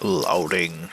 Loading.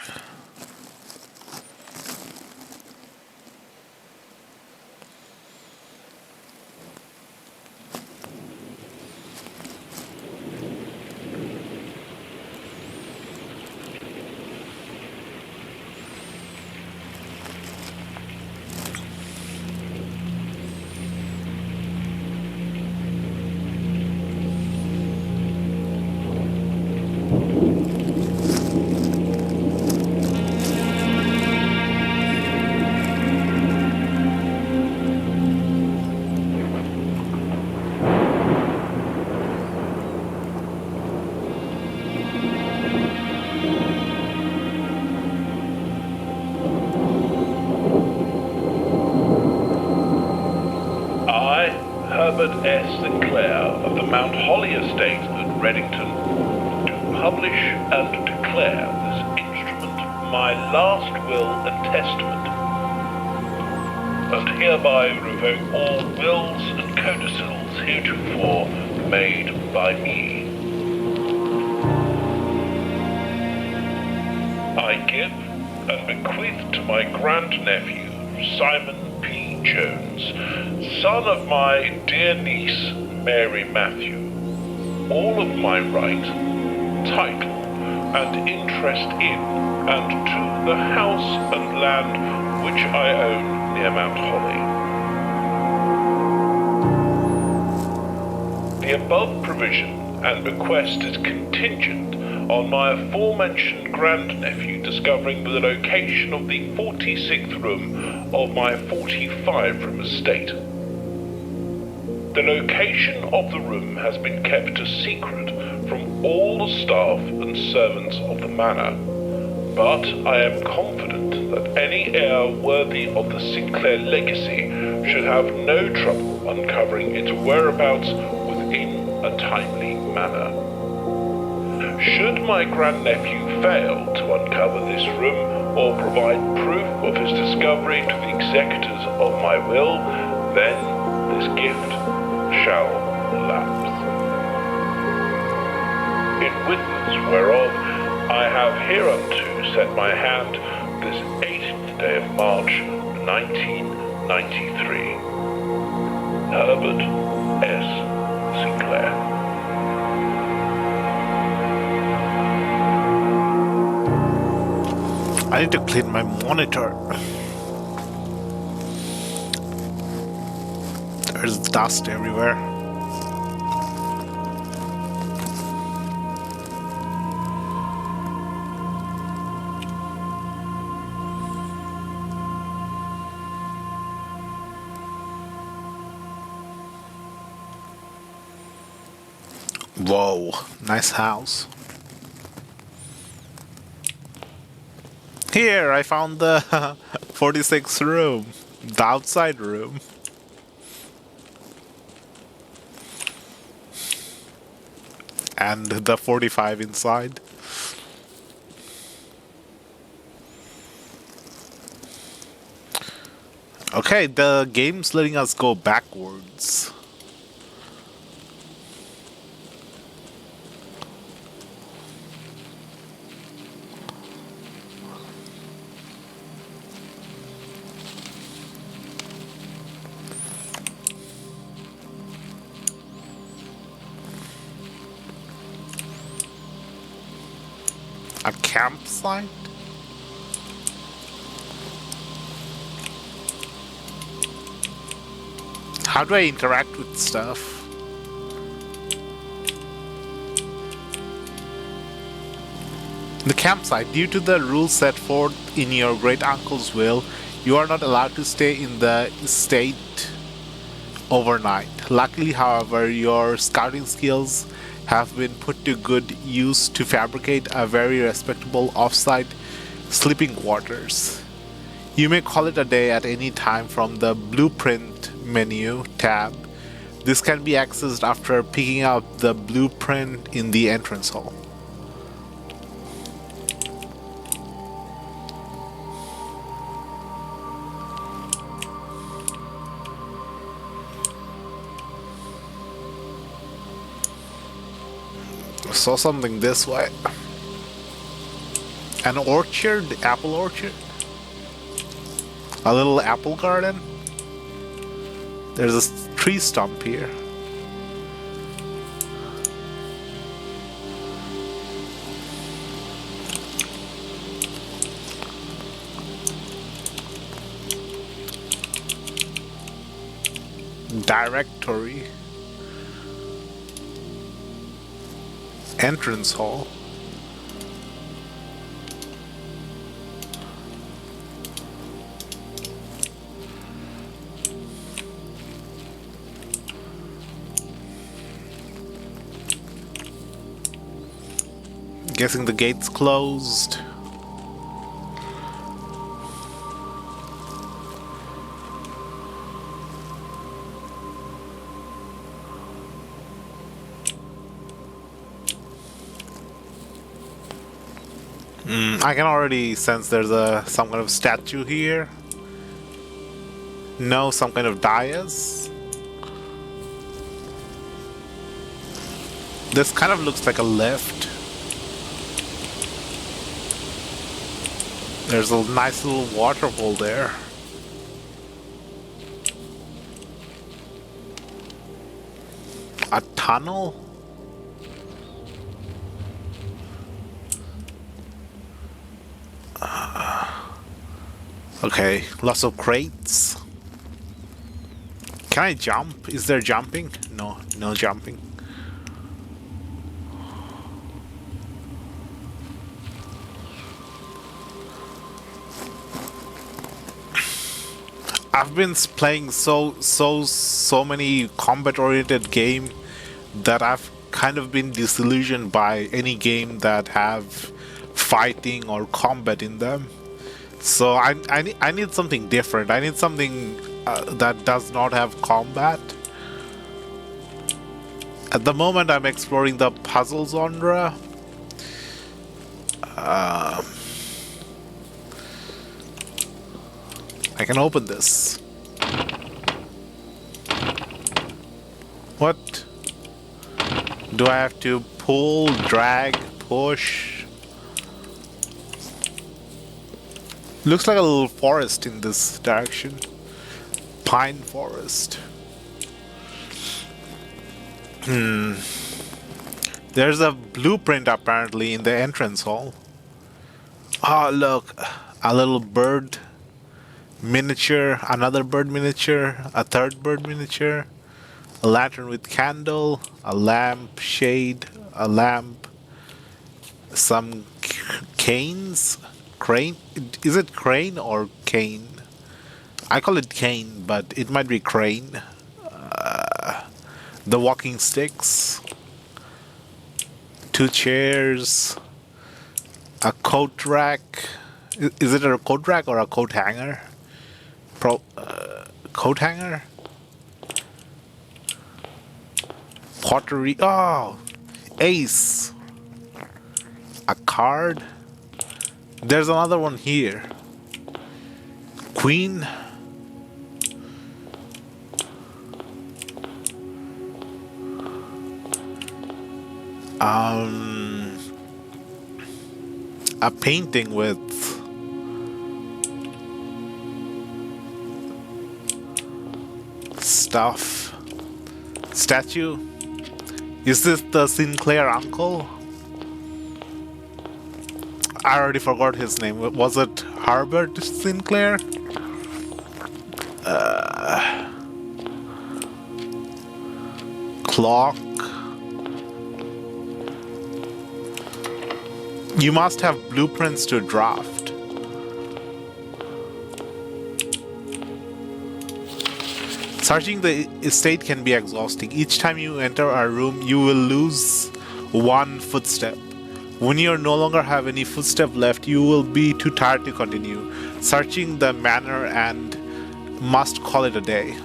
I, Herbert S. Sinclair of the Mount Holly Estate at Reddington, do publish and declare this instrument my last will and testament, and hereby revoke all wills and codicils heretofore made by me. I give and bequeath to my grandnephew, Simon P. Jones, son of my dear niece, Mary Matthew, all of my right, title, and interest in and to the house and land which I own near Mount Holly. The above provision and bequest is contingent on my aforementioned grandnephew discovering the location of the 46th room of my 45-room estate. The location of the room has been kept a secret from all the staff and servants of the manor, but I am confident that any heir worthy of the Sinclair legacy should have no trouble uncovering its whereabouts within a timely manner. Should my grandnephew fail to uncover this room or provide proof of his discovery to the executors of my will, then this gift shall lapse. In witness whereof I have hereunto set my hand this 18th day of March, 1993. Herbert S. Sinclair. I need to clean my monitor. There's dust everywhere. Whoa, nice house. Here, I found the 46th room, the outside room. And the 45 inside. Okay, the game's letting us go backwards. A campsite? How do I interact with stuff? The campsite. Due to the rules set forth in your great uncle's will, you are not allowed to stay in the estate overnight. Luckily, however, your scouting skills have been put to good use to fabricate a very respectable off-site sleeping quarters. You may call it a day at any time from the Blueprint menu tab. This can be accessed after picking up the blueprint in the entrance hall. I saw something this way. An orchard, apple orchard. A little apple garden. There's a tree stump here. Directory. Entrance hall. Guessing the gate's closed. I can already sense there's some kind of statue here. No, some kind of dais. This kind of looks like a lift. There's a nice little waterfall there. A tunnel? Okay, lots of crates. Can I jump? Is there jumping? No, no jumping. I've been playing so many combat-oriented game that I've kind of been disillusioned by any game that have fighting or combat in them. So I need something different. I need something that does not have combat. At the moment, I'm exploring the puzzle genre. I can open this. What? Do I have to pull, drag, push? Looks like a little forest in this direction. Pine forest. There's a blueprint apparently in the entrance hall. Oh, look. A little bird miniature, another bird miniature, a third bird miniature, a lantern with candle, a lamp shade, a lamp, some canes. Crane? Is it crane or cane? I call it cane, but it might be crane. The walking sticks. 2 chairs. A coat rack. Is it a coat rack or a coat hanger? Coat hanger? Pottery. Oh! Ace! A card? There's another one here. Queen. A painting with stuff. Statue. Is this the Sinclair uncle? I already forgot his name. Was it Herbert Sinclair? Clock. You must have blueprints to draft. Searching the estate can be exhausting. Each time you enter a room, you will lose 1 footstep. When you no longer have any footstep left, you will be too tired to continue. Searching the manor and must call it a day.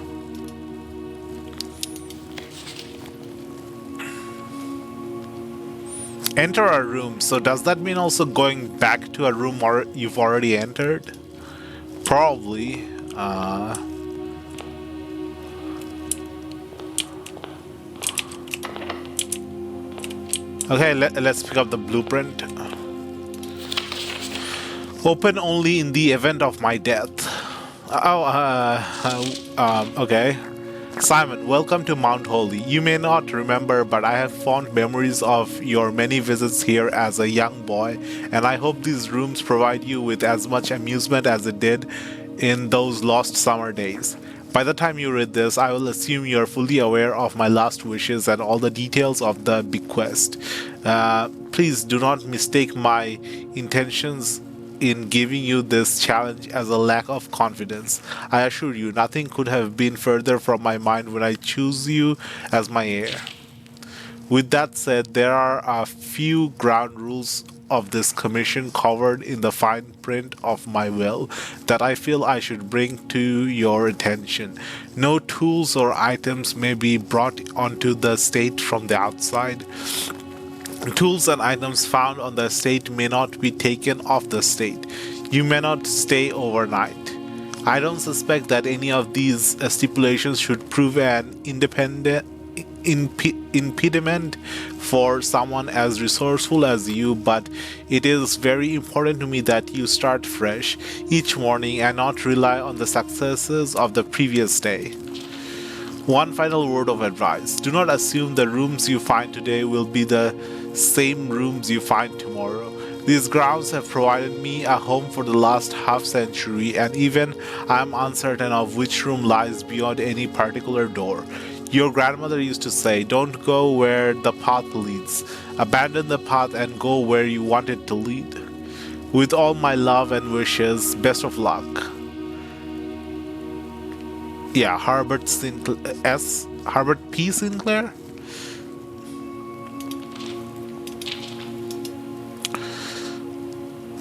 Enter a room. So does that mean also going back to a room or you've already entered? Probably. Okay, let's pick up the blueprint. Open only in the event of my death. Okay. Simon, welcome to Mount Holy. You may not remember, but I have fond memories of your many visits here as a young boy, and I hope these rooms provide you with as much amusement as it did in those lost summer days. By the time you read this, I will assume you are fully aware of my last wishes and all the details of the bequest. Please do not mistake my intentions in giving you this challenge as a lack of confidence. I assure you, nothing could have been further from my mind when I choose you as my heir. With that said, there are a few ground rules of this commission covered in the fine print of my will that I feel I should bring to your attention. No tools or items may be brought onto the estate from the outside. Tools and items found on the estate may not be taken off the estate. You may not stay overnight. I don't suspect that any of these stipulations should prove an impediment for someone as resourceful as you, but it is very important to me that you start fresh each morning and not rely on the successes of the previous day. One final word of advice. Do not assume the rooms you find today will be the same rooms you find tomorrow. These grounds have provided me a home for the last half century, and even I am uncertain of which room lies beyond any particular door. Your grandmother used to say, "Don't go where the path leads. Abandon the path and go where you want it to lead." With all my love and wishes, best of luck. Yeah, Herbert P. Sinclair?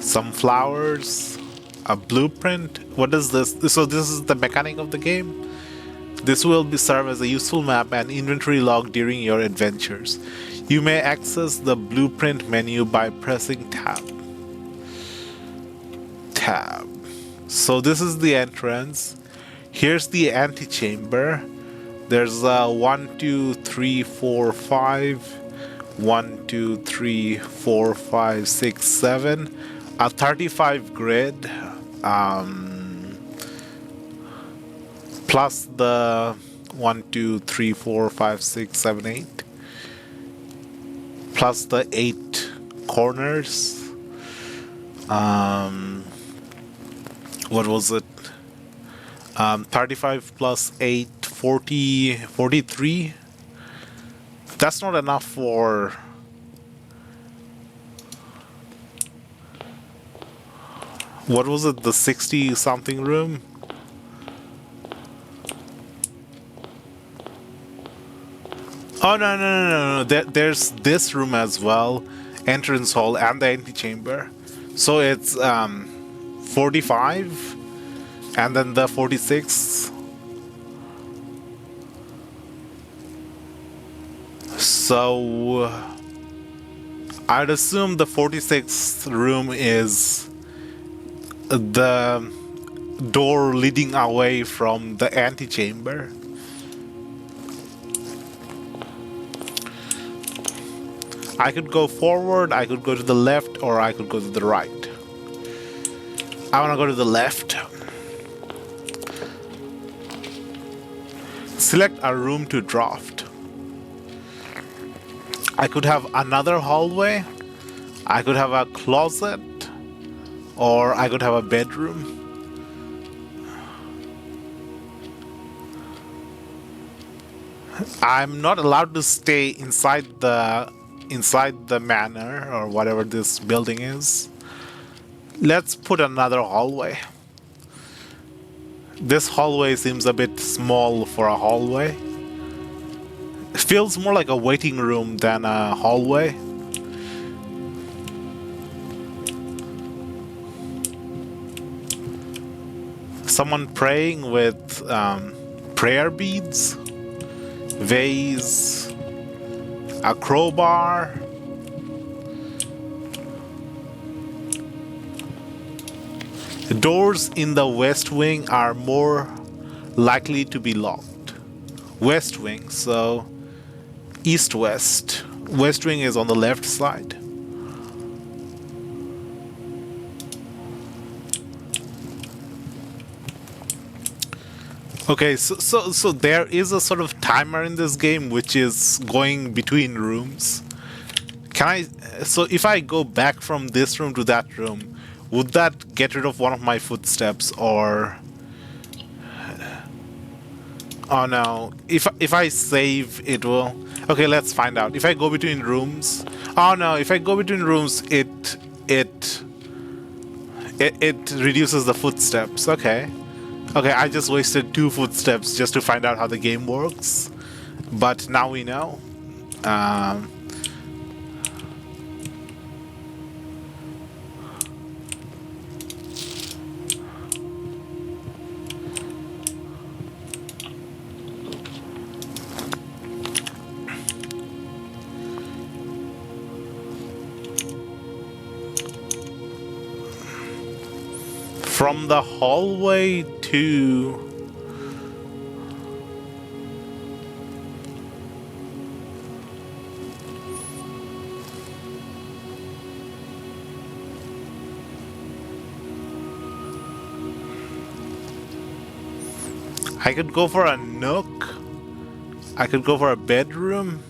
Some flowers, a blueprint. What is this? So this is the mechanic of the game? This will serve as a useful map and inventory log during your adventures. You may access the blueprint menu by pressing tab. So this is the entrance. Here's the antechamber. There's 1, 2, 3, 4, 5. 1, 2, 3, 4, 5, 6, 7. A 35 grid. Plus the 1, 2, 3, 4, 5, 6, 7, 8. Plus the 8 corners. What was it? 35 plus 8, 40, 43. That's not enough for... What was it? The 60 something room? Oh, no. There's this room as well. Entrance hall and the antechamber. So it's 45 and then the 46. So I'd assume the 46th room is the door leading away from the antechamber. I could go forward, I could go to the left, or I could go to the right. I want to go to the left. Select a room to draft. I could have another hallway, I could have a closet, or I could have a bedroom. I'm not allowed to stay inside the manor or whatever this building is. Let's put another hallway. This hallway seems a bit small for a hallway. It feels more like a waiting room than a hallway. Someone praying with prayer beads, vase, a crowbar. The doors in the west wing are more likely to be locked. West wing, so east-west. West wing is on the left side. Okay, so there is a sort of timer in this game which is going between rooms. Can I? So if I go back from this room to that room, would that get rid of one of my footsteps or? Oh no! If I save, it will. Okay, let's find out. If I go between rooms, oh no! If I go between rooms, it reduces the footsteps. Okay. Okay, I just wasted 2 footsteps just to find out how the game works. But now we know. Um, from the hallway to... I could go for a nook. I could go for a bedroom.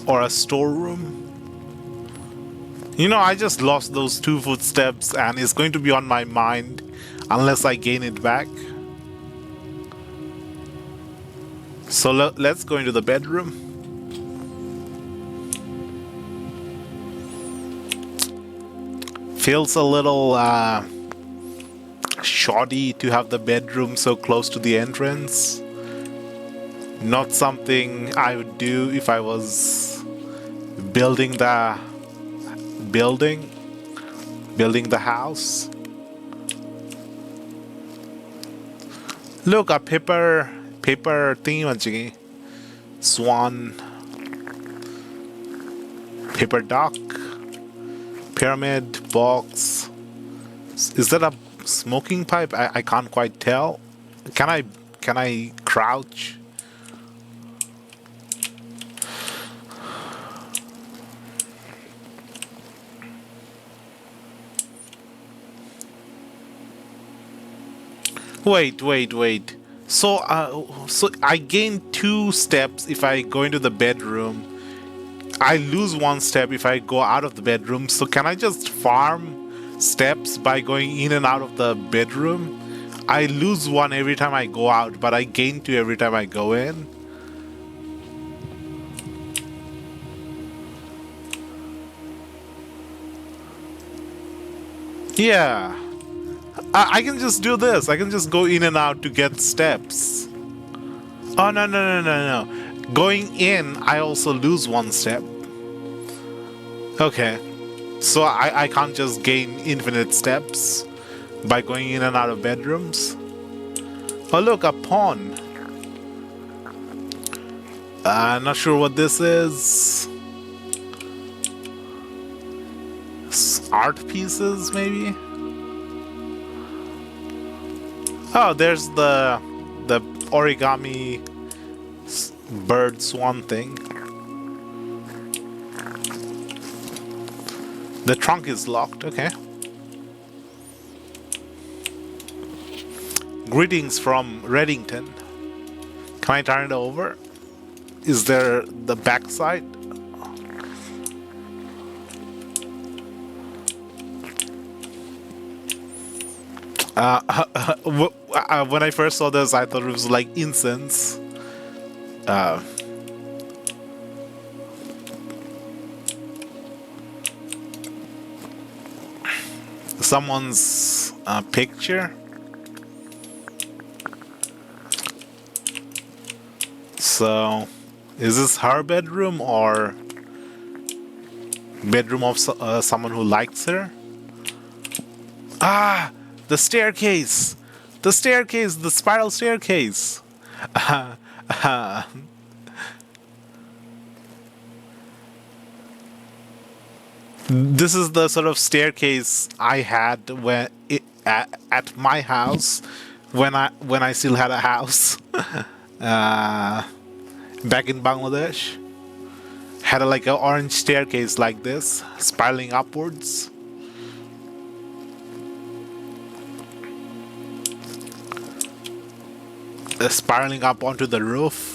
Or a storeroom. You know, I just lost those 2 footsteps and it's going to be on my mind unless I gain it back. So let's go into the bedroom. Feels a little shoddy to have the bedroom so close to the entrance. Not something I would do if I was building the house. Look, a paper thingy, swan, paper duck, pyramid box. Is that a smoking pipe? I can't quite tell. Can I crouch? Wait. So I gain 2 steps if I go into the bedroom. I lose 1 step if I go out of the bedroom. So can I just farm steps by going in and out of the bedroom? I lose 1 every time I go out, but I gain 2 every time I go in. Yeah. I can just do this. I can just go in and out to get steps. Oh, no. Going in, I also lose 1 step. Okay. So I can't just gain infinite steps by going in and out of bedrooms. Oh, look, a pawn. Not sure what this is. Art pieces, maybe? Oh, there's the origami bird swan thing. The trunk is locked, okay. Greetings from Reddington. Can I turn it over? Is there the backside? When I first saw this, I thought it was like incense. Someone's picture. So, is this her bedroom or bedroom of someone who likes her? Ah! The staircase! The staircase! The spiral staircase! This is the sort of staircase I had when at my house when I still had a house back in Bangladesh. Had like an orange staircase like this, spiraling upwards. spiraling up onto the roof.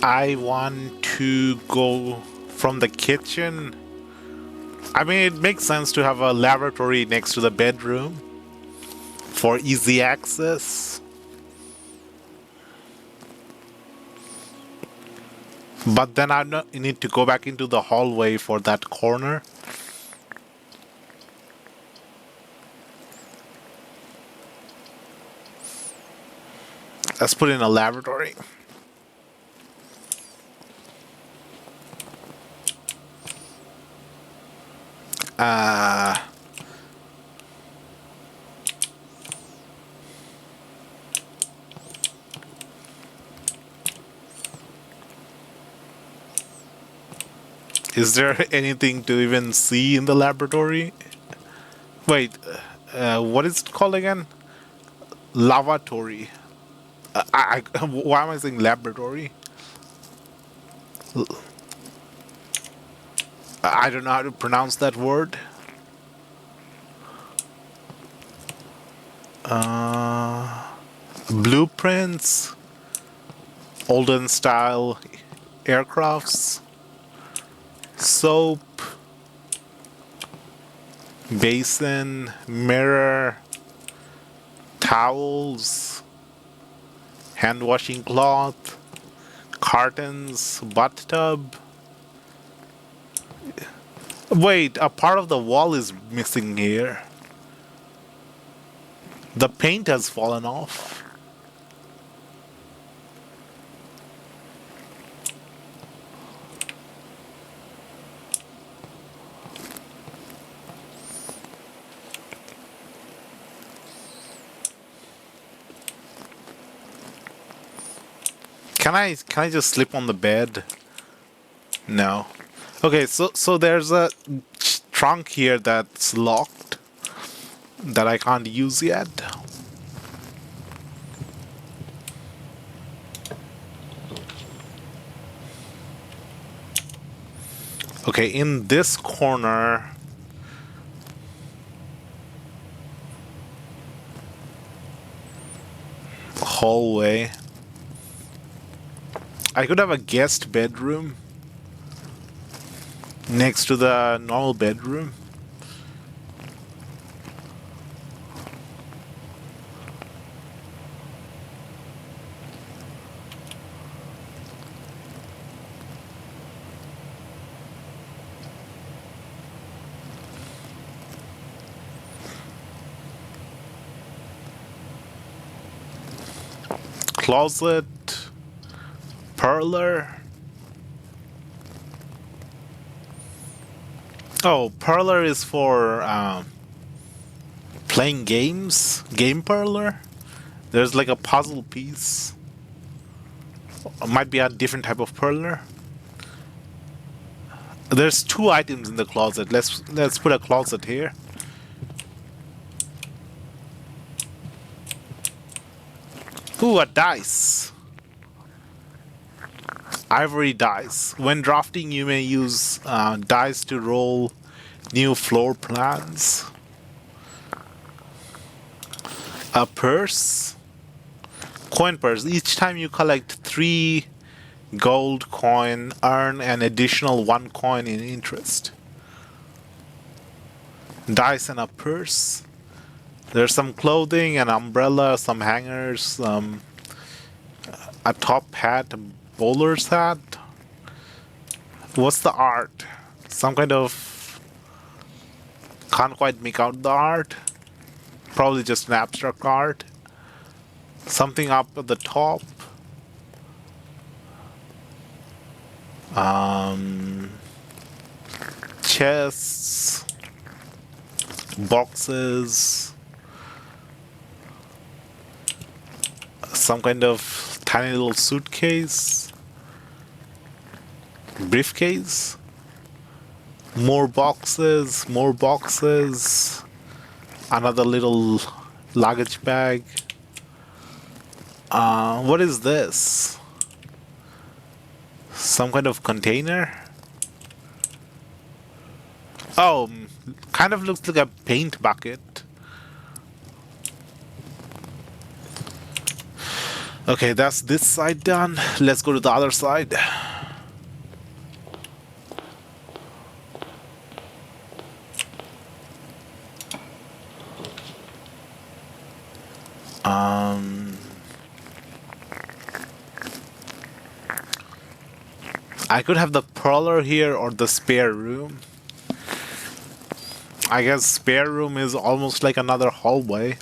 I want to go from the kitchen. I mean, it makes sense to have a laboratory next to the bedroom for easy access. But then I need to go back into the hallway for that corner. Let's put in a laboratory. Is there anything to even see in the laboratory? Wait, what is it called again? Lavatory. Why am I saying laboratory? I don't know how to pronounce that word. Blueprints, olden style aircrafts, soap, basin, mirror, towels, hand washing cloth, cartons, bathtub. Wait, a part of the wall is missing here. The paint has fallen off. Can I just sleep on the bed? No. Okay, so there's a trunk here that's locked that I can't use yet. Okay, in this corner, hallway, I could have a guest bedroom next to the normal bedroom. Closet, parlor. Oh, parlor is for playing games. Game parlor. There's like a puzzle piece. Might be a different type of parlor. There's two items in the closet. Let's put a closet here. Ooh, a dice. Ivory dice. When drafting, you may use dice to roll new floor plans. A purse. Coin purse. Each time you collect 3 gold coin, earn an additional 1 coin in interest. Dice and a purse. There's some clothing, an umbrella, some hangers, a top hat, a bowler's hat. What's the art? Some kind of... Can't quite make out the art. Probably just an abstract art. Something up at the top. Chests. Boxes. Some kind of tiny little suitcase. Briefcase. More boxes, more boxes. Another little luggage bag. What is this? Some kind of container? Oh, kind of looks like a paint bucket. Okay, that's this side done. Let's go to the other side. I could have the parlor here or the spare room. I guess spare room is almost like another hallway.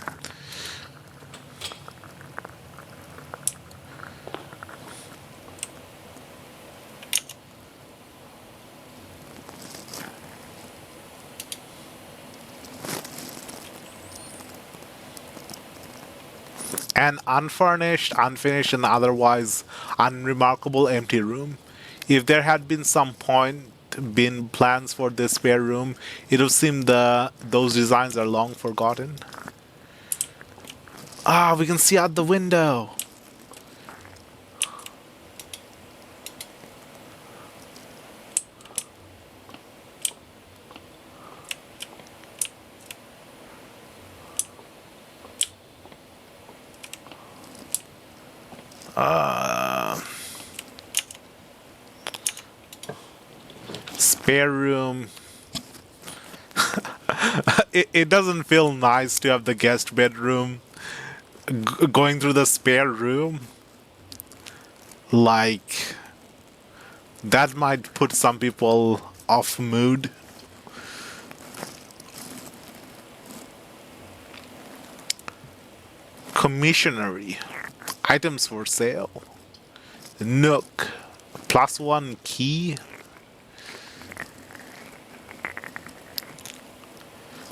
An unfurnished, unfinished, and otherwise unremarkable empty room. If there had been some point been plans for this spare room, it would seem those designs are long forgotten. Ah, we can see out the window. Spare room. It doesn't feel nice to have the guest bedroom going through the spare room. Like, that might put some people off mood. Commissionary. Items for sale. Nook. +1 key.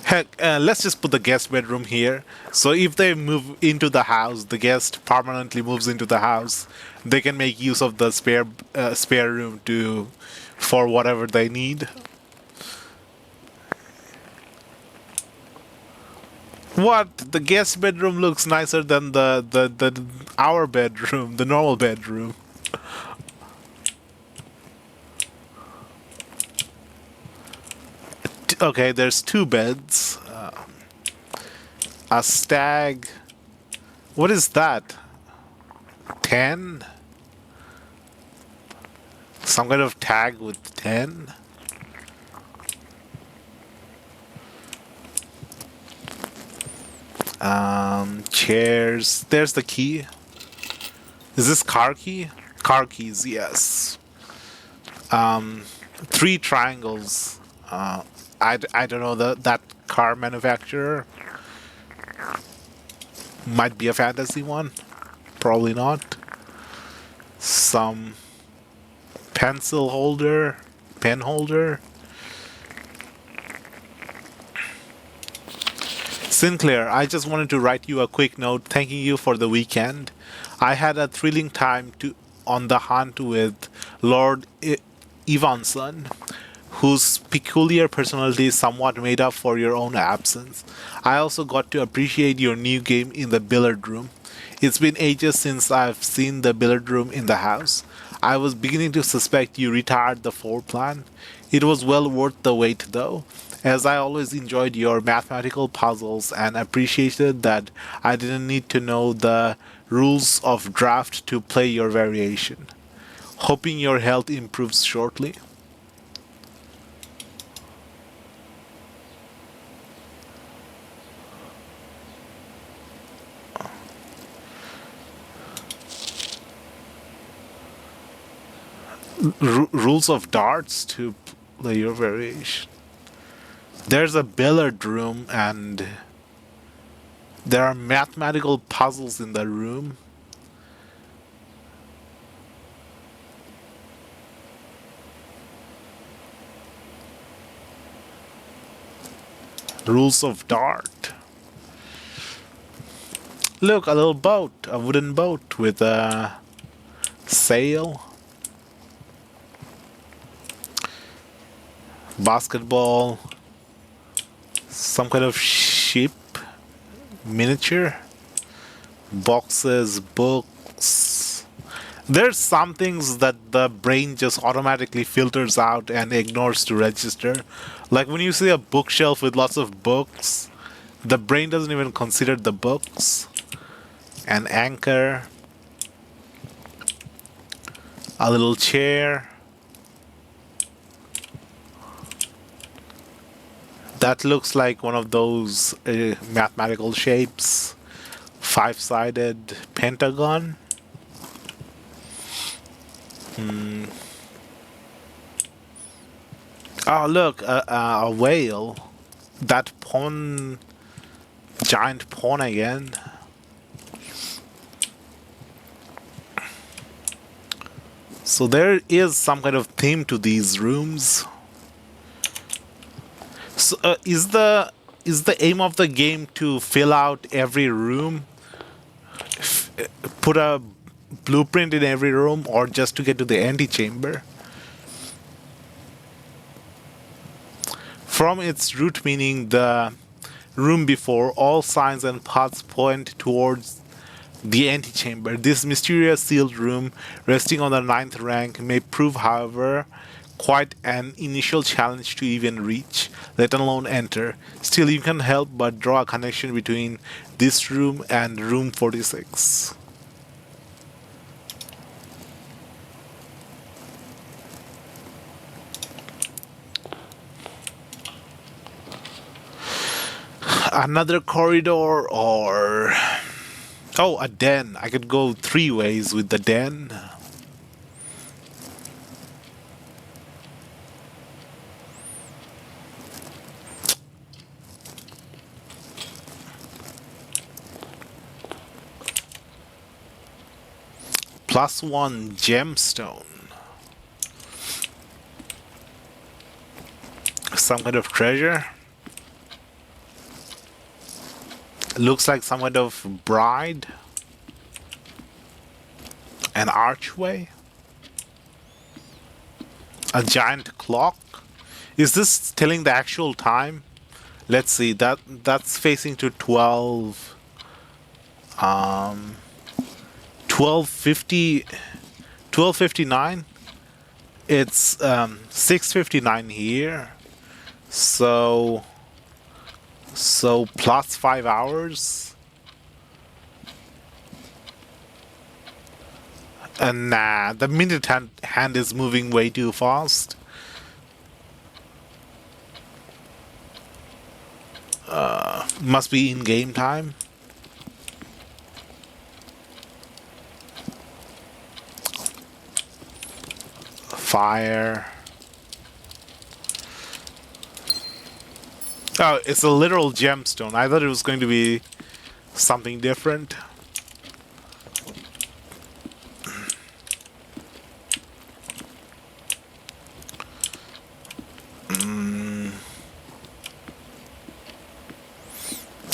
Heck, let's just put the guest bedroom here. So if they move into the house, the guest permanently moves into the house, they can make use of the spare room for whatever they need. What? The guest bedroom looks nicer than our bedroom, the normal bedroom. Okay, there's 2 beds. A stag. What is that? 10? Some kind of tag with 10? Chairs. There's the key. Is this car key? Car keys, yes. 3 triangles. I don't know that car manufacturer. Might be a fantasy one. Probably not. Some pencil holder, pen holder. Sinclair, I just wanted to write you a quick note thanking you for the weekend. I had a thrilling time on the hunt with Lord Evanson, whose peculiar personality somewhat made up for your own absence. I also got to appreciate your new game in the billiard room. It's been ages since I've seen the billiard room in the house. I was beginning to suspect you retired the 4 plan. It was well worth the wait though, as I always enjoyed your mathematical puzzles and appreciated that I didn't need to know the rules of draft to play your variation. Hoping your health improves shortly. Rules of darts to play your variation. There's a billiard room and there are mathematical puzzles in the room. Rules of dart. Look, a little boat, a wooden boat with a sail. Basketball. Some kind of ship. Miniature. Boxes, books. There's some things that the brain just automatically filters out and ignores to register. Like when you see a bookshelf with lots of books, the brain doesn't even consider the books. An anchor. A little chair. That looks like one of those mathematical shapes. Five-sided pentagon. Oh, look, a whale. That pawn, giant pawn again. So there is some kind of theme to these rooms. So, is the aim of the game to fill out every room, put a blueprint in every room, or just to get to the antechamber? From its root meaning, the room before, all signs and paths point towards the antechamber. This mysterious sealed room, resting on the 9th rank, may prove, however, quite an initial challenge to even reach, let alone enter. Still, you can help but draw a connection between this room and room 46. Another corridor, or... Oh, a den. I could go 3 ways with the den. +1 gemstone. Some kind of treasure. Looks like some kind of bride. An archway. A giant clock. Is this telling the actual time? Let's see. That's facing to 12. 12:50. 12:59. It's 6:59 here. So plus 5 hours. Nah, the minute hand is moving way too fast. Must be in game time. Fire. Oh, it's a literal gemstone. I thought it was going to be something different.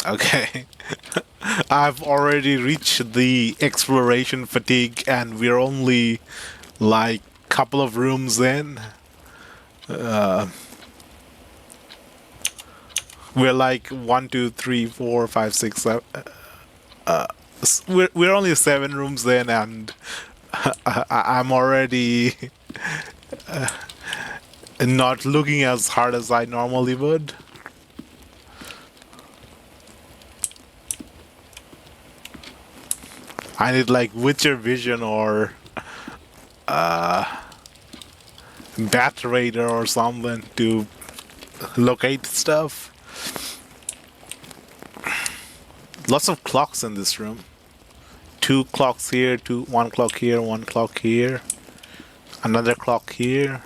Okay. I've already reached the exploration fatigue and we're only like couple of rooms in. We're like 1, 2, 3, 4, 5, 6, 7. We're only 7 rooms in, and I'm already not looking as hard as I normally would. I need like Witcher Vision or Bat Raider or something to locate stuff. Lots of clocks in this room. 2 clocks here, 1 clock here, 1 clock here. Another clock here.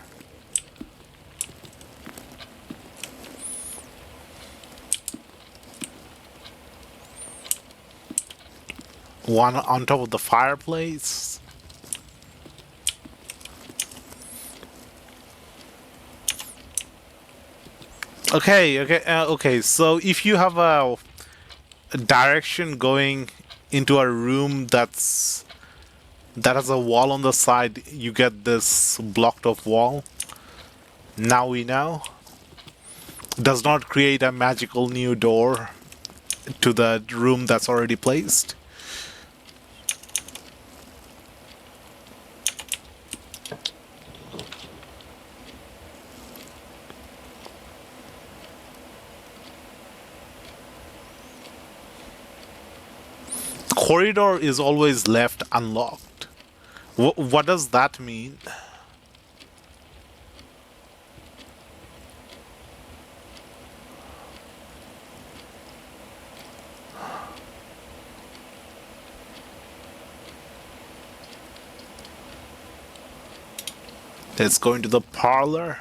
One on top of the fireplace. Okay. So if you have a direction going into a room that has a wall on the side, you get this blocked off wall. Now we know. Does not create a magical new door to the room that's already placed. Corridor is always left unlocked. What does that mean? Let's go into the parlor.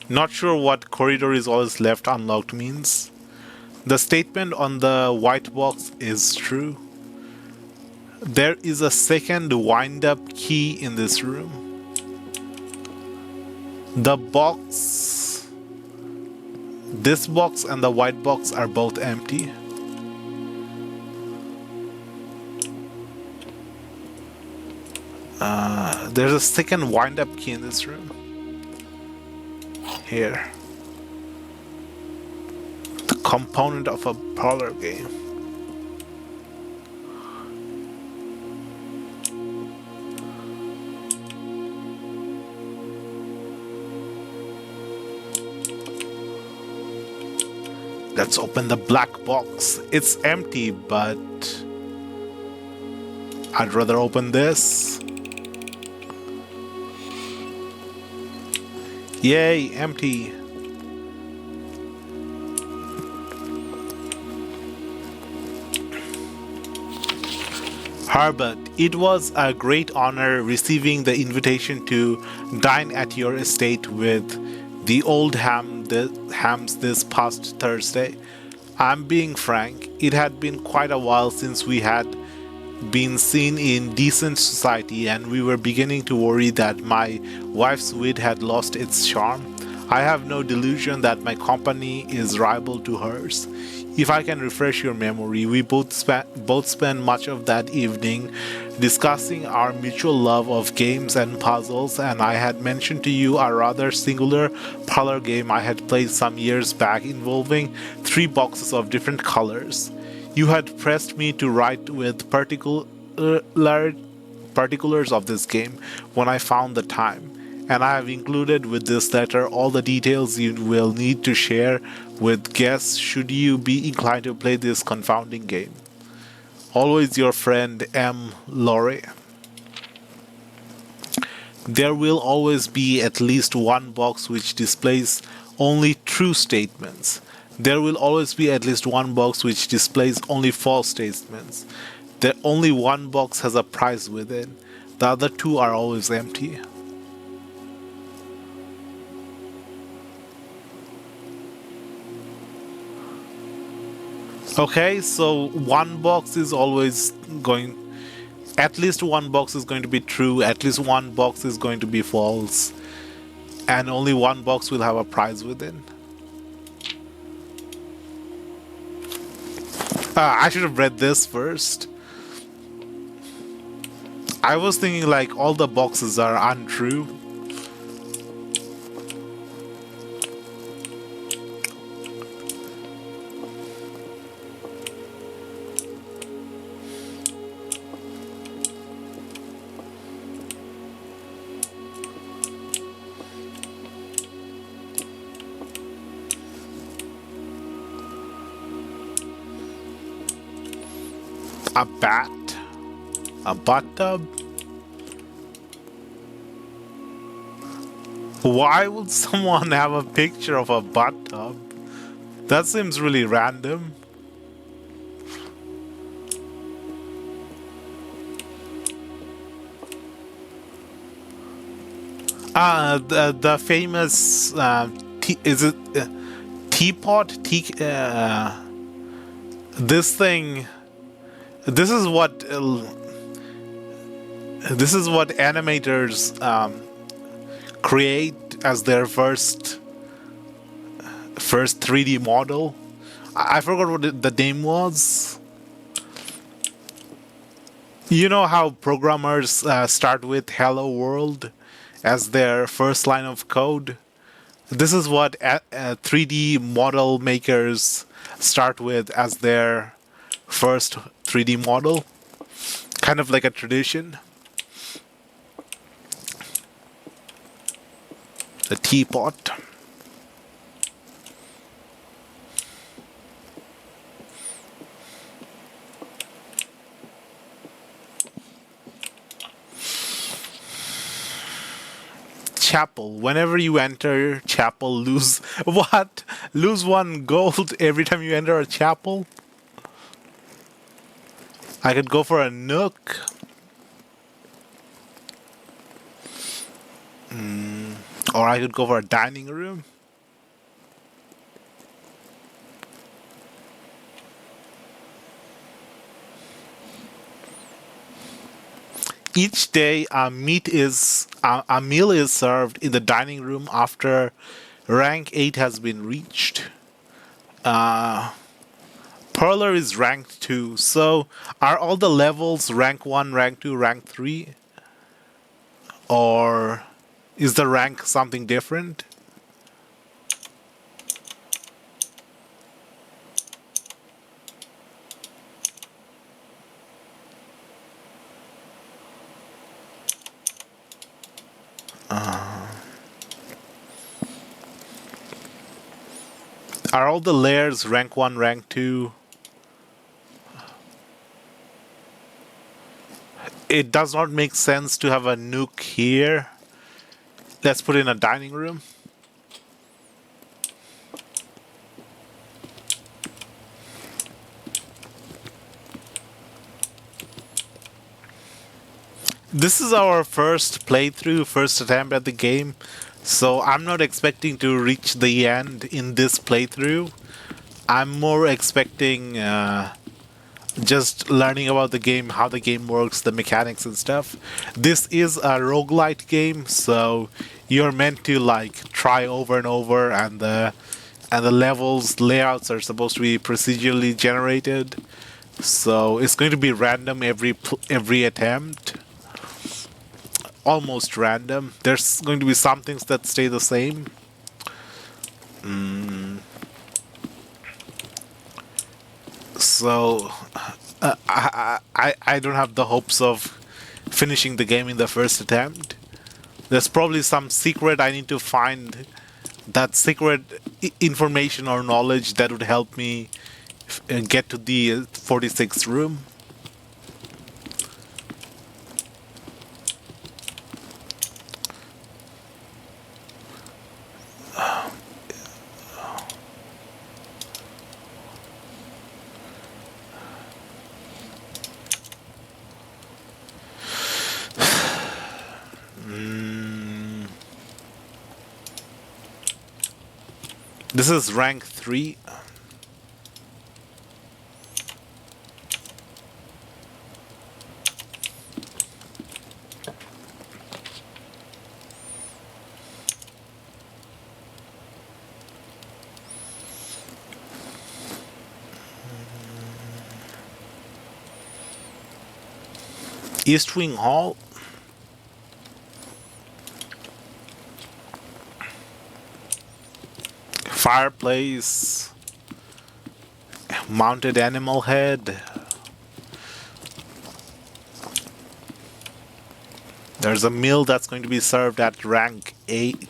Not sure what corridor is always left unlocked means. The statement on the white box is true. There is a second wind-up key in this room. The box... This box and the white box are both empty. There's a second wind-up key in this room. Here. The component of a parlor game. Let's open the black box. It's empty, but I'd rather open this. Yay, empty. Harbert, it was a great honor receiving the invitation to dine at your estate with the old hams this past Thursday. I'm being frank, it had been quite a while since we had been seen in decent society, and we were beginning to worry that my wife's wit had lost its charm. I have no delusion that my company is rival to hers. If I can refresh your memory, we both spent much of that evening discussing our mutual love of games and puzzles, and I had mentioned to you a rather singular parlor game I had played some years back involving 3 boxes of different colors. You had pressed me to write with particulars of this game when I found the time, and I have included with this letter all the details you will need to share with guests should you be inclined to play this confounding game. Always your friend, M. Laurie. There will always be at least one box which displays only true statements. There will always be at least one box which displays only false statements. Only one box has a prize within. The other 2 are always empty. Okay, so one box is always going... At least one box is going to be true, at least one box is going to be false, and only one box will have a prize within. I should have read this first. I was thinking like all the boxes are untrue. A bat? A bathtub? Why would someone have a picture of a bathtub? That seems really random. The famous is it teapot? This thing. This is what animators create as their first 3D model. I forgot what the name was. You know how programmers start with "Hello World" as their first line of code? This is what 3D model makers start with as their first 3D model. Kind of like a tradition. The teapot. Chapel. Whenever you enter chapel, lose what? Lose 1 gold every time you enter a chapel? I could go for a nook. Or I could go for a dining room. Each day, a meal is served in the dining room after rank 8 has been reached. Parlor is ranked 2. So, are all the levels rank 1, rank 2, rank 3? Or is the rank something different? Are all the layers rank 1, rank 2? It does not make sense to have a nook here. Let's put in a dining room. This is our first playthrough, first attempt at the game, so I'm not expecting to reach the end in this playthrough. I'm more expecting just learning about the game, how the game works, the mechanics and stuff. This is a roguelite game, so you're meant to like try over and over, and the levels layouts are supposed to be procedurally generated. So it's going to be random every attempt. Almost random. There's going to be some things that stay the same. So I don't have the hopes of finishing the game in the first attempt. There's probably some secret I need to find. That secret information or knowledge that would help me get to the 46th room. This is rank 3. East Wing Hall. Fireplace. Mounted animal head. There's a meal that's going to be served at rank 8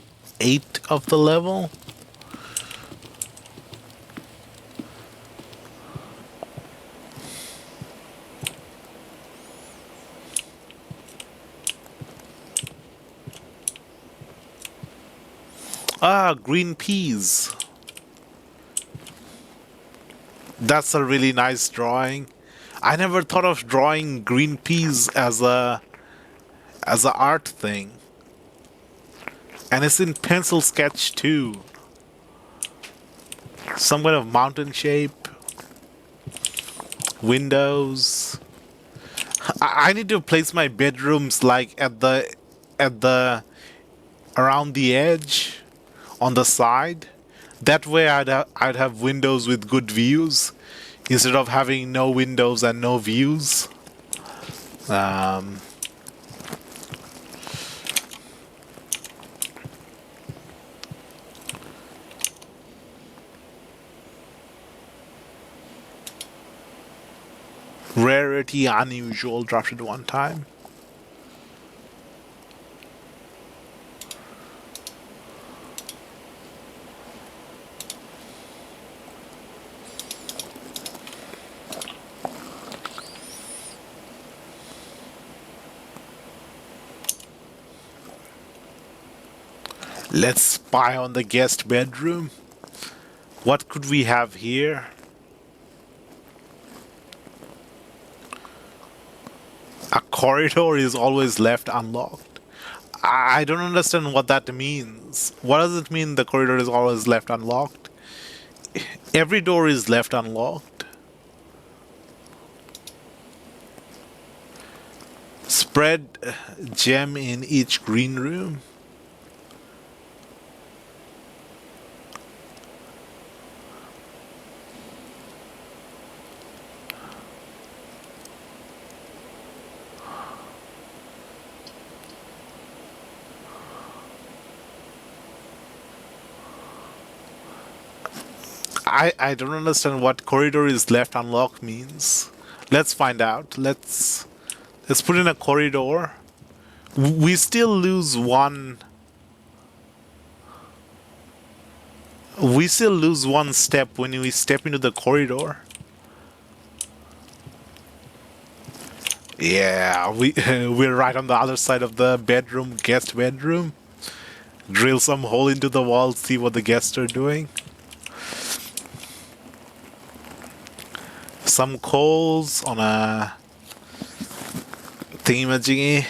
of the level. Ah, green peas. That's a really nice drawing. I never thought of drawing green peas as a art thing. And it's in pencil sketch too. Some kind of mountain shape. Windows. I need to place my bedrooms like at the around the edge on the side. That way I'd have windows with good views instead of having no windows and no views. Um, Rarity unusual dropped it one time. Let's spy on the guest bedroom. What could we have here? A corridor is always left unlocked. I don't understand what that means. What does it mean the corridor is always left unlocked? Every door is left unlocked. Spread gem in each green room. I don't understand what corridor is left unlocked means. Let's find out. Let's put in a corridor. We still lose one. We still lose one step when we step into the corridor. Yeah, we're right on the other side of the bedroom, guest bedroom. Drill some hole into the wall, see what the guests are doing. Some coals on a thingamajiggy.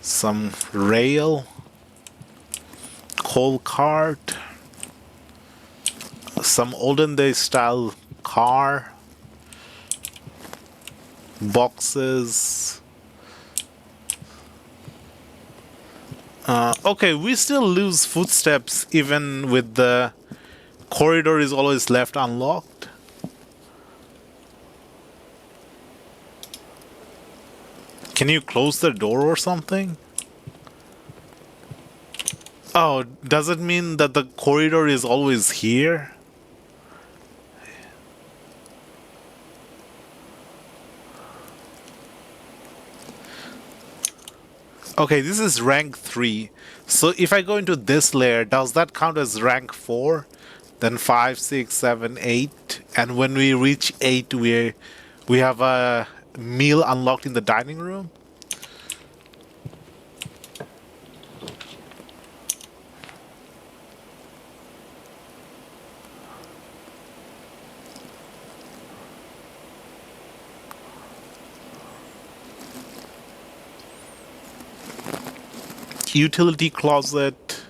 Some rail. Coal cart. Some olden day style car. Boxes. Okay, we still lose footsteps even with the corridor is always left unlocked. Can you close the door or something? Oh, does it mean that the corridor is always here? Okay, this is rank 3. So if I go into this layer, does that count as rank 4? Then 5, 6, 7, 8. And when we reach 8, we have a meal unlocked in the dining room? Utility closet,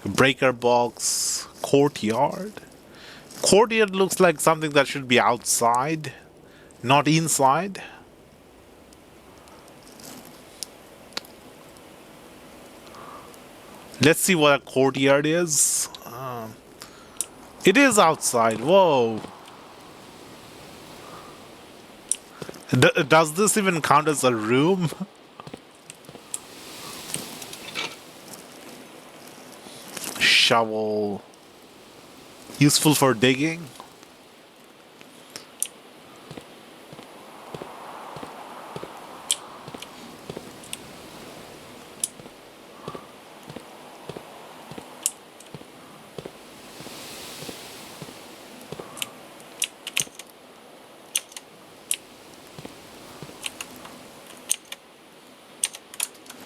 breaker box, courtyard. Courtyard looks like something that should be outside, not inside. Let's see what a courtyard is. It is outside. Whoa. Does this even count as a room? Shovel. Useful for digging.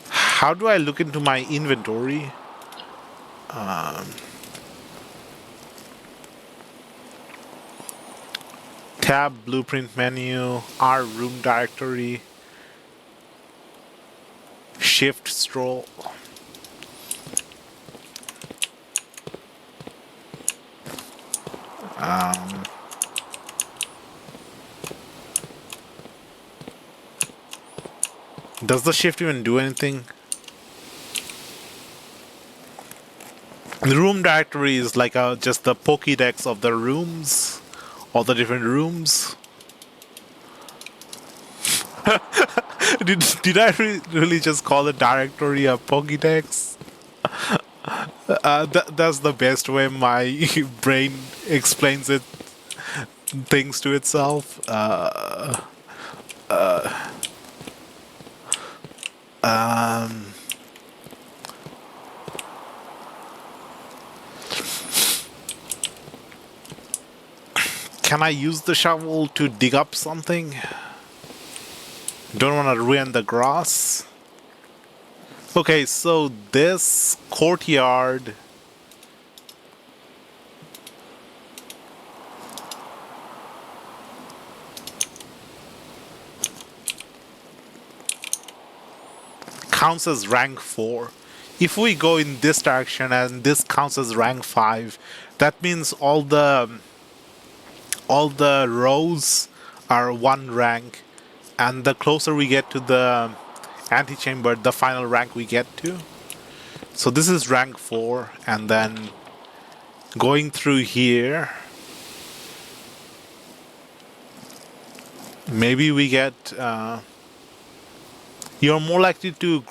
How do I look into my inventory? Tab, blueprint menu, R room directory, shift scroll. Does the shift even do anything? The room directory is like just the Pokédex of the rooms, all the different rooms. Did I really just call the directory a Pokédex? That's the best way my brain explains it, things to itself. Um, can I use the shovel to dig up something? Don't want to ruin the grass. Okay, so this courtyard counts as rank 4. If we go in this direction and this counts as rank 5, that means all the rows are 1 rank, and the closer we get to the antechamber, the final rank we get to. So this is rank 4, and then going through here, maybe we get you're more likely to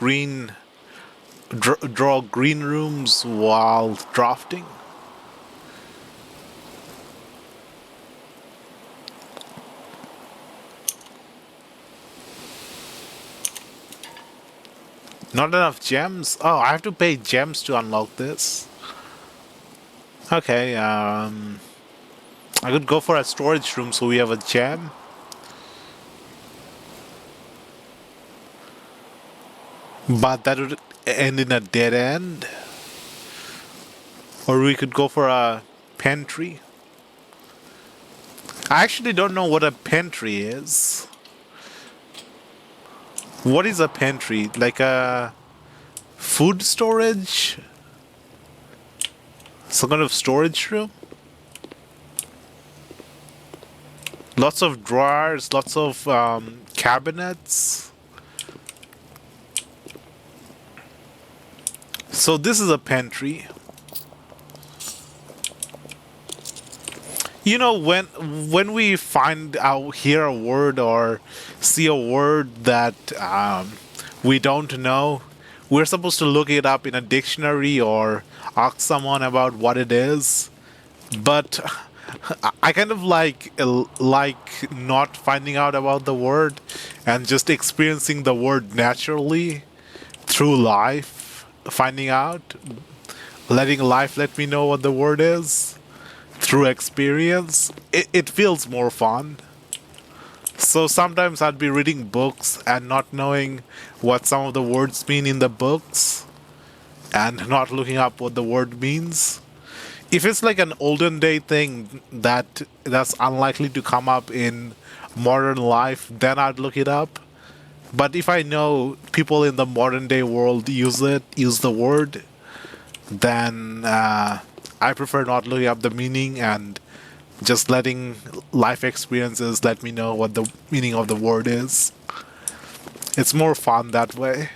draw green rooms while drafting. Not enough gems? Oh, I have to pay gems to unlock this. Okay, I could go for a storage room so we have a gem. But that would end in a dead end. Or we could go for a pantry. I actually don't know what a pantry is. What is a pantry? Like a food storage? Some kind of storage room? Lots of drawers, lots of cabinets. So this is a pantry. You know, when we hear a word or see a word that we don't know, we're supposed to look it up in a dictionary or ask someone about what it is. But I kind of like not finding out about the word and just experiencing the word naturally through life, finding out, letting life let me know what the word is. Through experience, it feels more fun. So sometimes I'd be reading books and not knowing what some of the words mean in the books and not looking up what the word means. If it's like an olden day thing that's unlikely to come up in modern life, then I'd look it up. But if I know people in the modern day world use the word, then I prefer not looking up the meaning and just letting life experiences let me know what the meaning of the word is. It's more fun that way.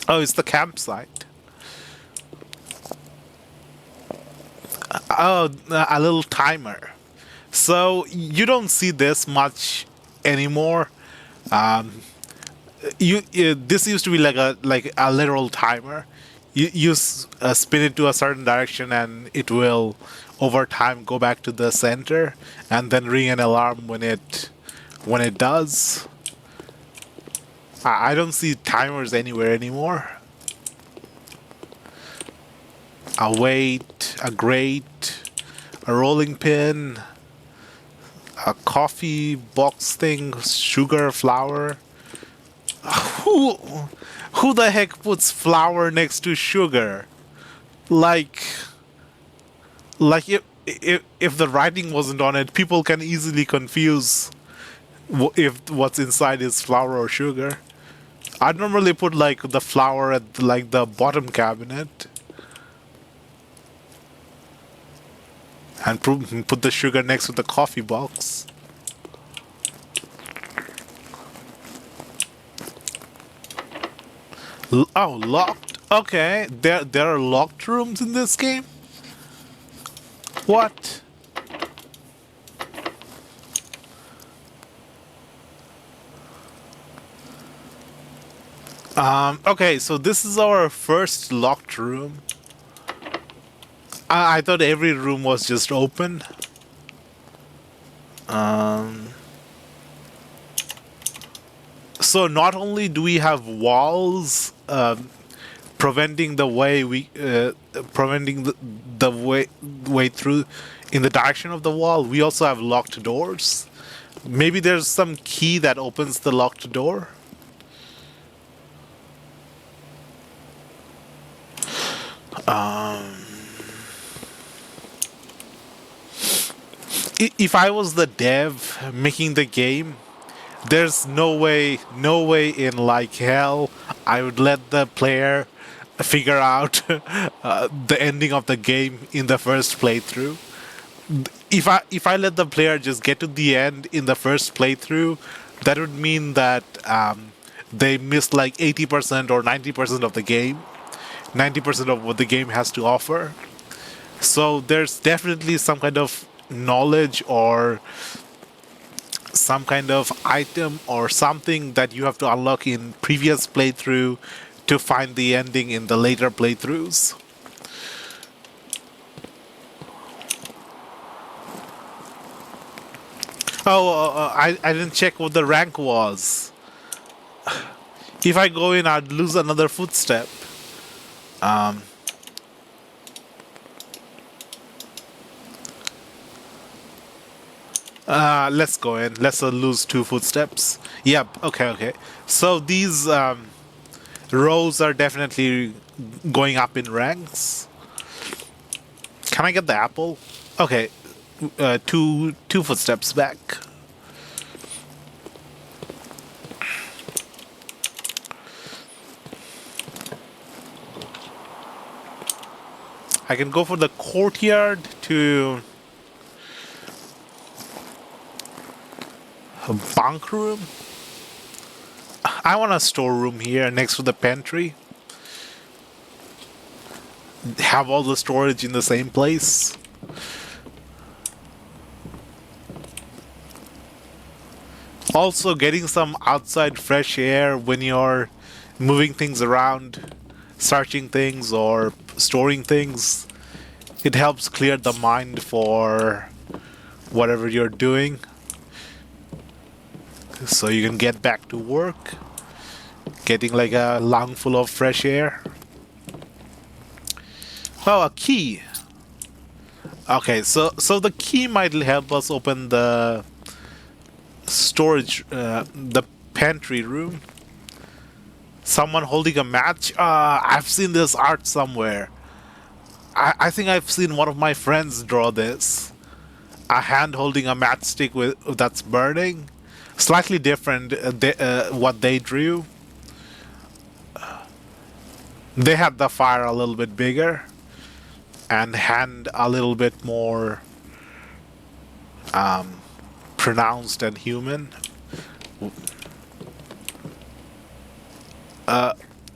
Oh, it's the campsite. Oh, a little timer. So you don't see this much anymore. This used to be like a literal timer. You spin it to a certain direction and it will over time go back to the center and then ring an alarm when it does. I don't see timers anywhere anymore. A weight, a grate, a rolling pin, a coffee box thing, sugar, flour. Who the heck puts flour next to sugar? Like if the writing wasn't on it, people can easily confuse if what's inside is flour or sugar. I'd normally put like the flour at like the bottom cabinet and put the sugar next to the coffee box. Oh, locked. Okay, there are locked rooms in this game? What? Okay, so this is our first locked room. I thought every room was just open. So not only do we have walls preventing the way preventing the way through in the direction of the wall, we also have locked doors. Maybe there's some key that opens the locked door. If I was the dev making the game, there's no way in like hell I would let the player figure out the ending of the game in the first playthrough. If I let the player just get to the end in the first playthrough, that would mean that they missed like 80% or 90% of the game, 90% of what the game has to offer. So there's definitely some kind of knowledge or some kind of item or something that you have to unlock in previous playthrough to find the ending in the later playthroughs. Oh, I didn't check what the rank was. If I go in, I'd lose another footstep. Let's go in. Let's lose 2 footsteps. Yep. Okay. So these rows are definitely going up in ranks. Can I get the apple? Okay. Two footsteps back. I can go for the courtyard to a bunk room. I want a storeroom here next to the pantry. Have all the storage in the same place. Also, getting some outside fresh air when you're moving things around, searching things or storing things, it helps clear the mind for whatever you're doing. So you can get back to work, getting like a lung full of fresh air. Oh, a key. Okay, so the key might help us open the storage, the pantry room. Someone holding a match. I've seen this art somewhere. I think I've seen one of my friends draw this. A hand holding a matchstick that's burning. Slightly different what they drew. They had the fire a little bit bigger and hand a little bit more pronounced and human.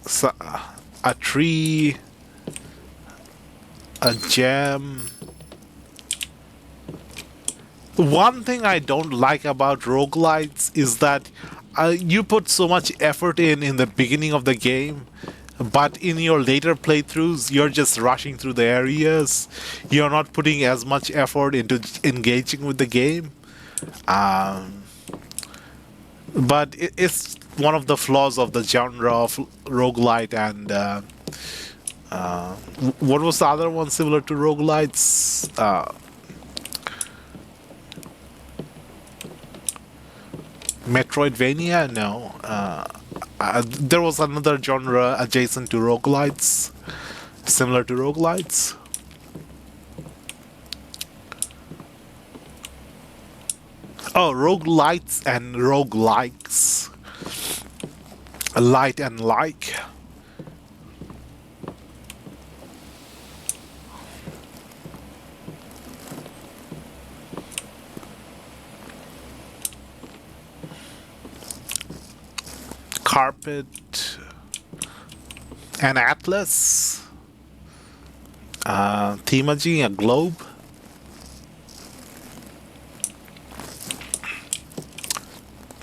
So, a tree, a gem. One thing I don't like about roguelites is that you put so much effort in the beginning of the game, but in your later playthroughs, you're just rushing through the areas. You're not putting as much effort into engaging with the game. But it's one of the flaws of the genre of roguelite and what was the other one similar to roguelites? Metroidvania? No. There was another genre adjacent to roguelites, similar to roguelites. Oh, roguelites and roguelikes. Light and like. Carpet. An atlas. Themagy, a globe.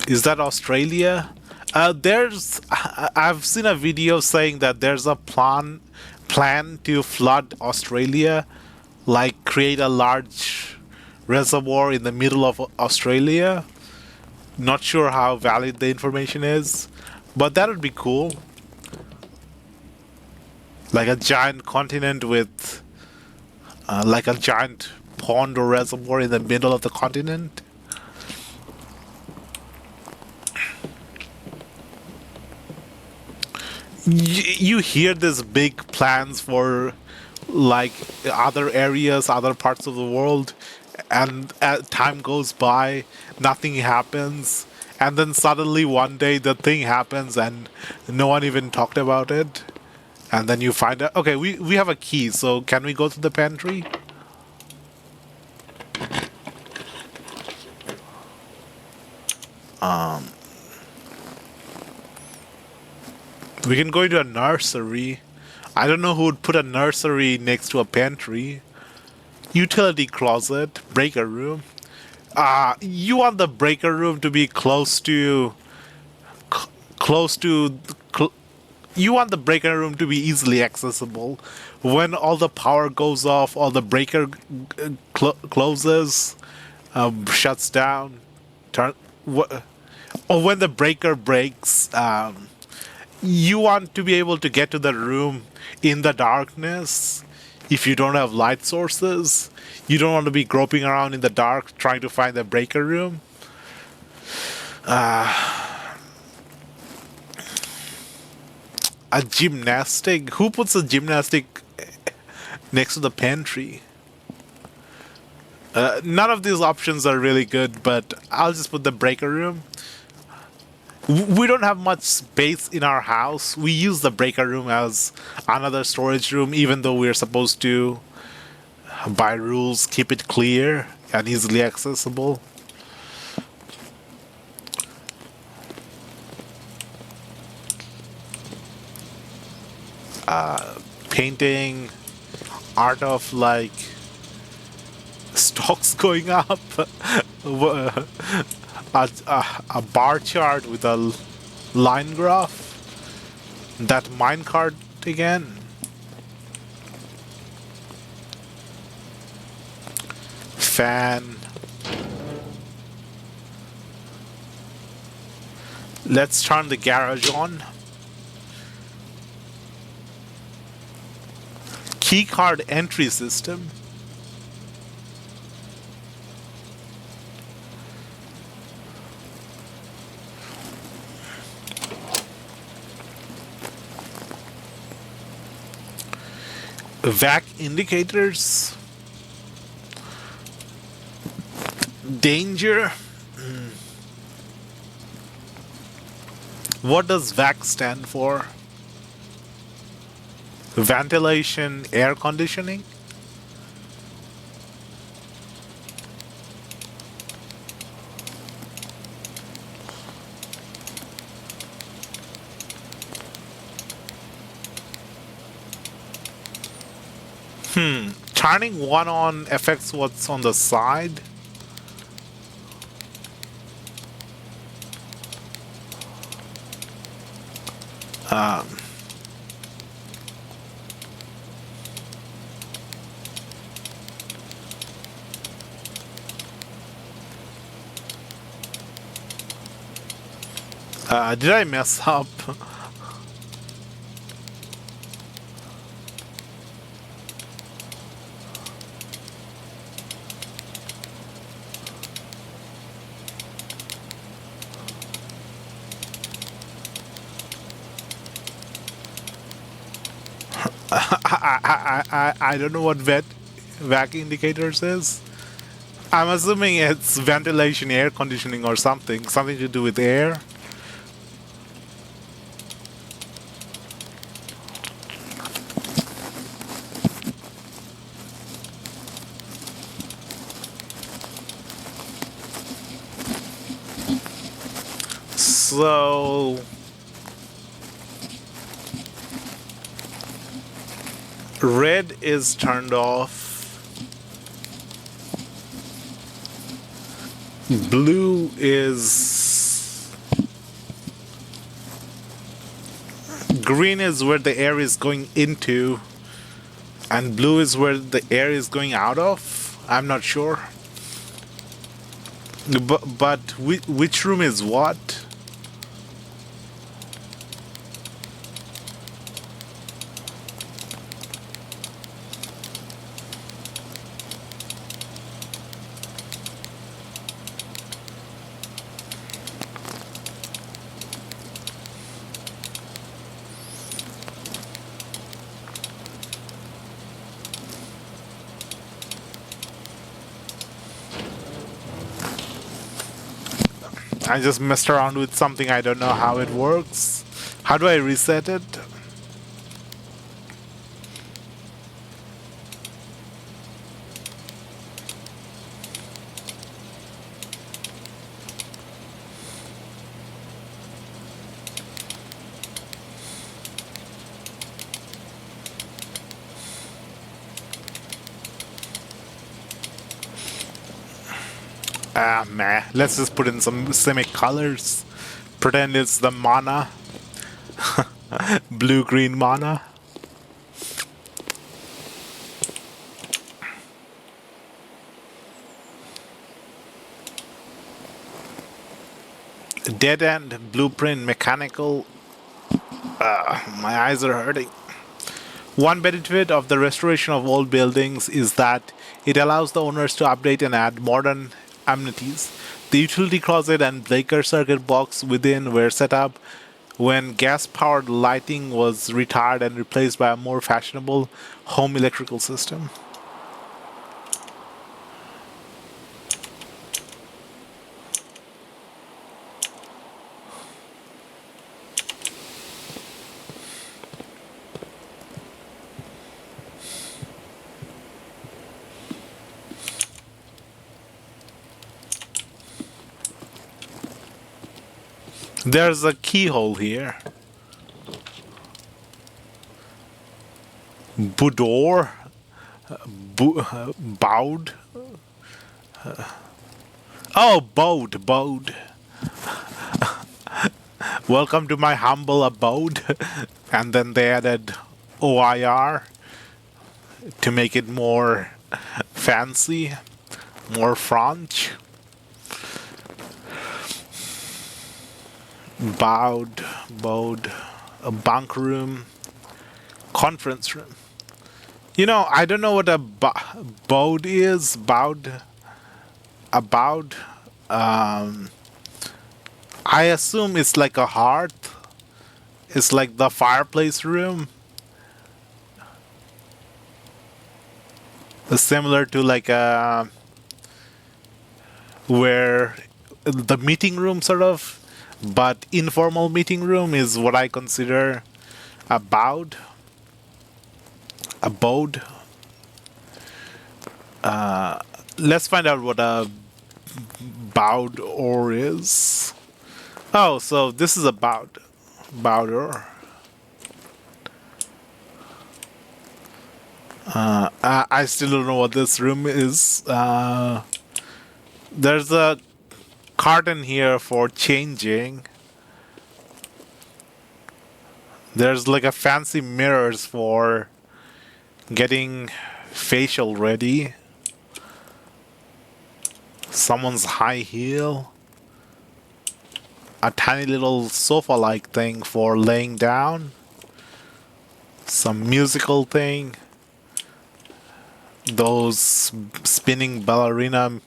Is that Australia? I've seen a video saying that there's a plan to flood Australia, like create a large reservoir in the middle of Australia. Not sure how valid the information is, but that would be cool. Like a giant continent with, like a giant pond or reservoir in the middle of the continent. You hear these big plans for like other areas, other parts of the world, and as time goes by, nothing happens, and then suddenly one day the thing happens and no one even talked about it, and then you find out, okay, we have a key, so can we go to the pantry? We can go into a nursery. I don't know who would put a nursery next to a pantry. Utility closet, breaker room. You want the breaker room to be close to, you want the breaker room to be easily accessible. When all the power goes off, all the breaker closes, shuts down, or when the breaker breaks, you want to be able to get to the room in the darkness. If you don't have light sources, you don't want to be groping around in the dark trying to find the breaker room. A gymnastic? Who puts a gymnastic next to the pantry? None of these options are really good, but I'll just put the breaker room. We don't have much space in our house. We use the breaker room as another storage room, even though we're supposed to, by rules, keep it clear and easily accessible. Painting, art of like stocks going up. A bar chart with a line graph. That minecart again. Fan. Let's turn the garage on. Keycard entry system. Vac indicators. Danger. What does VAC stand for? Ventilation, air conditioning? Turning one on affects what's on the side. Did I mess up? I don't know what vac indicators is. I'm assuming it's ventilation, air conditioning, or something to do with air. So Red is turned off. Blue is... Green is where the air is going into. And blue is where the air is going out of? I'm not sure. But which room is what? I just messed around with something. I don't know how it works. How do I reset it? Ah, meh. Let's just put in some simic colors. Pretend it's the mana. Blue-green mana. Dead end, blueprint, mechanical. My eyes are hurting. One benefit of the restoration of old buildings is that it allows the owners to update and add modern amenities. The utility closet and breaker circuit box within were set up when gas-powered lighting was retired and replaced by a more fashionable home electrical system. There's a keyhole here. Boudoir? Bowed? Oh, bowed. Welcome to my humble abode. And then they added OIR to make it more fancy, more French. Bowed, a bunk room, conference room. You know, I don't know what a bowed is. Bowed. I assume it's like a hearth. It's like the fireplace room. Similar to like a where the meeting room sort of. But informal meeting room is what I consider a bowed. Abode. Let's find out what a bowed or is. Oh, so this is a bowder. I still don't know what this room is. There's a carton here for changing. There's like a fancy mirrors for getting facial ready. Someone's high heel. A tiny little sofa-like thing for laying down. Some musical thing. Those spinning ballerina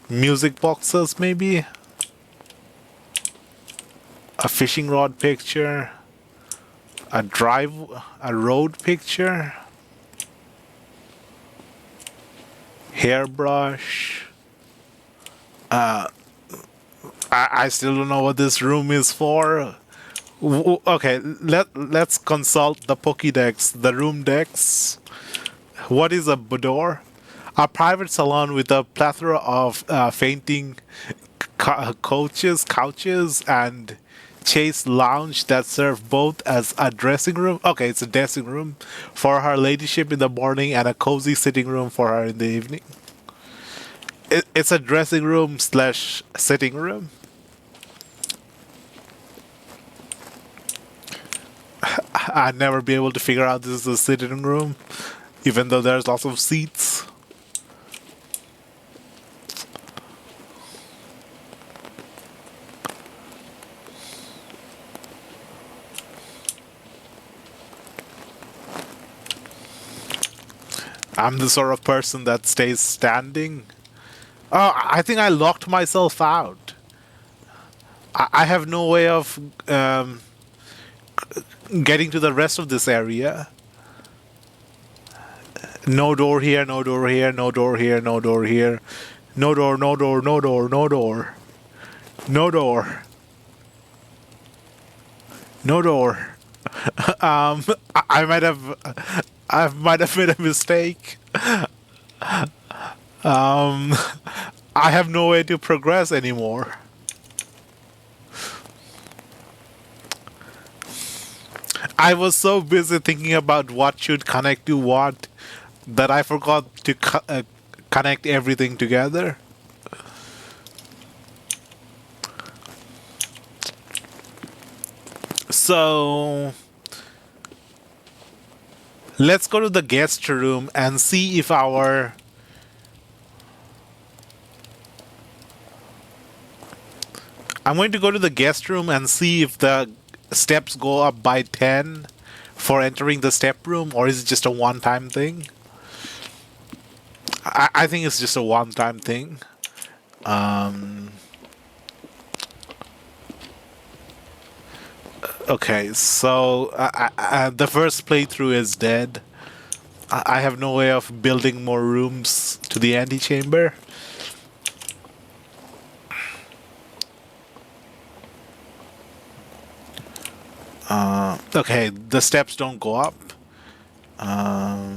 music boxes, maybe. A fishing rod picture. A road picture. Hairbrush. I still don't know what this room is for. Okay, let's consult the Pokédex, the room decks. What is a boudoir? A private salon with a plethora of fainting couches, and Chase lounge that serve both as a dressing room. Okay, it's a dressing room for her ladyship in the morning and a cozy sitting room for her in the evening. It's a dressing room slash sitting room. I'd never be able to figure out this is a sitting room, even though there's lots of seats. I'm the sort of person that stays standing. Oh, I think I locked myself out. I have no way of getting to the rest of this area. No door here, no door here, no door here, no door here. No door, no door, no door, no door. No door. No door. I might have I might have made a mistake. I have no way to progress anymore. I was so busy thinking about what should connect to what that I forgot to connect everything together. So let's go to the guest room and see if our I'm going to go to the guest room and see if the steps go up by 10 for entering the step room, or is it just a one-time thing? I think it's just a one-time thing. Okay, so the first playthrough is dead. I have no way of building more rooms to the antechamber. Okay, the steps don't go up. I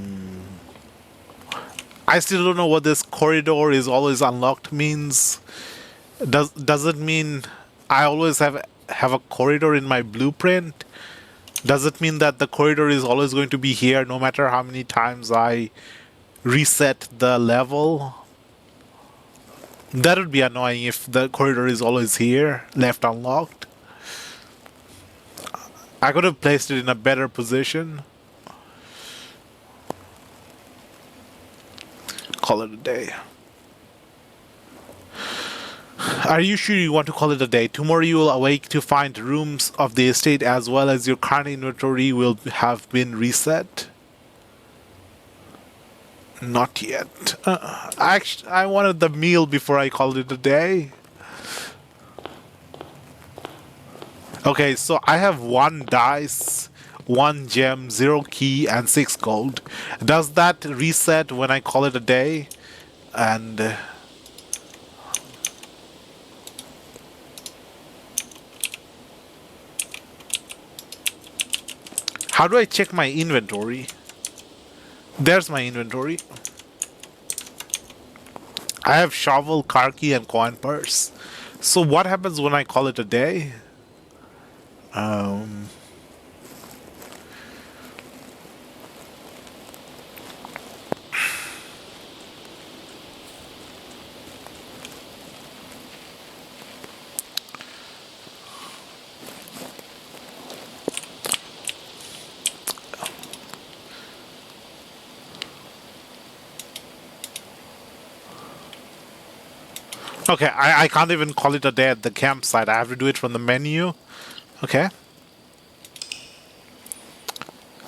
still don't know what this corridor is always unlocked means. Does it mean I always have a corridor in my blueprint? Does it mean that the corridor is always going to be here no matter how many times I reset the level? That would be annoying if the corridor is always here, left unlocked. I could have placed it in a better position. Call it a day. Are you sure you want to call it a day? Tomorrow you will awake to find rooms of the estate as well as your current inventory will have been reset. Not yet. Actually, I wanted the meal before I called it a day. Okay, so I have 1 dice, 1 gem, 0 key, and 6 gold. Does that reset when I call it a day? And how do I check my inventory? There's my inventory. I have shovel, car key, and coin purse. So what happens when I call it a day? Okay, I can't even call it a day at the campsite. I have to do it from the menu. Okay.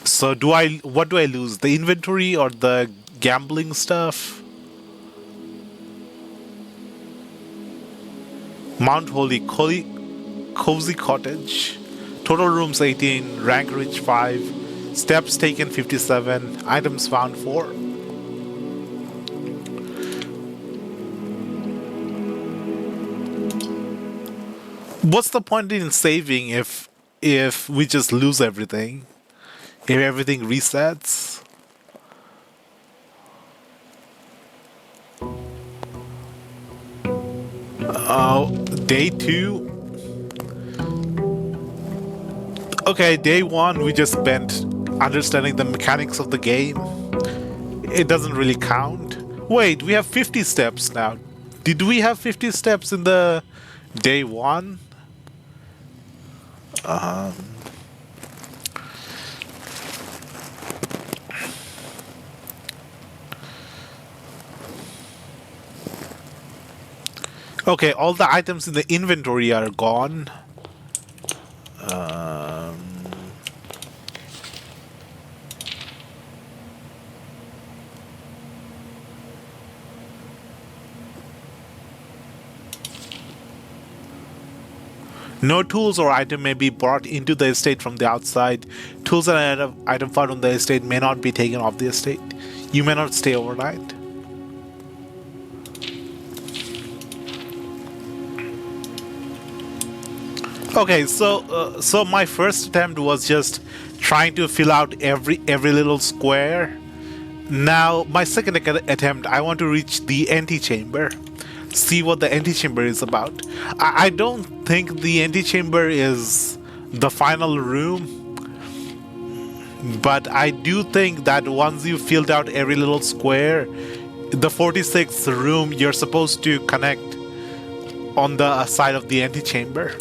So what do I lose? The inventory or the gambling stuff? Mount Holy Cozy Cottage. Total rooms 18, rank reach 5, steps taken 57, items found 4. What's the point in saving if we just lose everything? If everything resets? Day 2. Okay, day one we just spent understanding the mechanics of the game. It doesn't really count. Wait, we have 50 steps now. Did we have 50 steps in the day one? Okay, all the items in the inventory are gone. No tools or item may be brought into the estate from the outside. Tools and item found on the estate may not be taken off the estate. You may not stay overnight. Okay, so my first attempt was just trying to fill out every little square. Now my second attempt, I want to reach the antechamber. See what the antechamber is about. I don't think the antechamber is the final room, but I do think that once you filled out every little square, the 46th room you're supposed to connect on the side of the antechamber.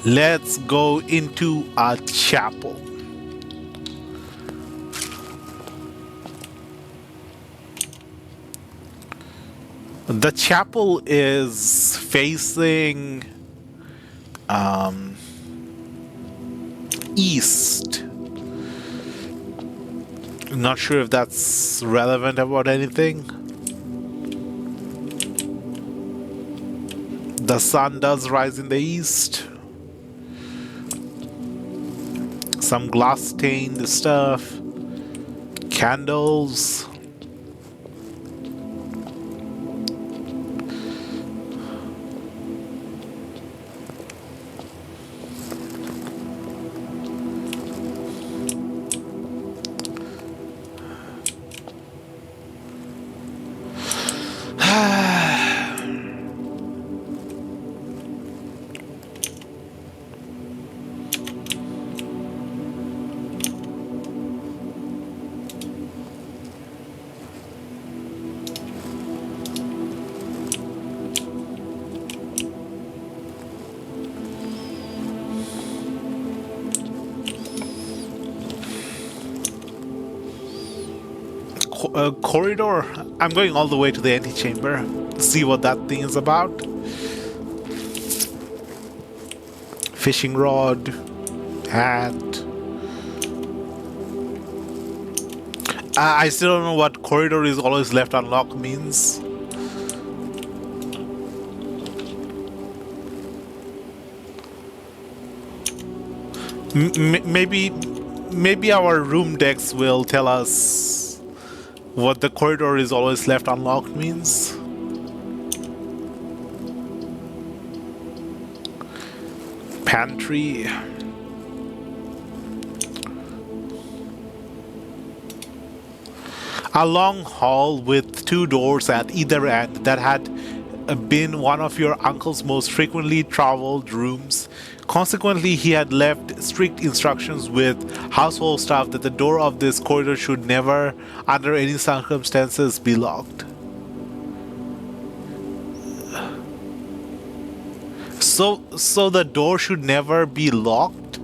Let's go into a chapel. The chapel is facing east. Not sure if that's relevant about anything. The sun does rise in the east. Some glass stained stuff. Candles. Corridor. I'm going all the way to the antechamber. See what that thing is about. Fishing rod, hat. I still don't know what corridor is always left unlocked means. Maybe our room decks will tell us what the corridor is always left unlocked means. Pantry. A long hall with two doors at either end that had been one of your uncle's most frequently traveled rooms. Consequently, he had left strict instructions with household staff that the door of this corridor should never, under any circumstances, be locked. So the door should never be locked?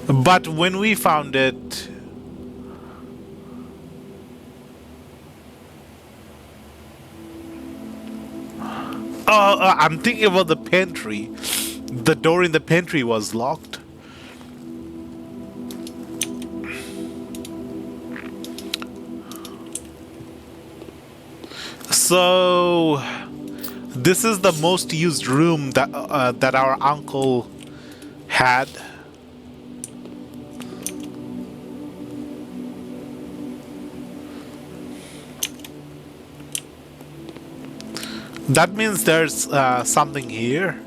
But when we found it, I'm thinking about the pantry. The door in the pantry was locked. So this is the most used room that that our uncle had. That means there's something here.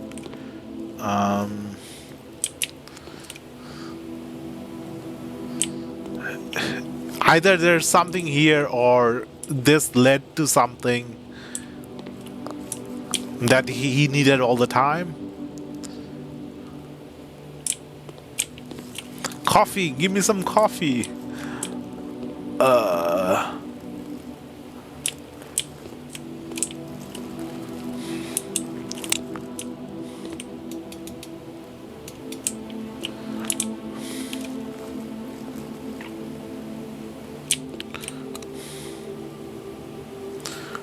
Either there's something here or this led to something that he needed all the time. Coffee, give me some coffee.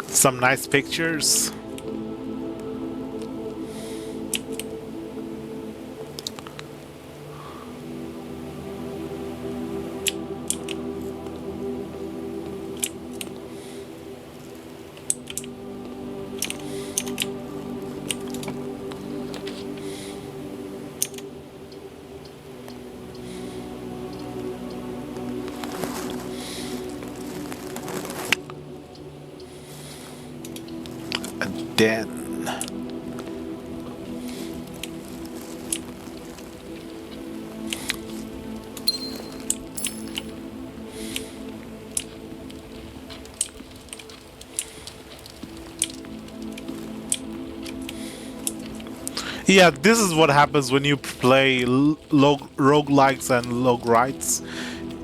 Some nice pictures. Den. Yeah, this is what happens when you play roguelikes and roguerites.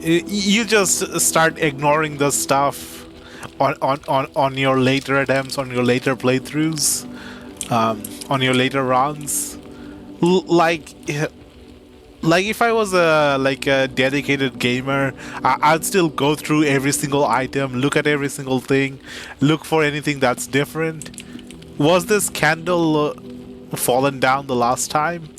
You just start ignoring the stuff on your later attempts, on your later playthroughs, on your later runs. Like if I was a dedicated gamer, I'd still go through every single item, look at every single thing, look for anything that's different. Was this candle fallen down the last time?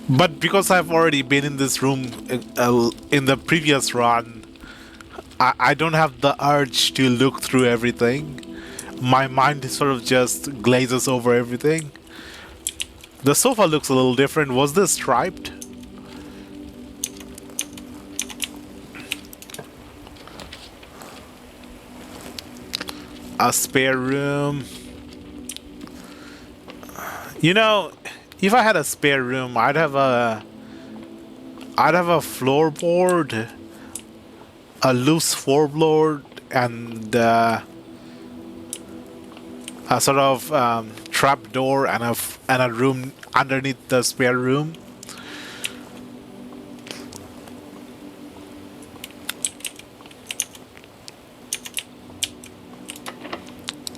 But because I've already been in this room in the previous run, I don't have the urge to look through everything. My mind sort of just glazes over everything. The sofa looks a little different. Was this striped? A spare room. You know, if I had a spare room, I'd have a floorboard, a loose floorboard, and a sort of trap door and a room underneath the spare room.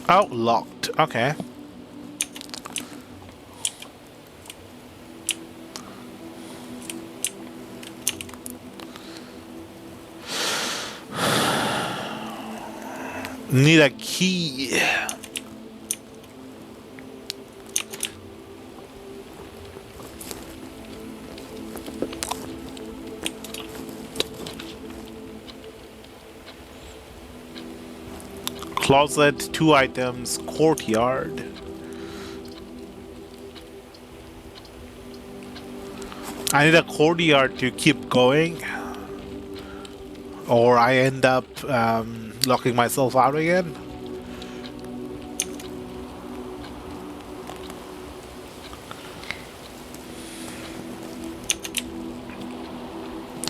Oh, locked. Okay. Need a key. Closet, 2 items, courtyard. I need a courtyard to keep going, or I end up locking myself out again.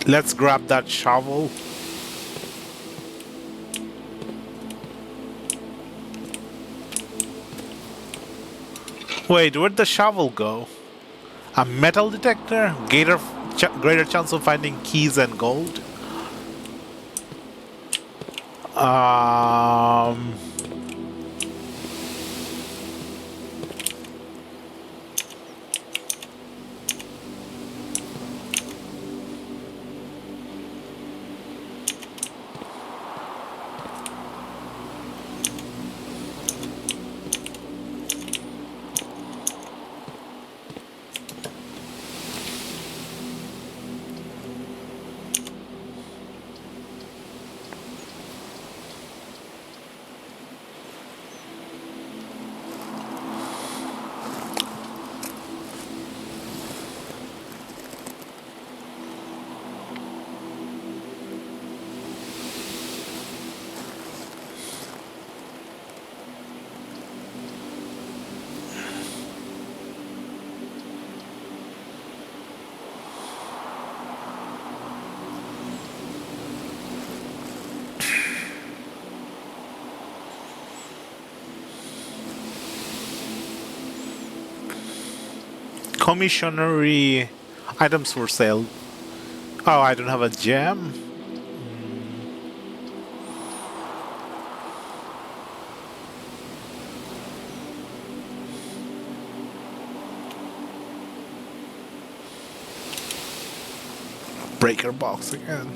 Let's grab that shovel. Wait, where'd the shovel go? A metal detector? Greater chance of finding keys and gold? Commissionary items for sale. Oh, I don't have a gem. Breaker box again.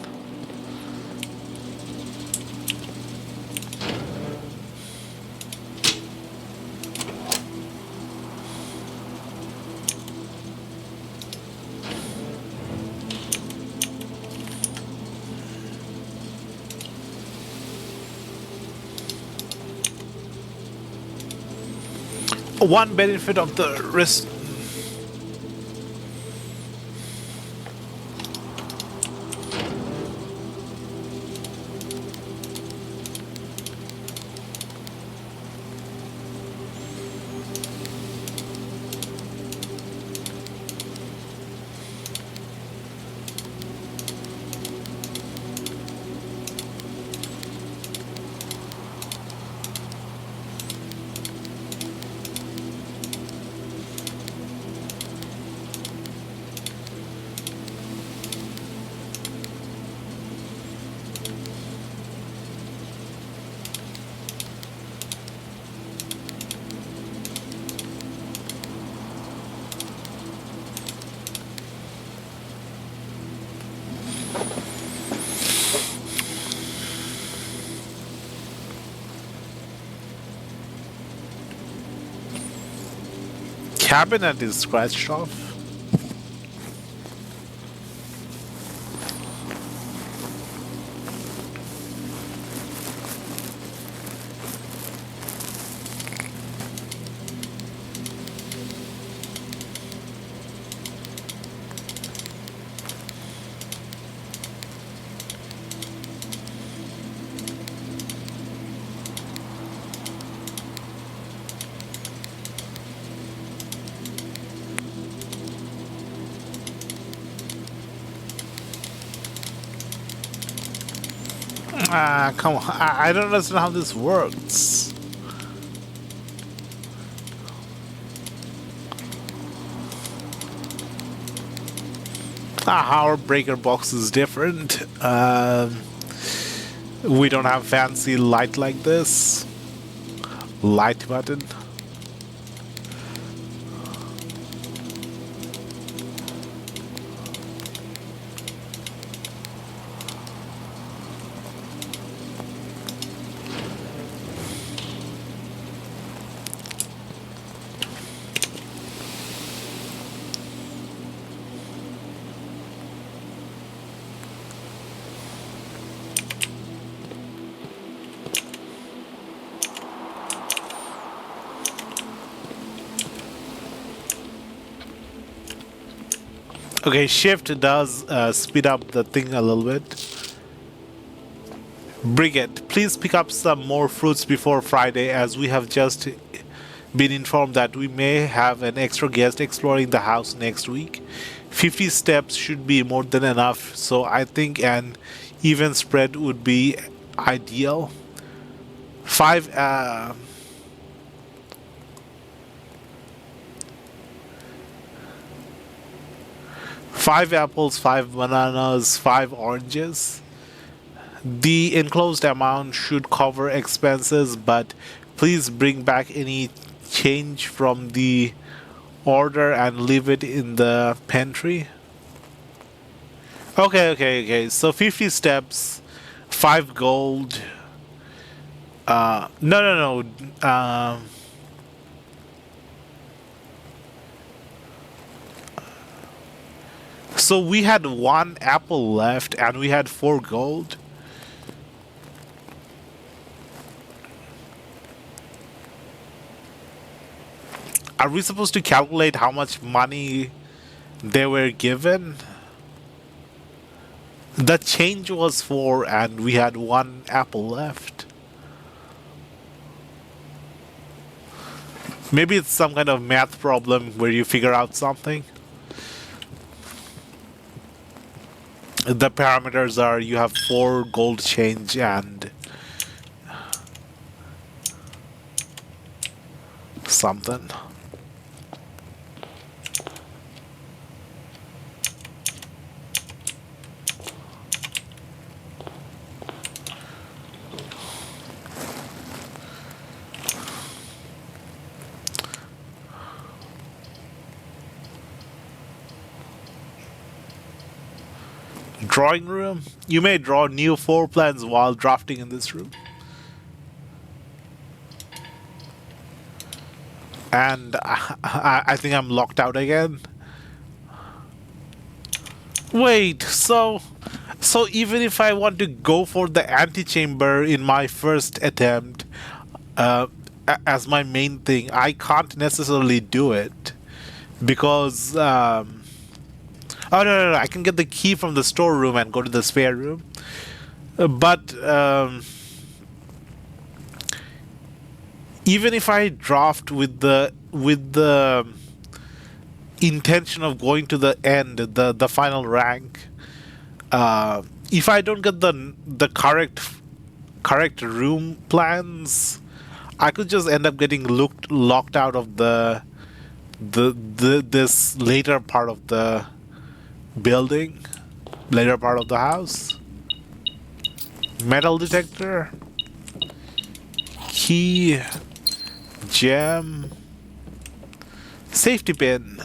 One benefit of the risk. Cabinet is scratched off. Come on. I don't understand how this works. Our breaker box is different. We don't have fancy light like this. Light button. Okay, shift does speed up the thing a little bit. Brigade, please pick up some more fruits before Friday, as we have just been informed that we may have an extra guest exploring the house next week. 50 steps should be more than enough, so I think an even spread would be ideal. 5 apples, 5 bananas, 5 oranges. The enclosed amount should cover expenses, but please bring back any change from the order and leave it in the pantry. Okay. So 50 steps, 5 gold. No. So we had 1 apple left and we had 4 gold. Are we supposed to calculate how much money they were given? The change was 4 and we had 1 apple left. Maybe it's some kind of math problem where you figure out something. The parameters are you have 4 gold change and something. Drawing room. You may draw new floor plans while drafting in this room. And I think I'm locked out again. Wait, so even if I want to go for the antechamber in my first attempt as my main thing, I can't necessarily do it because oh no, I can get the key from the storeroom and go to the spare room, but even if I draft with the intention of going to the end, the final rank, if I don't get the correct room plans, I could just end up getting locked out of the this later part of the building, later part of the house. Metal detector, key, gem, safety pin.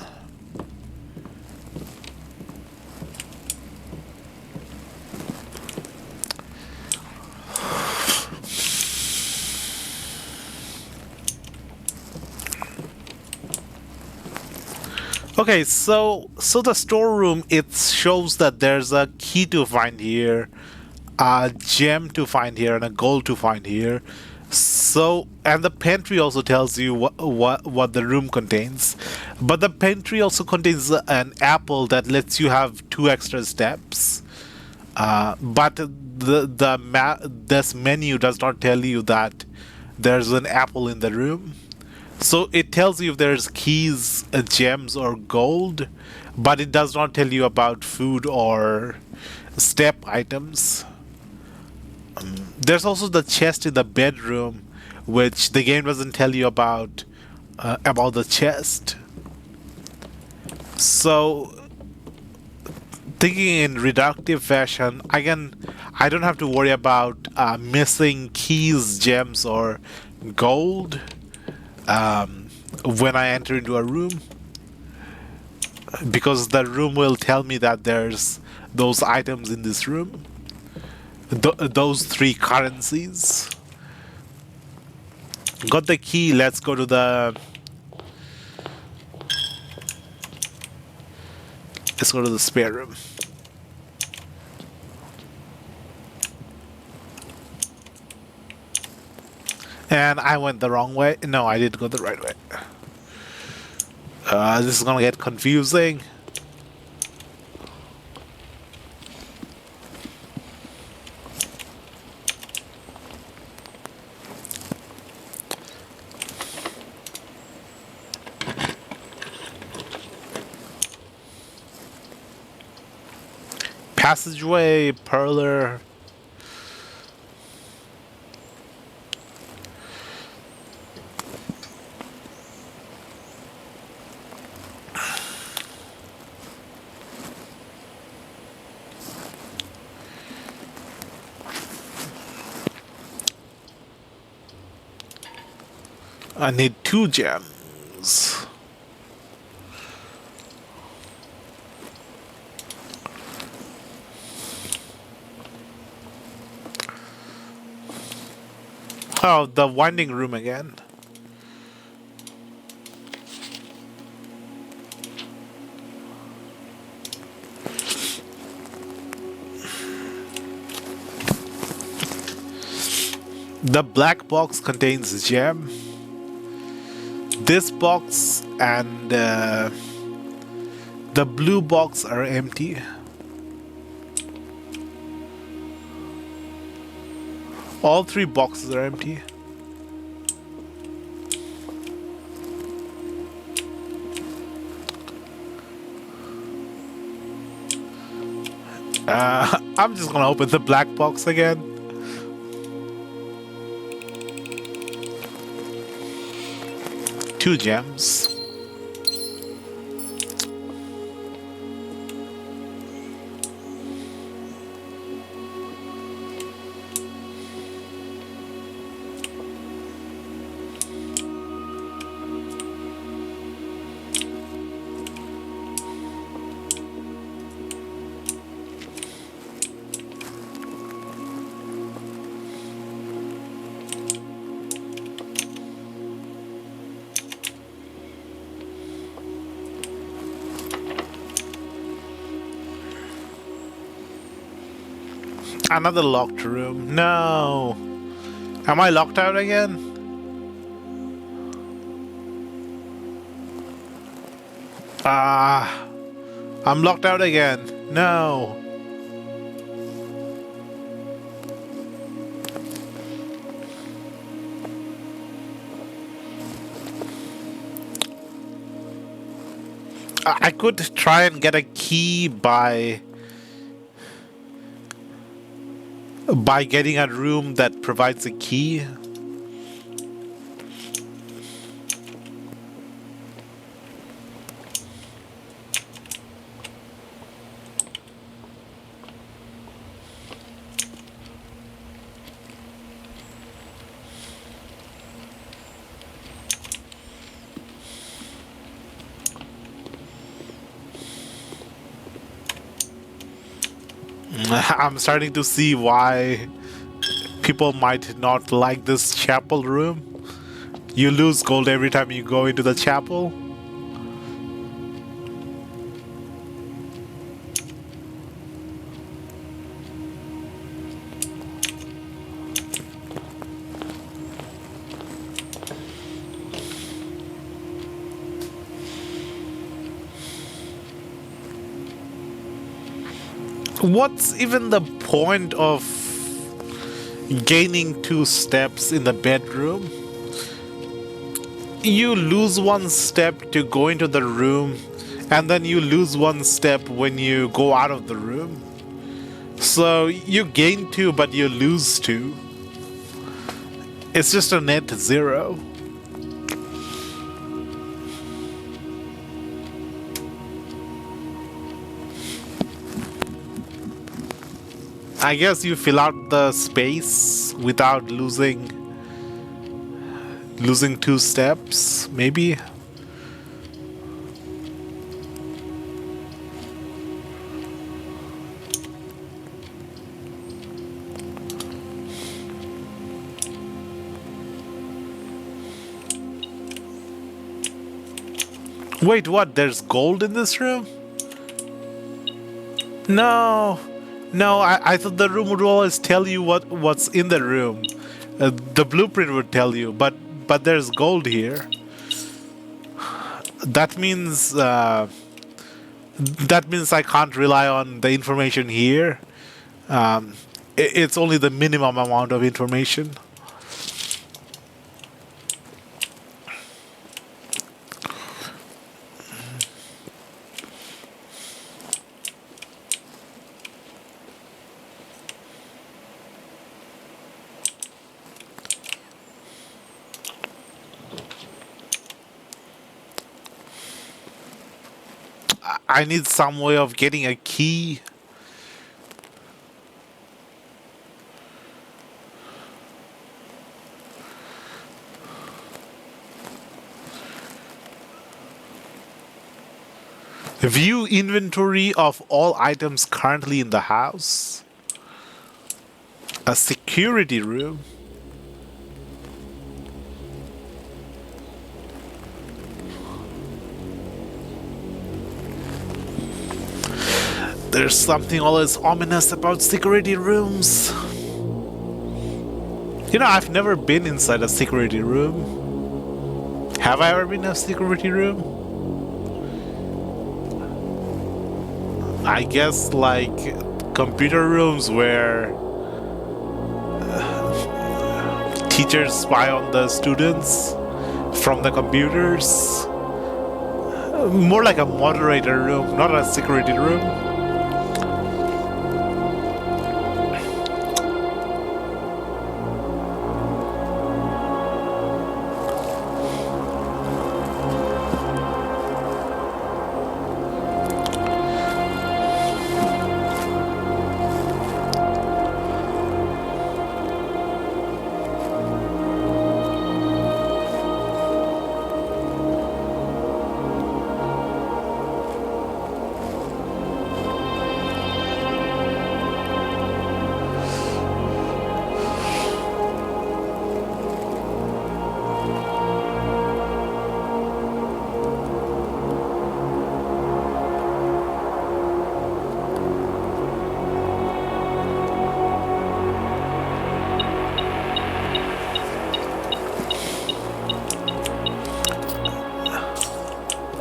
Okay, so the storeroom, it shows that there's a key to find here, a gem to find here, and a gold to find here. So, and the pantry also tells you what the room contains, but the pantry also contains an apple that lets you have 2 extra steps. But this menu does not tell you that there's an apple in the room. So it tells you if there's keys, gems, or gold, but it does not tell you about food or step items. There's also the chest in the bedroom, which the game doesn't tell you about the chest. So, thinking in reductive fashion, I don't have to worry about missing keys, gems, or gold when I enter into a room, because the room will tell me that there's those items in this room, those 3 currencies. Got the key. Let's go to the spare room. And I went the wrong way. No, I did go the right way. This is gonna get confusing. Passageway, parlor. I need 2 gems. Oh, the winding room again. The black box contains gem. This box and the blue box are empty. All 3 boxes are empty. I'm just gonna open the black box again. Two gems. Another locked room. No. Am I locked out again? Ah. I'm locked out again. No. I could try and get a key by getting a room that provides a key. I'm starting to see why people might not like this chapel room. You lose gold every time you go into the chapel. What's even the point of gaining 2 steps in the bedroom? You lose 1 step to go into the room, and then you lose 1 step when you go out of the room. So you gain 2, but you lose 2. It's just a net 0. I guess you fill out the space without losing 2 steps, maybe. Wait, what? There's gold in this room? No. No, I thought the room would always tell you what's in the room. The blueprint would tell you, but there's gold here. That means I can't rely on the information here. It's only the minimum amount of information. I need some way of getting a key. View inventory of all items currently in the house. A security room. There's something always ominous about security rooms. You know, I've never been inside a security room. Have I ever been in a security room? I guess like computer rooms where teachers spy on the students from the computers. More like a moderator room, not a security room.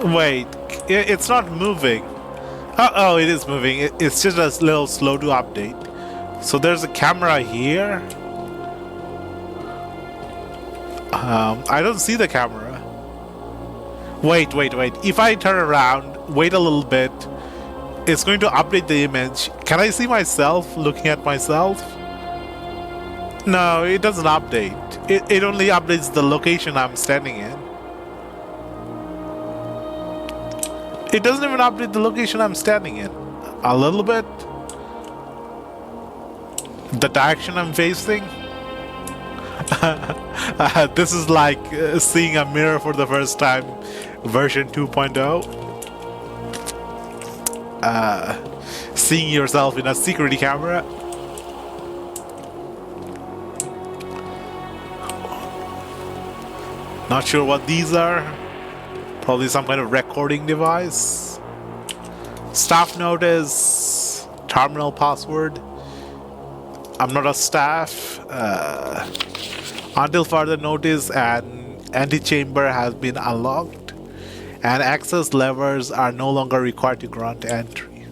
Wait, it's not moving. Oh, it is moving. It's just a little slow to update. So there's a camera here. I don't see the camera. Wait. If I turn around, wait a little bit, it's going to update the image. Can I see myself looking at myself? No, it doesn't update. It only updates the location I'm standing in. It doesn't even update the location I'm standing in. A little bit. The direction I'm facing. This is like seeing a mirror for the first time, version 2.0. Seeing yourself in a security camera. Not sure what these are. Probably some kind of recording device. Staff notice. Terminal password. I'm not a staff. Until further notice, an antechamber has been unlocked, and access levers are no longer required to grant entry.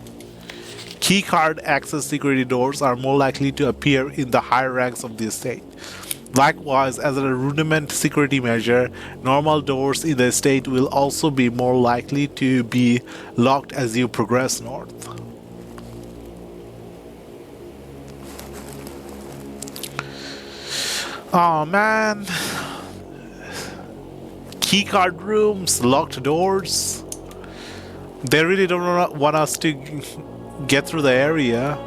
Keycard access security doors are more likely to appear in the higher ranks of the estate. Likewise, as a rudiment security measure, normal doors in the estate will also be more likely to be locked as you progress north. Oh man. Keycard rooms, locked doors. They really don't want us to get through the area.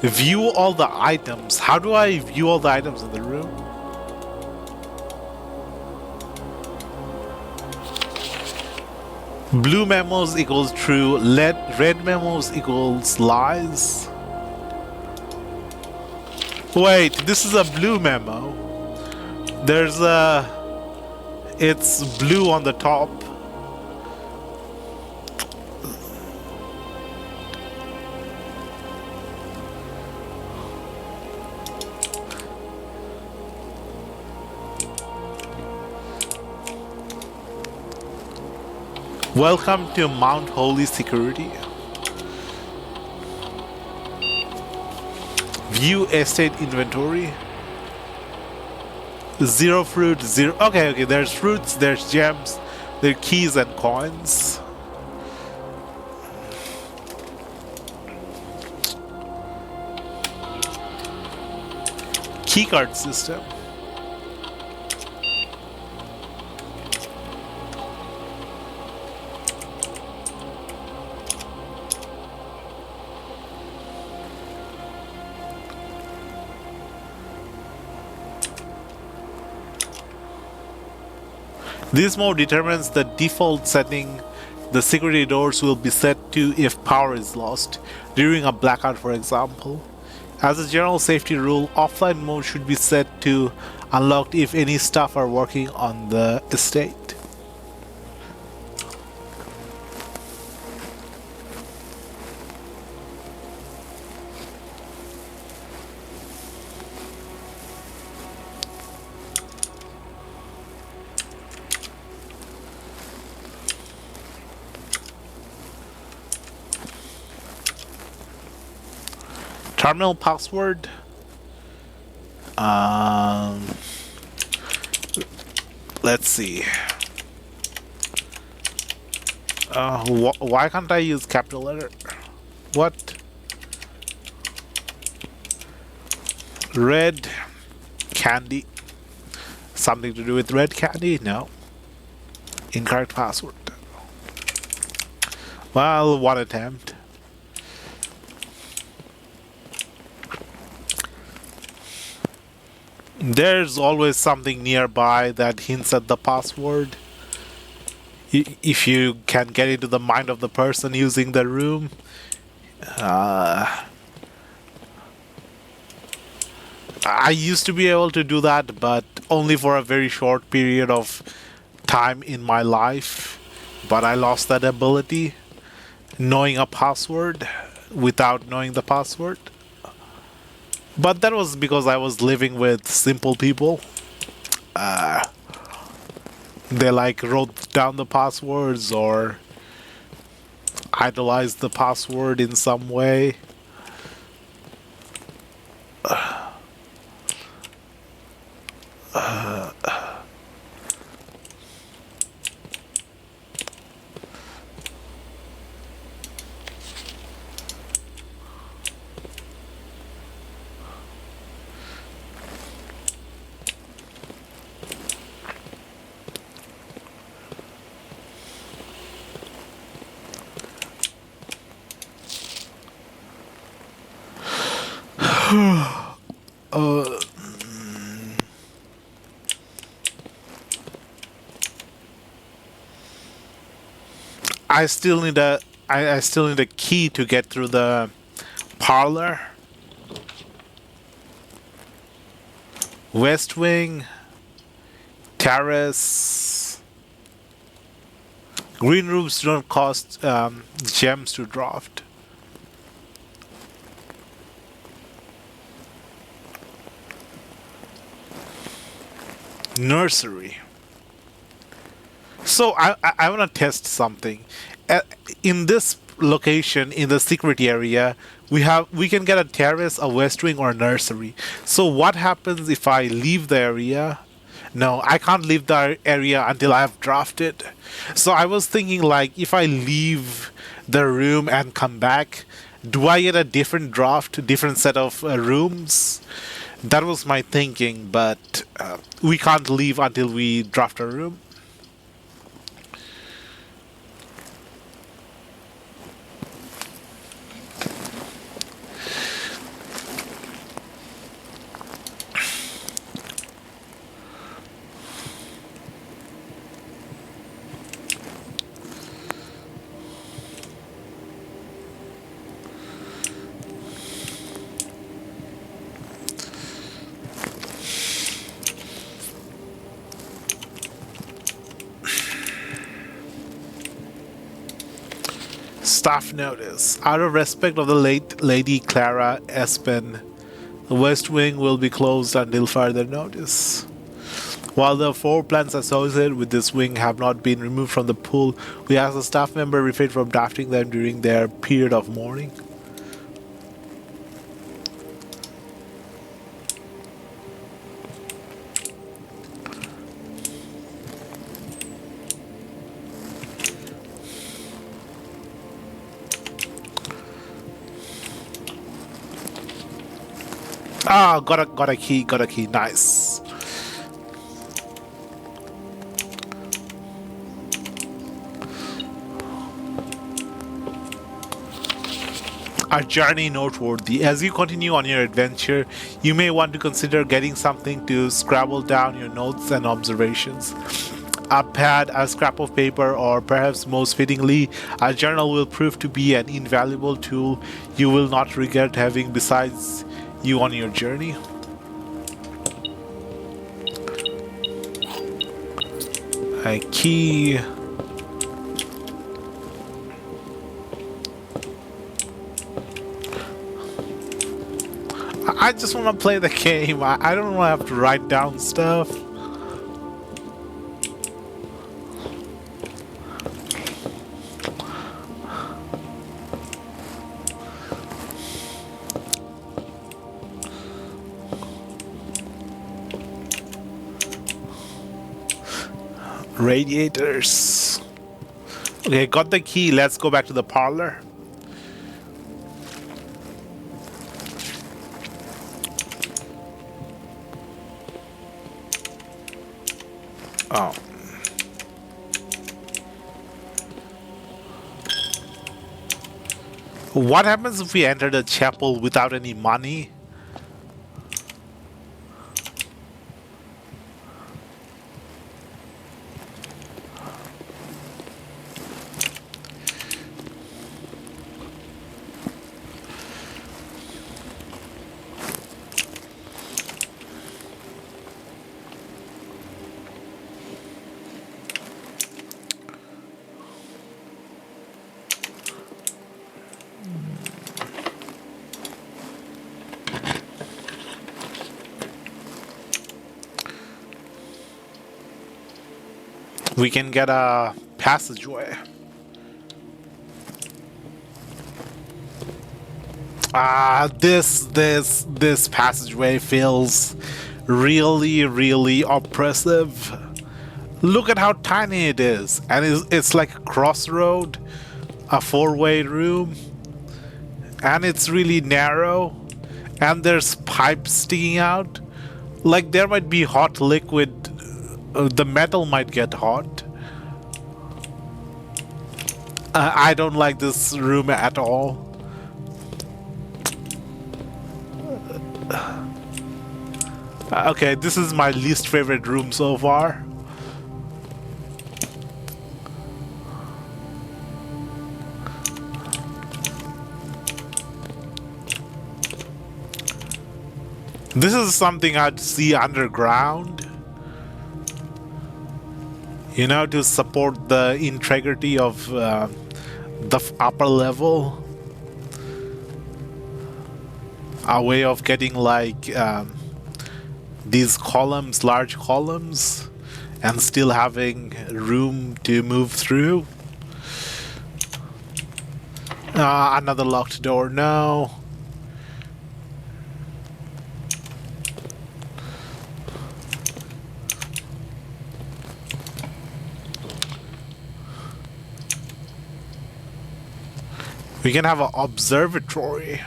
View all the items. How do I view all the items in the room? Blue memos equals true. Red memos equals lies. Wait, this is a blue memo. There's a... It's blue on the top. Welcome to Mount Holy Security. View estate inventory. Zero fruit, zero. Okay, there's fruits, there's gems, there are keys and coins. Keycard system. This mode determines the default setting the security doors will be set to if power is lost, during a blackout for example. As a general safety rule, offline mode should be set to unlocked if any staff are working on the estate. Terminal password. Let's see. Why can't I use capital letter? What? Red candy. Something to do with red candy? No. Incorrect password. Well, one attempt. There's always something nearby that hints at the password. If you can get into the mind of the person using the room. I used to be able to do that, but only for a very short period of time in my life. But I lost that ability. knowing a password without knowing the password. But that was because I was living with simple people. They like wrote down the passwords or idolized the password in some way. I still need I still need a key to get through the parlor. West Wing, terrace. Green rooms don't cost gems to draft. Nursery. So I want to test something. In this location, in the secret area, we can get a terrace, a west wing, or a nursery. So what happens if I leave the area? No, I can't leave the area until I have drafted. So I was thinking like if I leave the room and come back, do I get a different draft, different set of rooms? That was my thinking, but we can't leave until we draft a room. Staff notice. Out of respect of the late Lady Clara Espen, the West Wing will be closed until further notice. While the 4 plants associated with this wing have not been removed from the pool, we ask the staff member refrain from drafting them during their period of mourning. Ah, got a key, nice. A journey noteworthy. As you continue on your adventure, you may want to consider getting something to scrabble down your notes and observations. A pad, a scrap of paper, or perhaps most fittingly, a journal will prove to be an invaluable tool you will not regret having besides you on your journey. A key. I just want to play the game. I don't want to have to write down stuff. Radiators. Okay, got the key. Let's go back to the parlor. Oh. What happens if we enter the chapel without any money? We can get a passageway. This passageway feels really oppressive. Look at how tiny it is, and it's like a crossroad, a four-way room, and it's really narrow, and there's pipes sticking out. Like there might be hot liquid, the metal might get hot. I don't like this room at all. Okay, this is my least favorite room so far. This is something I'd see underground, you know, to support the integrity of the upper level. A way of getting like these columns, large columns, and still having room to move through. Another locked door, no. We can have an observatory.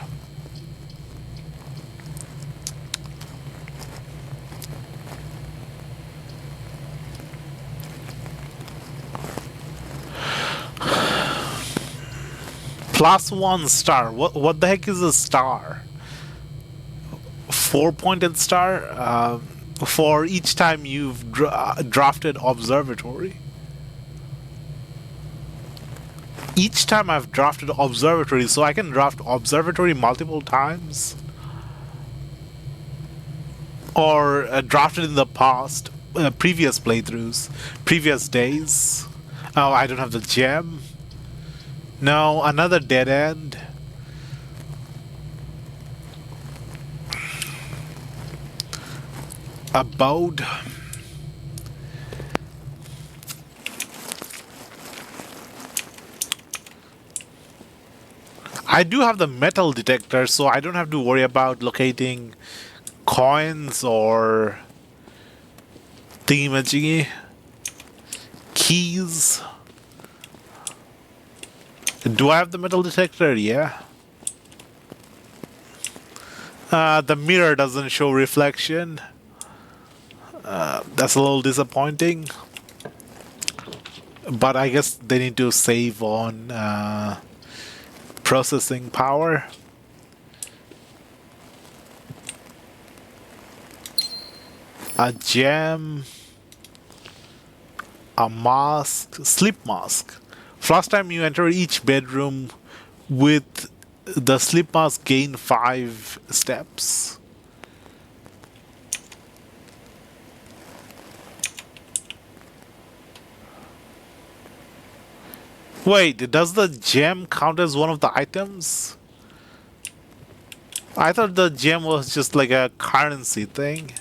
+1 star. What the heck is a star? 4-pointed star? For each time you've drafted observatory. Each time I've drafted observatory, so I can draft observatory multiple times? Or drafted in the past, previous playthroughs, previous days. Oh, I don't have the gem. No, another dead end. Abode. I do have the metal detector, so I don't have to worry about locating coins or thingamajiggy. Keys. Do I have the metal detector? Yeah. The mirror doesn't show reflection. That's a little disappointing. But I guess they need to save on processing power. A gem. A mask. Sleep mask. Last time you enter each bedroom with the sleep mask, gain 5 steps. Wait, does the gem count as one of the items? I thought the gem was just like a currency thing.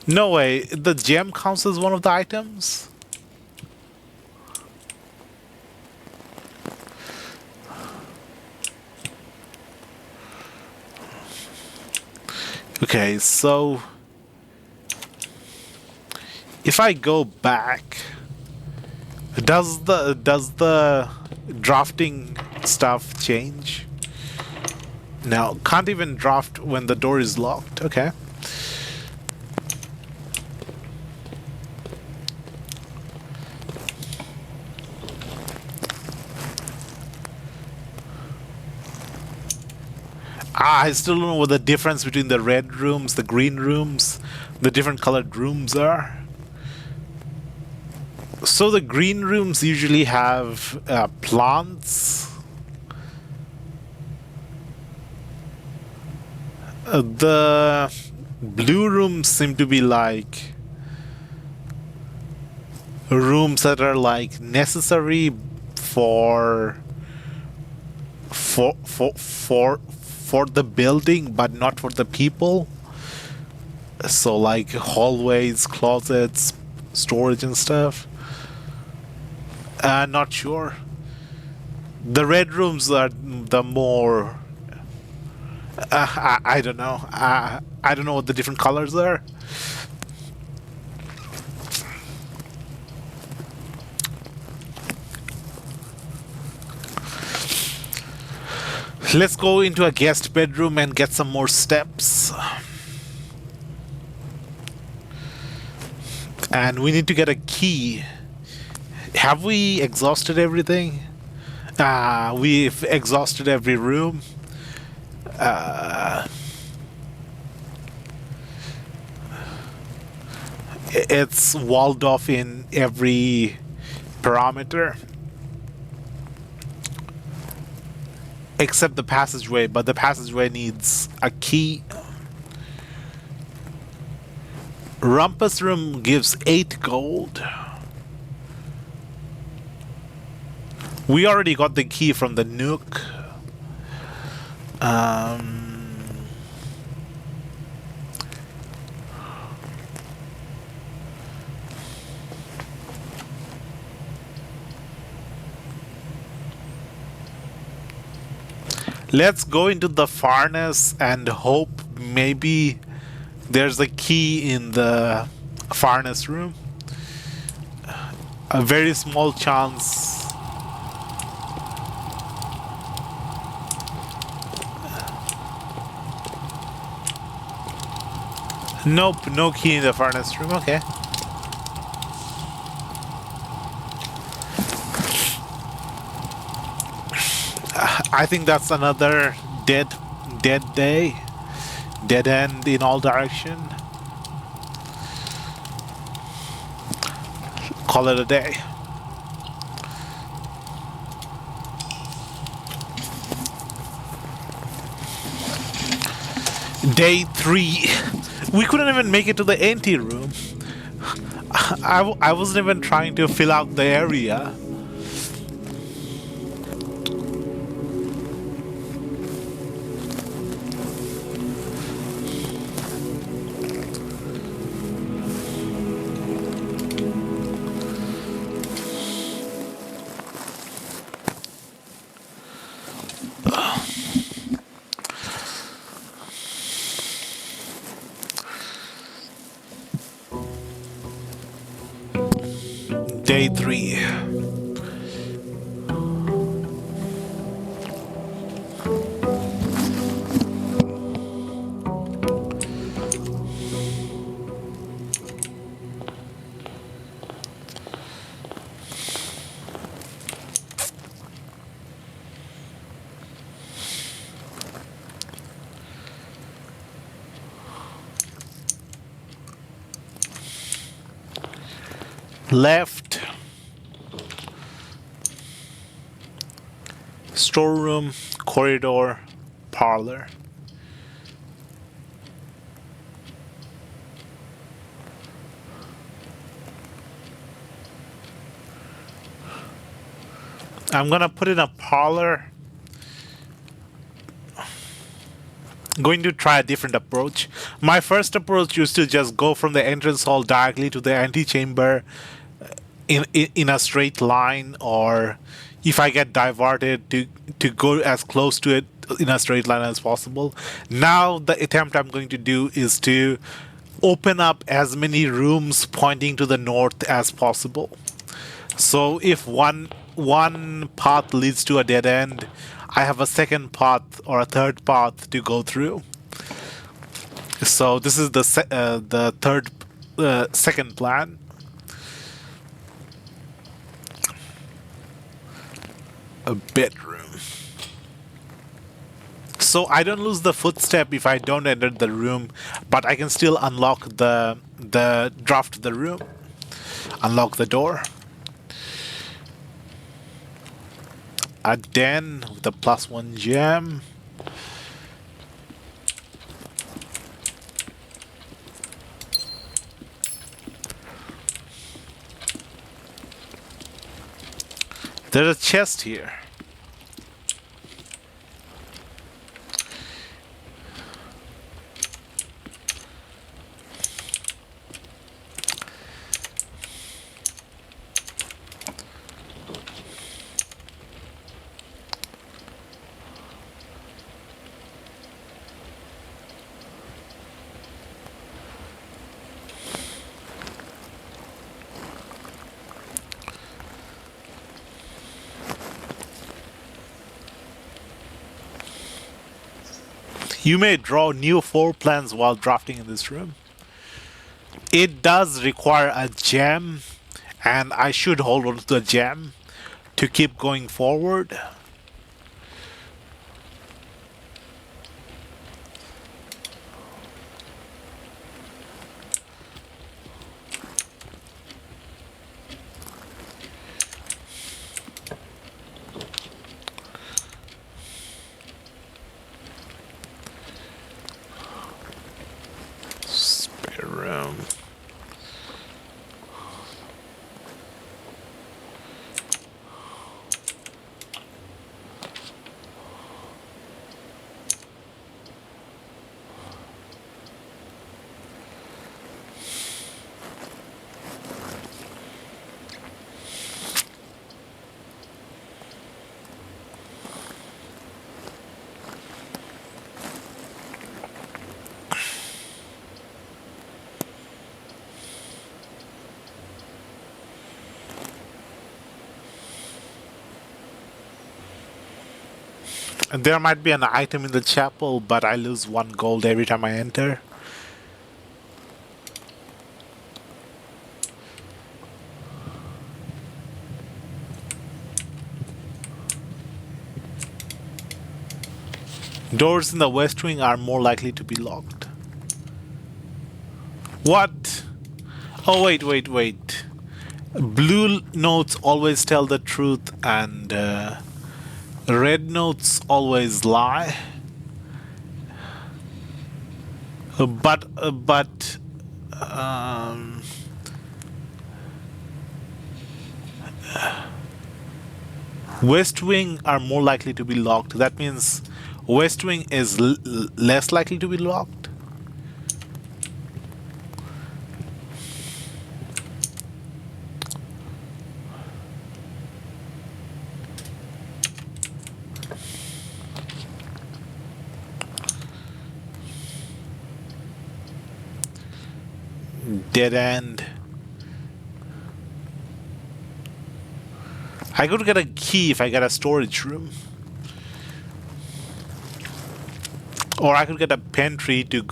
No way, the gem counts as one of the items? Okay, so if I go back, does the drafting stuff change? No, can't even draft when the door is locked. Okay. I still don't know what the difference between the red rooms, the green rooms, the different colored rooms are. So the green rooms usually have plants. The blue rooms seem to be like rooms that are like necessary for the building, but not for the people. So like hallways, closets, storage and stuff. Not sure. The red rooms are the more. I don't know. I don't know what the different colors are. Let's go into a guest bedroom and get some more steps. And we need to get a key. Have we exhausted everything? We've exhausted every room. It's walled off in every parameter. Except the passageway, but the passageway needs a key. Rumpus room gives 8 gold. We already got the key from the Nook. Let's go into the furnace and hope maybe there's a key in the furnace room. A very small chance. Nope, no key in the furnace room. Okay. I think that's another dead day. Dead end in all direction. Call it a day. Day 3. We couldn't even make it to the ante room. I wasn't even trying to fill out the area. Day 3. Left. Storeroom, corridor, parlor. I'm gonna put in a parlor. Going to try a different approach. My first approach used to just go from the entrance hall directly to the antechamber in a straight line, or if I get diverted to go as close to it in a straight line as possible. Now the attempt I'm going to do is to open up as many rooms pointing to the north as possible. So if one path leads to a dead end, I have a second path or a third path to go through. So this is the second plan. A bedroom. So I don't lose the footstep if I don't enter the room, but I can still unlock the draft the room. Unlock the door. A den with a +1 gem. There's a chest here. You may draw new floor plans while drafting in this room. It does require a gem, and I should hold on to the gem to keep going forward. Spare room. And there might be an item in the chapel, but I lose 1 gold every time I enter. Doors in the west wing are more likely to be locked. What? Oh, wait. Blue notes always tell the truth, and red notes always lie. But west wing are more likely to be locked. That means west wing is less likely to be locked. Dead end. I could get a key if I get a storage room. Or I could get a pantry to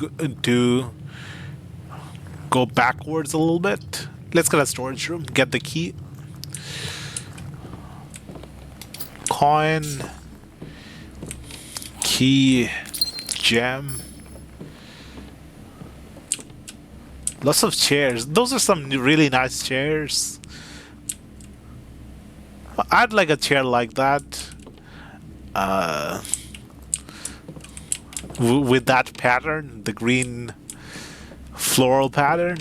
go backwards a little bit. Let's get a storage room. Get the key. Coin. Key. Gem. Lots of chairs. Those are some really nice chairs. I'd like a chair like that. With that pattern, the green floral pattern.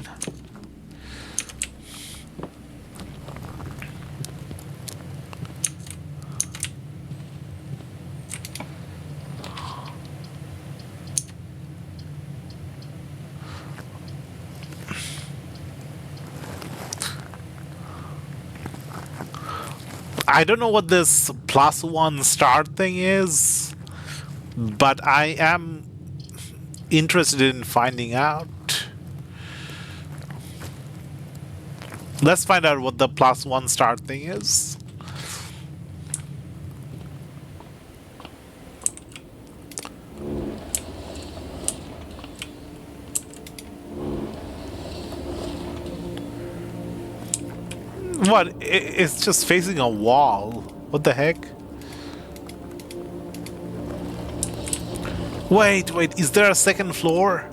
I don't know what this +1 start thing is, but I am interested in finding out. Let's find out what the +1 start thing is. What? It's just facing a wall. What the heck? Wait, is there a second floor?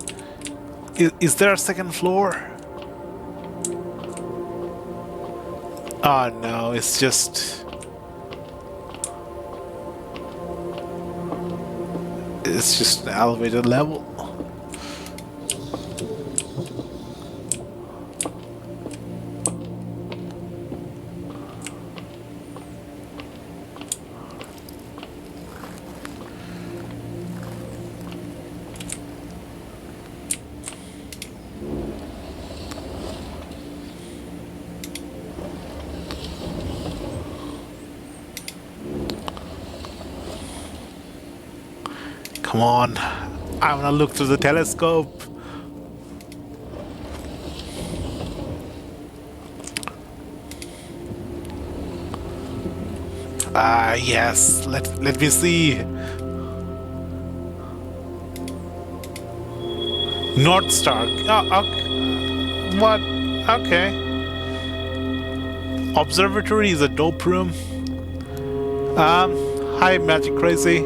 Is there a second floor? Oh no, it's just... It's just an elevated level. Come on, I wanna look through the telescope. Yes, let me see. North Star. Oh, okay. What? Okay. Observatory is a dope room. Hi, Magic Crazy.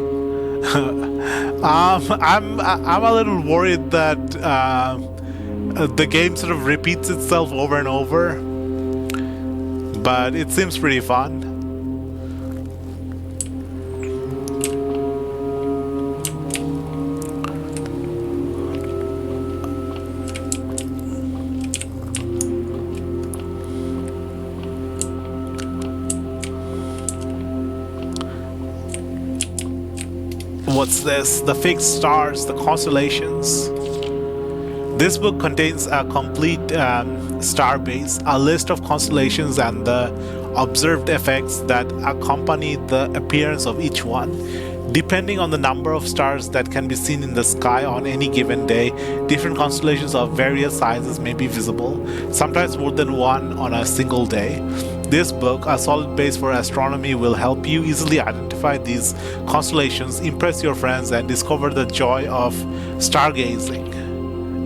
I'm a little worried that the game sort of repeats itself over and over, but it seems pretty fun. What's this? The fixed stars, the constellations. This book contains a complete star base, a list of constellations and the observed effects that accompany the appearance of each one. Depending on the number of stars that can be seen in the sky on any given day, different constellations of various sizes may be visible, sometimes more than one on a single day. This book, A Solid Base for Astronomy, will help you easily identify these constellations, impress your friends, and discover the joy of stargazing.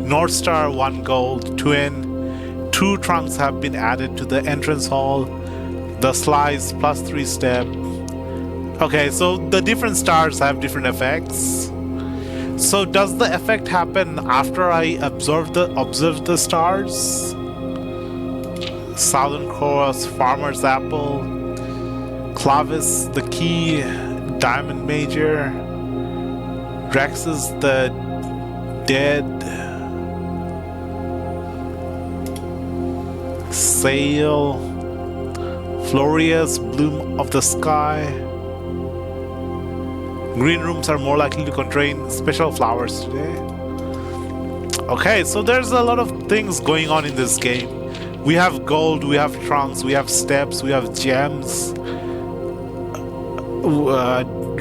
North Star 1 Gold, Twin, 2 trunks have been added to the entrance hall, the slice plus 3 step. Okay, so the different stars have different effects. So does the effect happen after I observe the stars? Southern Cross, Farmer's Apple, Clavis the Key, Diamond Major, Rex's the Dead, Sail, Floria's Bloom of the Sky. Green rooms are more likely to contain special flowers today. Okay, so there's a lot of things going on in this game. We have gold, we have trunks, we have steps, we have gems,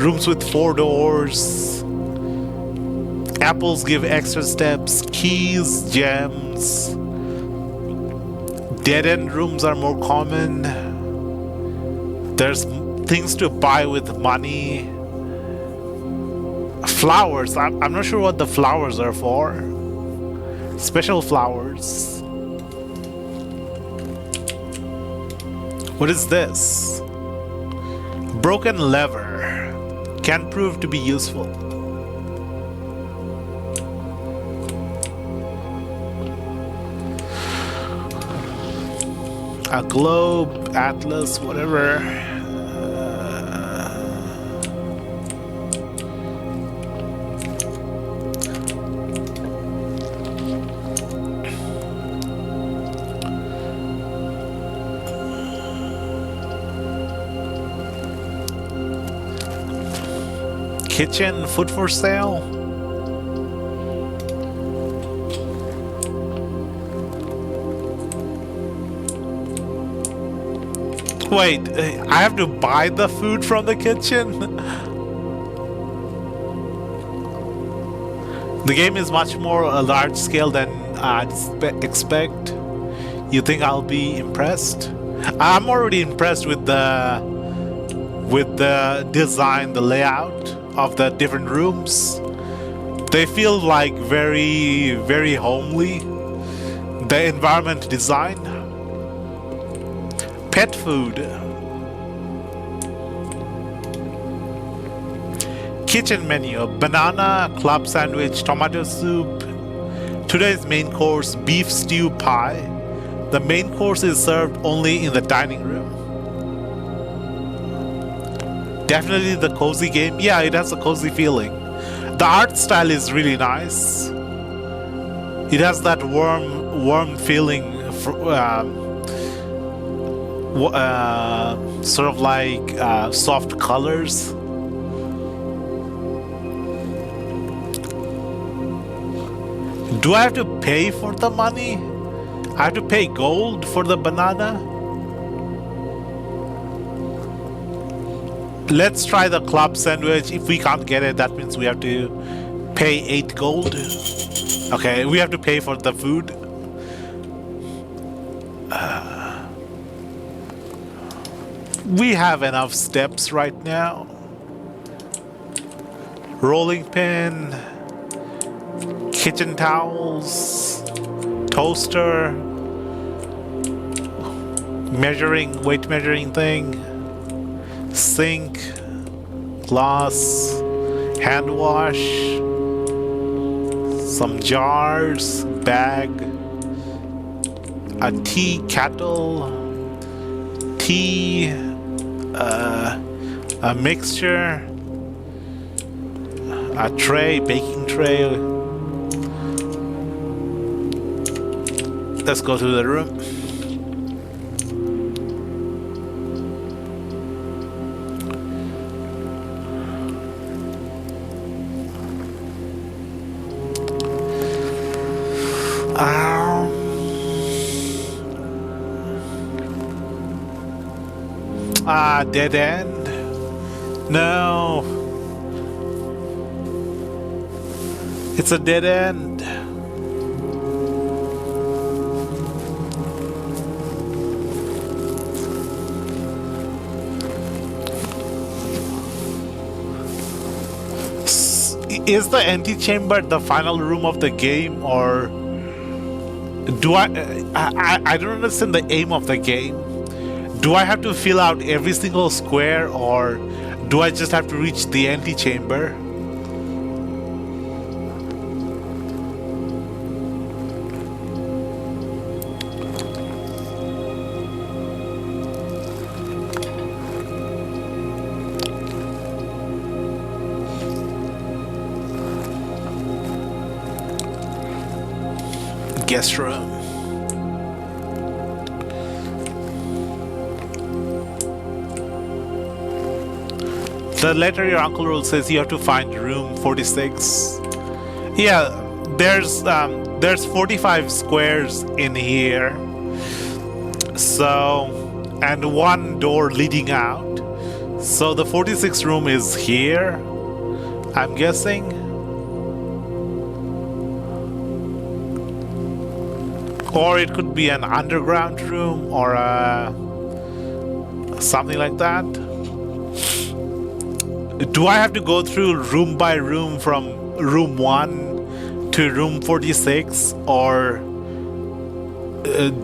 rooms with 4 doors, apples give extra steps, keys, gems, dead-end rooms are more common, there's things to buy with money, flowers, I'm not sure what the flowers are for, special flowers. What is this? Broken lever. Can prove to be useful. A globe, atlas, whatever. Kitchen, food for sale. Wait, I have to buy the food from the kitchen? The game is much more large scale than I'd expect. You think I'll be impressed? I'm already impressed with the design, the layout of the different rooms. They feel like very, very homely. The environment design. Pet food. Kitchen menu. Banana, club sandwich, tomato soup. Today's main course, beef stew pie. The main course is served only in the dining room. Definitely the cozy game. Yeah, it has a cozy feeling. The art style is really nice. It has that warm feeling, sort of like soft colors. Do I have to pay for the money? I have to pay gold for the banana? Let's try the club sandwich. If we can't get it, that means we have to pay 8 gold. Okay, we have to pay for the food. We have enough steps right now. Rolling pin. kitchen towels, toaster, weight measuring thing, sink, glass, hand wash, some jars, bag, a tea kettle, tea, a mixture, a tray, baking tray. Let's go to the room. Dead end. No. It's a dead end. Is the antechamber the final room of the game, or do I don't understand the aim of the game. Do I have to fill out every single square, or do I just have to reach the antechamber? Guest room. The letter your uncle wrote says you have to find room 46. Yeah, there's 45 squares in here. So, and one door leading out. So the 46th room is here, I'm guessing. Or it could be an underground room, or something like that. Do I have to go through room by room from room 1 to room 46, or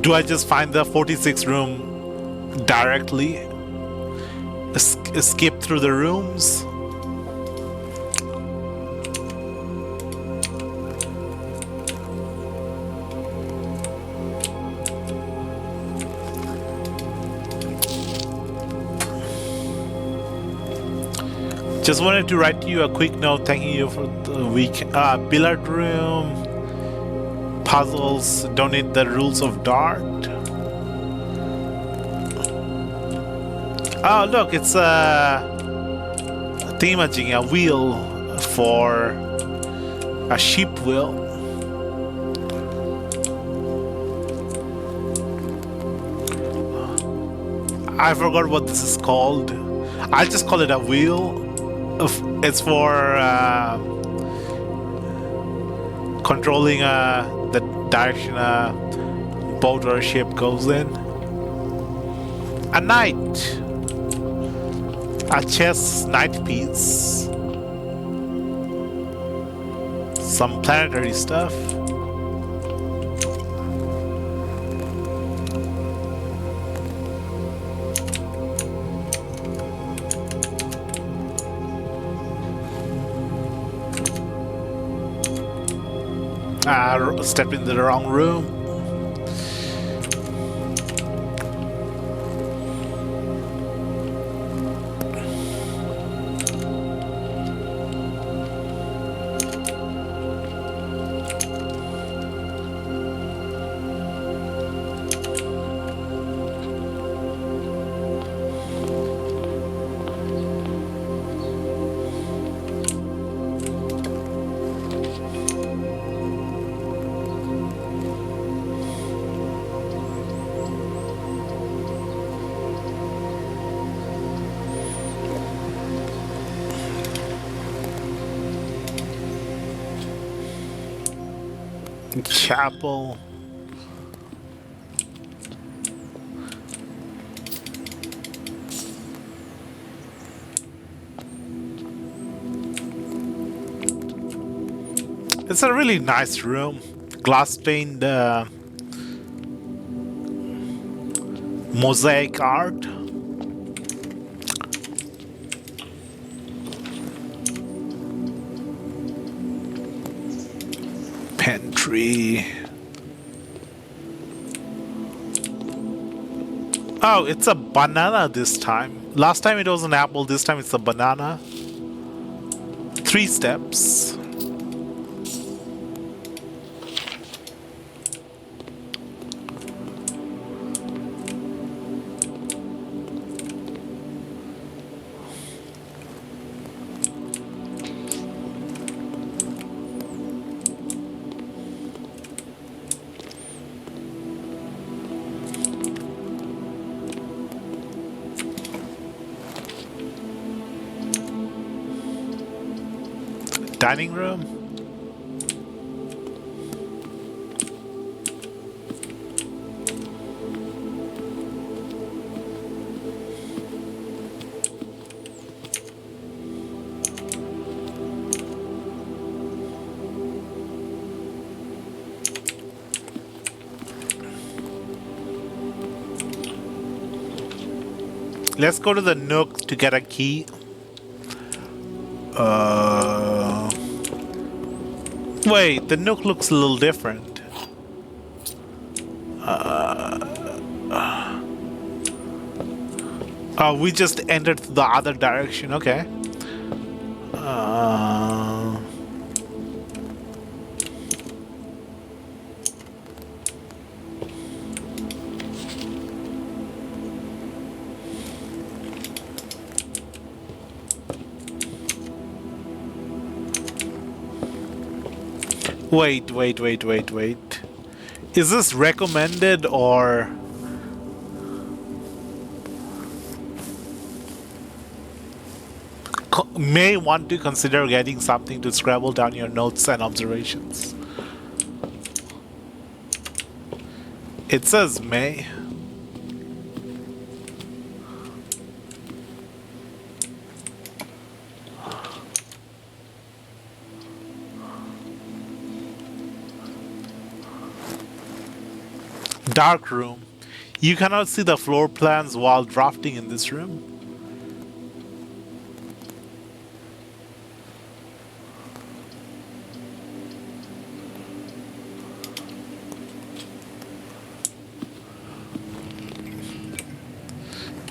do I just find the 46th room directly? Skip through the rooms? Just wanted to write you a quick note thanking you for the week. Billiard room, puzzles, don't need the rules of dart. Oh look, it's a thingamajig, a wheel for a sheep wheel. I forgot what this is called. I'll just call it a wheel. It's for controlling the direction a boat or a ship goes in. A knight. A chess knight piece. Some planetary stuff. Stepped in the wrong room. Chapel. It's a really nice room. Glass stained mosaic art. Pantry. Oh, it's a banana this time. Last time it was an apple, this time it's a banana. 3 steps. Dining room. Let's go to the Nook to get a key. Wait, the Nook looks a little different. Oh, we just entered the other direction. Okay. Wait. Is this recommended or... may want to consider getting something to scribble down your notes and observations. It says may. Dark room. You cannot see the floor plans while drafting in this room.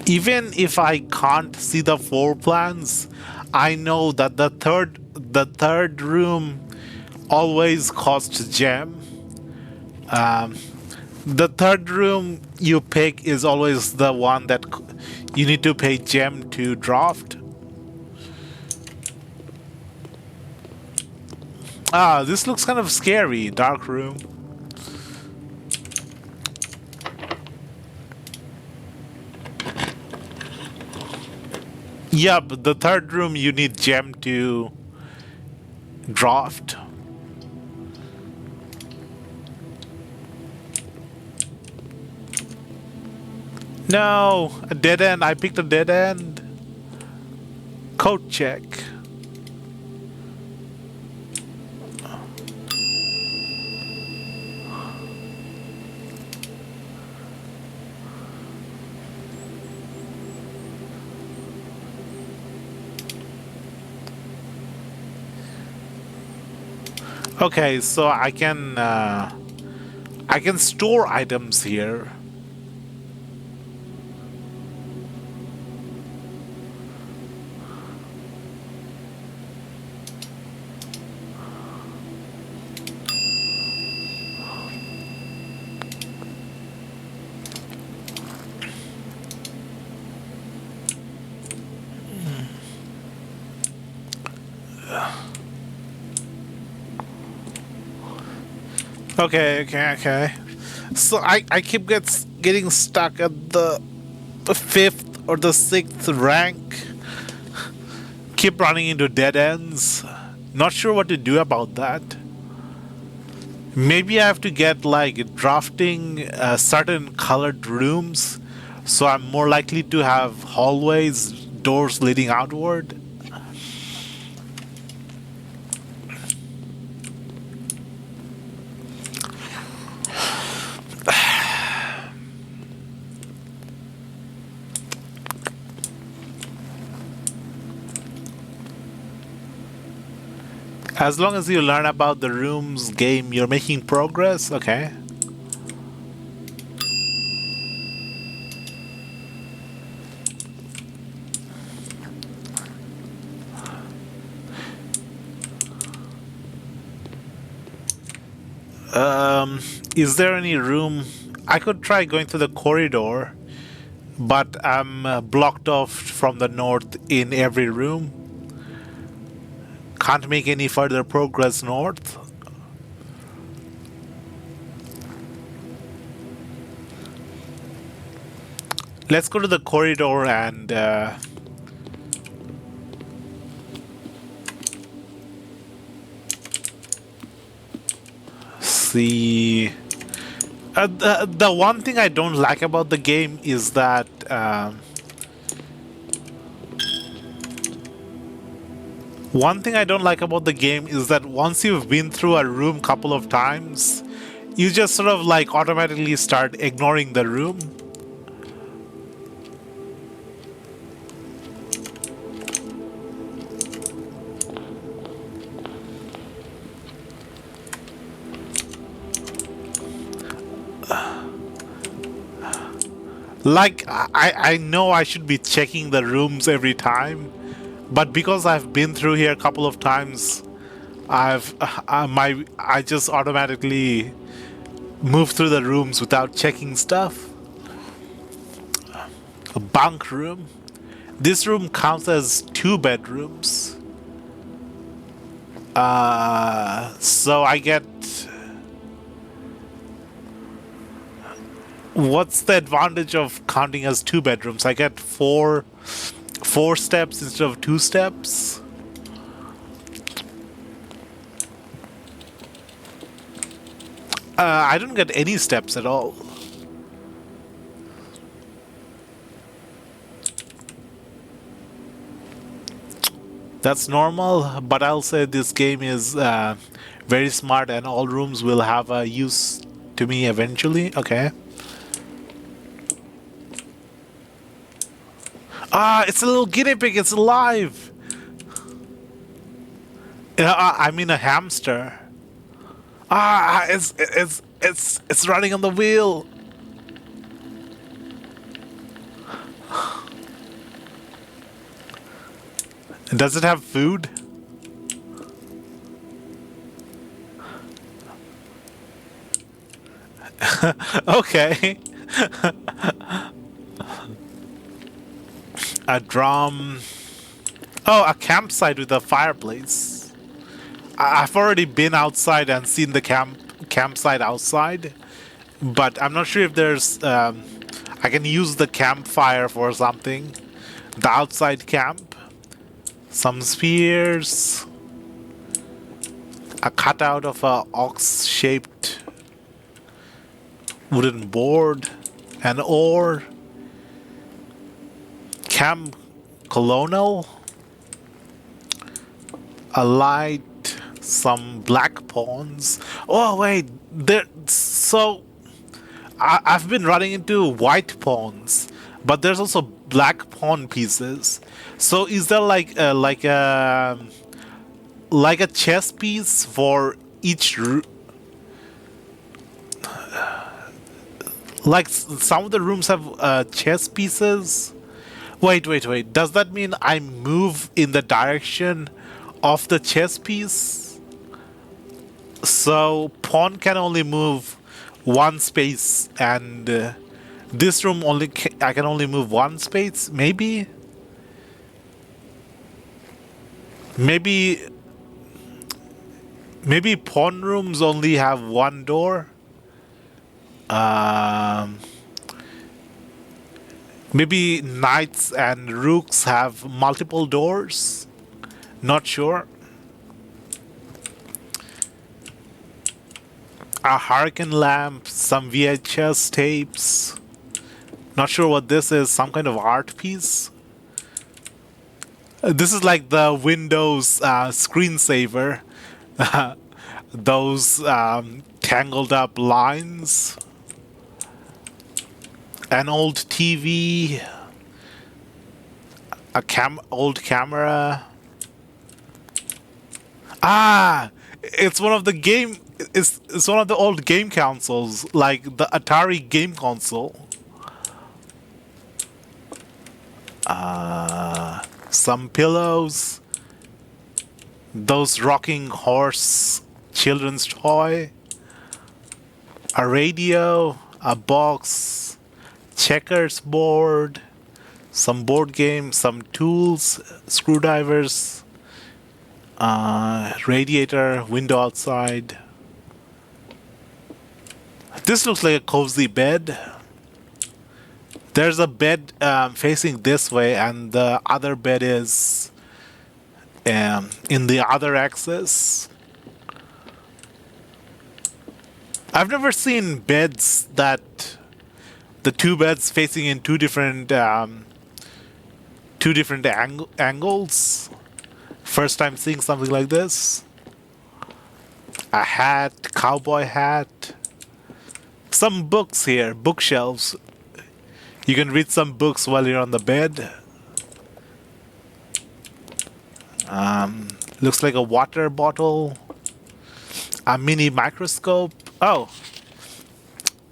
Even if I can't see the floor plans, I know that the third room always costs gem. The third room you pick is always the one that you need to pay gem to draft. Ah, this looks kind of scary. Dark room. Yeah, but the third room you need gem to draft. No, a dead end. I picked a dead end. Code check. Okay, so I can store items here. Okay. So I keep getting stuck at the 5th or the 6th rank. Keep running into dead ends. Not sure what to do about that. Maybe I have to get like drafting certain colored rooms, so I'm more likely to have hallways, doors leading outward. As long as you learn about the rooms game, you're making progress. Okay. Is there any room? I could try going to the corridor, but I'm blocked off from the north in every room. Can't make any further progress north. Let's go to the corridor and see. The one thing I don't like about the game is that once you've been through a room couple of times, you just sort of like automatically start ignoring the room. Like, I know I should be checking the rooms every time, but because I've been through here a couple of times, I just automatically move through the rooms without checking stuff. A bunk room. This room counts as 2 bedrooms. So I get... What's the advantage of counting as 2 bedrooms? I get four steps instead of 2 steps. I don't get any steps at all. That's normal, but I'll say this game is very smart and all rooms will have a use to me eventually. Okay. Ah, it's a little guinea pig. It's alive. I mean a hamster. Ah, it's running on the wheel. Does it have food? Okay. A drum. Oh, a campsite with a fireplace. I've already been outside and seen the campsite outside, but I'm not sure if there's. I can use the campfire for something. The outside camp. Some spears. A cutout of a ox-shaped wooden board. An oar. Camp colonel, a light, some black pawns. Oh wait, there. So I've been running into white pawns, but there's also black pawn pieces. So is there like a chess piece for each? Like some of the rooms have chess pieces. Wait. Does that mean I move in the direction of the chess piece? So pawn can only move 1 space, and this room I can only move 1 space. Maybe pawn rooms only have 1 door. Maybe knights and rooks have multiple doors. Not sure. A hurricane lamp, some VHS tapes. Not sure what this is. Some kind of art piece. This is like the Windows screensaver. Those tangled up lines. An old TV, old camera. Ah, it's one of the game. It's one of the old game consoles, like the Atari game console. Some pillows. Those rocking horse children's toy. A radio. A box. Checkers board. Some board games. Some tools. Screwdrivers. Radiator. Window outside. This looks like a cozy bed. There's a bed facing this way, and the other bed is in the other axis. I've never seen beds that the two beds facing in two different angles. First time seeing something like this. A hat, cowboy hat. Some books here, bookshelves. You can read some books while you're on the bed. Looks like a water bottle. A mini microscope. Oh,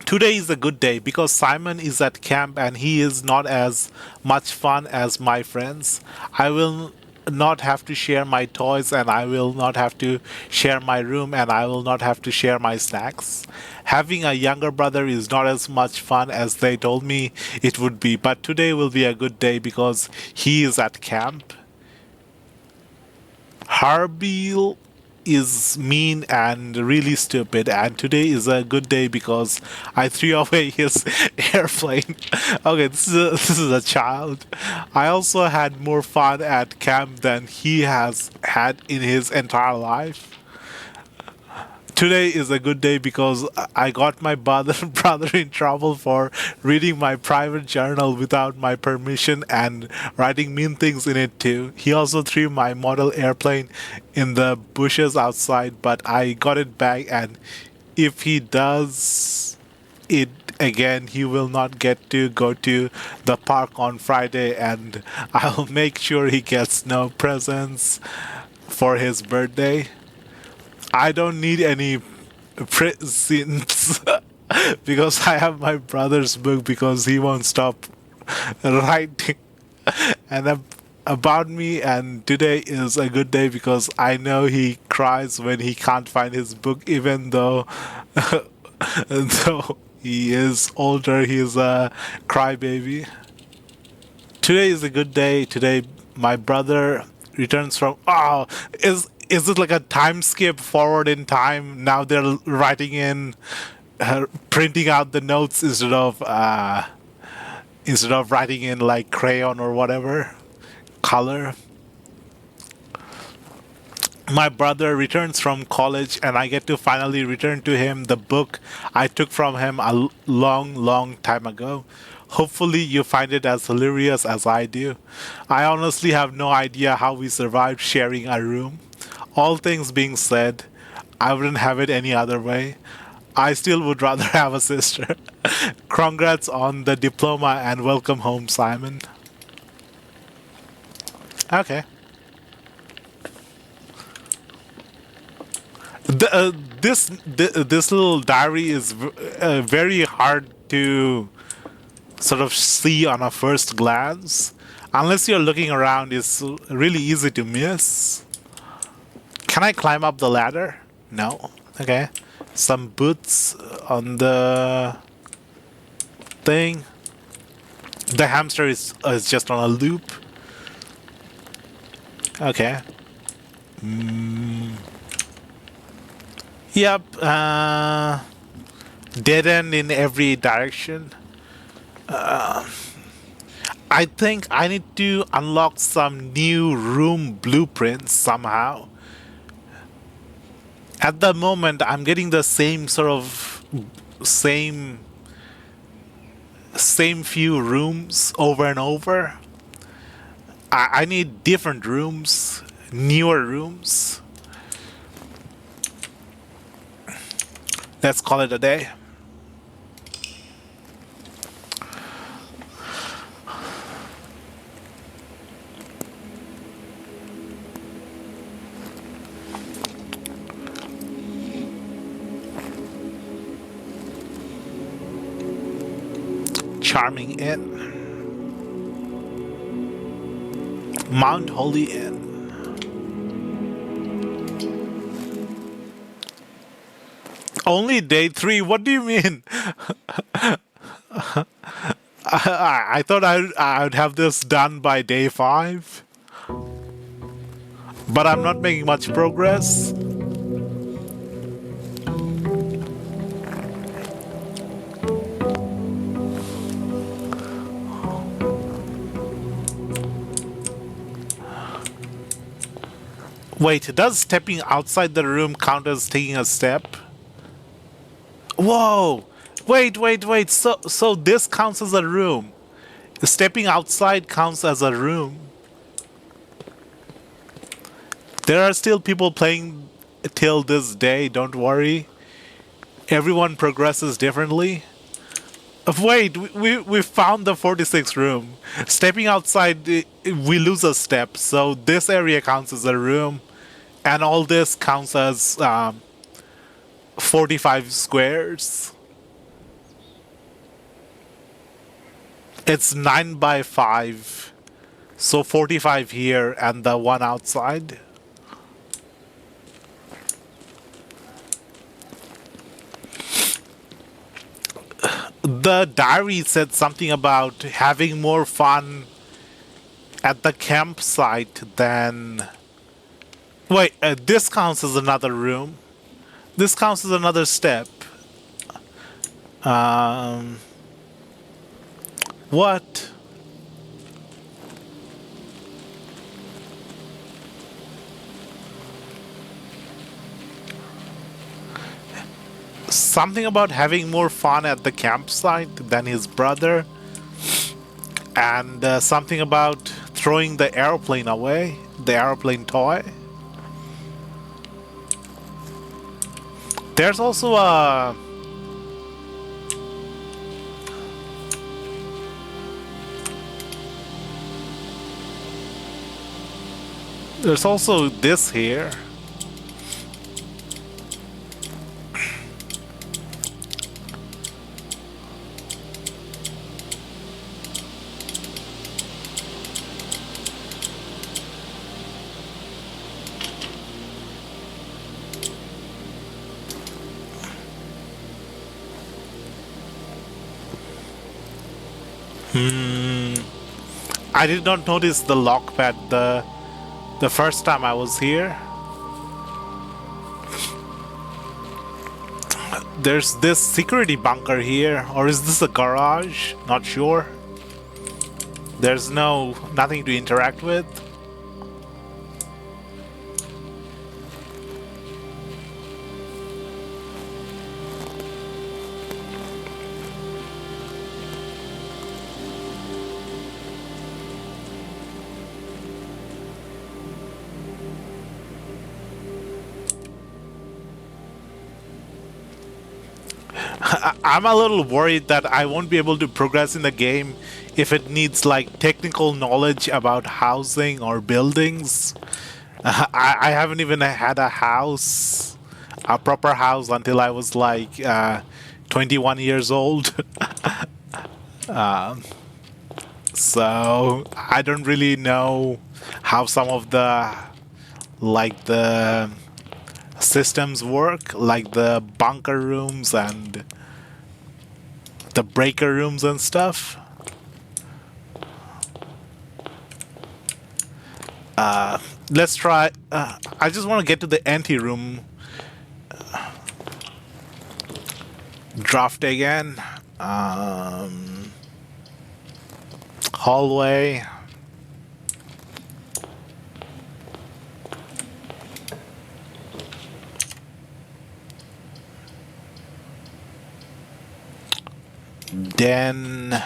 today is a good day because Simon is at camp and he is not as much fun as my friends. I will not have to share my toys, and I will not have to share my room, and I will not have to share my snacks. Having a younger brother is not as much fun as they told me it would be, but today will be a good day because he is at camp. Harbil is mean and really stupid, and today is a good day because I threw away his airplane. Okay, this is a child. I also had more fun at camp than he has had in his entire life. Today is a good day because I got my brother in trouble for reading my private journal without my permission and writing mean things in it too. He also threw my model airplane in the bushes outside, but I got it back, and if he does it again, he will not get to go to the park on Friday, and I'll make sure he gets no presents for his birthday. I don't need any presents because I have my brother's book because he won't stop writing about me, and today is a good day because I know he cries when he can't find his book, even though though he is older, he is a crybaby. Today is a good day. Today my brother returns from is it like a time skip forward in time? Now they're writing in, printing out the notes instead of writing in like crayon or whatever color. My brother returns from college, and I get to finally return to him the book I took from him a long time ago. Hopefully, you find it as hilarious as I do. I honestly have no idea how we survived sharing a room. All things being said, I wouldn't have it any other way. I still would rather have a sister. Congrats on the diploma and welcome home, Simon. Okay. This little diary is very hard to sort of see on a first glance. Unless you're looking around, it's really easy to miss. Can I climb up the ladder? No. Okay. Some boots on the thing. The hamster is just on a loop. Okay. Yep. Dead end in every direction. I think I need to unlock some new room blueprints somehow. At the moment, I'm getting the same sort of same few rooms over and over. I need different rooms, newer rooms. Let's call it a day. charming inn. Mount Holy Inn. Only day 3? What do you mean? I thought I'd have this done by day 5. But I'm not making much progress. Wait, does stepping outside the room count as taking a step? Whoa! Wait. So this counts as a room. Stepping outside counts as a room. There are still people playing till this day, don't worry. Everyone progresses differently. Wait, we found the 46th room. Stepping outside, we lose a step, so this area counts as a room. And all this counts as 45 squares. It's 9 by 5. So 45 here and the one outside. The diary said something about having more fun at the campsite than... Wait, this counts as another room. This counts as another step. What? Something about having more fun at the campsite than his brother. And something about throwing the airplane away. The airplane toy. There's also a... There's also this here. I did not notice the lock pad the first time I was here. There's this security bunker here, or is this a garage? Not sure. There's nothing to interact with. I'm a little worried that I won't be able to progress in the game if it needs like technical knowledge about housing or buildings. I haven't even had a house, a proper house, until I was like 21 years old. So I don't really know how some of the systems work, like the bunker rooms and the breaker rooms and stuff. Let's try. I just want to get to the anteroom. Draft again. Hallway. Then...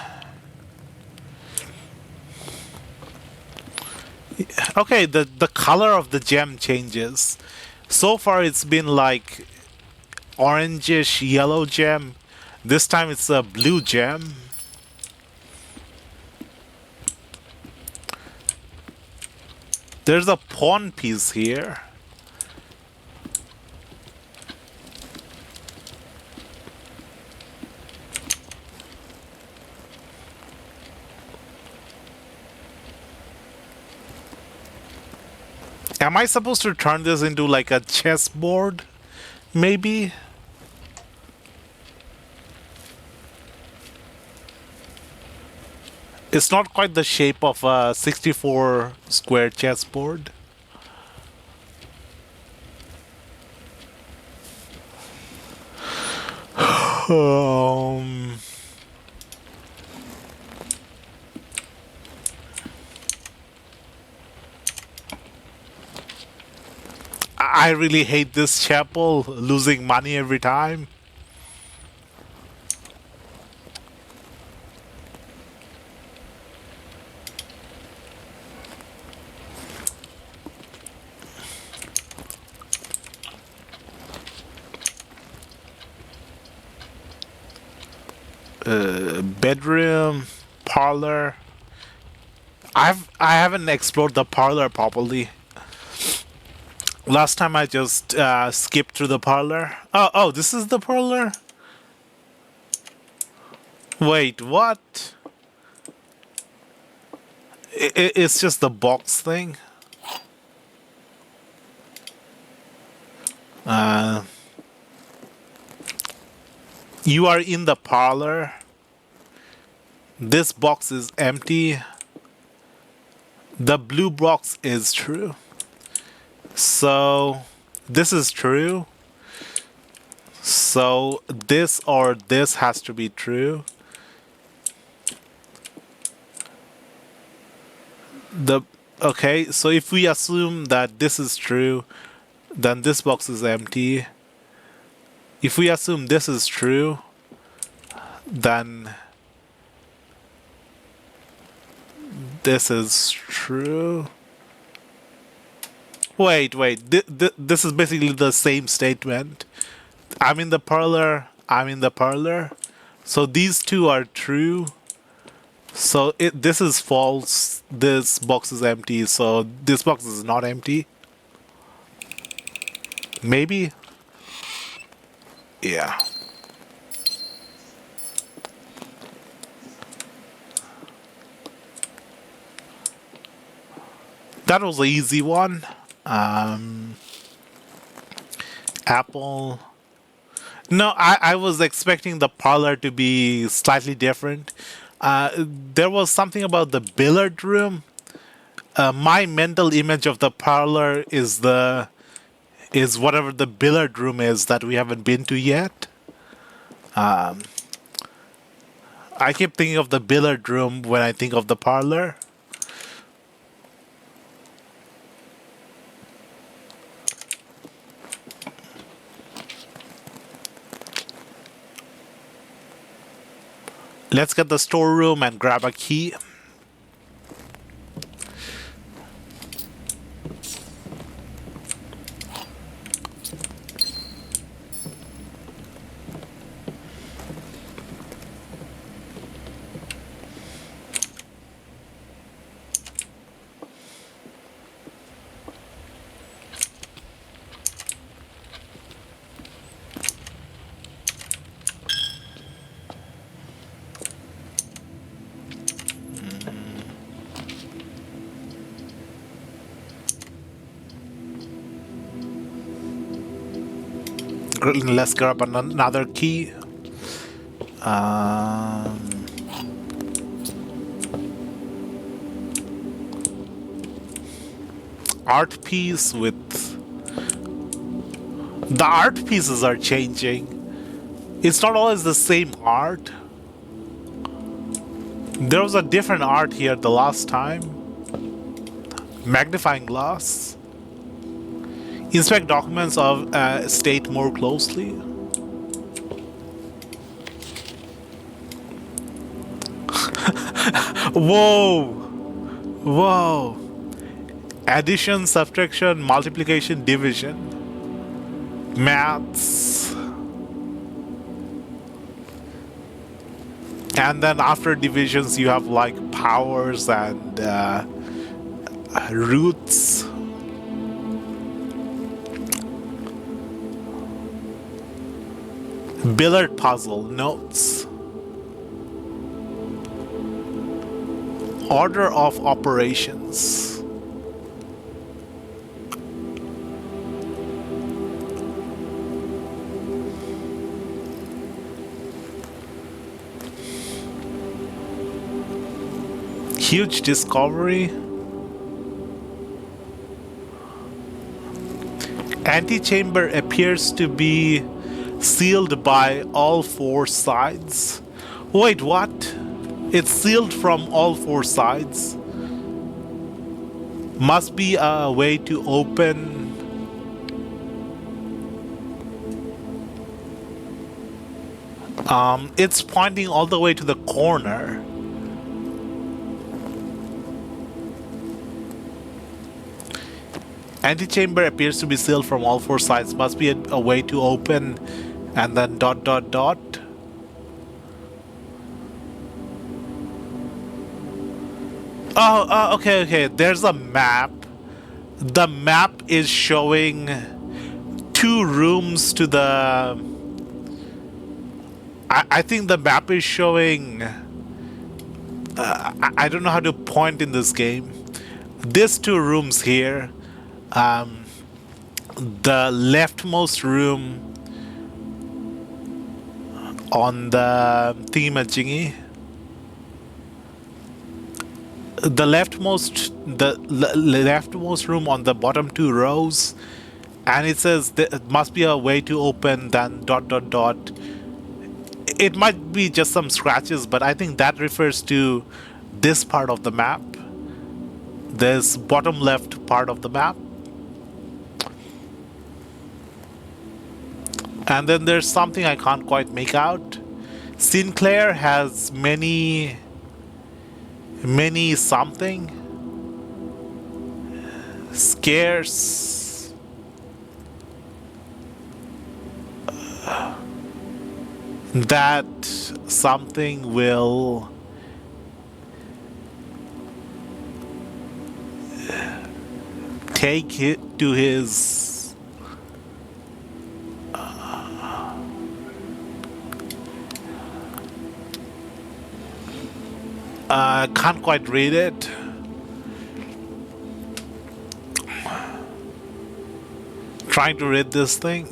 Okay, the color of the gem changes. So far it's been like orangish yellow gem. This time it's a blue gem. There's a pawn piece here. Am I supposed to turn this into like a chessboard? Maybe? It's not quite the shape of a 64 square chessboard. Um, I really hate this chapel, losing money every time. Bedroom, parlor. I haven't explored the parlor properly. Last time I just skipped through the parlor. Oh, this is the parlor? Wait, what? It's just the box thing? You are in the parlor. This box is empty. The blue box is true. So, this is true. So, this or this has to be true. Okay, so if we assume that this is true, then this box is empty. If we assume this is true, then this is true. Wait. This is basically the same statement. I'm in the parlor. I'm in the parlor. So these two are true. So this is false. This box is empty. So this box is not empty. Maybe. Yeah. That was an easy one. Apple. No, I was expecting the parlor to be slightly different. There was something about the billiard room. My mental image of the parlor is whatever the billiard room is that we haven't been to yet. I keep thinking of the billiard room when I think of the parlor. Let's get the storeroom and grab a key. Let's grab another key. Art piece with... The art pieces are changing. It's not always the same art. There was a different art here the last time. Magnifying glass. Inspect documents of state more closely. Whoa! Addition, subtraction, multiplication, division. Maths. And then after divisions you have like powers and roots. Billiard puzzle, notes. Order of operations. Huge discovery. Antechamber appears to be sealed by all four sides. Wait, what? It's sealed from all four sides. Must be a way to open. It's pointing all the way to the corner. Antechamber appears to be sealed from all four sides. Must be a way to open, and then dot dot dot. Oh, okay, okay. There's a map. The map is showing two rooms to the. I think the map is showing. I don't know how to point in this game. These two rooms here. The leftmost room on the thingamajiggy. The leftmost room on the bottom two rows, and it says there must be a way to open, then dot dot dot. It might be just some scratches, but I think that refers to this part of the map, this bottom left part of the map. And then there's something I can't quite make out. Sinclair has many something scarce that something will take it to his can't quite read it. Trying to read this thing.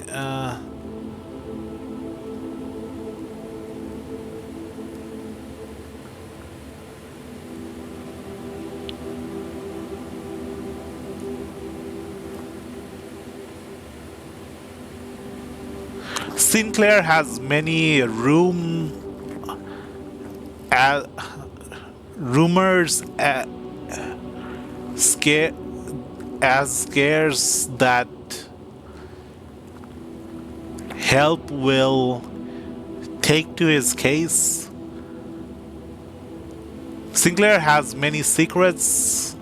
Sinclair has many rumors scarce that help will take to his case. Sinclair has many secrets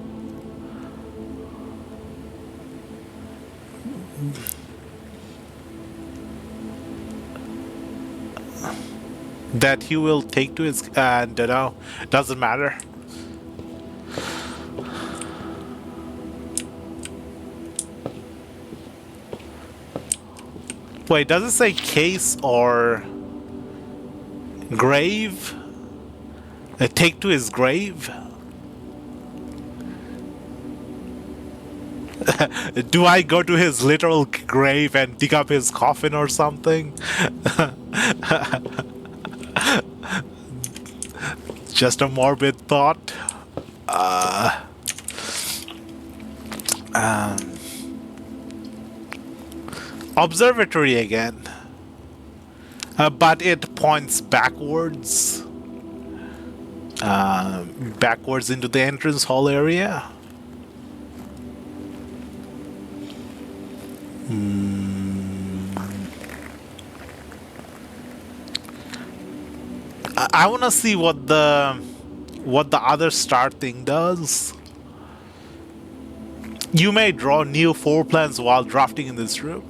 that he will take to his, and no, doesn't matter. Wait, does it say case or grave? Take to his grave? Do I go to his literal grave and dig up his coffin or something? Just a morbid thought. Observatory again. But it points backwards. Backwards into the entrance hall area. I want to see what the other star thing does. You may draw new floor plans while drafting in this room.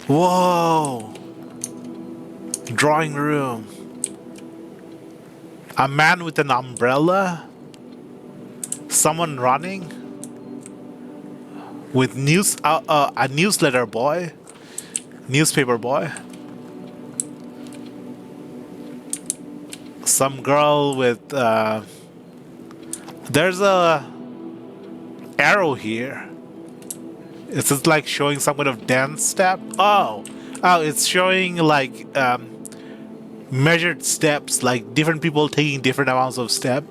Whoa! Drawing room. A man with an umbrella. Someone running. With a newsletter boy. Newspaper boy. Some girl with there's a arrow here. Is it like showing some kind of dance step? Oh, it's showing like measured steps, like different people taking different amounts of step.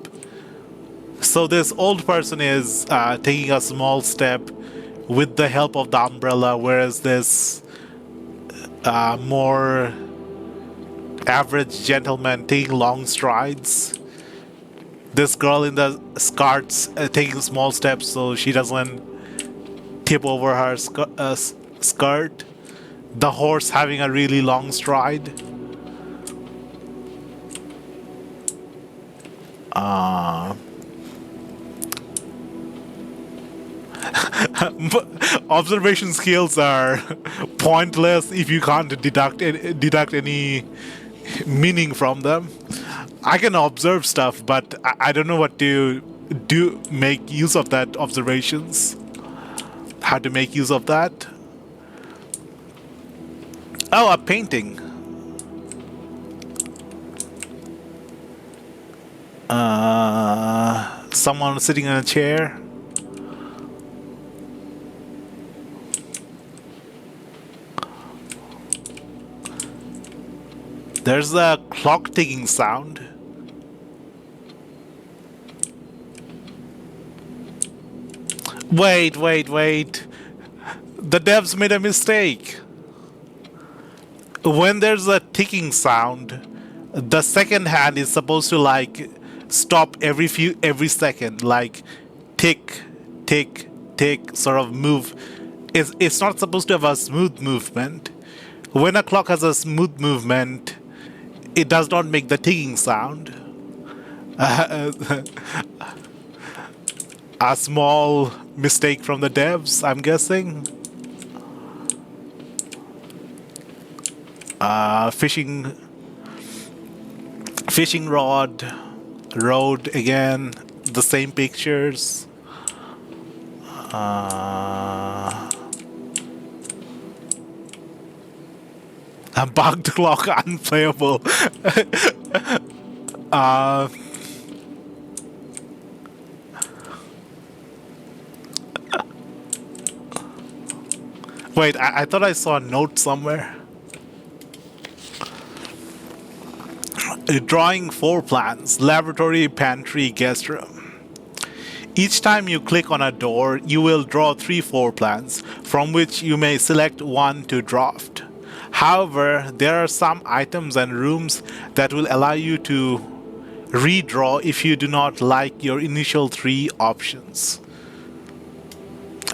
So this old person is taking a small step with the help of the umbrella, whereas this more average gentleman taking long strides. This girl in the skirts taking small steps so she doesn't tip over her skirt. The horse having a really long stride. Observation skills are pointless if you can't deduct any meaning from them. I can observe stuff, but I don't know what to do. Make use of that observations. How to make use of that? Oh, a painting. Someone sitting in a chair. There's a clock ticking sound. Wait. The devs made a mistake. When there's a ticking sound, the second hand is supposed to like stop every second, like tick, tick, tick, sort of move. It's not supposed to have a smooth movement. When a clock has a smooth movement, it does not make the ticking sound. A small mistake from the devs, I'm guessing. Fishing rod, road again, the same pictures. A bugged clock, unplayable. Wait, I thought I saw a note somewhere. Drawing 4 plans: laboratory, pantry, guest room. Each time you click on a door, you will draw 3 floor plans, from which you may select one to draft. However, there are some items and rooms that will allow you to redraw if you do not like your initial 3 options.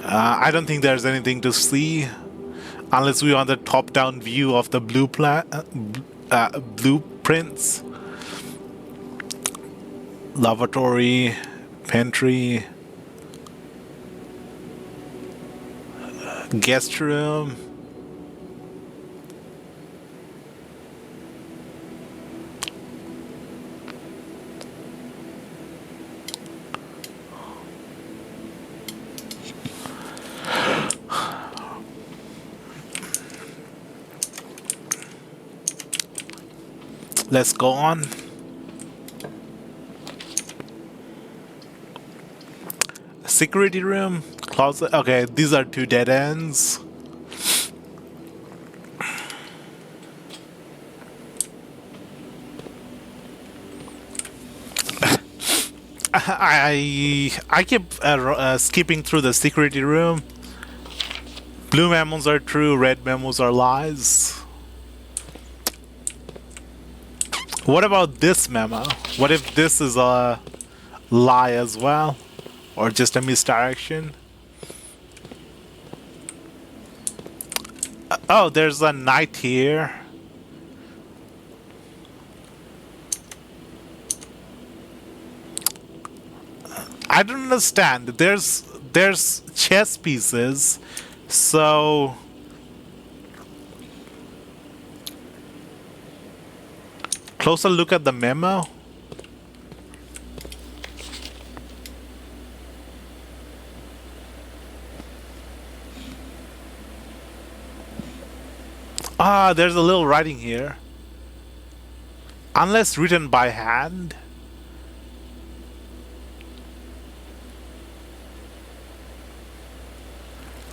I don't think there's anything to see, unless we want the top-down view of the blueprints. Lavatory, pantry, guest room. Let's go on. Security room, closet. Okay, these are 2 dead ends. I keep skipping through the security room. Blue memos are true, red memos are lies. What about this memo? What if this is a lie as well? Or just a misdirection? Oh, there's a knight here. I don't understand. There's chess pieces, so closer look at the memo. Ah, there's a little writing here. Unless written by hand.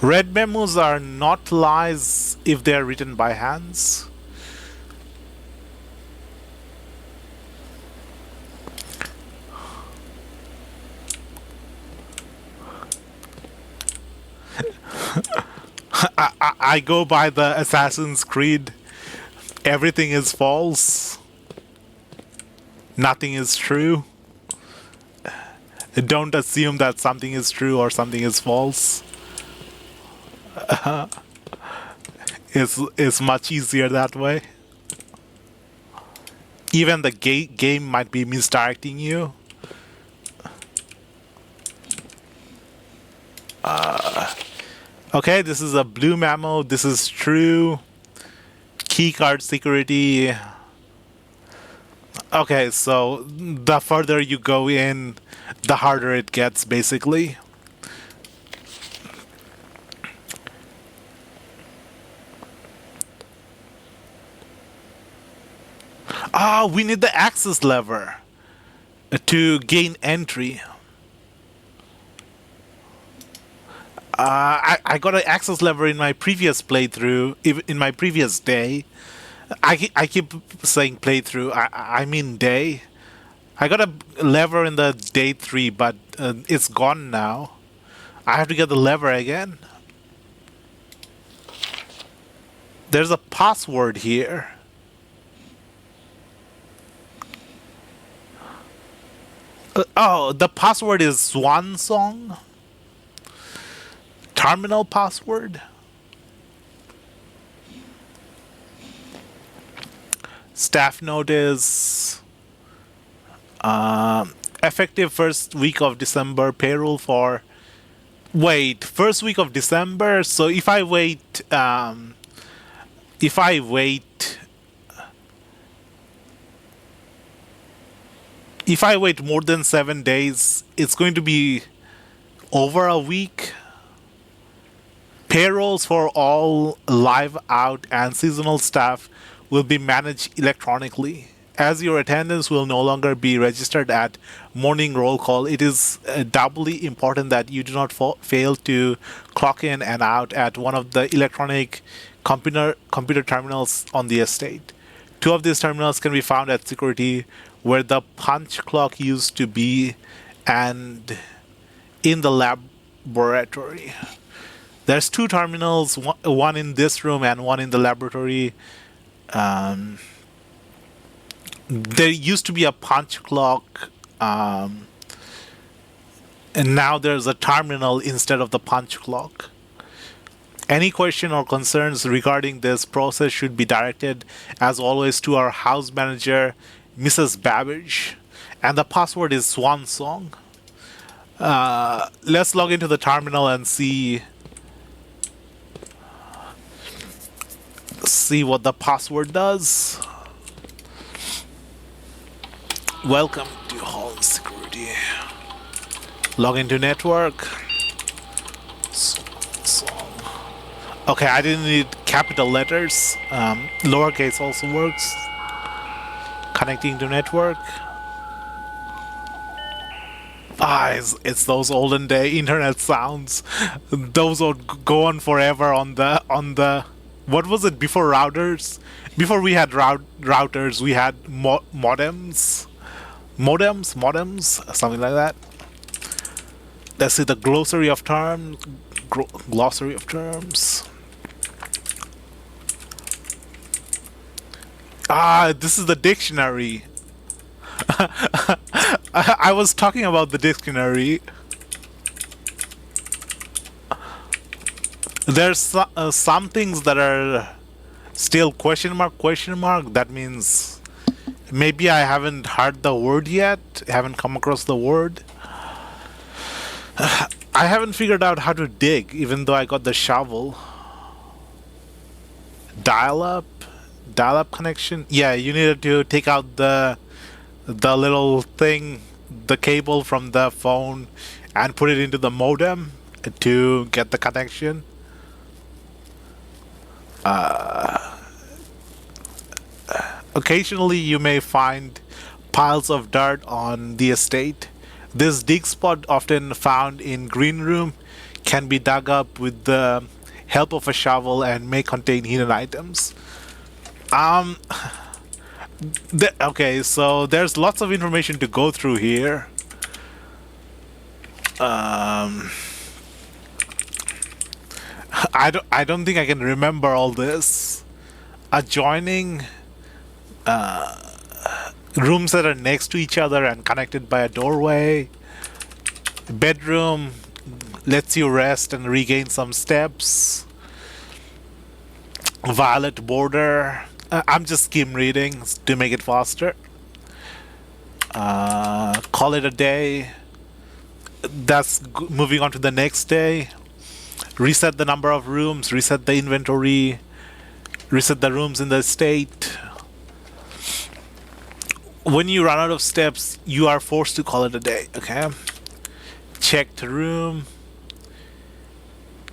Red memos are not lies if they are written by hands. I go by the Assassin's Creed. Everything is false. Nothing is true. Don't assume that something is true or something is false. It's much easier that way. Even the game might be misdirecting you. Okay, this is a blue memo. This is true. Keycard security. Okay, so the further you go in, the harder it gets, basically. Ah, we need the access lever to gain entry. I got an access lever in my previous playthrough, in my previous day. I keep saying playthrough, I mean day. I got a lever in the day 3, but it's gone now. I have to get the lever again. There's a password here. Oh, the password is Swan Song? Terminal password? Staff notice. Effective first week of December, payroll for... Wait, first week of December? So if I wait... If I wait more than 7 days, it's going to be over a week. Payrolls for all live out and seasonal staff will be managed electronically. As your attendance will no longer be registered at morning roll call, it is doubly important that you do not fail to clock in and out at one of the electronic computer terminals on the estate. 2 of these terminals can be found at security, where the punch clock used to be, and in the laboratory. There's 2 terminals, one in this room and one in the laboratory. There used to be a punch clock, and now there's a terminal instead of the punch clock. Any question or concerns regarding this process should be directed, as always, to our house manager, Mrs. Babbage, and the password is Swan Song. Let's log into the terminal and see what the password does. Welcome to Hall Security. Log into network. Okay, I didn't need capital letters. Lowercase also works. Connecting to network. It's those olden day internet sounds. Those would go on forever on the what was it before routers? Before we had routers, we had modems, something like that. Let's see the glossary of terms. Glossary of terms. This is the dictionary. I was talking about the dictionary. There's some things that are still question mark. That means maybe I haven't heard the word yet. Haven't come across the word. I haven't figured out how to dig, even though I got the shovel. Dial-up connection. Yeah, you needed to take out the little thing, the cable from the phone, and put it into the modem to get the connection. Occasionally you may find piles of dirt on the estate. This dig spot, often found in green room, can be dug up with the help of a shovel and may contain hidden items. Okay, so there's lots of information to go through here. I don't think I can remember all this. Adjoining rooms that are next to each other and connected by a doorway. Bedroom lets you rest and regain some steps. Violet border. I'm just skim reading to make it faster. Call it a day. That's moving on to the next day. Reset the number of rooms, reset the inventory, reset the rooms in the state. When you run out of steps, you are forced to call it a day, okay? Check the room.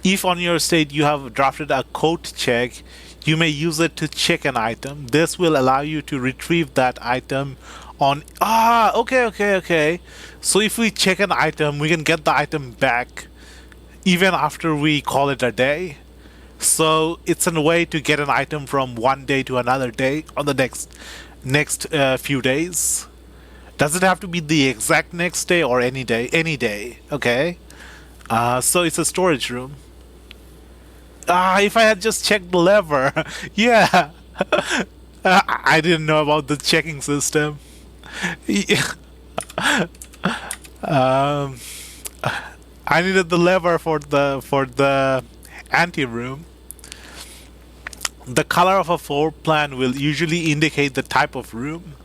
If on your state you have drafted a code check, you may use it to check an item. This will allow you to retrieve that item on... okay. So if we check an item, we can get the item back even after we call it a day. So it's a way to get an item from one day to another day on the next few days. Does it have to be the exact next day or any day? Any day, okay? So it's a storage room. If I had just checked the lever, yeah. I didn't know about the checking system. Yeah. I needed the lever for the ante room. The color of a floor plan will usually indicate the type of room.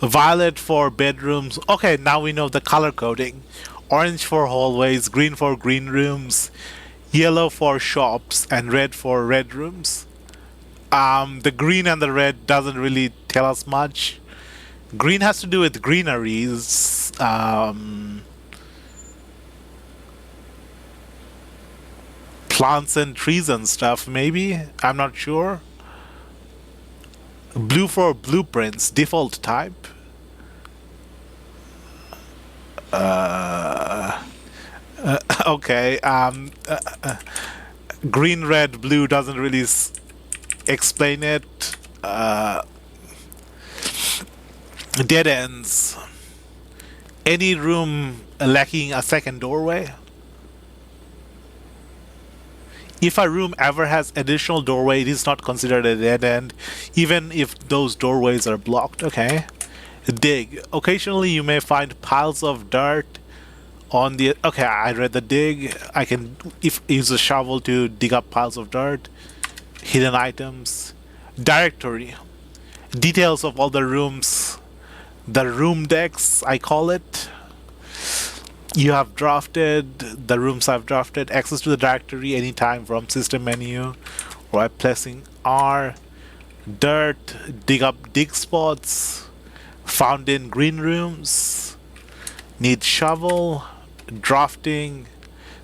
Violet for bedrooms. Okay, now we know the color coding. Orange for hallways, green for green rooms, yellow for shops, and red for red rooms. The green and the red doesn't really tell us much. Green has to do with greeneries. Plants and trees and stuff, maybe? I'm not sure. Blue for blueprints, default type. Okay. Green, red, blue doesn't really explain it. Dead ends. Any room lacking a second doorway. If a room ever has additional doorway, it is not considered a dead end, even if those doorways are blocked. Okay. Dig. Occasionally you may find piles of dirt on the... Okay, I read the dig. I can use a shovel to dig up piles of dirt. Hidden items. Directory. Details of all the rooms. The room decks, I call it. You have drafted the rooms I've drafted. Access to the directory anytime from system menu or by pressing R. Dirt, dig spots. Found in green rooms. Need shovel. Drafting.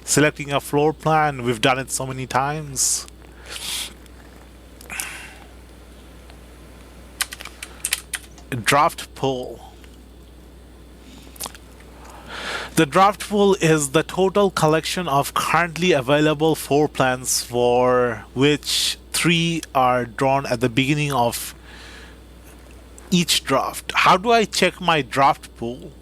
Selecting a floor plan. We've done it so many times. Draft pool. The draft pool is the total collection of currently available floor plans for which 3 are drawn at the beginning of each draft. How do I check my draft pool?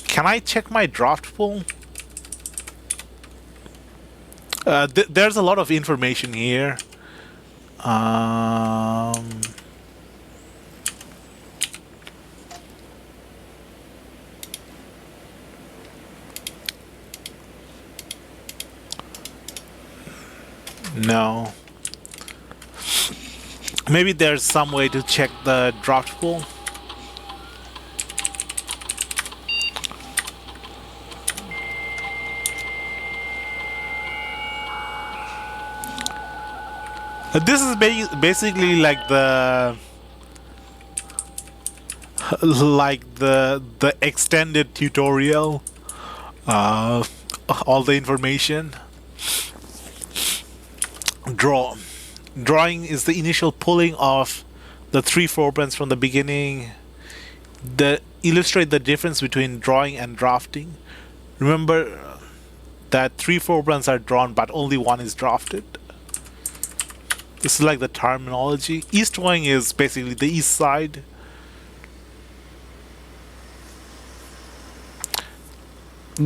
Can I check my draft pool? There's a lot of information here. No. Maybe there's some way to check the draft pool. This is basically like the extended tutorial. All the information. Draw. Drawing is the initial pulling of the 3 floor plans from the beginning. Illustrate the difference between drawing and drafting. Remember that 3 floor plans are drawn, but only one is drafted. This is like the terminology. East wing is basically the east side.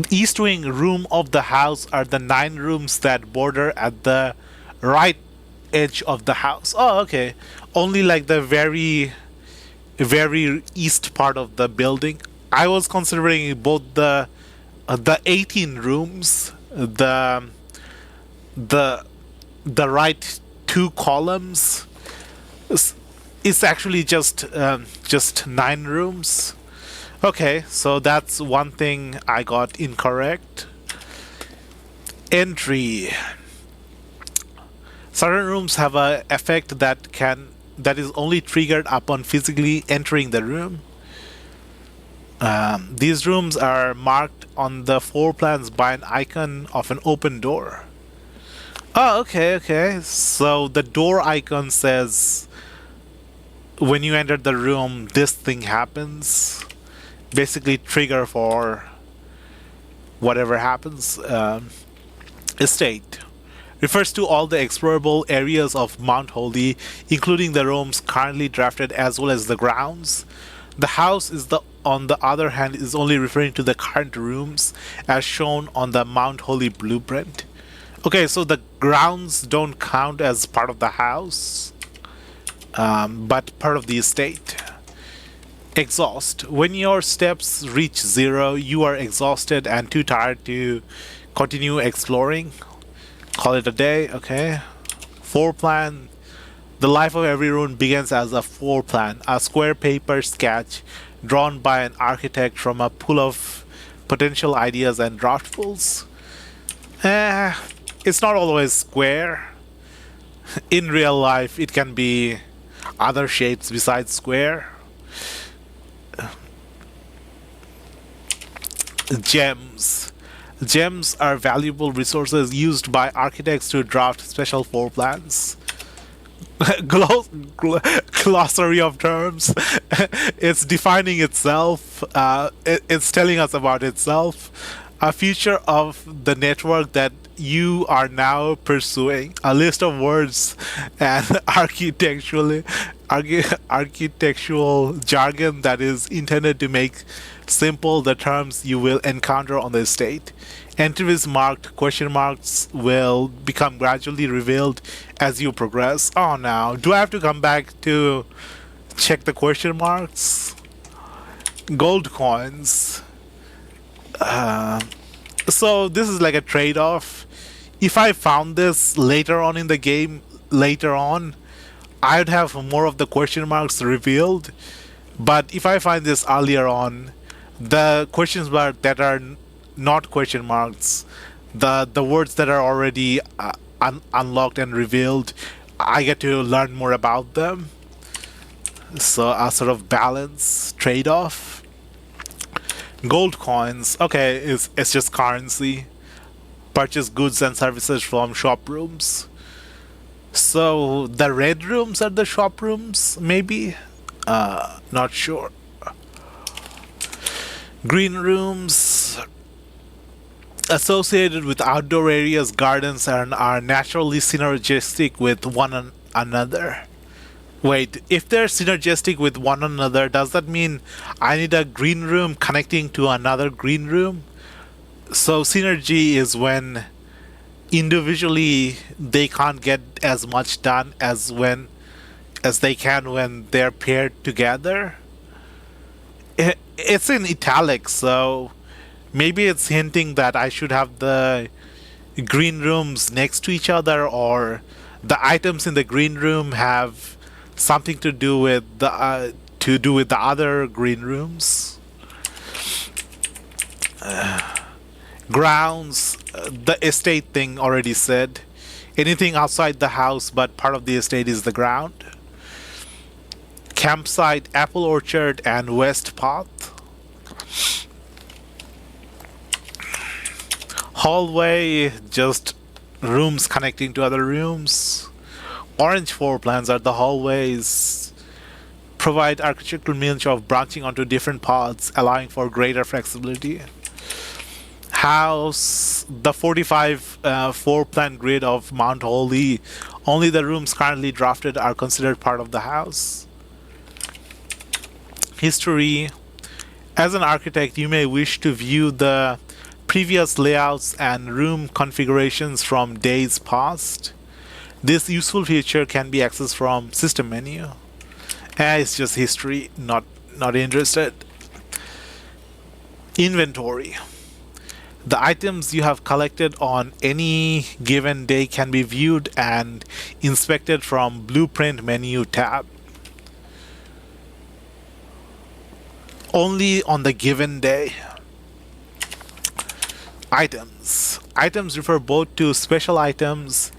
East wing room of the house are the 9 rooms that border at the right edge of the house. Oh, okay. Only like the very east part of the building. I was considering both the 18 rooms, the right 2 columns. It's actually just 9 rooms. Okay, so that's one thing I got incorrect. Entry. Certain rooms have a effect that is only triggered upon physically entering the room. These rooms are marked on the floor plans by an icon of an open door. Oh, okay. So the door icon says when you enter the room, this thing happens. Basically, trigger for whatever happens. Estate refers to all the explorable areas of Mount Holy, including the rooms currently drafted as well as the grounds. The house on the other hand, is only referring to the current rooms as shown on the Mount Holy blueprint. Okay, so the grounds don't count as part of the house, but part of the estate. Exhaust. When your steps reach 0, you are exhausted and too tired to continue exploring. Call it a day, okay. Floor plan. The life of every room begins as a floor plan, a square paper sketch drawn by an architect from a pool of potential ideas and draftfuls. It's not always square. In real life, it can be other shapes besides square. Gems. Gems are valuable resources used by architects to draft special floor plans. Glossary of terms. It's defining itself. It's telling us about itself. A feature of the network that you are now pursuing. A list of words and architectural jargon that is intended to make simple the terms you will encounter on the estate. Entries marked question marks will become gradually revealed as you progress. Oh, now do I have to come back to check the question marks? Gold coins. So this is like a trade-off. If I found this later on in the game, I would have more of the question marks revealed. But if I find this earlier on, the questions mark that are not question marks, the words that are already unlocked and revealed, I get to learn more about them. So a sort of balance trade-off. Gold coins, okay, it's just currency. Purchase goods and services from shop rooms. So the red rooms are the shop rooms, maybe? Not sure. Green rooms associated with outdoor areas, gardens, and are naturally synergistic with one another. Wait, if they're synergistic with one another, does that mean I need a green room connecting to another green room? So synergy is when individually they can't get as much done as they can when they're paired together. It's in italics, so maybe it's hinting that I should have the green rooms next to each other, or the items in the green room have something to do with the other green rooms. Grounds, the estate thing already said. Anything outside the house but part of the estate is the ground. Campsite, apple orchard, and west path. Hallway, just rooms connecting to other rooms. Orange floor plans are the hallways. Provide architectural means of branching onto different paths, allowing for greater flexibility. house, the 45 floor plan grid of Mount Holy, only the rooms currently drafted are considered part of the house. History. As an architect, you may wish to view the previous layouts and room configurations from days past. This useful feature can be accessed from system menu. It's just history, not interested. Inventory. The items you have collected on any given day can be viewed and inspected from Blueprint menu tab. Only on the given day. Items. Items refer both to special items,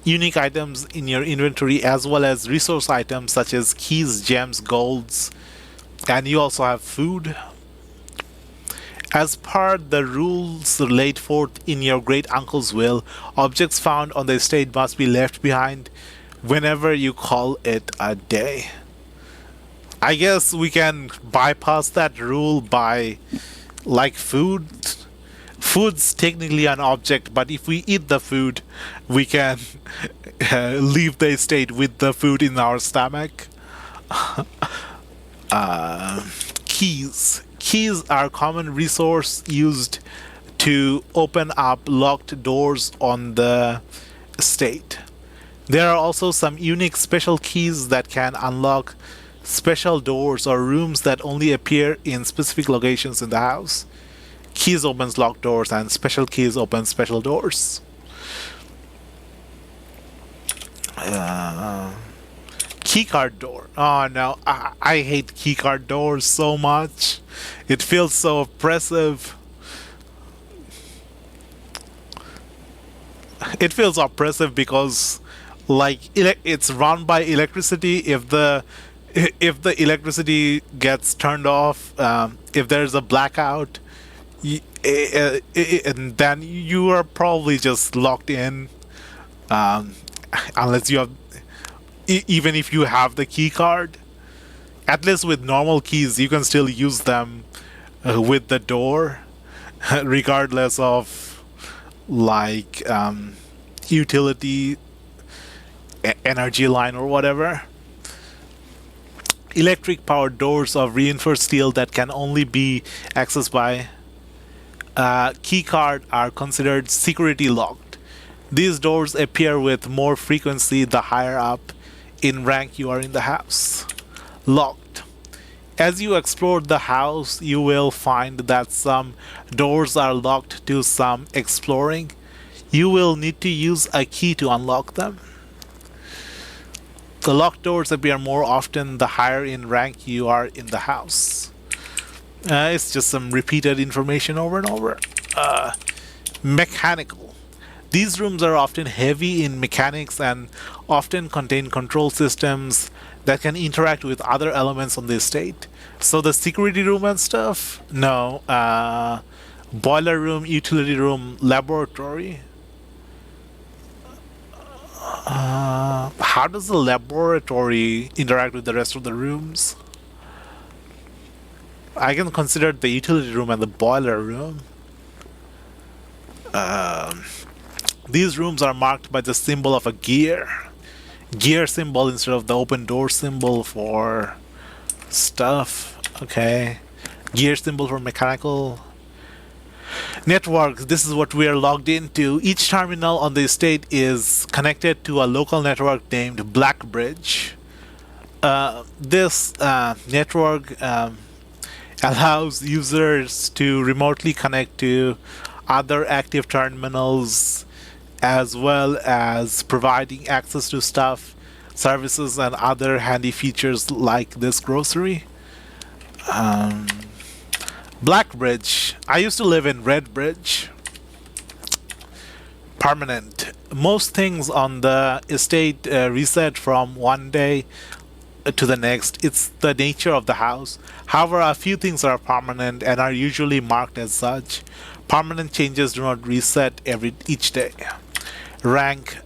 unique items in your inventory, as well as resource items such as keys, gems, golds, and you also have food. As per the rules laid forth in your great uncle's will, objects found on the estate must be left behind whenever you call it a day. I guess we can bypass that rule by, like, food. Food's technically an object, but if we eat the food, we can leave the estate with the food in our stomach. Keys. Keys are a common resource used to open up locked doors on the estate. There are also some unique special keys that can unlock special doors or rooms that only appear in specific locations in the house. Keys opens locked doors and special keys open special doors. Keycard door. Oh no, I hate keycard doors so much. It feels so oppressive. It feels oppressive because, like, it's run by electricity. If the electricity gets turned off, if there's a blackout, and then you are probably just locked in, unless you have, even if you have the key card. At least with normal keys, you can still use them with the door, regardless of, like, utility, energy line or whatever. Electric powered doors of reinforced steel that can only be accessed by key card are considered security locked. These doors appear with more frequency the higher up in rank you are in the house. Locked. As you explore the house, you will find that some doors are locked to some exploring. You will need to use a key to unlock them. The locked doors appear more often the higher in rank you are in the house. It's just some repeated information over and over. Mechanical. These rooms are often heavy in mechanics and often contain control systems that can interact with other elements on the estate. So the security room and stuff? No. Boiler room, utility room, laboratory. How does the laboratory interact with the rest of the rooms? I can consider the utility room and the boiler room. These rooms are marked by the symbol of a gear. Gear symbol instead of the open door symbol for stuff. Okay. Gear symbol for mechanical. Networks. This is what we are logged into. Each terminal on the estate is connected to a local network named Blackbridge. This network allows users to remotely connect to other active terminals, as well as providing access to stuff, services, and other handy features like this grocery. Blackbridge. I used to live in Redbridge. Permanent. Most things on the estate reset from one day to the next. It's the nature of the house. However, a few things are permanent and are usually marked as such. Permanent changes do not reset each day. Rank.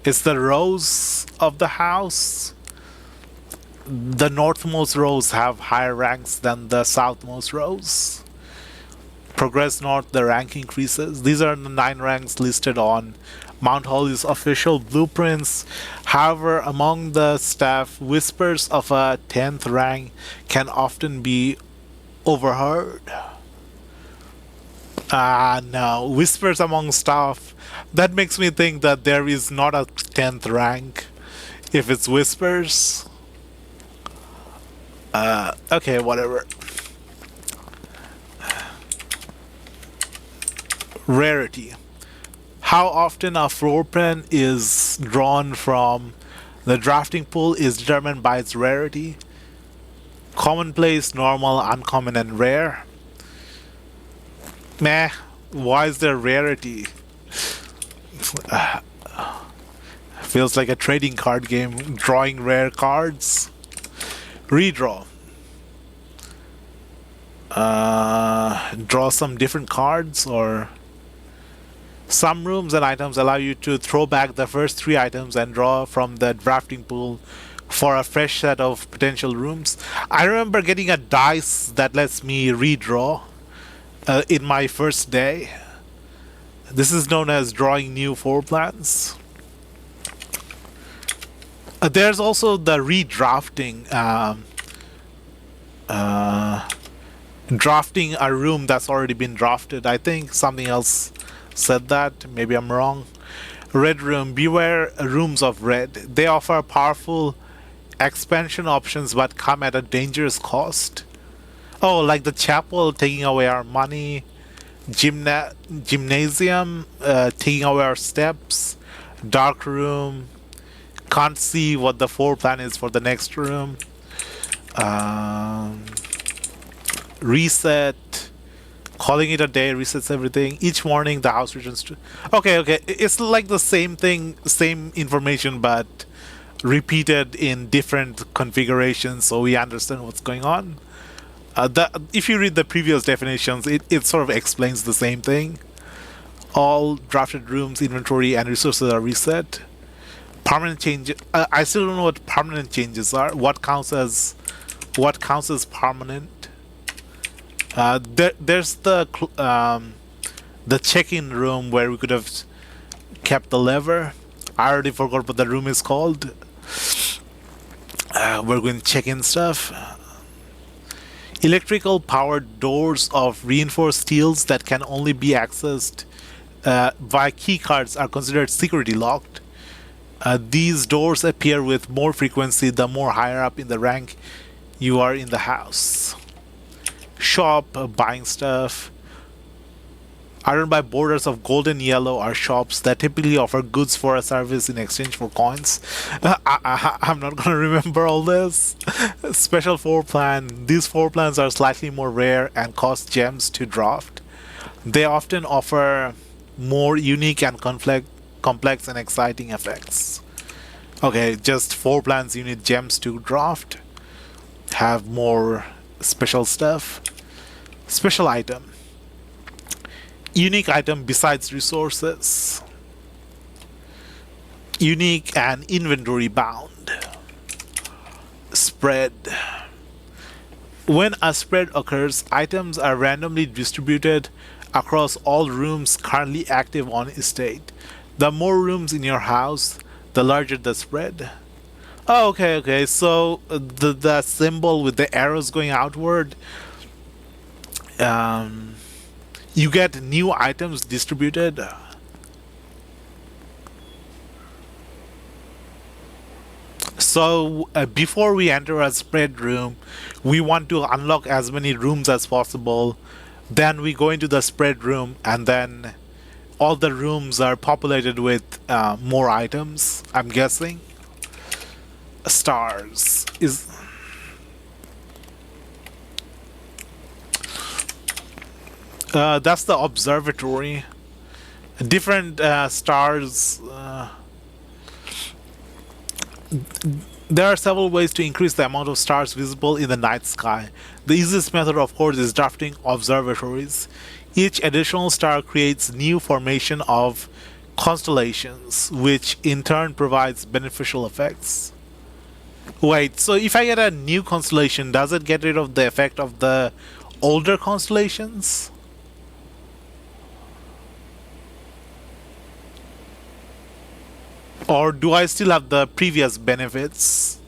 It's the rows of the house. The northmost rows have higher ranks than the southmost rows. Progress north, the rank increases. These are the 9 ranks listed on Mount Holly's official blueprints. However, among the staff, whispers of a 10th rank can often be overheard. No. Whispers among staff. That makes me think that there is not a 10th rank if it's whispers. Okay, whatever. Rarity. How often a floor plan is drawn from the drafting pool is determined by its rarity. Commonplace, normal, uncommon, and rare. Meh. Why is there rarity? Feels like a trading card game, drawing rare cards. Redraw. Draw some different cards, or some rooms and items allow you to throw back the first 3 items and draw from the drafting pool for a fresh set of potential rooms. I remember getting a dice that lets me redraw in my first day. This is known as drawing new floor plans. There's also the redrafting. Drafting a room that's already been drafted. I think something else said that. Maybe I'm wrong. Red room. Beware rooms of red. They offer powerful expansion options but come at a dangerous cost. Oh, like the chapel taking away our money. Gymnasium taking away our steps. Dark room. Can't see what the floor plan is for the next room. Reset. Calling it a day resets everything. Each morning the house returns to... Okay. It's like the same thing, same information, but repeated in different configurations, so we understand what's going on. If you read the previous definitions, it sort of explains the same thing. All drafted rooms, inventory, and resources are reset. Permanent changes. I still don't know what permanent changes are. What counts as permanent? There's the check-in room where we could have kept the lever. I already forgot what the room is called. We're going to check in stuff. Electrical powered doors of reinforced steels that can only be accessed via keycards are considered security locked. These doors appear with more frequency the more higher up in the rank you are in the house. Shop, buying stuff. Ironed by borders of gold and yellow are shops that typically offer goods for a service in exchange for coins. I'm not gonna remember all this. Special floor plan. These floor plans are slightly more rare and cost gems to draft. They often offer more unique and complex and exciting effects. Okay, just floor plans you need gems to draft. Have more special stuff. Special item. Unique item besides resources. Unique and inventory bound. Spread. When a spread occurs, items are randomly distributed across all rooms currently active on estate. The more rooms in your house, the larger the spread. Oh, okay. So the symbol with the arrows going outward, you get new items distributed. So before we enter a spread room, we want to unlock as many rooms as possible. Then we go into the spread room, and then all the rooms are populated with more items, I'm guessing. Stars is... that's the observatory. Different stars. There are several ways to increase the amount of stars visible in the night sky. The easiest method, of course, is drafting observatories. Each additional star creates new formation of constellations, which in turn provides beneficial effects. Wait, so if I get a new constellation, does it get rid of the effect of the older constellations? Or do I still have the previous benefits?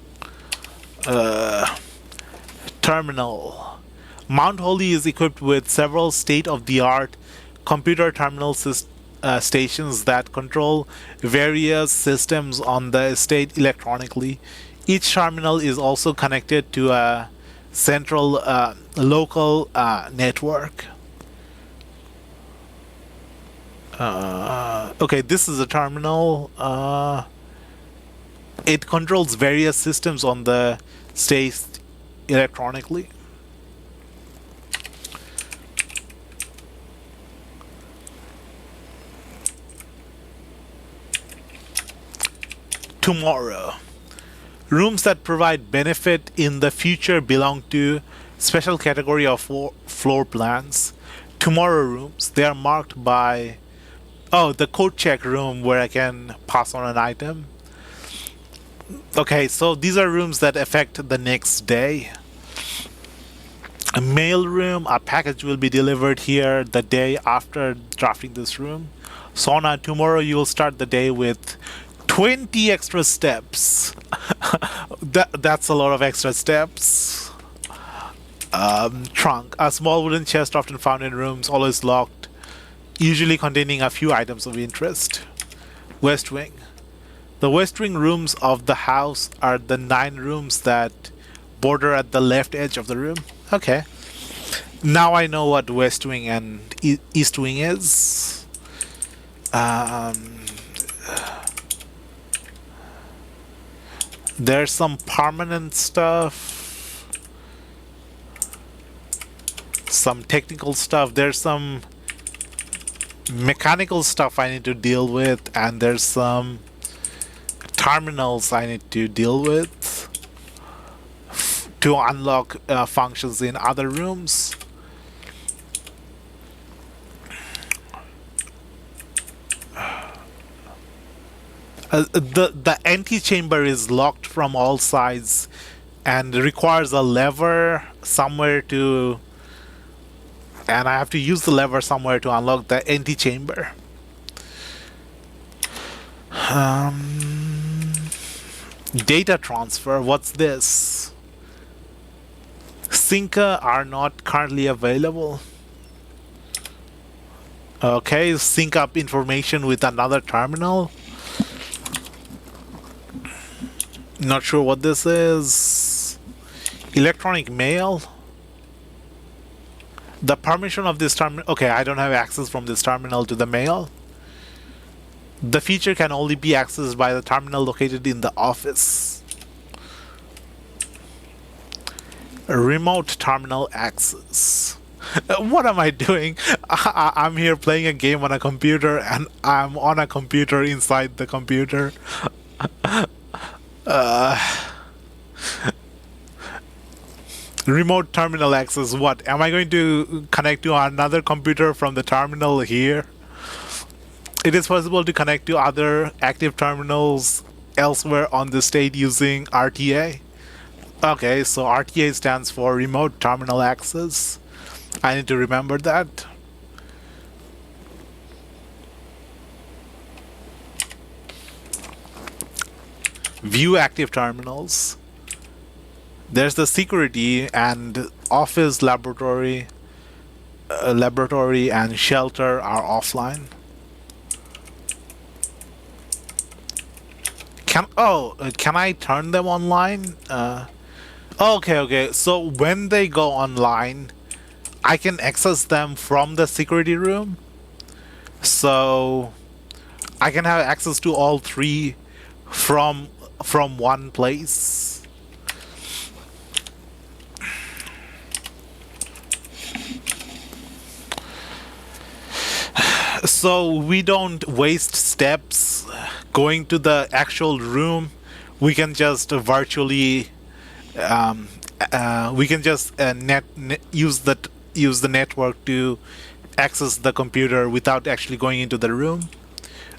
Terminal. Mount Holly is equipped with several state-of-the-art computer terminal stations that control various systems on the estate electronically. Each terminal is also connected to a central local network. Okay, this is a terminal. It controls various systems on the state electronically. Tomorrow. Rooms that provide benefit in the future belong to special category of floor plans. Tomorrow rooms, they are marked by the code check room where I can pass on an item. Okay, so these are rooms that affect the next day. A mail room, a package will be delivered here the day after drafting this room. Sauna, tomorrow you will start the day with 20 extra steps. That's a lot of extra steps. Trunk, a small wooden chest often found in rooms, always locked, usually containing a few items of interest. West Wing. The West Wing rooms of the house are the 9 rooms that border at the left edge of the room. Okay. Now I know what West Wing and East Wing is. There's some permanent stuff, some technical stuff, there's some mechanical stuff I need to deal with, and there's some terminals I need to deal with to unlock functions in other rooms. The antechamber is locked from all sides and requires a lever somewhere to, and I have to use the lever somewhere to unlock the antechamber. Data transfer, what's this? Synca are not currently available. Okay, sync up information with another terminal. Not sure what this is. Electronic mail. The permission of this terminal. Okay, I don't have access from this terminal to the mail. The feature can only be accessed by the terminal located in the office. Remote terminal access. What am I doing? I'm here playing a game on a computer and I'm on a computer inside the computer. Remote terminal access. What? Am I going to connect to another computer from the terminal here? It is possible to connect to other active terminals elsewhere on the state using RTA. Okay, so RTA stands for Remote Terminal Access. I need to remember that. View active terminals. There's the security and office, laboratory and shelter are offline. Can I turn them online? Okay. So when they go online, I can access them from the security room. So I can have access to all 3 from one place. So we don't waste steps going to the actual room. We can just virtually we can just use the network to access the computer without actually going into the room.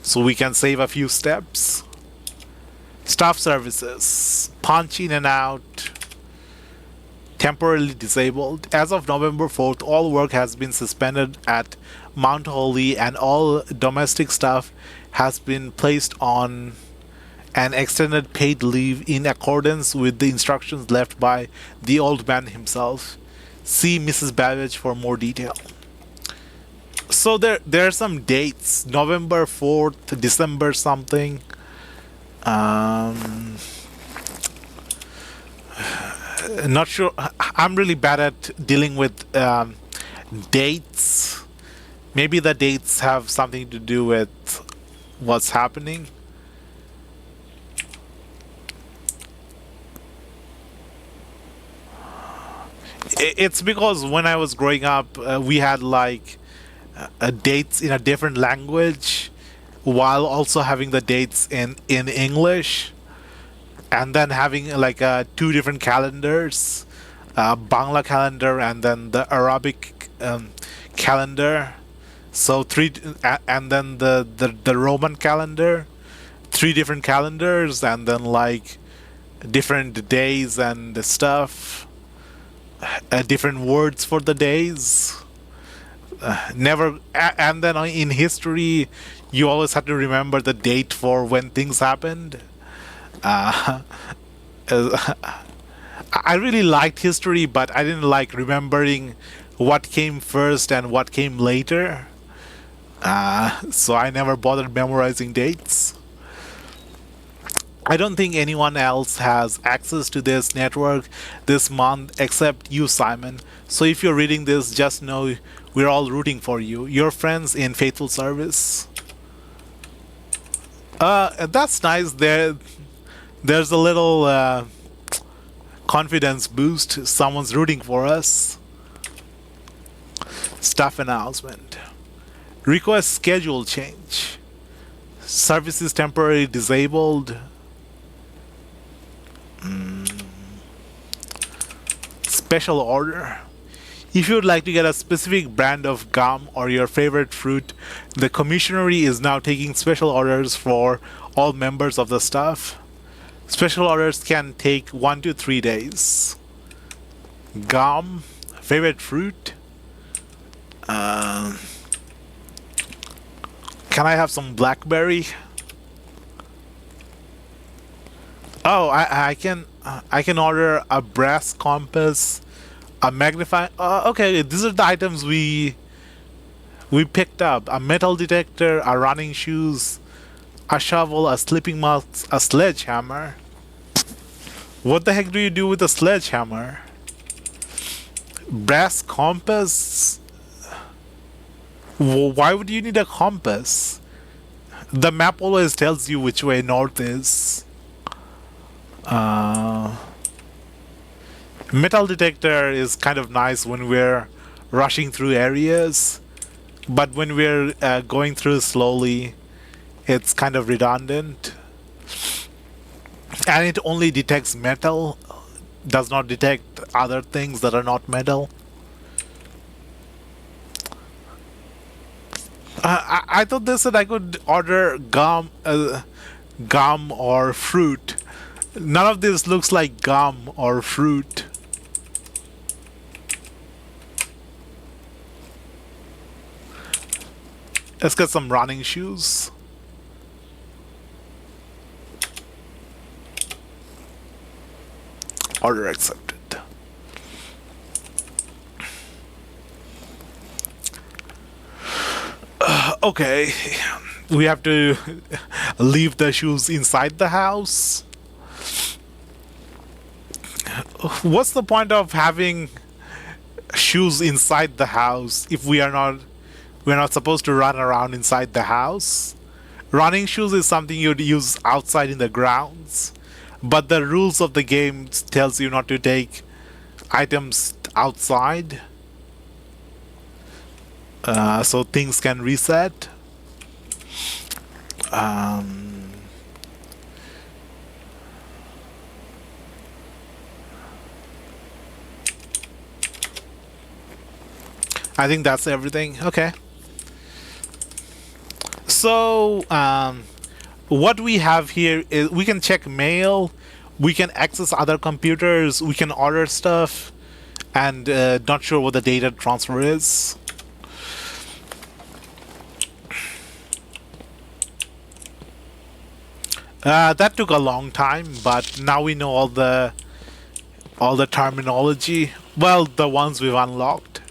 So we can save a few steps. Staff services, punch in and out, temporarily disabled. As of November 4th, all work has been suspended at Mount Holly and all domestic staff has been placed on and extended paid leave in accordance with the instructions left by the old man himself. See Mrs. Babbage for more detail. So there are some dates. November 4th, December something. Not sure. I'm really bad at dealing with dates. Maybe the dates have something to do with what's happening. It's because when I was growing up, we had like dates in a different language while also having the dates in English, and then having like two different calendars, Bangla calendar and then the Arabic calendar. So and then the Roman calendar, three different calendars, and then like different days and stuff, different words for the days. And then in history, you always have to remember the date for when things happened. Uh, I really liked history, but I didn't like remembering what came first and what came later. So I never bothered memorizing dates. I don't think anyone else has access to this network this month except you, Simon. So if you're reading this, just know we're all rooting for you. Your friends in faithful service. That's nice. There's a little confidence boost. Someone's rooting for us. Staff announcement. Request schedule change. Services temporarily disabled. Special order. If you would like to get a specific brand of gum or your favorite fruit, the commissionary is now taking special orders for all members of the staff. Special orders can take 1 to 3 days. Gum, favorite fruit. Can I have some blackberry? Oh, I can order a brass compass, a magnifying. Okay, these are the items we picked up: a metal detector, a running shoes, a shovel, a sleeping mask, a sledgehammer. What the heck do you do with a sledgehammer? Brass compass. Why would you need a compass? The map always tells you which way north is. Metal detector is kind of nice when we're rushing through areas, but when we're going through slowly, it's kind of redundant. And it only detects metal, does not detect other things that are not metal. I thought they said I could order gum or fruit. None of this looks like gum or fruit. Let's get some running shoes. Order accepted. Okay, we have to leave the shoes inside the house. What's the point of having shoes inside the house if we're not supposed to run around inside the house? Running shoes is something you'd use outside in the grounds, but the rules of the game tells you not to take items outside. So things can reset. I think that's everything. Okay. So, what we have here is we can check mail, we can access other computers, we can order stuff, and not sure what the data transfer is. That took a long time, but now we know all the terminology. Well, the ones we've unlocked.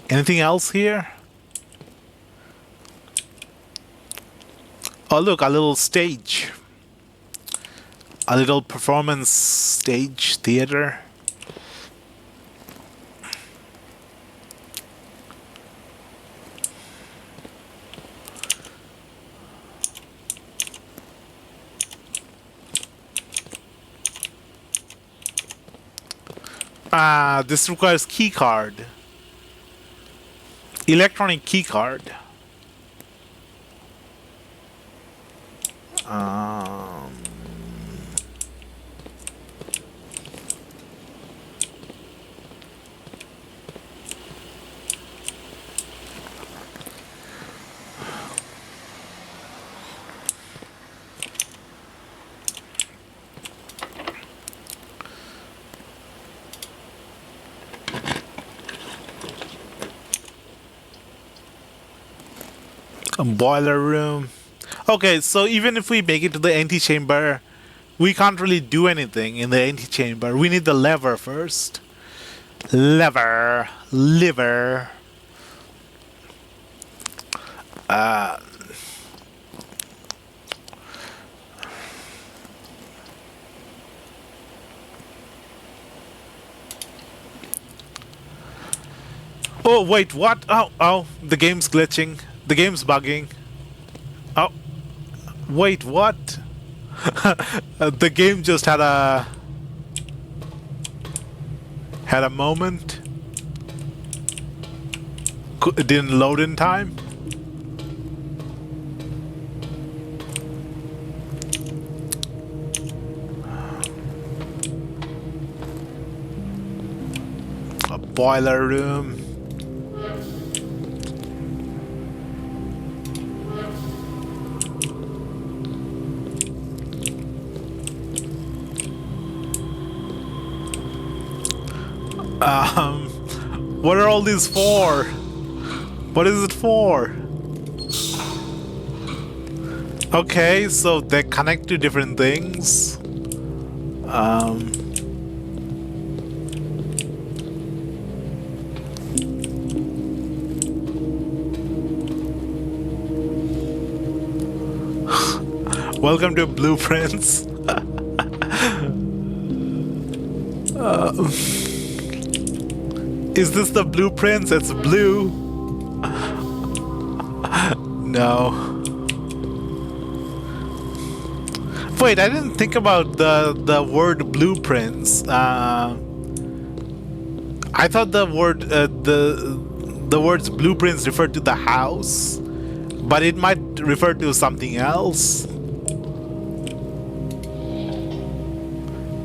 Anything else here? Oh, look, a little stage. A little performance stage theater. This requires key card. Electronic key card. A boiler room. Okay, so even if we make it to the antechamber, we can't really do anything in the antechamber. We need the lever first. Lever. Liver. Oh, wait, what? Oh, the game's glitching. The game's bugging. Oh, wait, what? The game just had a moment. It didn't load in time. A boiler room. What are all these for? What is it for? Okay, so they connect to different things. Welcome to Blueprints. Is this the blueprints? It's blue. No. Wait, I didn't think about the word blueprints. I thought the words blueprints referred to the house, but it might refer to something else.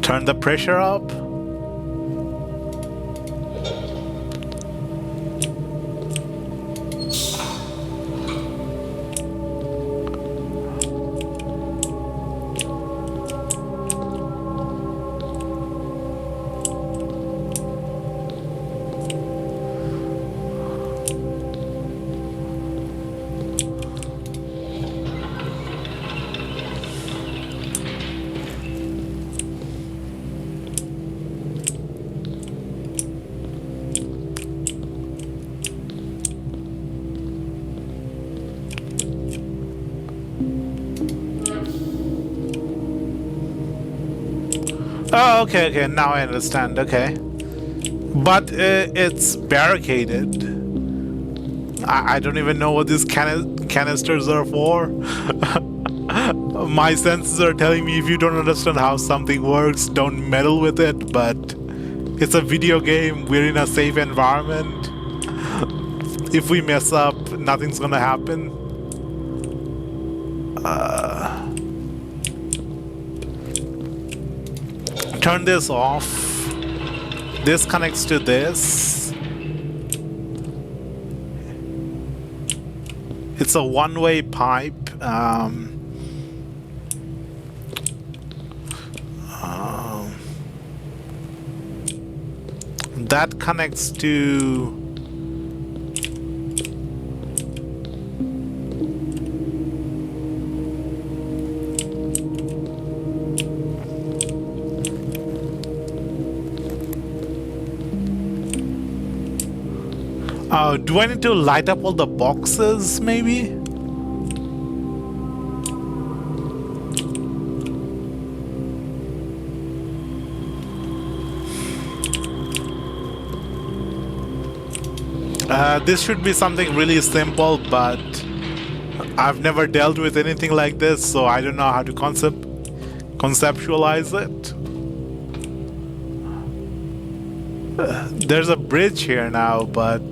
Turn the pressure up. Oh, okay, now I understand, okay. But it's barricaded. I don't even know what these canisters are for. My senses are telling me if you don't understand how something works, don't meddle with it, but it's a video game, we're in a safe environment. If we mess up, nothing's gonna happen. Turn this off. This connects to this. It's a one-way pipe. That connects to Do I need to light up all the boxes, maybe? This should be something really simple, but I've never dealt with anything like this, so I don't know how to conceptualize it. There's a bridge here now, but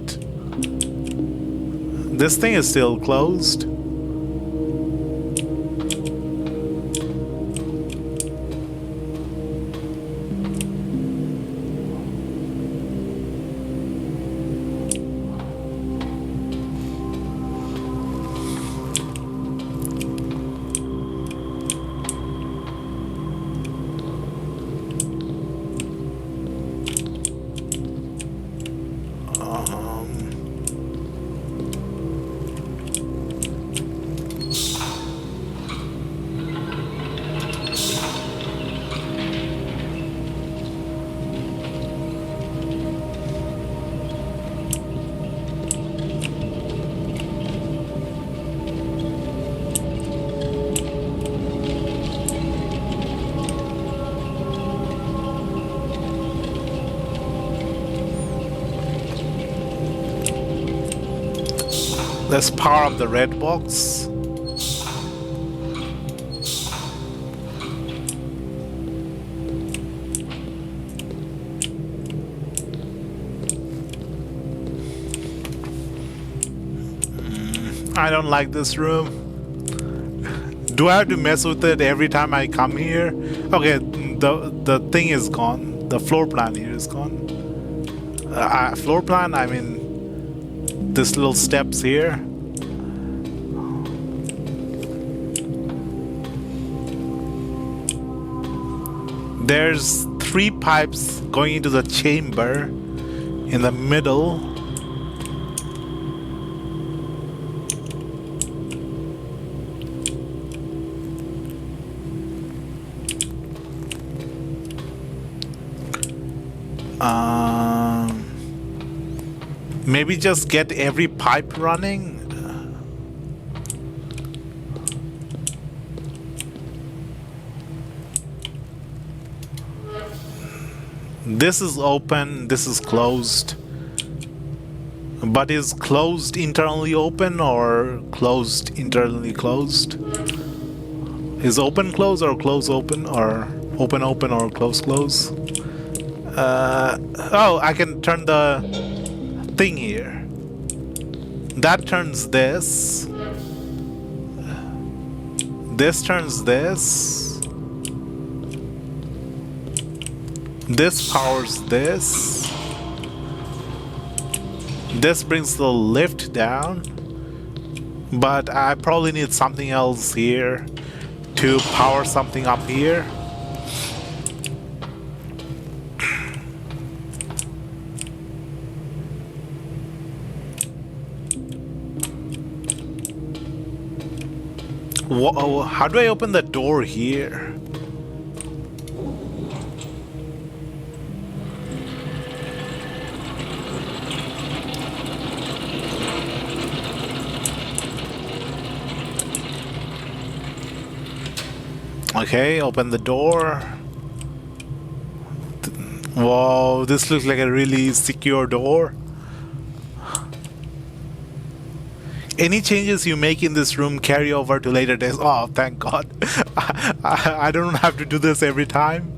this thing is still closed. Let's power up the red box. I don't like this room. Do I have to mess with it every time I come here? Okay, the thing is gone. The floor plan here is gone. Floor plan, I mean this little steps here. There's 3 pipes going into the chamber in the middle. Maybe just get every pipe running. This is open, this is closed. But is closed internally open or closed internally closed? Is open close or close open or open open or close close? Oh, I can turn the thing here. That turns this. This turns this. This powers this. This brings the lift down. But I probably need something else here to power something up here. Whoa, how do I open the door here? Okay, open the door. Whoa, this looks like a really secure door. Any changes you make in this room carry over to later days. Oh, thank God. I don't have to do this every time.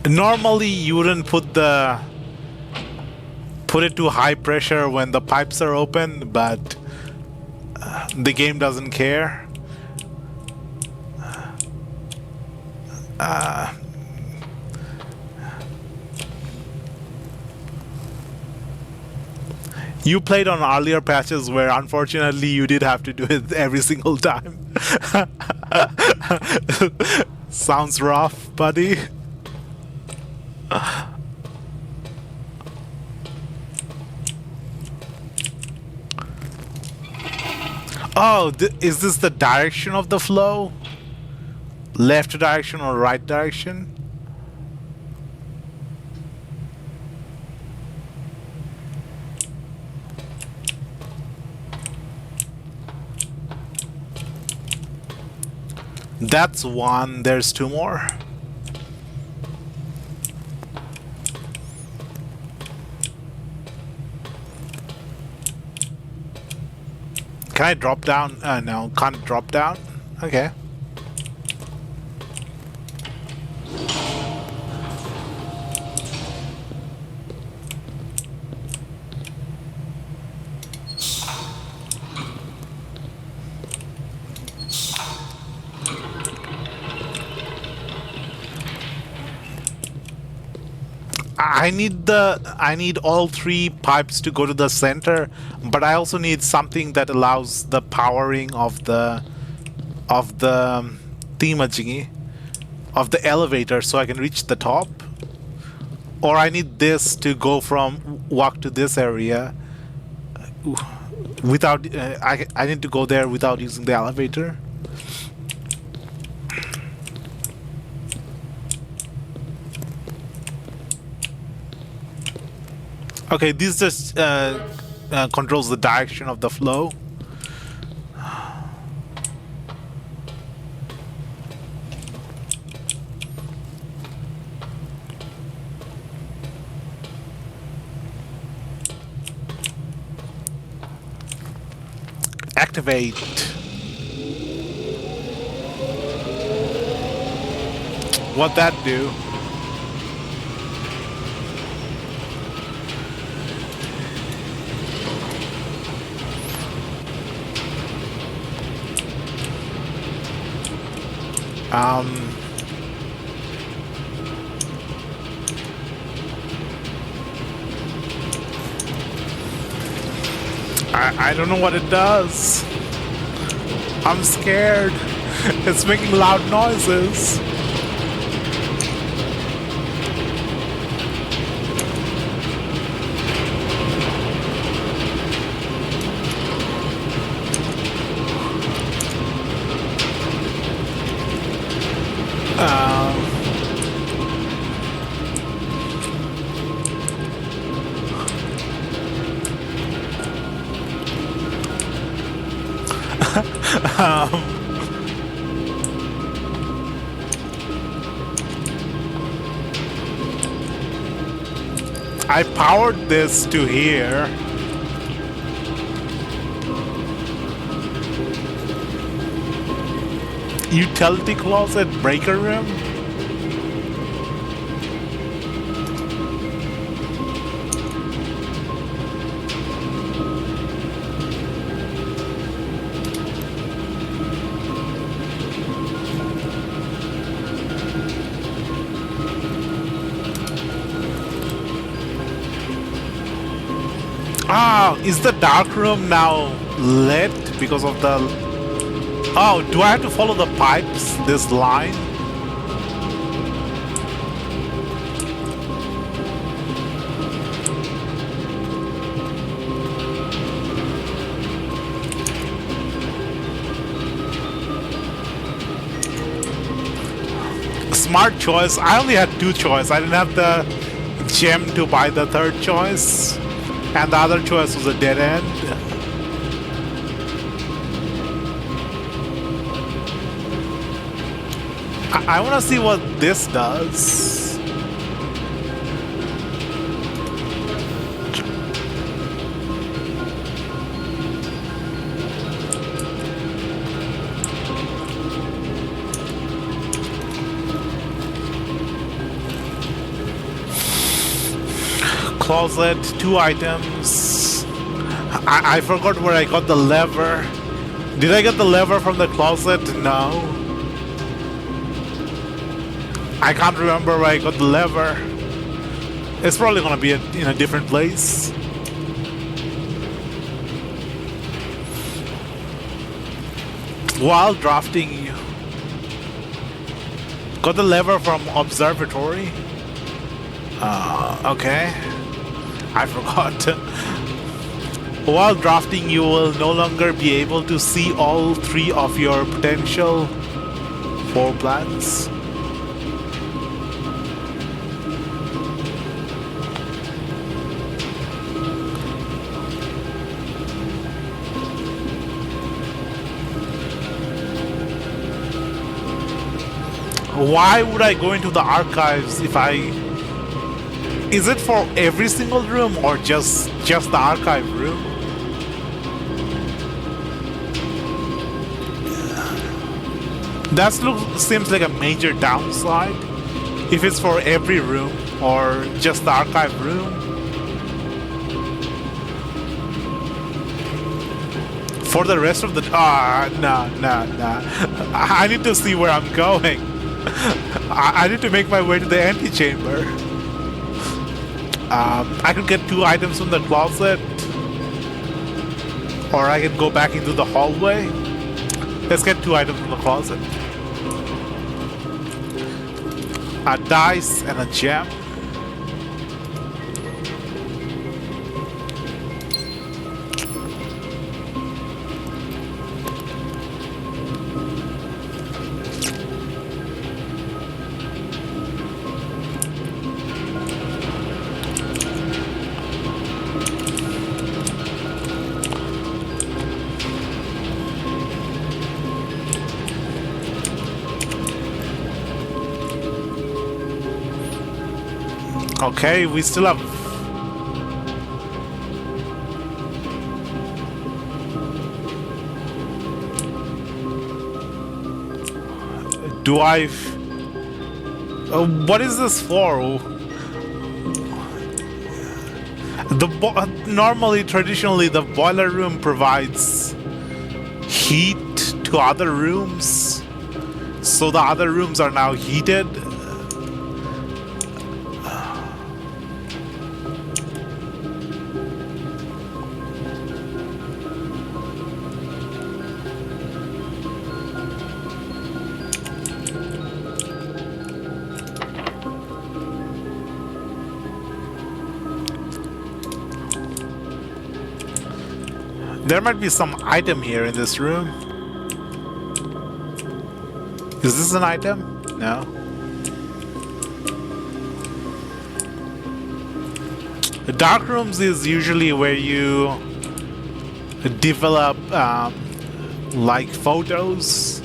Normally, you wouldn't put it to high pressure when the pipes are open, but the game doesn't care. You played on earlier patches where unfortunately you did have to do it every single time. Sounds rough, buddy. Oh, is this the direction of the flow? Left direction or right direction? That's one. There's two more. Can I drop down? No, can't drop down. Okay. I need all three pipes to go to the center, but I also need something that allows the powering of the thingamajiggy of the elevator so I can reach the top. Or I need this to go from walk to this area without I need to go there without using the elevator. Okay, this just controls the direction of the flow. Activate. What'd that do? I don't know what it does. I'm scared. It's making loud noises. I powered this to here. Utility closet breaker room? Ah, is the dark room now lit because of the... Oh, do I have to follow the pipes, this line? Smart choice. I only had two choices. I didn't have the gem to buy the third choice. And the other choice was a dead end. I want to see what this does. Closet, 2 items. I forgot where I got the lever. Did I get the lever from the closet? No. I can't remember where I got the lever. It's probably gonna be in a different place. While drafting, got the lever from observatory. Okay. I forgot. While drafting, you will no longer be able to see all 3 of your potential floor plans. Why would I go into the archives if I... Is it for every single room or just the archive room? That seems like a major downside. If it's for every room or just the archive room. For the rest of the... no. I need to see where I'm going. I need to make my way to the antechamber. I could get 2 items from the closet. Or I can go back into the hallway. Let's get 2 items from the closet. A dice and a gem. Okay, we still have... Do I... what is this for? Normally, traditionally, the boiler room provides heat to other rooms. So the other rooms are now heated. There might be some item here in this room. Is this an item? No. The dark rooms is usually where you develop like photos.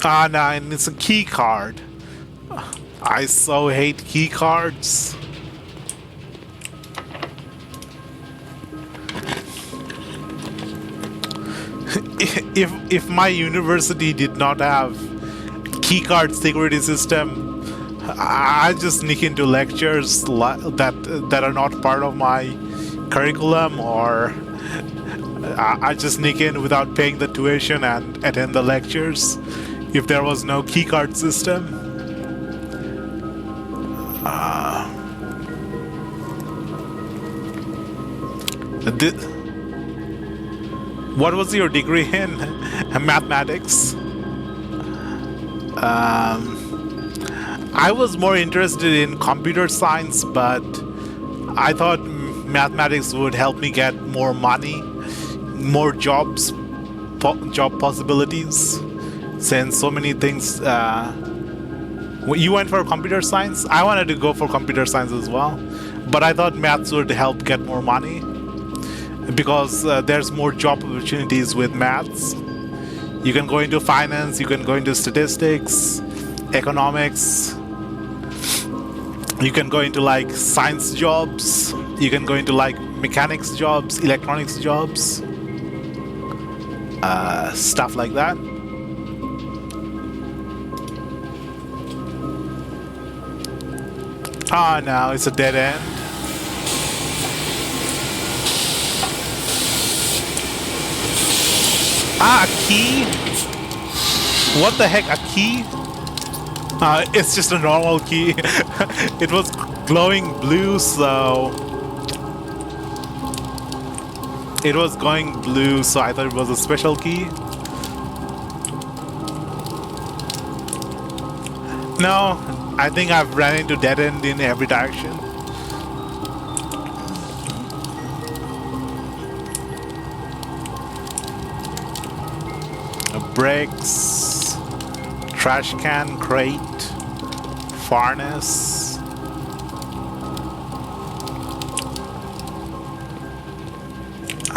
Ah, no, and it's a key card. I so hate key cards. If my university did not have keycard security system, I just sneak into lectures that are not part of my curriculum, or I just sneak in without paying the tuition and attend the lectures if there was no keycard system. What was your degree in? Mathematics? I was more interested in computer science, but I thought mathematics would help me get more money, more job possibilities, since so many things... you went for computer science? I wanted to go for computer science as well, but I thought maths would help get more money, because there's more job opportunities with maths. You can go into finance, you can go into statistics, economics, you can go into like science jobs, you can go into like mechanics jobs, electronics jobs, stuff like that. Ah, no, it's a dead end. Ah, a key? What the heck, a key? It's just a normal key. It was glowing blue, so... It was going blue, so I thought it was a special key. No, I think I've ran into dead end in every direction. Bricks, trash can, crate, furnace.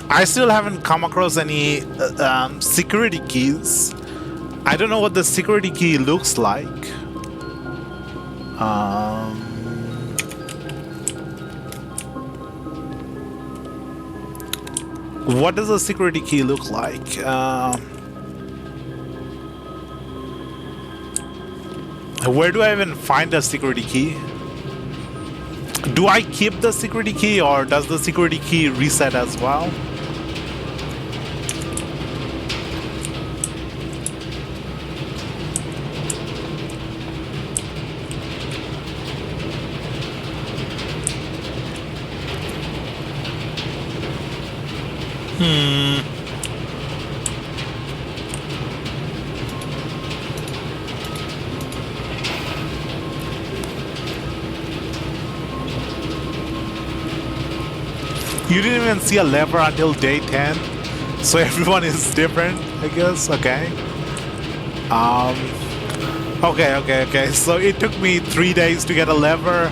I still haven't come across any security keys. I don't know what the security key looks like. What does a security key look like? Where do I even find a security key? Do I keep the security key or does the security key reset as well? You didn't even see a lever until day 10, so everyone is different, I guess. Okay. Okay. So it took me 3 days to get a lever.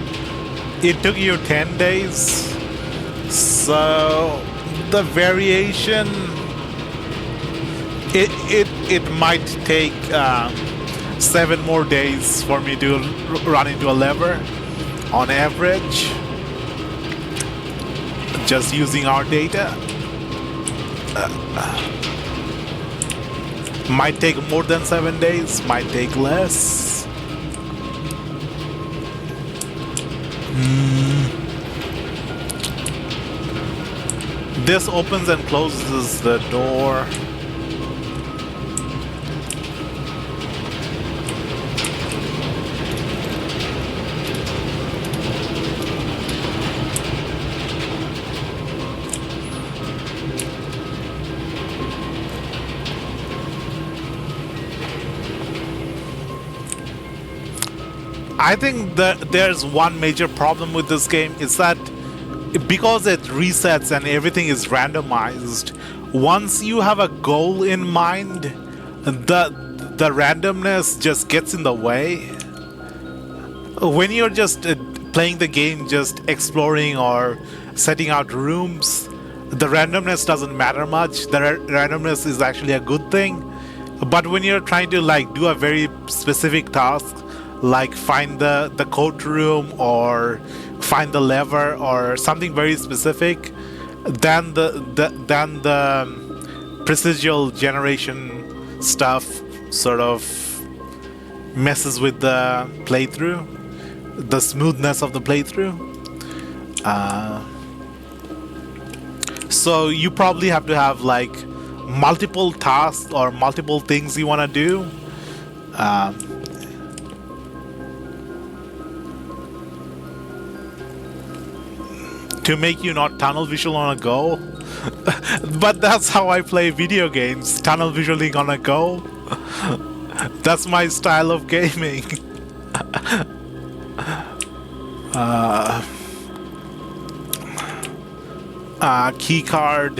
It took you 10 days. So the variation, it might take 7 more days for me to run into a lever on average. Just using our data. Might take more than 7 days, might take less. This opens and closes the door. I think that there's one major problem with this game is that because it resets and everything is randomized, once you have a goal in mind, the randomness just gets in the way. When you're just playing the game, just exploring or setting out rooms, the randomness doesn't matter much. The randomness is actually a good thing. But when you're trying to like do a very specific task, like find the code room or find the lever or something very specific, then the procedural generation stuff sort of messes with the playthrough, the smoothness of the playthrough. So you probably have to have like multiple tasks or multiple things you want to do. To make you not tunnel visual on a go. But that's how I play video games, tunnel visualing on a go. That's my style of gaming. Keycard.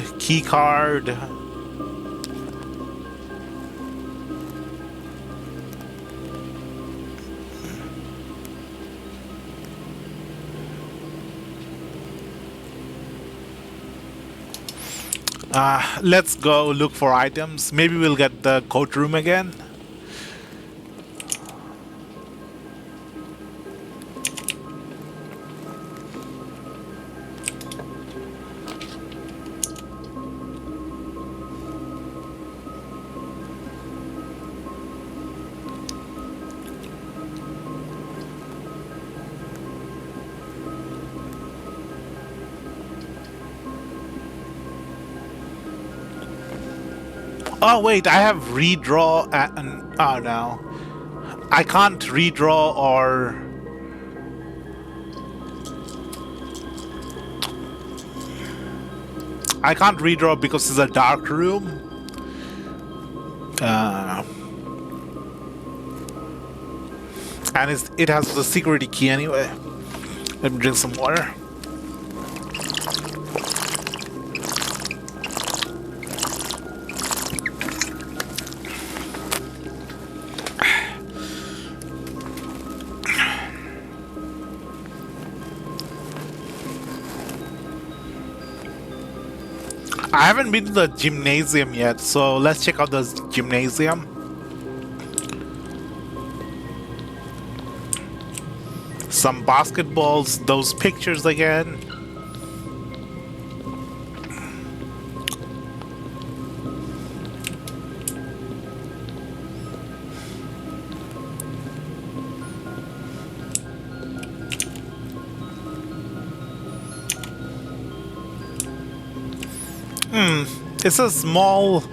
Let's go look for items. Maybe we'll get the coat room again. Oh wait, I have redraw and oh no. I can't redraw or I can't redraw because it's a dark room. And it has the security key anyway. Let me drink some water. I haven't been to the gymnasium yet, so let's check out the gymnasium. Some basketballs, those pictures again. It's a small...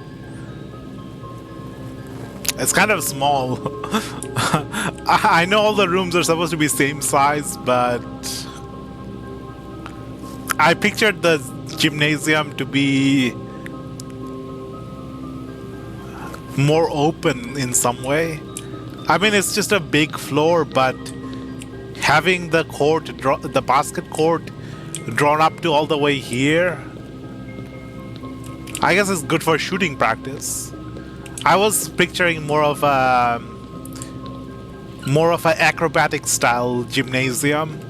It's kind of small. I know all the rooms are supposed to be same size, but... I pictured the gymnasium to be... more open in some way. I mean, it's just a big floor, but... having the court, the basket court drawn up to all the way here... I guess it's good for shooting practice. I was picturing more of a acrobatic style gymnasium,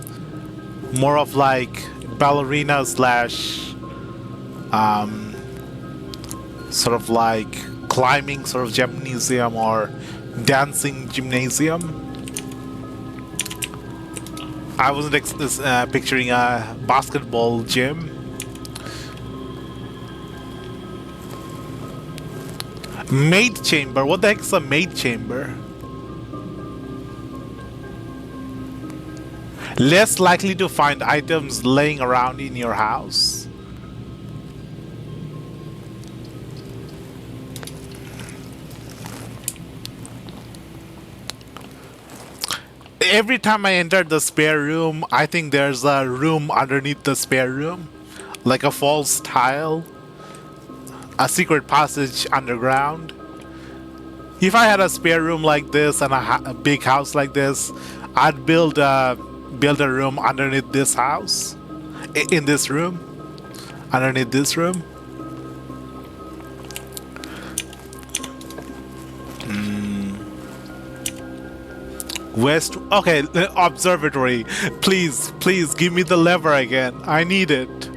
more of like ballerina slash sort of like climbing sort of gymnasium or dancing gymnasium. I wasn't picturing a basketball gym. Maid chamber? What the heck is a maid chamber? Less likely to find items laying around in your house. Every time I enter the spare room, I think there's a room underneath the spare room. Like a false tile. A secret passage underground. If I had a spare room like this and a big house like this, I'd build a room underneath this house, in this room, underneath this room. West. Okay, observatory. Please, please give me the lever again. I need it.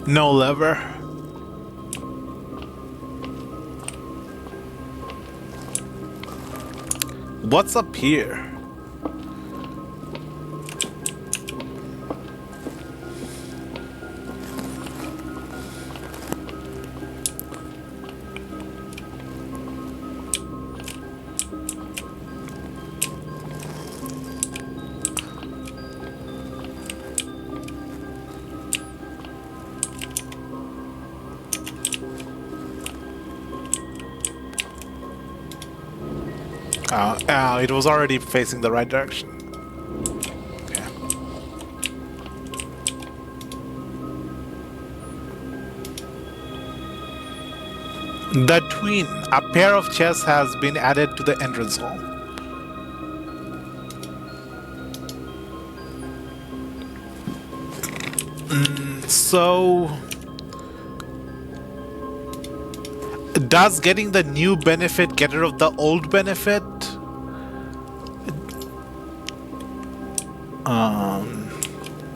No lever. What's up here? It was already facing the right direction. Yeah. The twin. A pair of chests has been added to the entrance hall. So... does getting the new benefit get rid of the old benefit?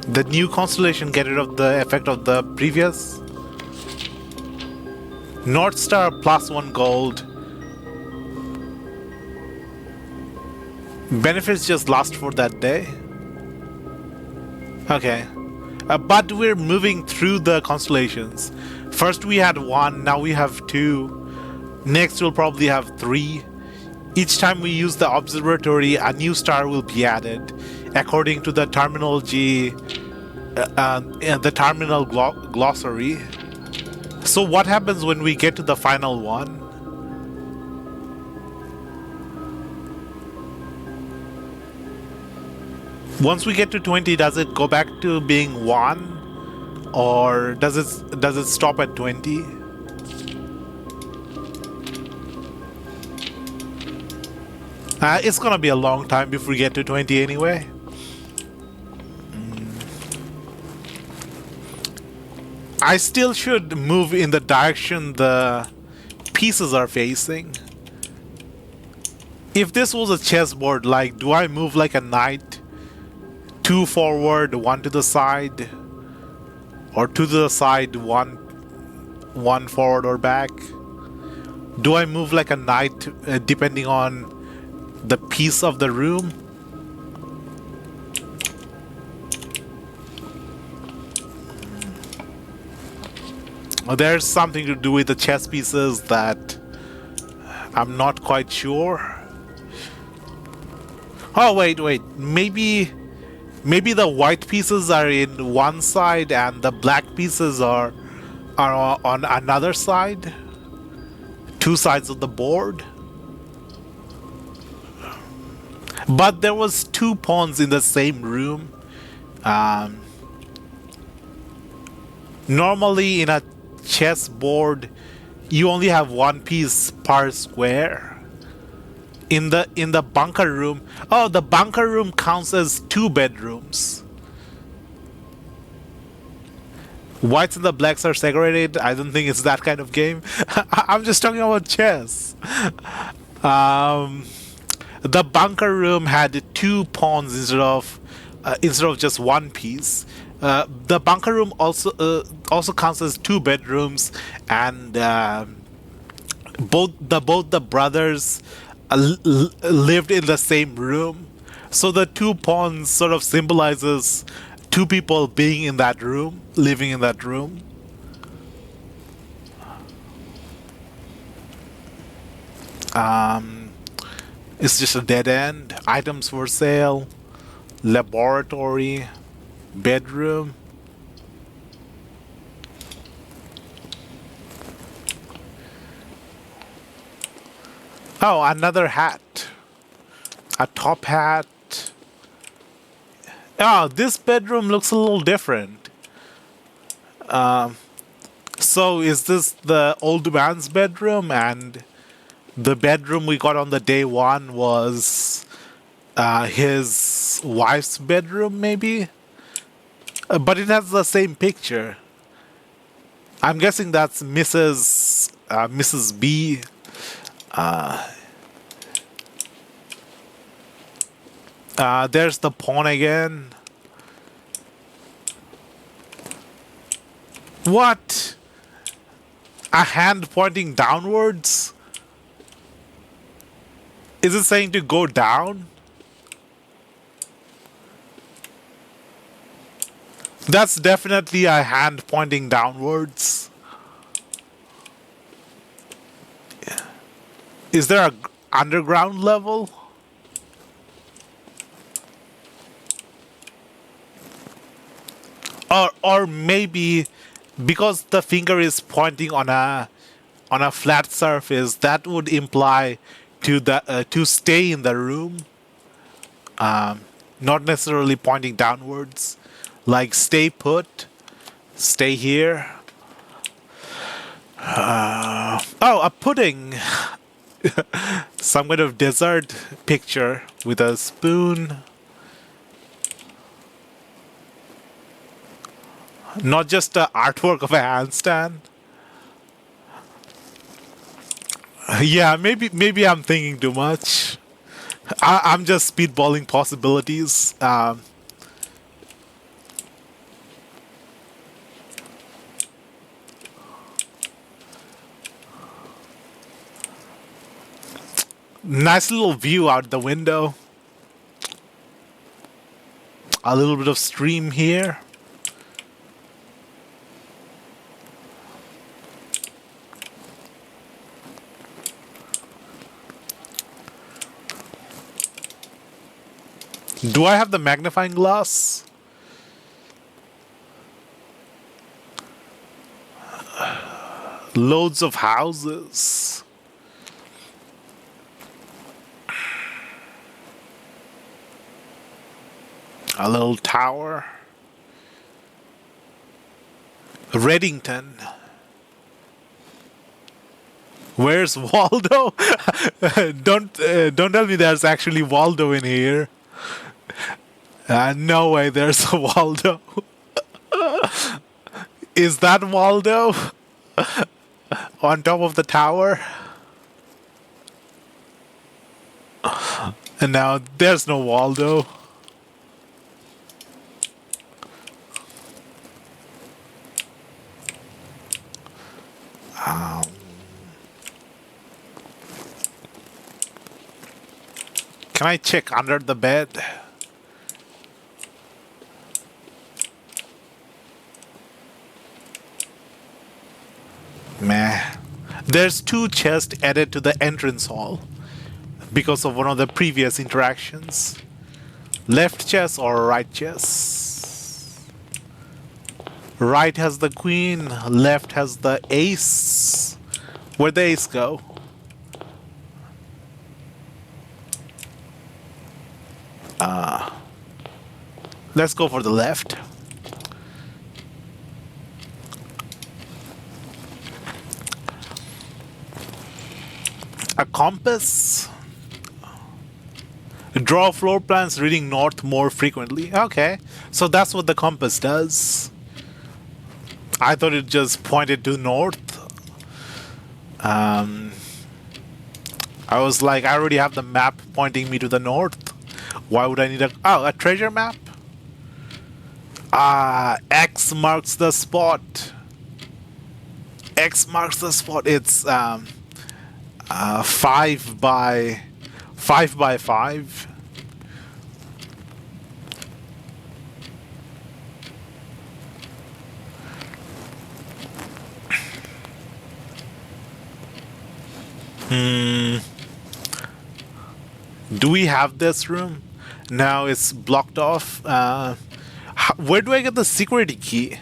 The new constellation get rid of the effect of the previous? North Star +1 gold. Benefits just last for that day? Okay. But we're moving through the constellations. First we had 1, now we have 2. Next we'll probably have 3. Each time we use the observatory, a new star will be added, according to the terminology, the terminal glossary. So what happens when we get to the final one? Once we get to 20, does it go back to being 1? Or does it stop at 20? It's gonna be a long time before we get to 20 anyway. I still should move in the direction the pieces are facing. If this was a chessboard, like, do I move like a knight? 2 forward, 1 to the side? Or 2 to the side, 1 one forward or back? Do I move like a knight depending on the piece of the room? There's something to do with the chess pieces that I'm not quite sure. Oh, wait. Maybe the white pieces are in one side and the black pieces are on another side. Two sides of the board. But there was two pawns in the same room. Normally in a chess board, you only have one piece per square. In the bunker room, oh, the bunker room counts as two bedrooms. Whites and the blacks are segregated. I don't think it's that kind of game. I'm just talking about chess. The bunker room had two pawns instead of just one piece. The bunker room also counts as two bedrooms, and both the brothers lived in the same room. So the two pawns sort of symbolizes two people being in that room, living in that room. It's just a dead end. Items for sale, laboratory, bedroom. Oh, another hat. A top hat. Oh, this bedroom looks a little different. So is this the old man's bedroom, and the bedroom we got on the day one was his wife's bedroom, maybe? But it has the same picture. I'm guessing that's Mrs. B. There's the pawn again. What? A hand pointing downwards? Is it saying to go down? That's definitely a hand pointing downwards. Is there a underground level? Or maybe because the finger is pointing on a flat surface, that would imply to stay in the room, not necessarily pointing downwards. Like stay put, stay here. Oh, a pudding. Some kind of dessert picture with a spoon. Not just the artwork of a handstand. Yeah, maybe I'm thinking too much. I'm just speedballing possibilities. Nice little view out the window. A little bit of stream here. Do I have the magnifying glass? Loads of houses. A little tower. Reddington. Where's Waldo? Don't tell me there's actually Waldo in here. No way, there's a Waldo. Is that Waldo? On top of the tower? And now there's no Waldo. Can I check under the bed? Meh. There's 2 chests added to the entrance hall because of one of the previous interactions. Left chest or right chest? Right has the queen, left has the ace. Where'd the ace go? Let's go for the left. A compass. Draw floor plans reading north more frequently. Okay, so that's what the compass does. I thought it just pointed to north. I was like, I already have the map pointing me to the north. Why would I need a treasure map? X marks the spot. X marks the spot. It's 5 by 5. Do we have this room? Now it's blocked off. Where do I get the security key?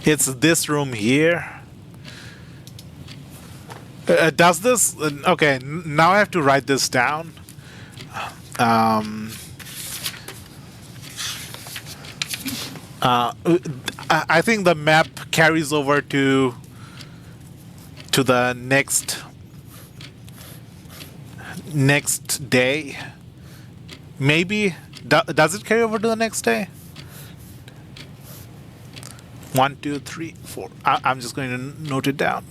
It's this room here. Does this? Okay, now I have to write this down. I think the map carries over to the next day. Maybe does it carry over to the next day? 1, 2, 3, 4. I'm just going to note it down.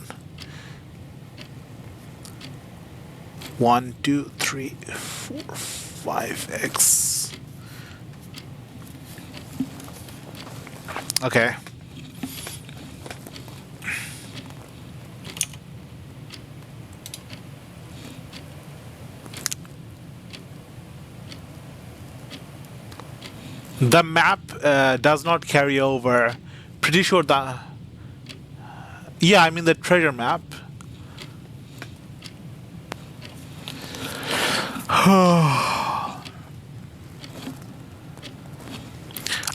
1, 2, 3, 4, 5x. Okay. The map does not carry over. Pretty sure the... Yeah, I mean the treasure map.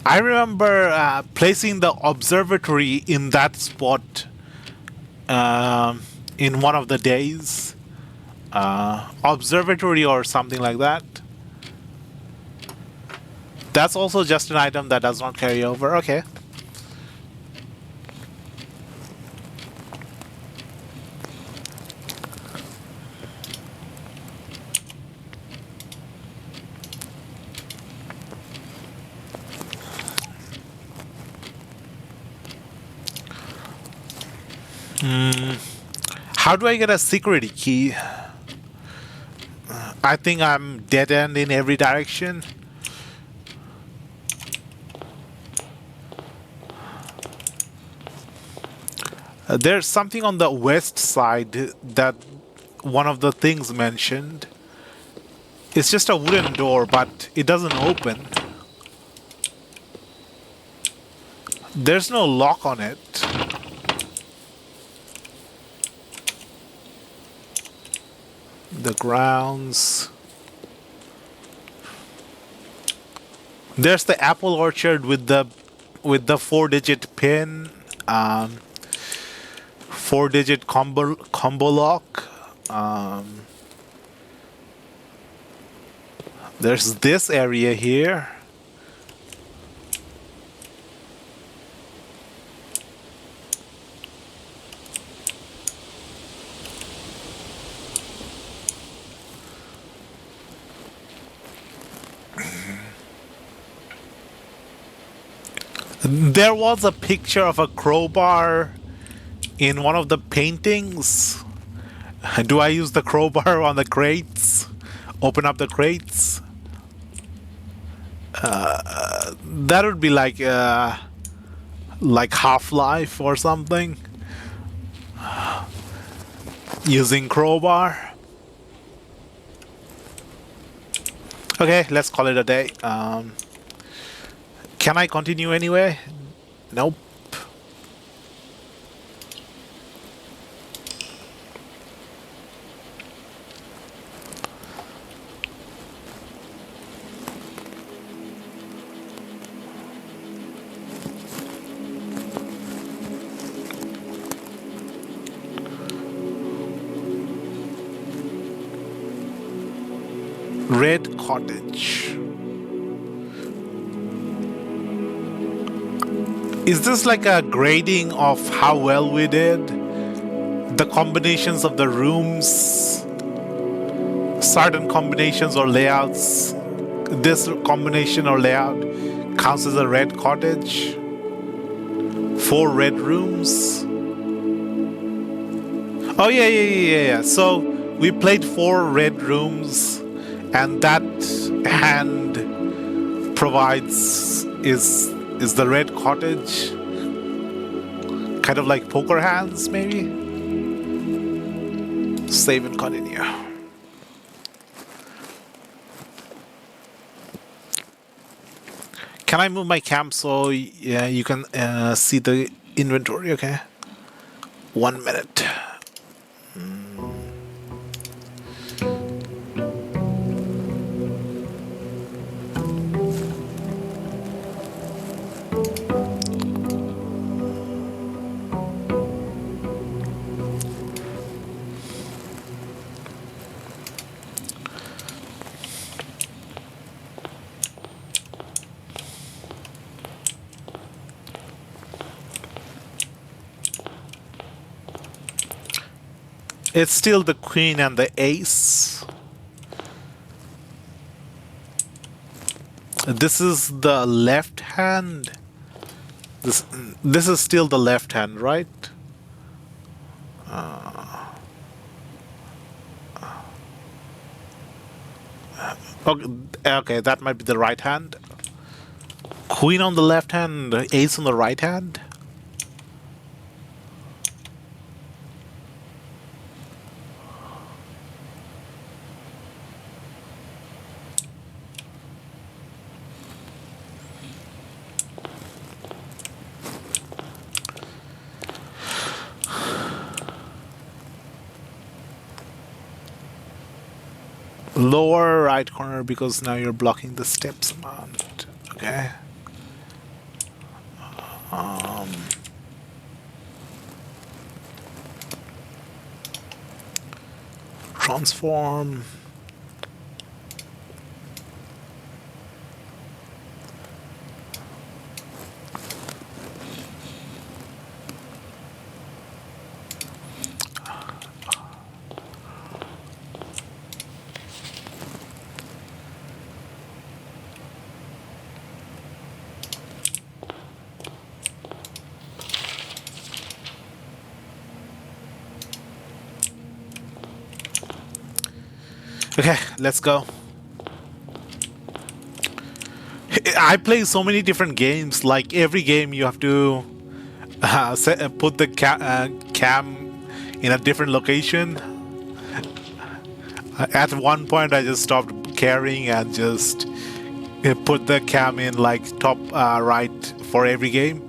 I remember placing the observatory in that spot in one of the days. Observatory or something like that. That's also just an item that does not carry over. Okay. How do I get a security key? I think I'm dead end in every direction. There's something on the west side that one of the things mentioned. It's just a wooden door, but it doesn't open. There's no lock on it. The grounds. There's the apple orchard with the 4-digit pin. 4-digit combo lock. There's this area here. There was a picture of a crowbar in one of the paintings. Do I use the crowbar on the crates? Open up the crates? That would be like Half-Life or something. Using crowbar. Okay, let's call it a day. Can I continue anyway? Nope. Red Cottage. Is this like a grading of how well we did? The combinations of the rooms, certain combinations or layouts, this combination or layout counts as a red cottage. 4 red rooms. Oh yeah. So we played 4 red rooms, and that hand provides is the red cottage. Kind of like poker hands, maybe. Save and continue. Can I move my cam so you can see the inventory? Okay. 1 minute. It's still the queen and the ace. This is the left hand. This is still the left hand, right? Okay, that might be the right hand. Queen on the left hand, ace on the right hand. Lower right corner because now you're blocking the steps amount. Okay. Transform. Okay, let's go. I play so many different games. Like every game, you have to put the cam in a different location. At one point, I just stopped caring and just put the cam in like top right for every game.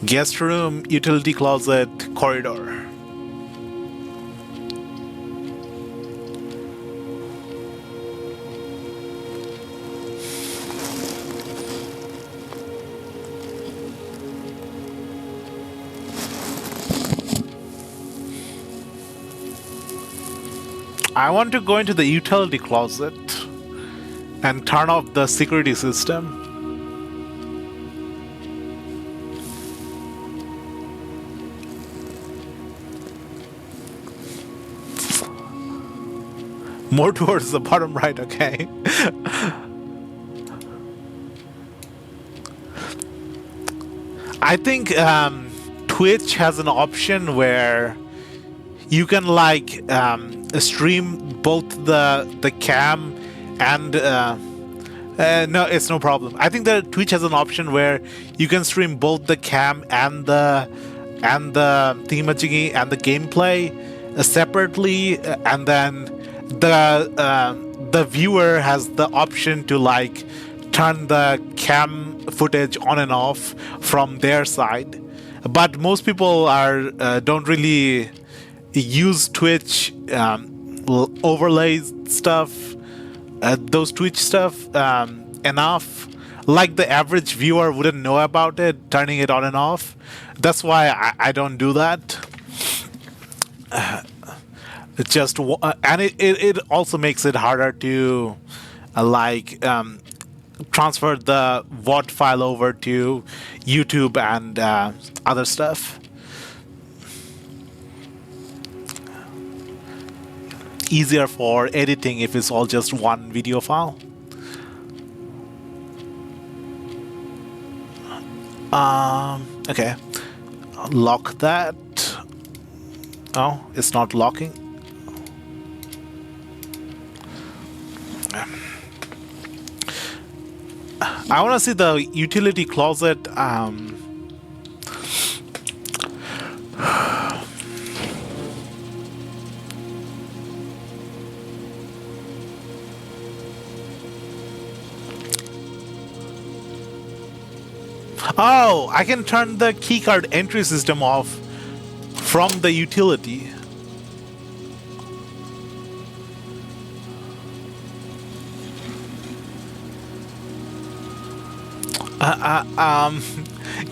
Guest room, utility closet, corridor. I want to go into the utility closet and turn off the security system. More towards the bottom right, okay. I think Twitch has an option where you can like stream both the cam and No, it's no problem. I think that Twitch has an option where you can stream both the cam and the thingamajiggy and the gameplay separately, and then the viewer has the option to like turn the cam footage on and off from their side. But most people are don't really use Twitch overlays stuff, those Twitch stuff enough. Like the average viewer wouldn't know about it, turning it on and off. That's why I don't do that. It's just and it also makes it harder to transfer the VOD file over to YouTube and other stuff. Easier for editing if it's all just one video file. Okay. Lock that. Oh, it's not locking. I want to see the utility closet. Oh, I can turn the keycard entry system off from the utility.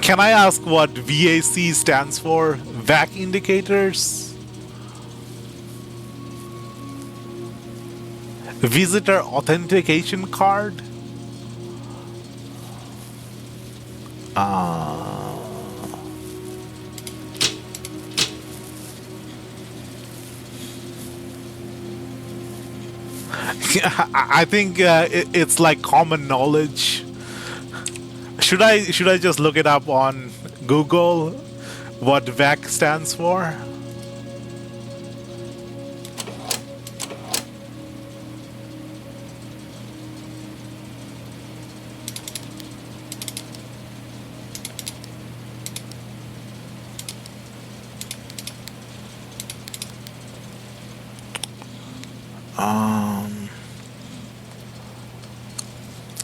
Can I ask what VAC stands for? VAC indicators? Visitor authentication card? I think it's like common knowledge. Should I just look it up on Google what VAC stands for?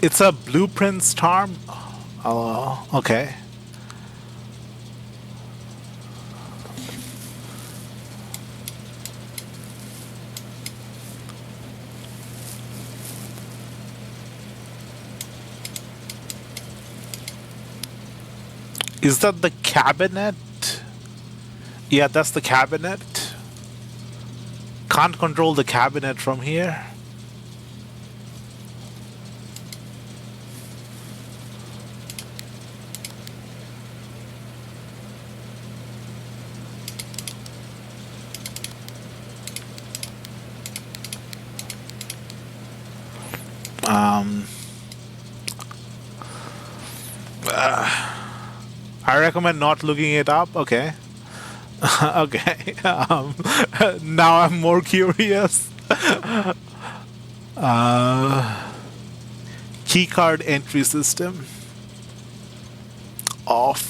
It's a blueprints term. Oh, okay. Is that the cabinet? Yeah, that's the cabinet. Can't control the cabinet from here. I recommend not looking it up. Okay. Okay. Now I'm more curious. Keycard entry system off.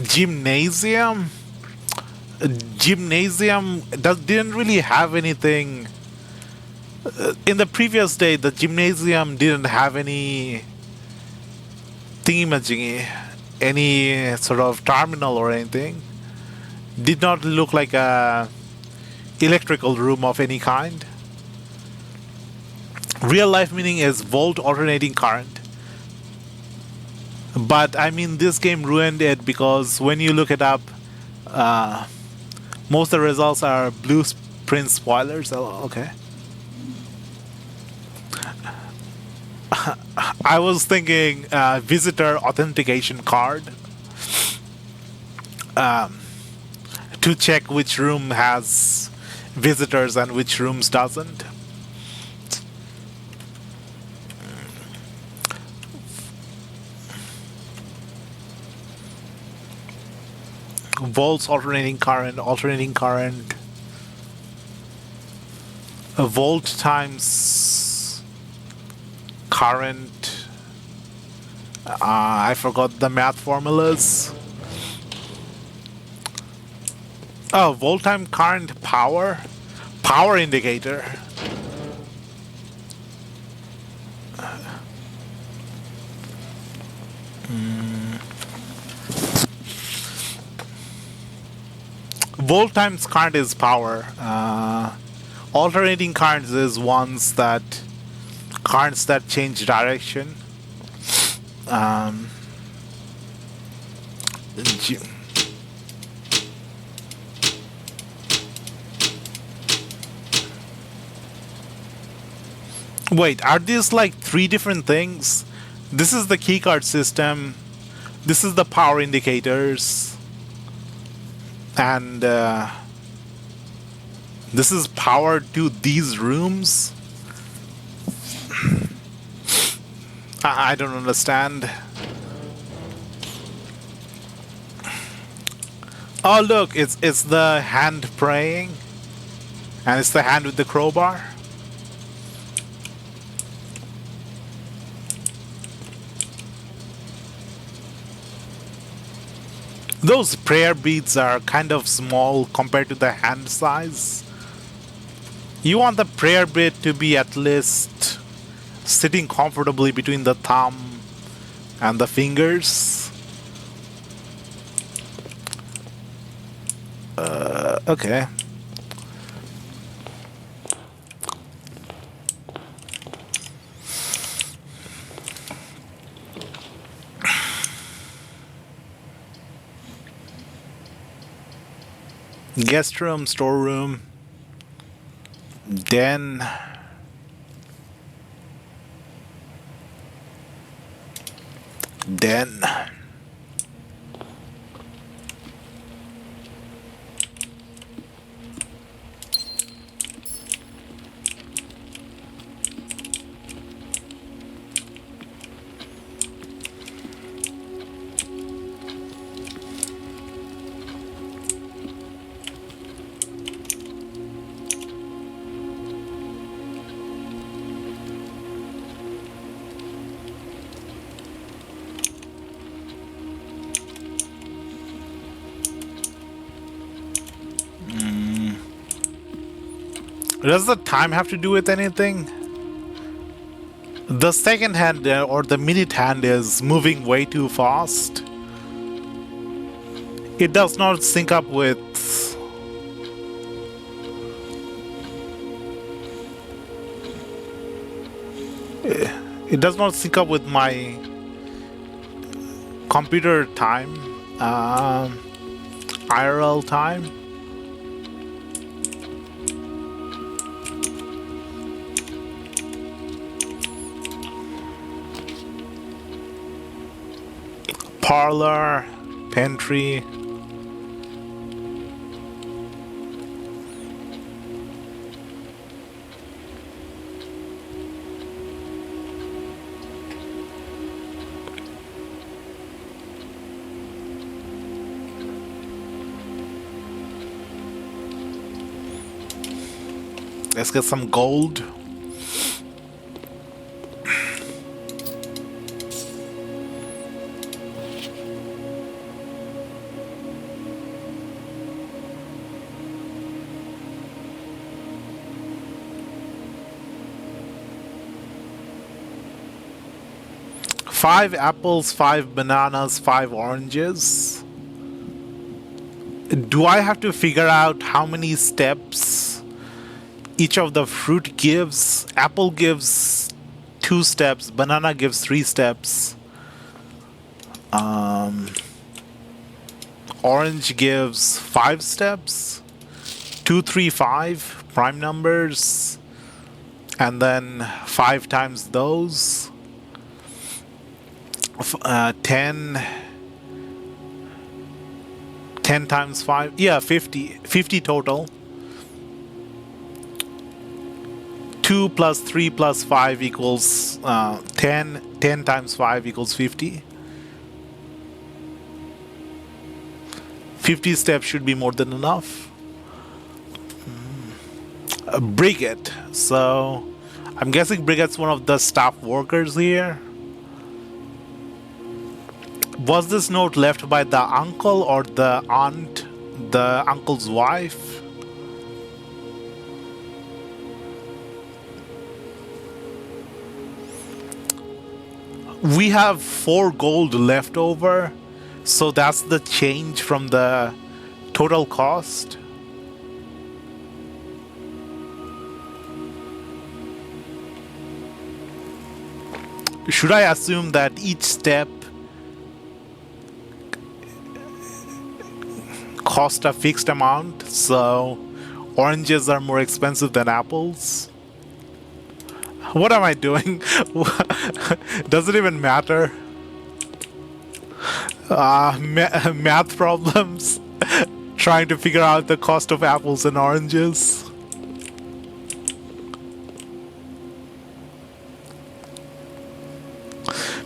Gymnasium didn't really have anything. In the previous day, the gymnasium didn't have any thingamajiggy, any sort of terminal or anything. Did not look like a electrical room of any kind. Real life meaning is volt alternating current. But I mean, this game ruined it because when you look it up, most of the results are blueprint spoilers. Oh, okay. I was thinking visitor authentication card to check which room has visitors and which rooms doesn't. Volts, alternating current, alternating current. A volt times current. I forgot the math formulas. Oh, volt times current power. Power indicator. Volt times current is power. Alternating currents is currents that change direction. G- Wait, are these like three different things? This is the keycard system. This is the power indicators. And this is power to these rooms. I don't understand. Oh look, it's the hand praying, and it's the hand with the crowbar. Those prayer beads are kind of small compared to the hand size. You want the prayer bead to be at least sitting comfortably between the thumb and the fingers. Okay. Guest room, storeroom, den. Den. Does the time have to do with anything? The second hand or the minute hand is moving way too fast. It does not sync up with... It does not sync up with my computer time, IRL time. Parlor, pantry. Let's get some gold. Five apples, 5 bananas, 5 oranges. Do I have to figure out how many steps each of the fruit gives? Apple gives 2 steps, banana gives 3 steps. Orange gives 5 steps. 2, 3, 5 prime numbers. And then 5 times those. 10 times 5, yeah, 50 total. 2 plus 3 plus 5 equals 10 times 5 equals 50. 50 steps should be more than enough. Brigade. So, I'm guessing Brigade's one of the staff workers here. Was this note left by the uncle or the aunt, the uncle's wife? We have 4 gold left over, so that's the change from the total cost. Should I assume that each step cost a fixed amount, so oranges are more expensive than apples? What am I doing? Does it even matter? Math problems? Trying to figure out the cost of apples and oranges?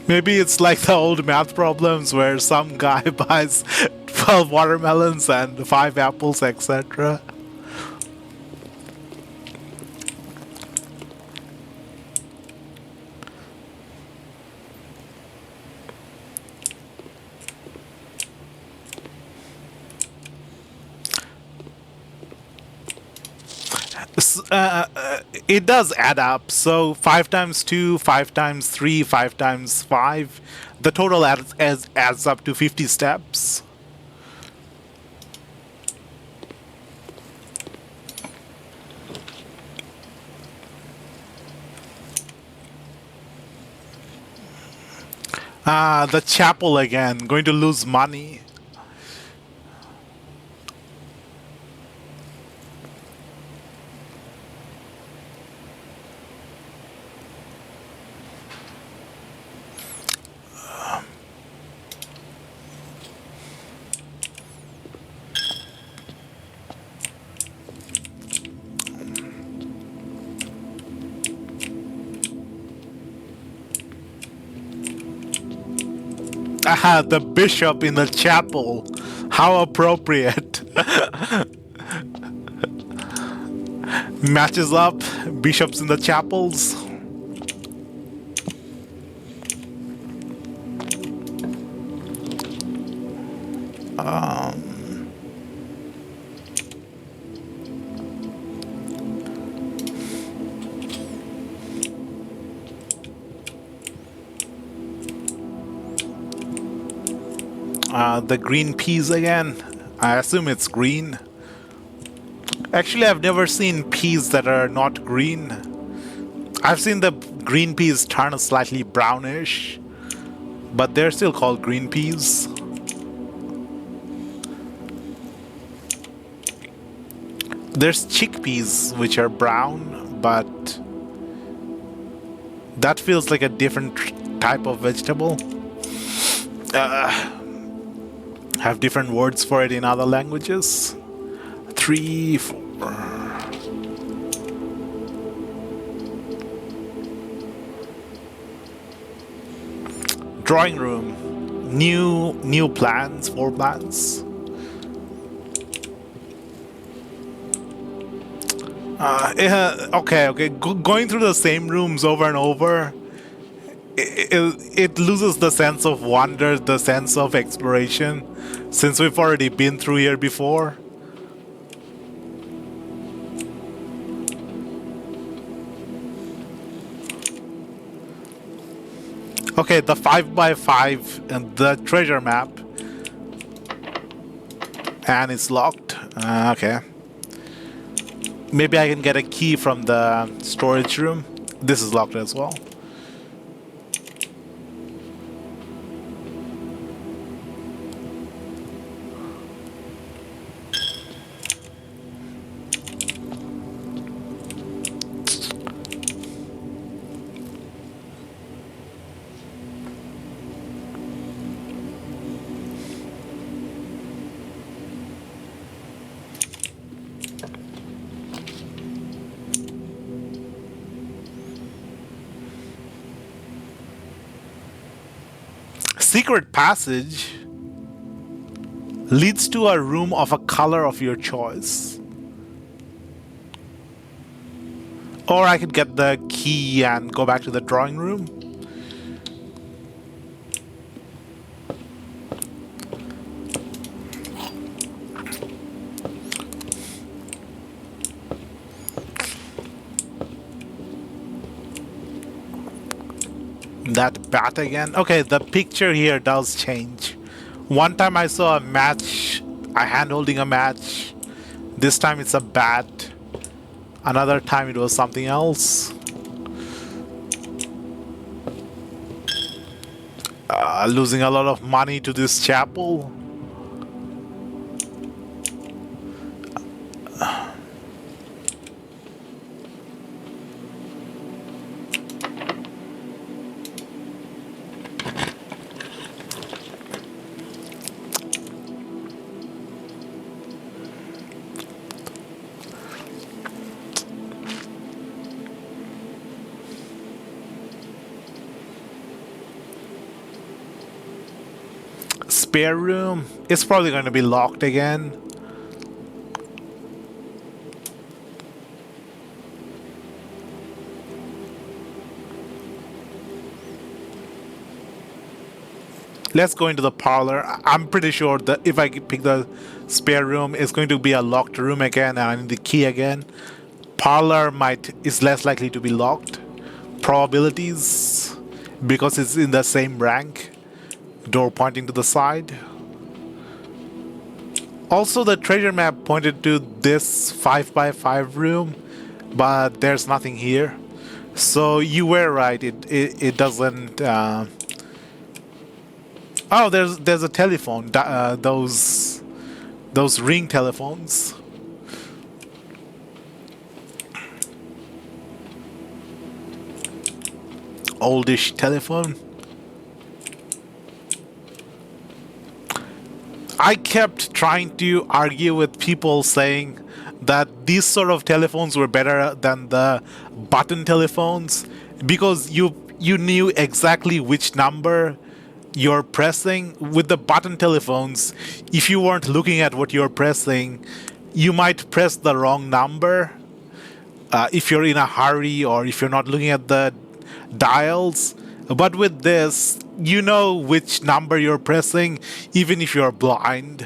Maybe it's like the old math problems where some guy buys 12 watermelons and 5 apples, etc. It does add up. So 5 times 2, 5 times 3, 5 times 5. The total adds up to 50 steps. The chapel again. Going to lose money. Aha, the bishop in the chapel. How appropriate. Matches up. Bishops in the chapels. The green peas again. I assume it's green. Actually, I've never seen peas that are not green. I've seen the green peas turn slightly brownish, but they're still called green peas. There's chickpeas, which are brown, but that feels like a different type of vegetable. Have different words for it in other languages. 3, 4. Drawing room. New plans, 4 plans. Okay. Going through the same rooms over and over, it loses the sense of wonder, the sense of exploration, since we've already been through here before. Okay, the 5x5 and the treasure map. And it's locked. Okay. Maybe I can get a key from the storage room. This is locked as well. Secret passage? Leads to a room of a color of your choice. Or I could get the key and go back to the drawing room. That bat again. Okay, the picture here does change. One time I saw a match, a hand holding a match. This time it's a bat. Another time it was something else. Losing a lot of money to this chapel. Spare room. It's probably going to be locked again. Let's go into the parlor. I'm pretty sure that if I pick the spare room, it's going to be a locked room again, and I need the key again. Parlor is less likely to be locked. Probabilities, because it's in the same rank. Door pointing to the side. Also, the treasure map pointed to this 5x5 room, but there's nothing here. So you were right. It doesn't. Oh, there's a telephone. Those ring telephones. Oldish telephone. I kept trying to argue with people saying that these sort of telephones were better than the button telephones because you knew exactly which number you're pressing. With the button telephones, if you weren't looking at what you're pressing, you might press the wrong number. If you're in a hurry or if you're not looking at the dials. But with this, you know which number you're pressing, even if you're blind,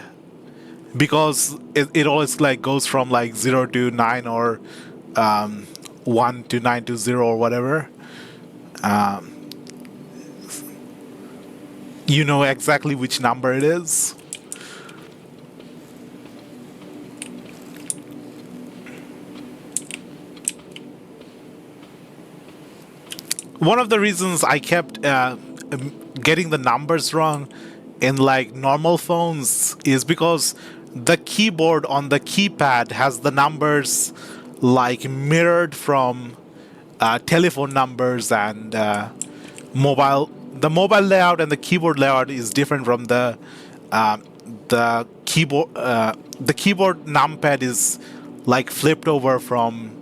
because it always like goes from like 0 to 9 or 1 to 9 to 0 or whatever. You know exactly which number it is. One of the reasons I kept getting the numbers wrong in like normal phones is because the keyboard on the keypad has the numbers like mirrored from telephone numbers and mobile. The mobile layout and the keyboard layout is different from the keyboard. The keyboard numpad is like flipped over from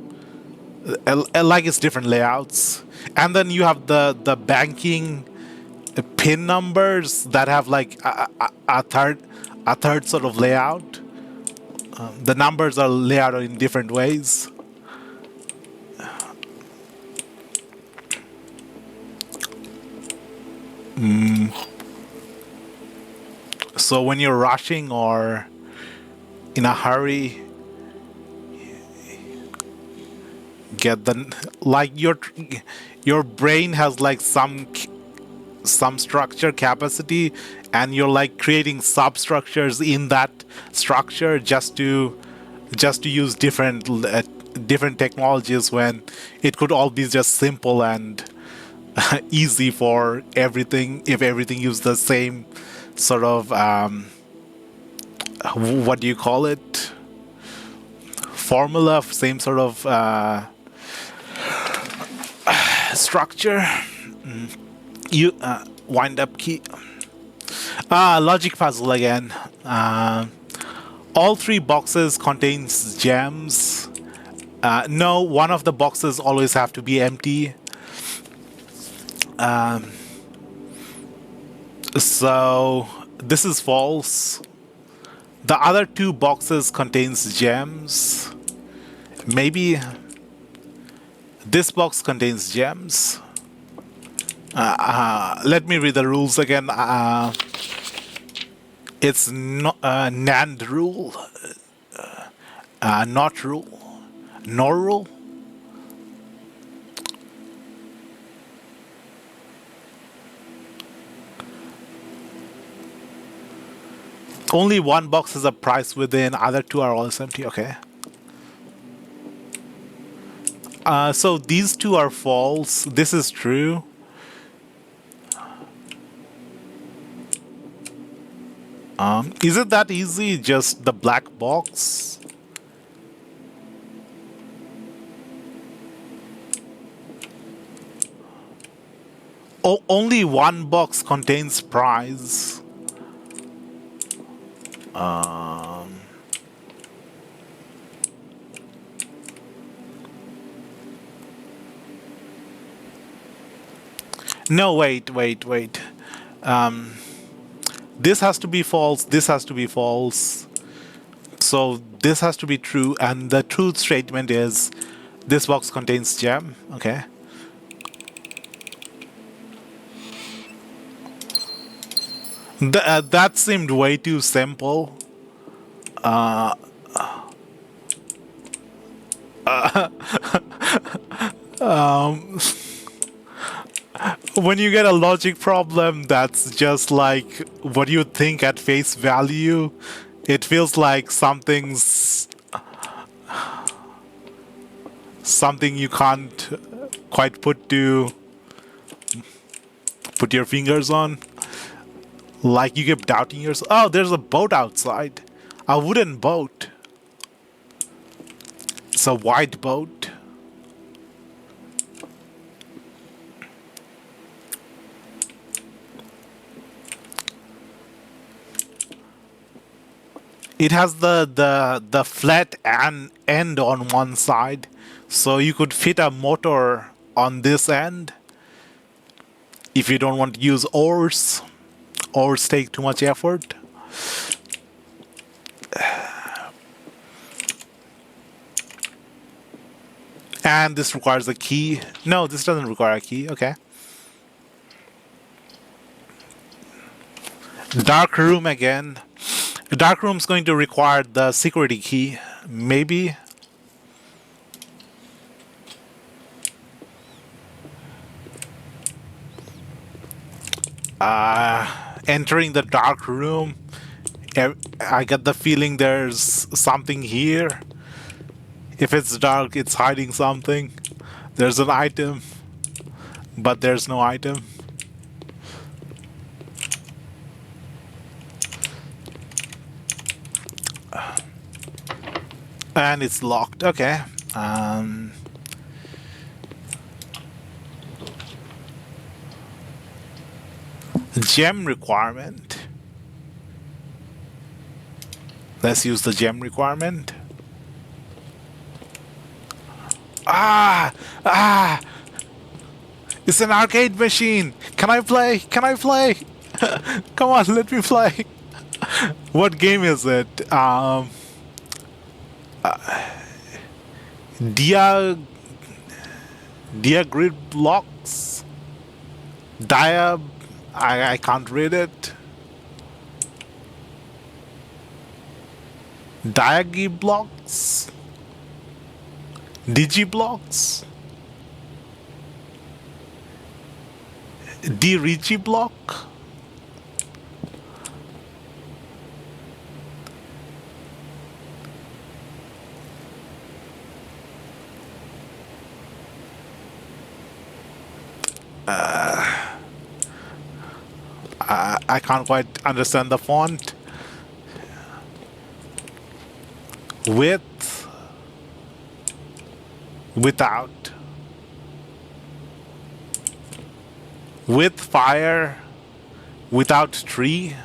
like it's different layouts. And then you have the banking pin numbers that have like a third sort of layout. The numbers are laid out in different ways. So when you're rushing or in a hurry, get the like your brain has like some structure capacity, and you're like creating substructures in that structure just to use different technologies when it could all be just simple and easy for everything if everything used the same sort of what do you call it, formula, same sort of structure. You wind up key. Logic puzzle again. All three boxes contains gems. No, one of the boxes always have to be empty. So this is false. The other two boxes contains gems. Maybe this box contains gems. Let me read the rules again. It's not NAND rule, not rule, nor rule. Only one box has a price within, other two are always empty. Okay. So these two are false. This is true. Is it that easy? Just the black box? Oh, only one box contains prize. No, wait. This has to be false, this has to be false. So this has to be true, and the truth statement is this box contains gem. Okay. That seemed way too simple. When you get a logic problem that's just like what you think at face value, it feels like something you can't quite put your fingers on. Like you keep doubting yourself. Oh, there's a boat outside. A wooden boat. It's a white boat. It has the flat end on one side, so you could fit a motor on this end if you don't want to use oars. Oars take too much effort. And this requires a key. No, this doesn't require a key. Okay. Dark room again. The dark room is going to require the security key. Maybe. Entering the dark room. I get the feeling there's something here. If it's dark, it's hiding something. There's an item, but there's no item. And it's locked. Okay. Gem requirement. Let's use the gem requirement. It's an arcade machine. Can I play? Come on, let me play. What game is it? Grid blocks. I can't read it. Diagi blocks. Digiblocks. Dirigi block. I can't quite understand the font. With, without, with fire, without tree.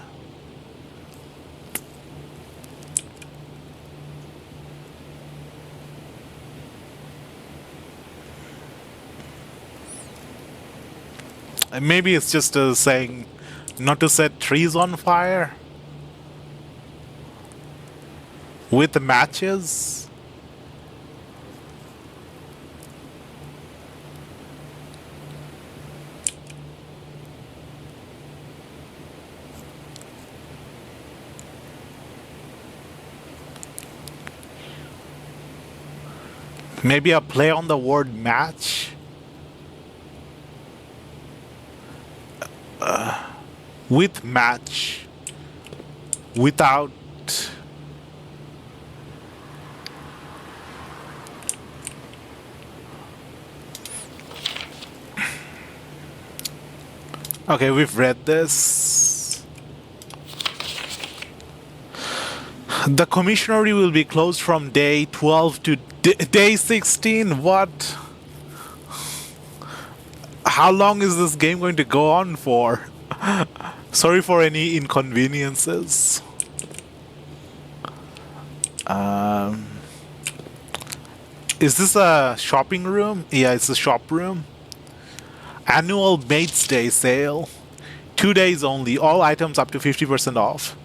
And maybe it's just saying not to set trees on fire. with the matches. Maybe a play on the word match. With match. Without. Okay, we've read this. The commissionery will be closed from day 12 to day 16. What? How long is this game going to go on for? Sorry for any inconveniences. Is this a shopping room? Yeah, it's a shop room. Annual Mates Day sale. 2 days only. All items up to 50% off.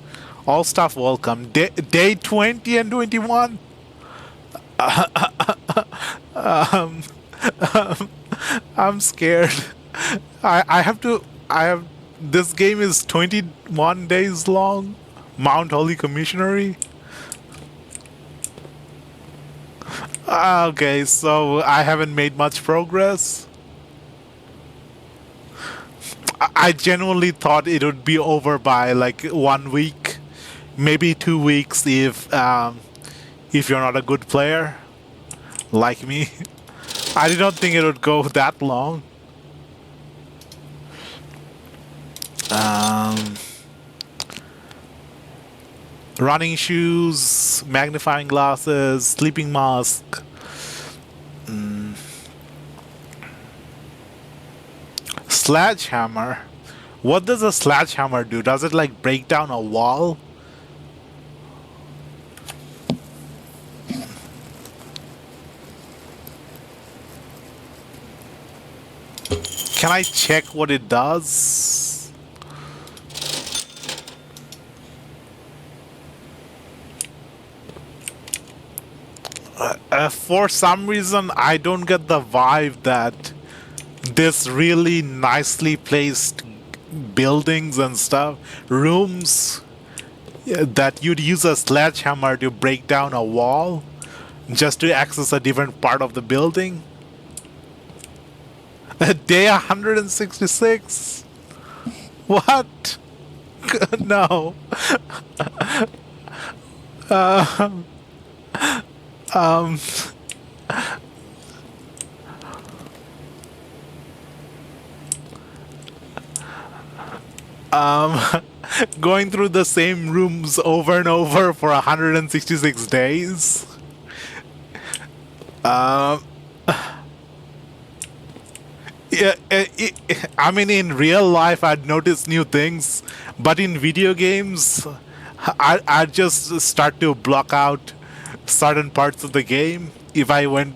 All staff welcome. Day 20 and 21. I'm scared. I have to. This game is 21 days long. Mount Holy Commissionery. Okay, so I haven't made much progress. I genuinely thought it would be over by like 1 week, maybe 2 weeks if you're not a good player, like me. I did not think it would go that long. Running shoes, magnifying glasses, sleeping mask. Sledgehammer. What does a sledgehammer do? Does it like break down a wall? Can I check what it does? For some reason, I don't get the vibe that this really nicely placed buildings and stuff, rooms, that you'd use a sledgehammer to break down a wall just to access a different part of the building. Day 166? What? No. Going through the same rooms over and over for 166 days. Yeah, I mean, in real life, I'd notice new things, but in video games, I'd just start to block out certain parts of the game if I went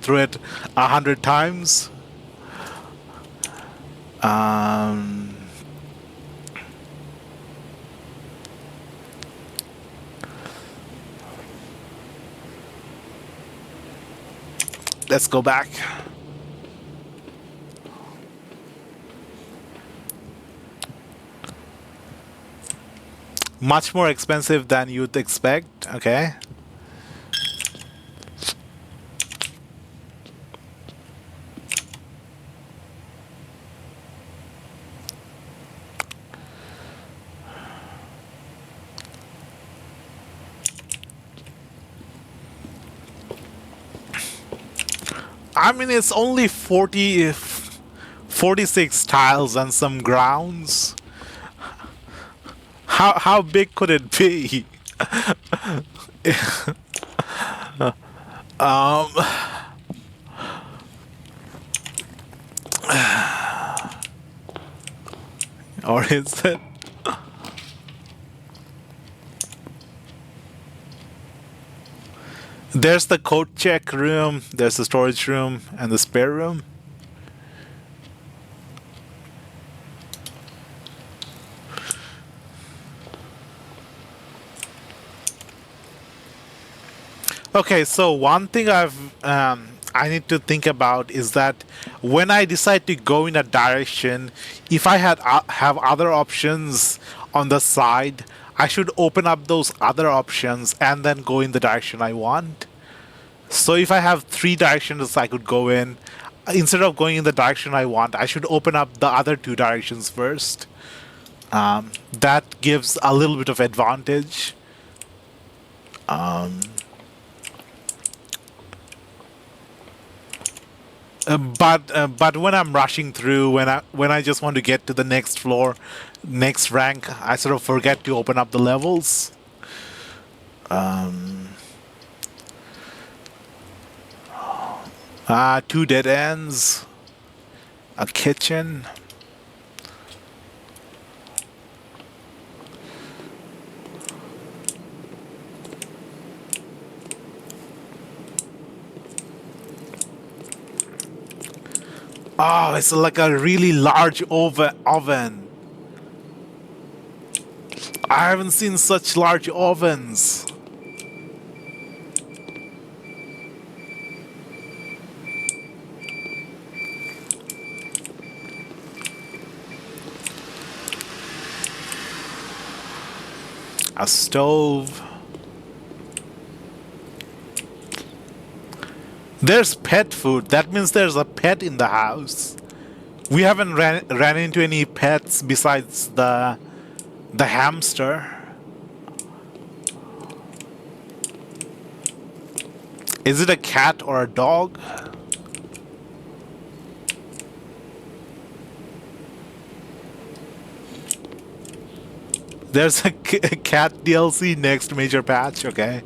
through it 100 times. Let's go back. Much more expensive than you'd expect. Okay. I mean, it's only 46 tiles and some grounds. How big could it be? Or is it? There's the coat check room, there's the storage room, and the spare room. Okay, so one thing I need to think about is that when I decide to go in a direction, if I have other options on the side, I should open up those other options and then go in the direction I want. So if I have three directions I could go in, instead of going in the direction I want, I should open up the other two directions first. That gives a little bit of advantage. But when I'm rushing through, when I just want to get to the next floor, next rank, I sort of forget to open up the levels. Two dead ends, a kitchen. Oh, it's like a really large oven. I haven't seen such large ovens. A stove. There's pet food. That means there's a pet in the house. We haven't ran into any pets besides the hamster. Is it a cat or a dog? There's a cat DLC next major patch, okay.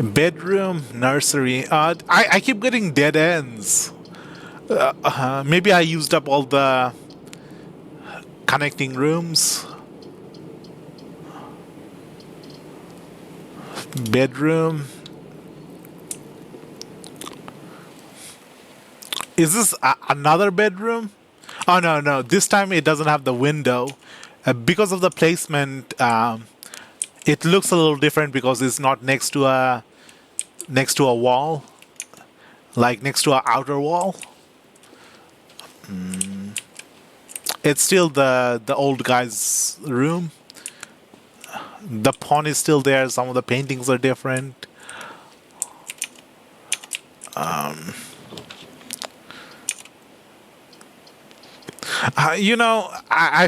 Bedroom, nursery. I keep getting dead ends. Maybe I used up all the connecting rooms. Bedroom. Is this another bedroom? Oh no, no. This time it doesn't have the window. Because of the placement, it looks a little different because it's not next to a wall, like next to an outer wall. It's still the old guy's room. The pawn is still there. Some of the paintings are different. I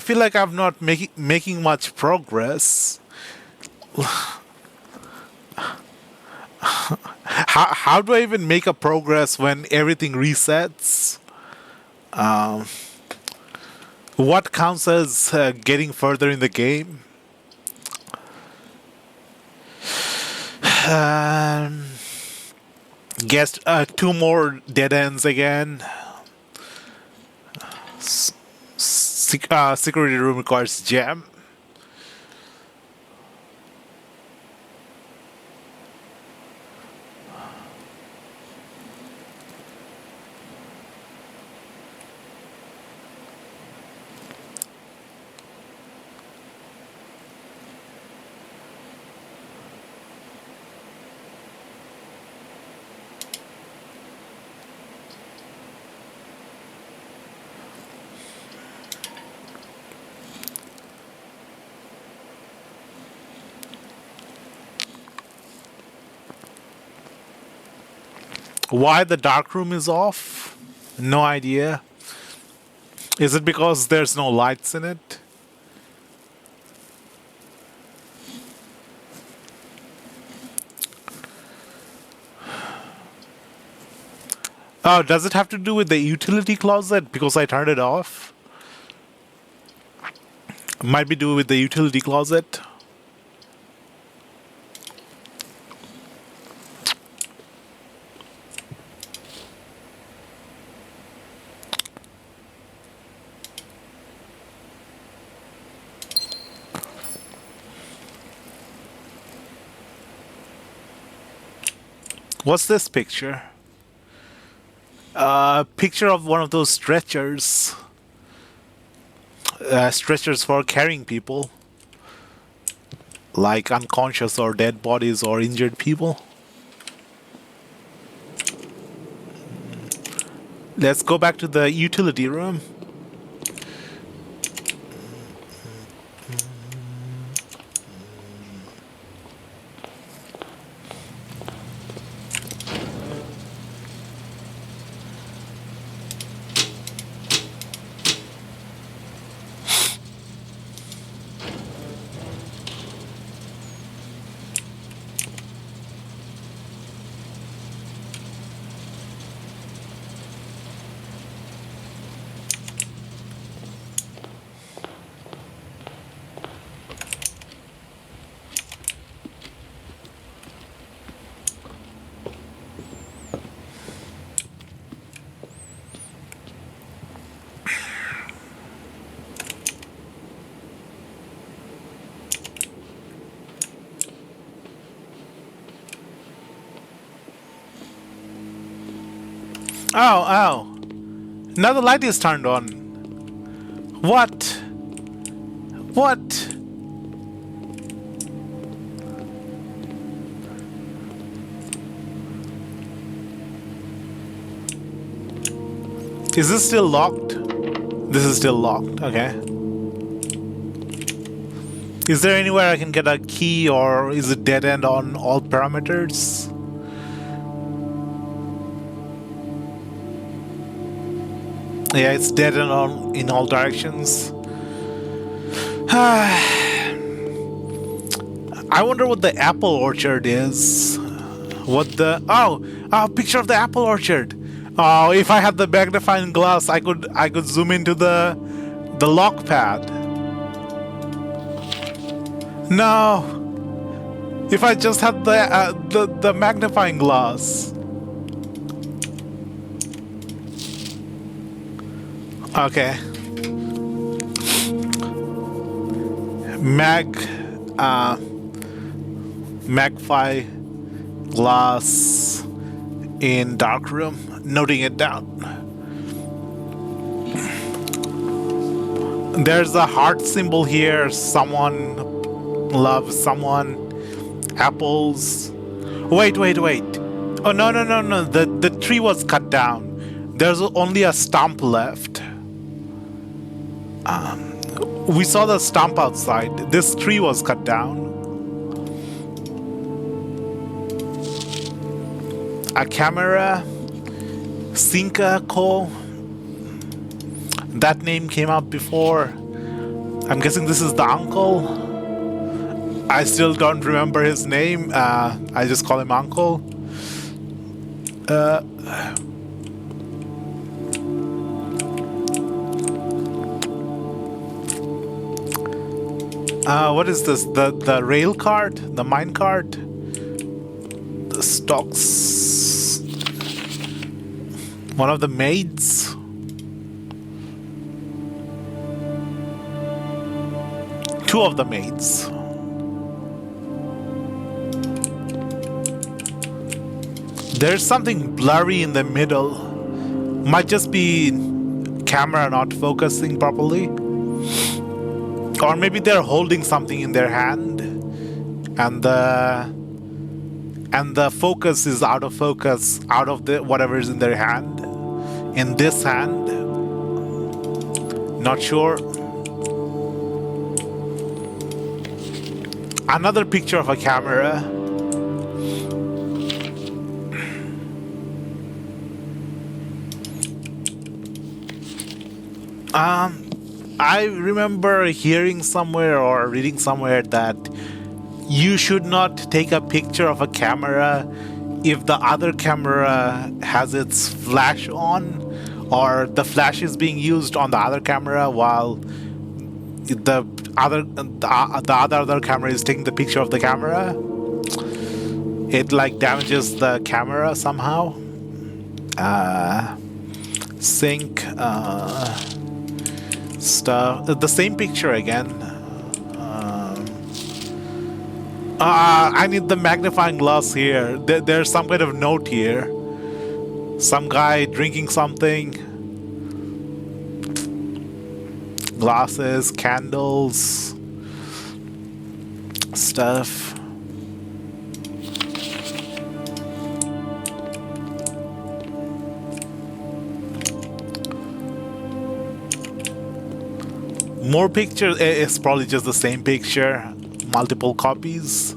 feel like I'm not making much progress. How do I even make a progress when everything resets? What counts as getting further in the game? Um, Guess two more dead ends again. Security room requires gem. Why the dark room is off? No idea. Is it because there's no lights in it? Oh, does it have to do with the utility closet? Because I turned it off. Might be do with the utility closet. What's this picture? Picture of one of those stretchers. Stretchers for carrying people. Like unconscious or dead bodies or injured people. Let's go back to the utility room. Oh. Now the light is turned on. What? What? Is this still locked? This is still locked, okay. Is there anywhere I can get a key, or is it dead end on all parameters? Yeah, it's dead end on in all directions. I wonder what the apple orchard is. What the picture of the apple orchard. Oh, if I had the magnifying glass, I could zoom into the lock pad. No. If I just had the magnifying glass. Okay. Magpie glass in dark room. Noting it down. There's a heart symbol here. Someone loves someone. Apples. Wait. Oh no. The tree was cut down. There's only a stump left. We saw the stump outside. This tree was cut down. A camera. Sinka Co. That name came up before. I'm guessing this is the uncle. I still don't remember his name. I just call him Uncle. What is this? The rail cart? The mine cart? The stocks. One of the maids. Two of the maids. There's something blurry in the middle. Might just be camera not focusing properly. Or maybe they're holding something in their hand and the focus is out of focus, out of the whatever is in their hand. In this hand. Not sure. Another picture of a camera. I remember hearing somewhere or reading somewhere that you should not take a picture of a camera if the other camera has its flash on, or the flash is being used on the other camera while the other camera is taking the picture of the camera. It like damages the camera somehow. Sync stuff. The same picture again. I need the magnifying glass here. There's some kind of note here. Some guy drinking something. Glasses, candles, stuff. More pictures. It's probably just the same picture. Multiple copies.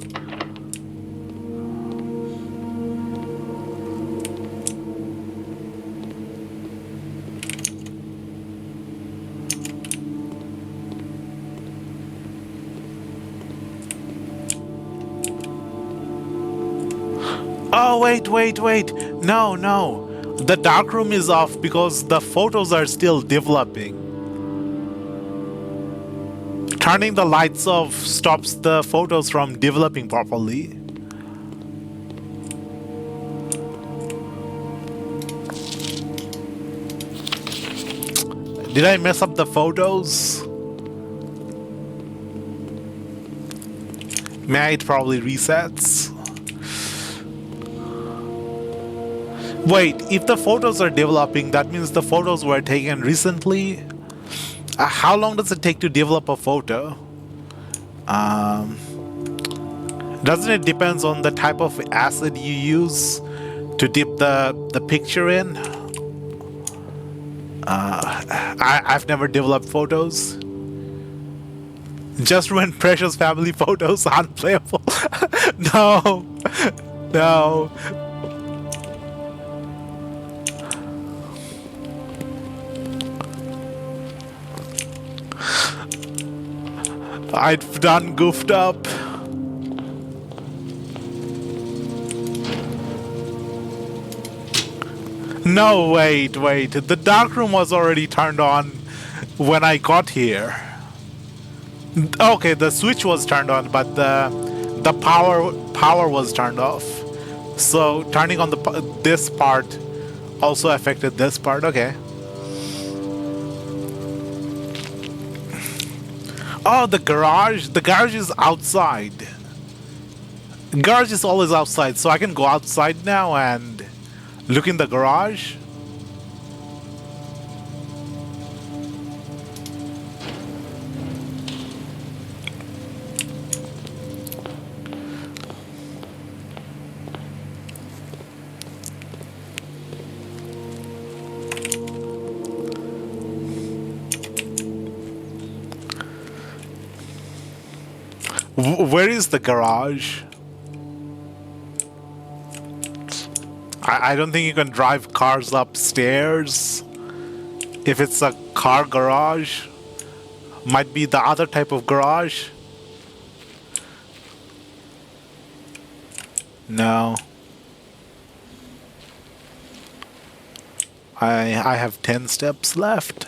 Oh, wait. No. The darkroom is off because the photos are still developing. Turning the lights off stops the photos from developing properly. Did I mess up the photos? It probably resets. Wait, if the photos are developing, that means the photos were taken recently? How long does it take to develop a photo? Doesn't it depends on the type of acid you use to dip the picture in? I've never developed photos. Just ruined precious family photos, unplayable. No. I've done goofed up. No, wait. The darkroom was already turned on when I got here. Okay, the switch was turned on, but the power was turned off. So turning on this part also affected this part. Okay. Oh, the garage. The garage is outside. Garage is always outside, so I can go outside now and look in the garage. Where is the garage? I don't think you can drive cars upstairs. If it's a car garage, might be the other type of garage. No. I have 10 steps left.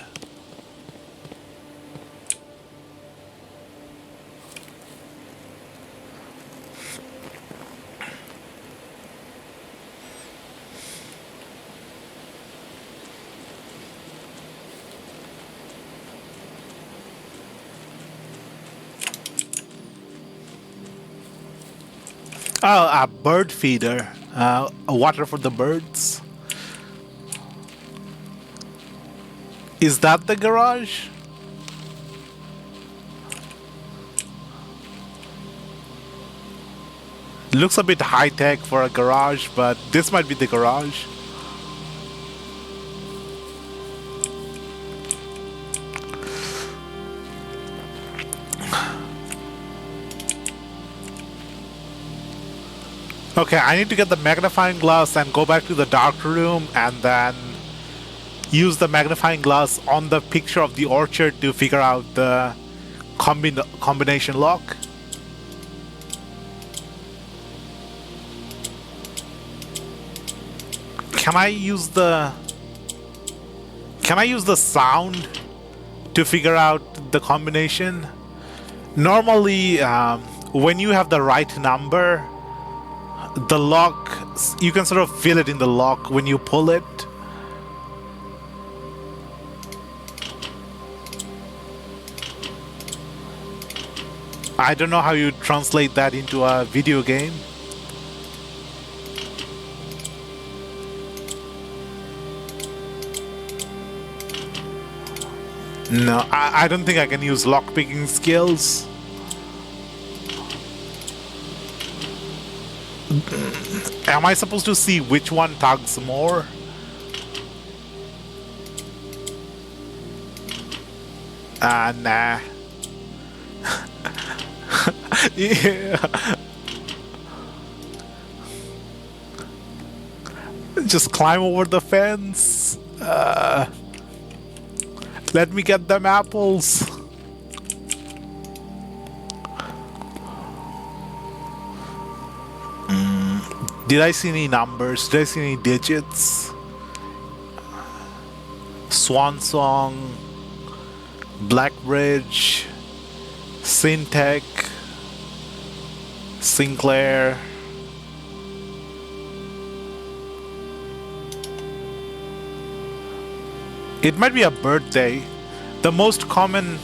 Oh, a bird feeder. Water for the birds. Is that the garage? Looks a bit high-tech for a garage, but this might be the garage. Okay, I need to get the magnifying glass and go back to the dark room and then use the magnifying glass on the picture of the orchard to figure out the combination lock. Can I use the sound to figure out the combination? Normally, when you have the right number, the lock, you can sort of feel it in the lock when you pull it. I don't know how you translate that into a video game. No, I don't think I can use lockpicking skills. Am I supposed to see which one tugs more? Nah. Yeah. Just climb over the fence. Let me get them apples. Did I see any numbers? Did I see any digits? Swan Song, Blackbridge, Syntech, Sinclair. It might be a birthday. The most common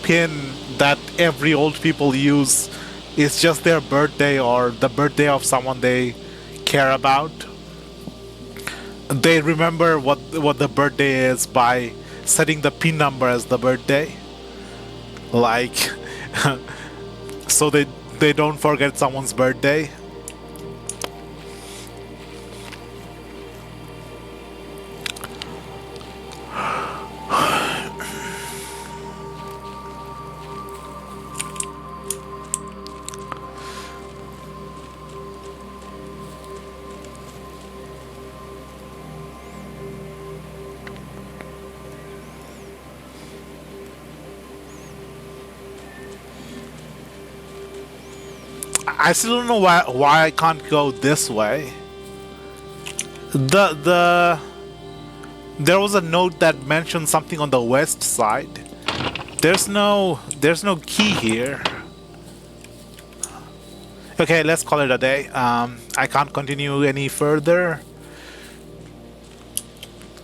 pin that every old people use is just their birthday or the birthday of someone they care about. They remember what the birthday is by setting the pin number as the birthday. Like so they don't forget someone's birthday. I still don't know why I can't go this way. There was a note that mentioned something on the west side. There's no key here. Okay, let's call it a day. I can't continue any further.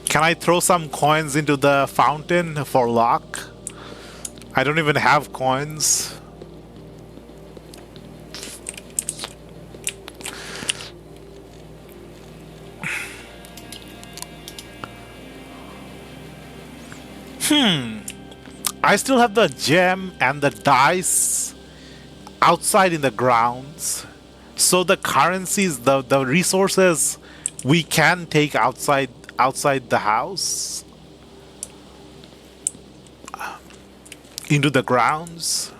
Can I throw some coins into the fountain for luck? I don't even have coins. I still have the gem and the dice outside in the grounds. So the currencies, the resources we can take outside the house into the grounds.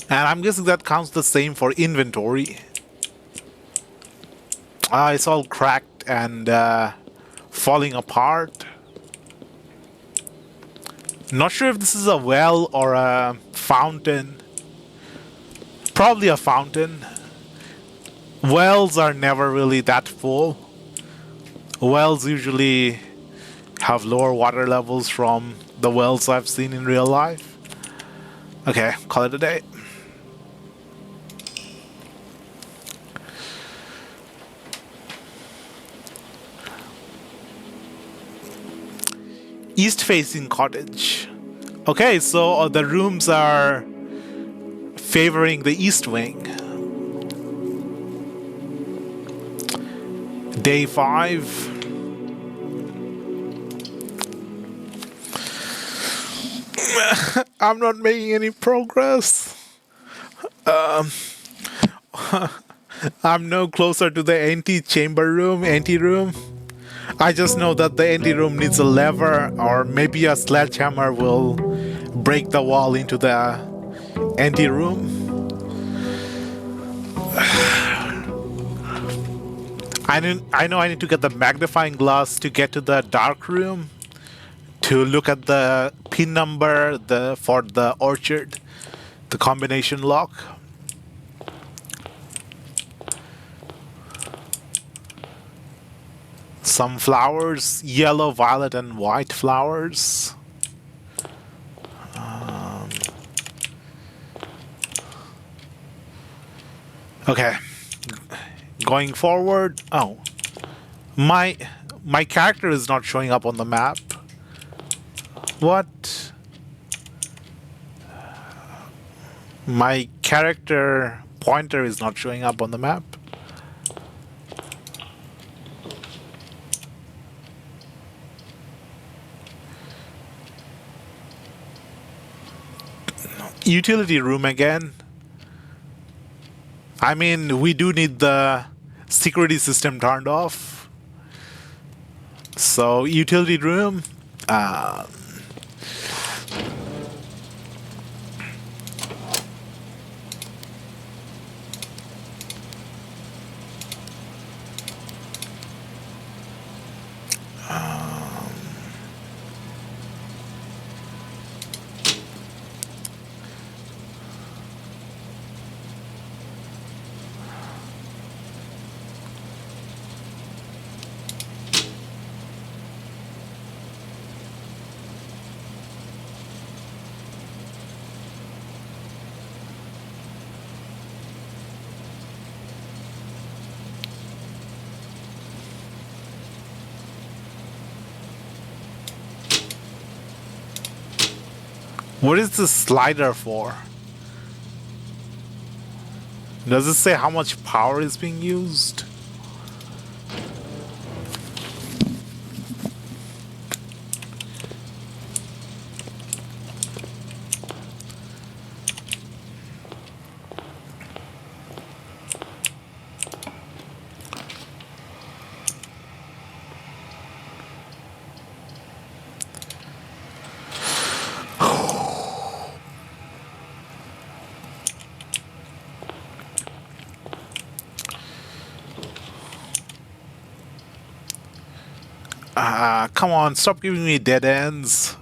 And I'm guessing that counts the same for inventory. It's all cracked and falling apart. Not sure if this is a well or a fountain. Probably a fountain. Wells are never really that full. Wells usually have lower water levels from the wells I've seen in real life. Okay, call it a day. East-facing cottage. Okay, so the rooms are favoring the east wing. Day 5. I'm not making any progress. I'm no closer to the ante room. I just know that the ante room needs a lever, or maybe a sledgehammer will break the wall into the ante room. I know I need to get the magnifying glass to get to the dark room to look at the pin number for the orchard, the combination lock. Some flowers, yellow, violet, and white flowers. Okay, going forward. Oh, my character is not showing up on the map. What? My character pointer is not showing up on the map. Utility room again. I mean, we do need the security system turned off. So, utility room. What is this slider for? Does it say how much power is being used? Come on, stop giving me dead ends.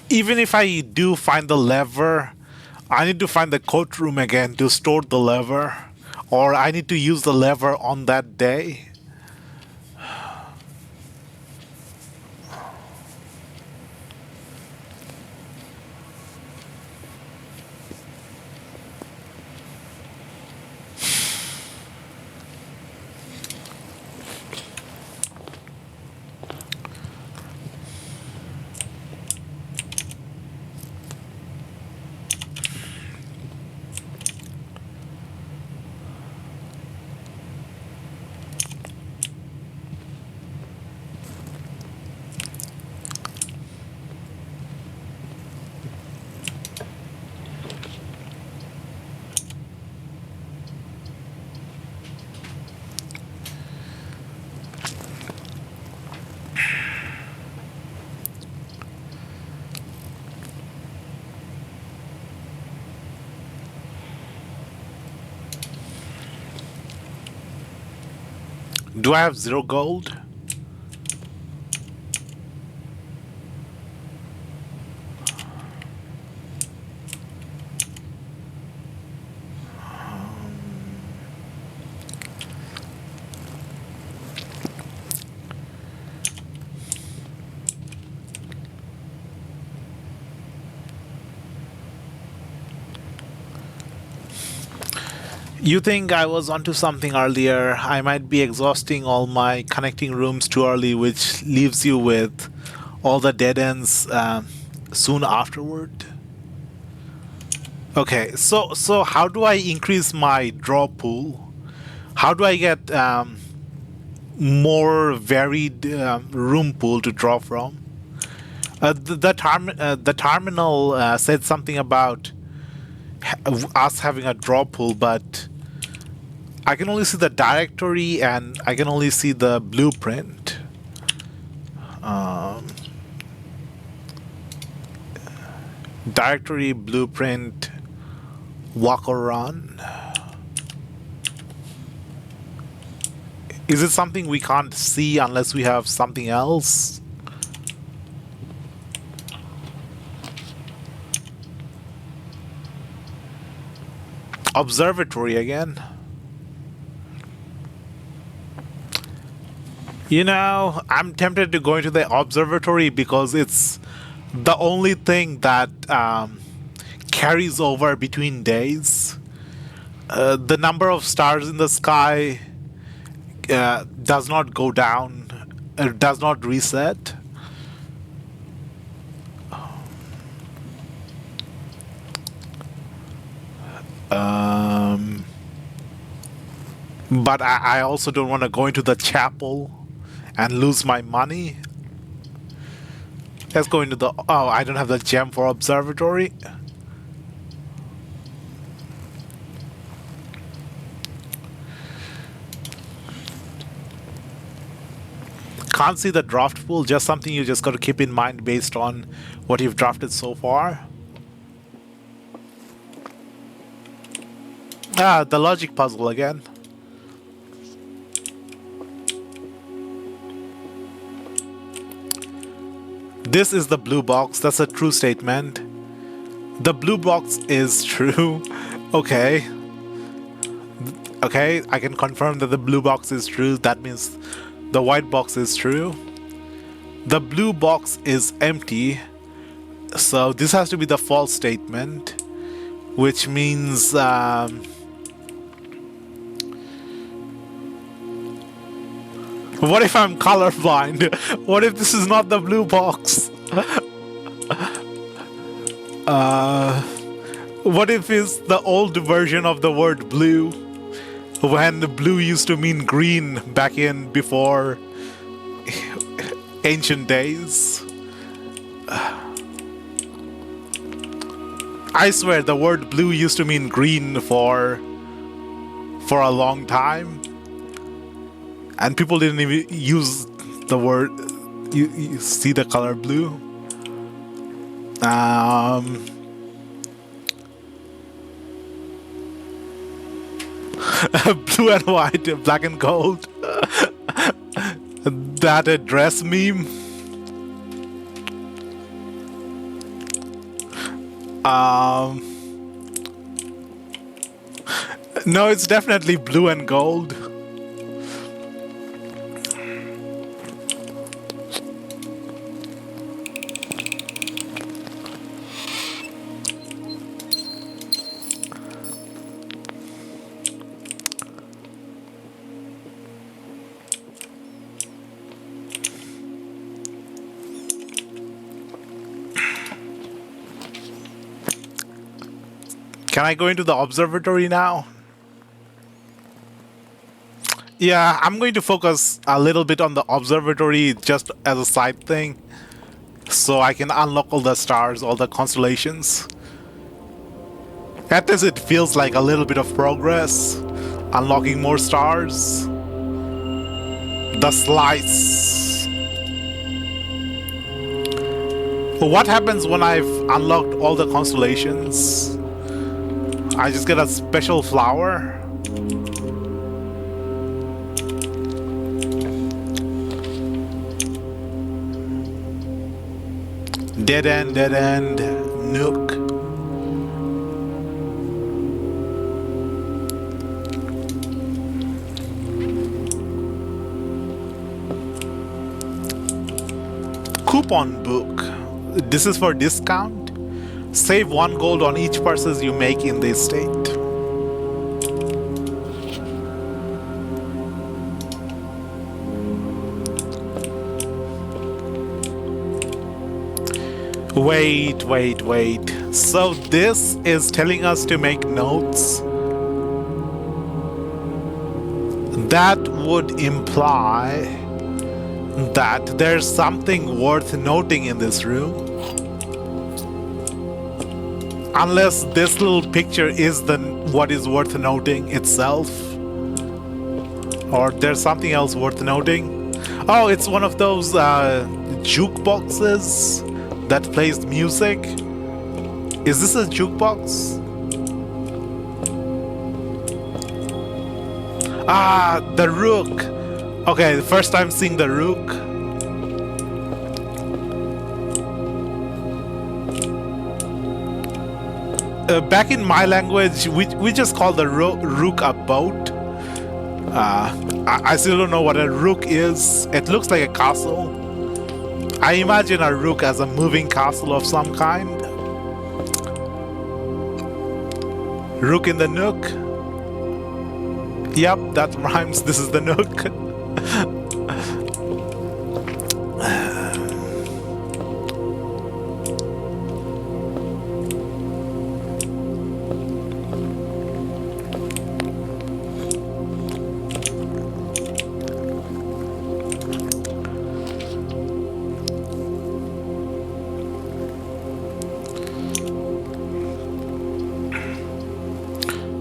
Even if I do find the lever, I need to find the coat room again to store the lever. Or I need to use the lever on that day. Do I have 0 gold? You think I was onto something earlier? I might be exhausting all my connecting rooms too early, which leaves you with all the dead ends soon afterward. Okay, so how do I increase my draw pool? How do I get more varied room pool to draw from? The terminal said something about us having a draw pool, but I can only see the directory and I can only see the blueprint. Directory, blueprint, walk or run. Is it something we can't see unless we have something else? Observatory again. You know, I'm tempted to go into the observatory because it's the only thing that carries over between days. The number of stars in the sky does not go down, does not reset. But I also don't want to go into the chapel and lose my money. Let's go into the... Oh, I don't have the gem for observatory. Can't see the draft pool, just something you just got to keep in mind based on what you've drafted so far. Ah, the logic puzzle again. This is the blue box. That's a true statement. The blue box is true. Okay. Okay, I can confirm that the blue box is true. That means the white box is true. The blue box is empty. So this has to be the false statement. Which means... what if I'm colorblind? What if this is not the blue box? What if it's the old version of the word blue? When the blue used to mean green back in before ancient days. I swear the word blue used to mean green for a long time. And people didn't even use the word, you see the color blue. Blue and white, black and gold. That a dress meme. No, it's definitely blue and gold. Can I go into the observatory now? Yeah, I'm going to focus a little bit on the observatory just as a side thing. So I can unlock all the stars, all the constellations. At least it feels like a little bit of progress. Unlocking more stars. The slice. What happens when I've unlocked all the constellations? I just get a special flower. Dead end, Nook. Coupon book. This is for discount. Save 1 gold on each purchase you make in this state. Wait. So this is telling us to make notes. That would imply that there's something worth noting in this room. Unless this little picture is what is worth noting itself. Or there's something else worth noting. Oh, it's one of those jukeboxes that plays music. Is this a jukebox? Ah, the rook. Okay, the first time seeing the rook. Back in my language, we just call the rook a boat. I still don't know what a rook is. It looks like a castle. I imagine a rook as a moving castle of some kind. Rook in the Nook. Yep, that rhymes. This is the Nook.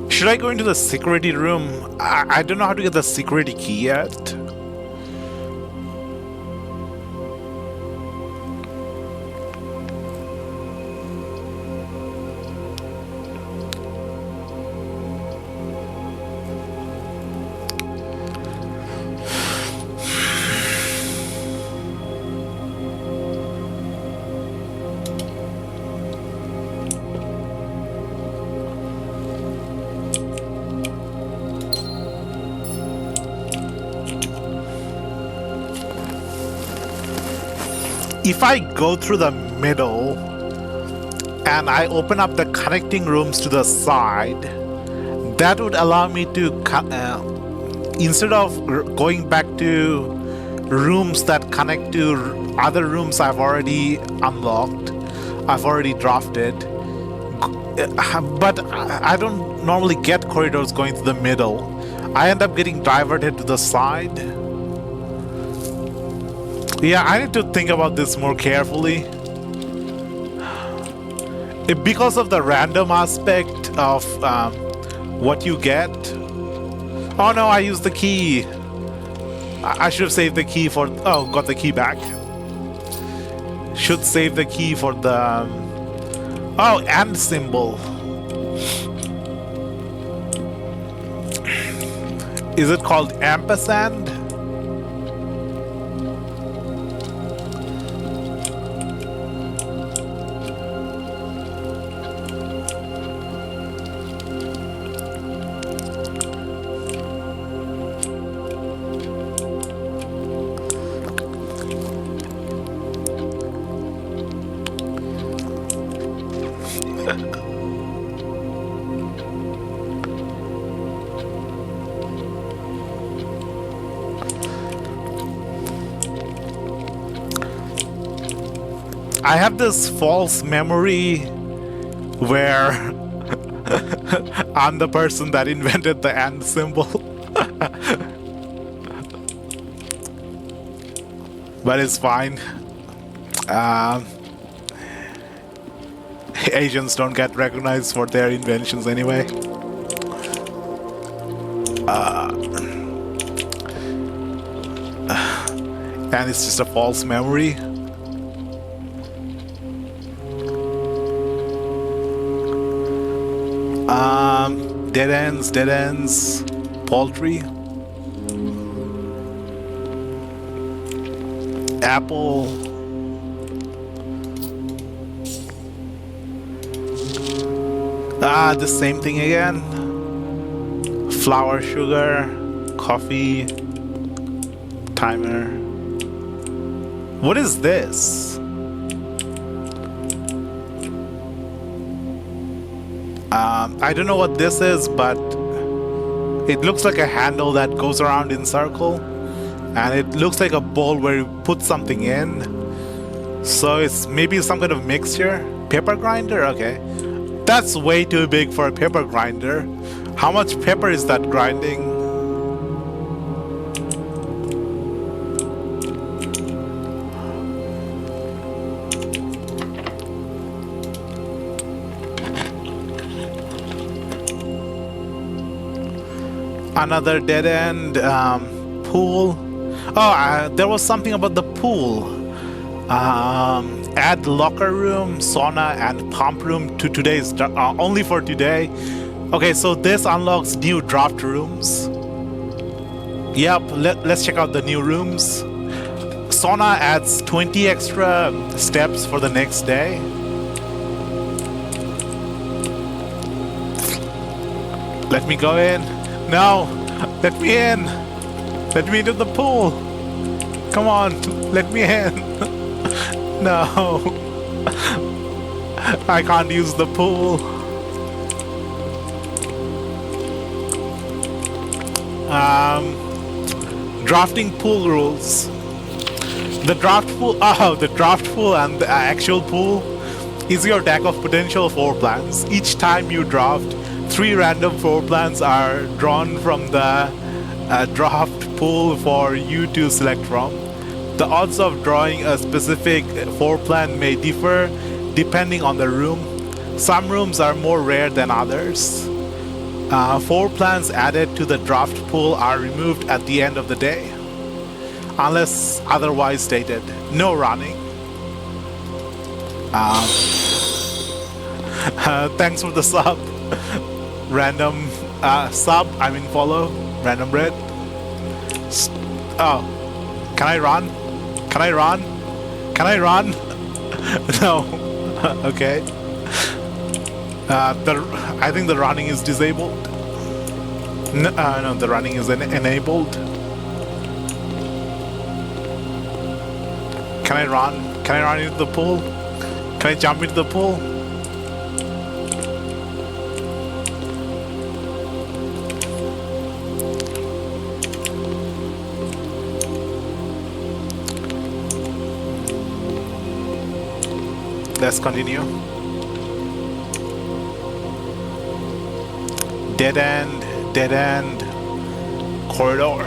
Should I go into the security room? I don't know how to get the security key yet. If I go through the middle and I open up the connecting rooms to the side, that would allow me to, instead of going back to rooms that connect to other rooms I've already unlocked, I've already drafted, but I don't normally get corridors going to the middle. I end up getting diverted to the side. Yeah, I need to think about this more carefully. Because of the random aspect of what you get. Oh no, I used the key. I should have saved the key for... Oh, got the key back. Should save the key for the... Oh, and symbol. Is it called ampersand? I have this false memory where I'm the person that invented the and symbol. But it's fine. Asians don't get recognized for their inventions anyway. And it's just a false memory. Dead ends, poultry, apple, the same thing again, flour, sugar, coffee, timer. What is this? I don't know what this is, but it looks like a handle that goes around in circle, and it looks like a bowl where you put something in. So it's maybe some kind of mixture. Pepper grinder? Okay. That's way too big for a pepper grinder. How much pepper is that grinding? Another dead end. Pool. Oh, there was something about the pool. Add locker room, sauna, and pump room to today's only for today. Okay, so this unlocks new draft rooms. Yep, let's check out the new rooms. Sauna adds 20 extra steps for the next day. Let me go in. No, let me in. Let me into the pool. Come on, let me in. No, I can't use the pool. Drafting pool rules. The draft pool, the draft pool and the actual pool is your deck of potential floor plans. Each time you draft, 3 random floor plans are drawn from the draft pool for you to select from. The odds of drawing a specific floor plan may differ depending on the room. Some rooms are more rare than others. Floor plans added to the draft pool are removed at the end of the day, unless otherwise stated. No running. Thanks for the sub. Random sub, I mean follow. Random red. Oh. Can I run? Can I run? Can I run? No. Okay. I think the running is disabled. No, the running is enabled. Can I run? Can I run into the pool? Can I jump into the pool? Let's continue. Dead end, corridor.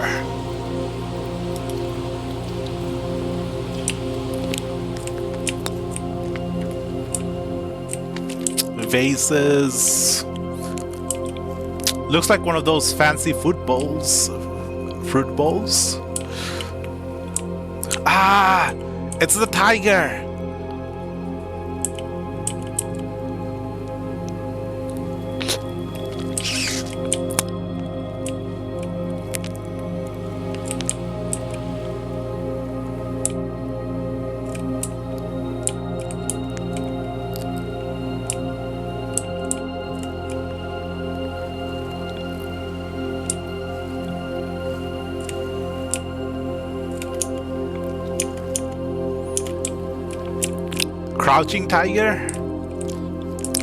Vases. Looks like one of those fancy fruit bowls. Ah, it's the tiger. Crouching tiger,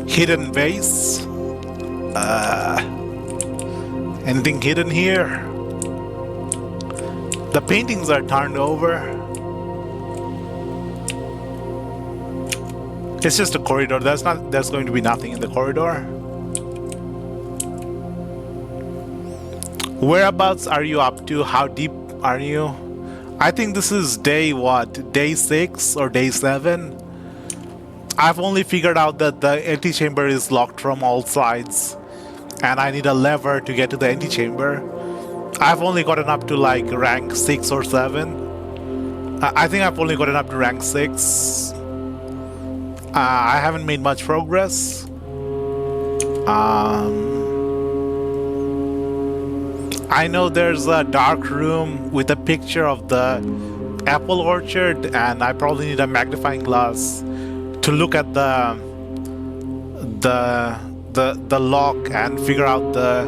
hidden vase. Anything hidden here? The paintings are turned over. It's just a corridor. There's going to be nothing in the corridor. Whereabouts are you up to? How deep are you? I think this is day what? Day 6 or day 7? I've only figured out that the antechamber is locked from all sides, and I need a lever to get to the antechamber. I've only gotten up to like rank 6 or 7. I think I've only gotten up to rank 6. I haven't made much progress. I know there's a dark room with a picture of the apple orchard, and I probably need a magnifying glass to look at the lock and figure out the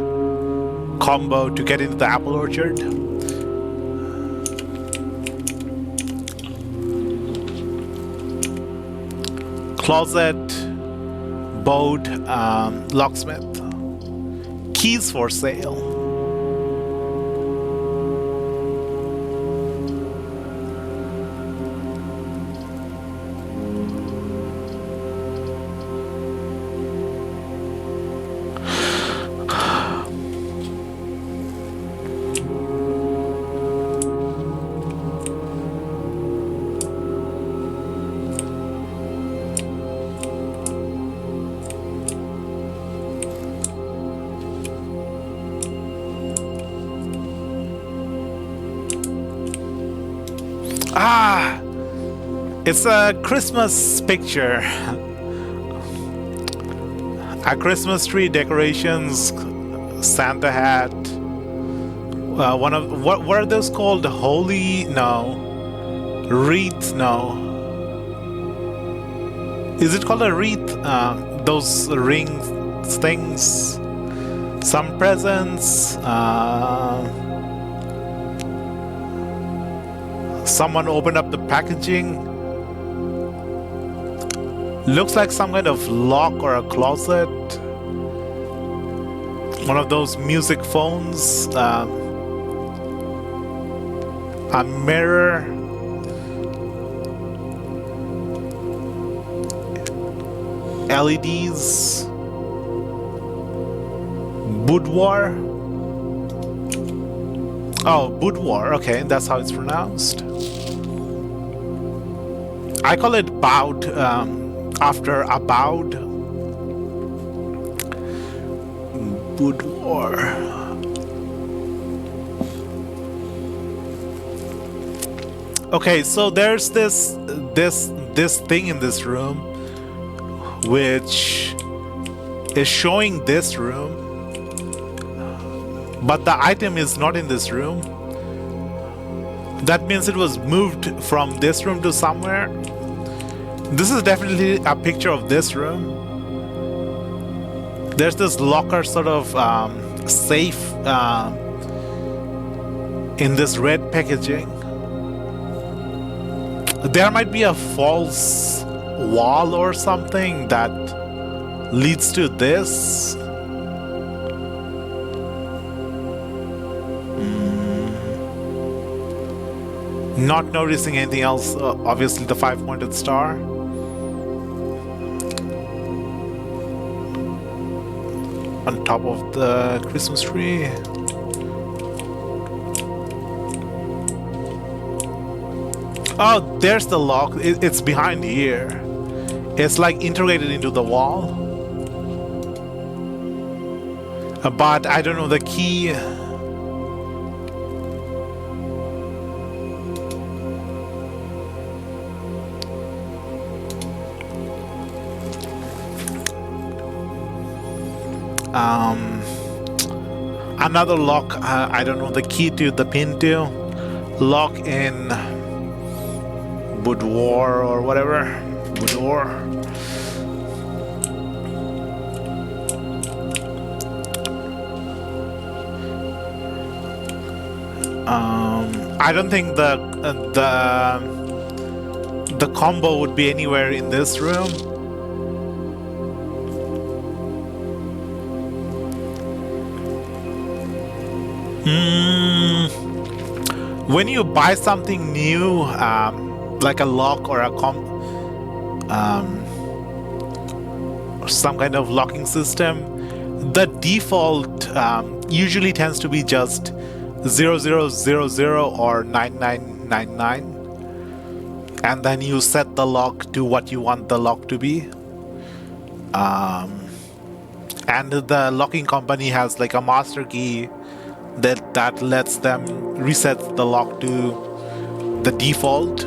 combo to get into the apple orchard. Closet, boat, locksmith. Keys for sale. Ah, it's a Christmas picture. A Christmas tree, decorations, Santa hat. What are those called? Holy? No. Wreath? No. Is it called a wreath? Those rings, things. Some presents. Someone opened up the packaging. Looks like some kind of lock or a closet. One of those music phones. A mirror. LEDs. Boudoir. Oh, boudoir. Okay, that's how it's pronounced. I call it boud after a boud. Boudoir. Okay, so there's this thing in this room which is showing this room, but the item is not in this room. That means it was moved from this room to somewhere. This is definitely a picture of this room. There's this locker sort of safe in this red packaging. There might be a false wall or something that leads to this. Not noticing anything else. Obviously the 5-pointed star. On top of the Christmas tree. Oh, there's the lock. It's behind here. It's like integrated into the wall. But I don't know the key. Another lock. I don't know the key to the pin to. Lock in boudoir or whatever. Boudoir. I don't think the combo would be anywhere in this room. When you buy something new, like a lock or or some kind of locking system, the default usually tends to be just 0000 or 9999, and then you set the lock to what you want the lock to be. And the locking company has like a master key that lets them reset the lock to the default.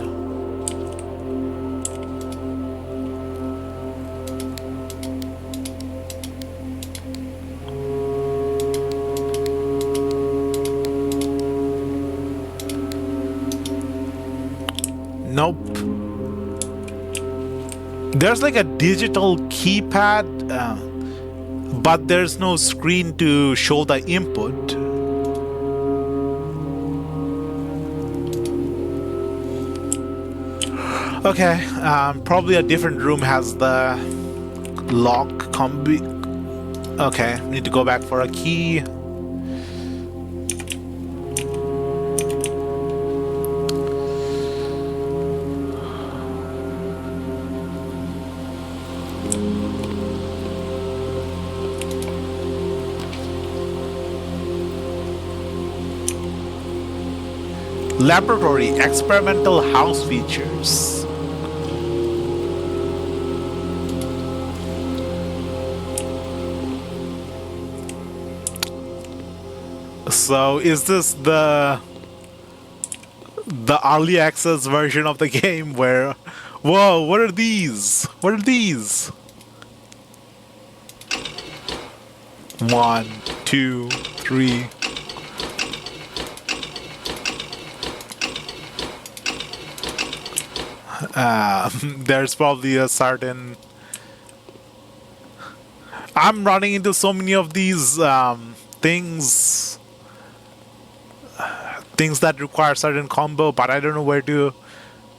Nope. There's like a digital keypad, but there's no screen to show the input. Okay, probably a different room has the lock combi. Okay, need to go back for a key. Laboratory experimental house features. So is this the early access version of the game where, whoa, what are these? What are these? 1, 2, 3. There's probably a certain... I'm running into so many of these things that require certain combo, but I don't know where to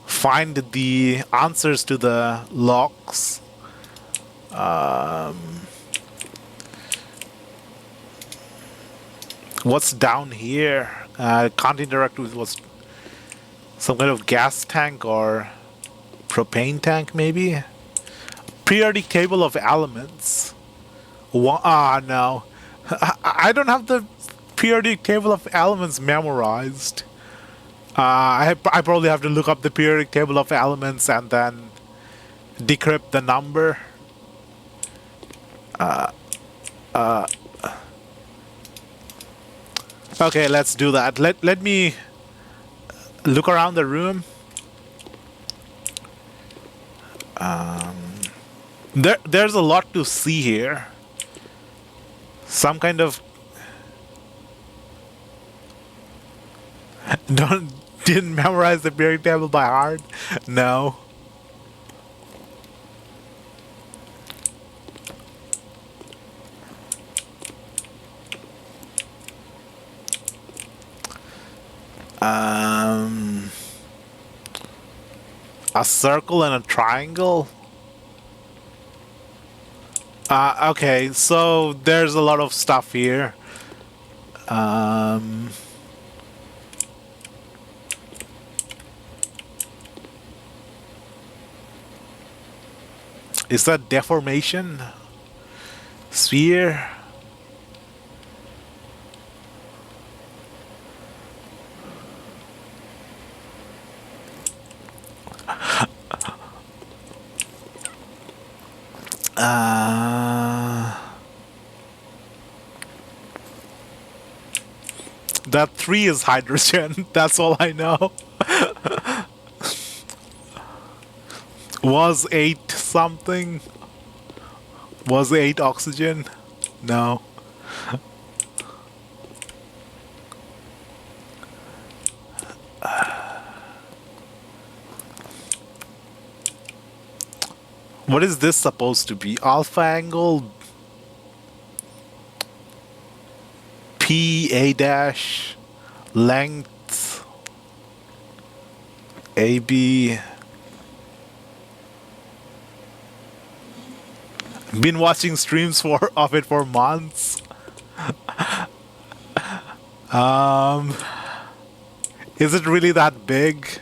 find the answers to the locks. What's down here? Can't interact with what's... Some kind of gas tank or propane tank, maybe? Periodic table of elements. No. I don't have the periodic table of elements memorized. I probably have to look up the periodic table of elements and then decrypt the number. Okay, let's do that. Let me look around the room. There's a lot to see here. Some kind of didn't memorize the periodic table by heart. No. A circle and a triangle. Okay, so there's a lot of stuff here. Is that deformation? Sphere? That 3 is hydrogen. That's all I know. Was 8 something? Was 8 oxygen? No. What is this supposed to be? Alpha angle? PA dash? Length? AB? Been watching streams of it for months. Is it really that big?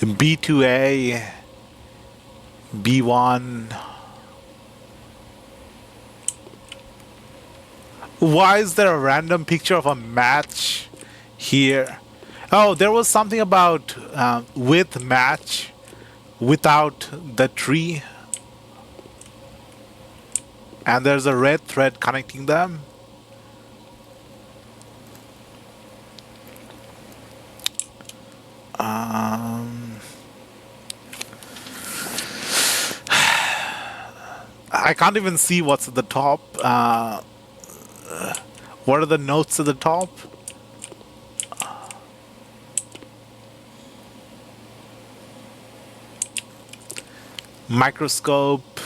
B2A, B1. Why is there a random picture of a match here? Oh, there was something about with match without the tree. And there's a red thread connecting them. I can't even see what's at the top. What are the notes at the top? Microscope,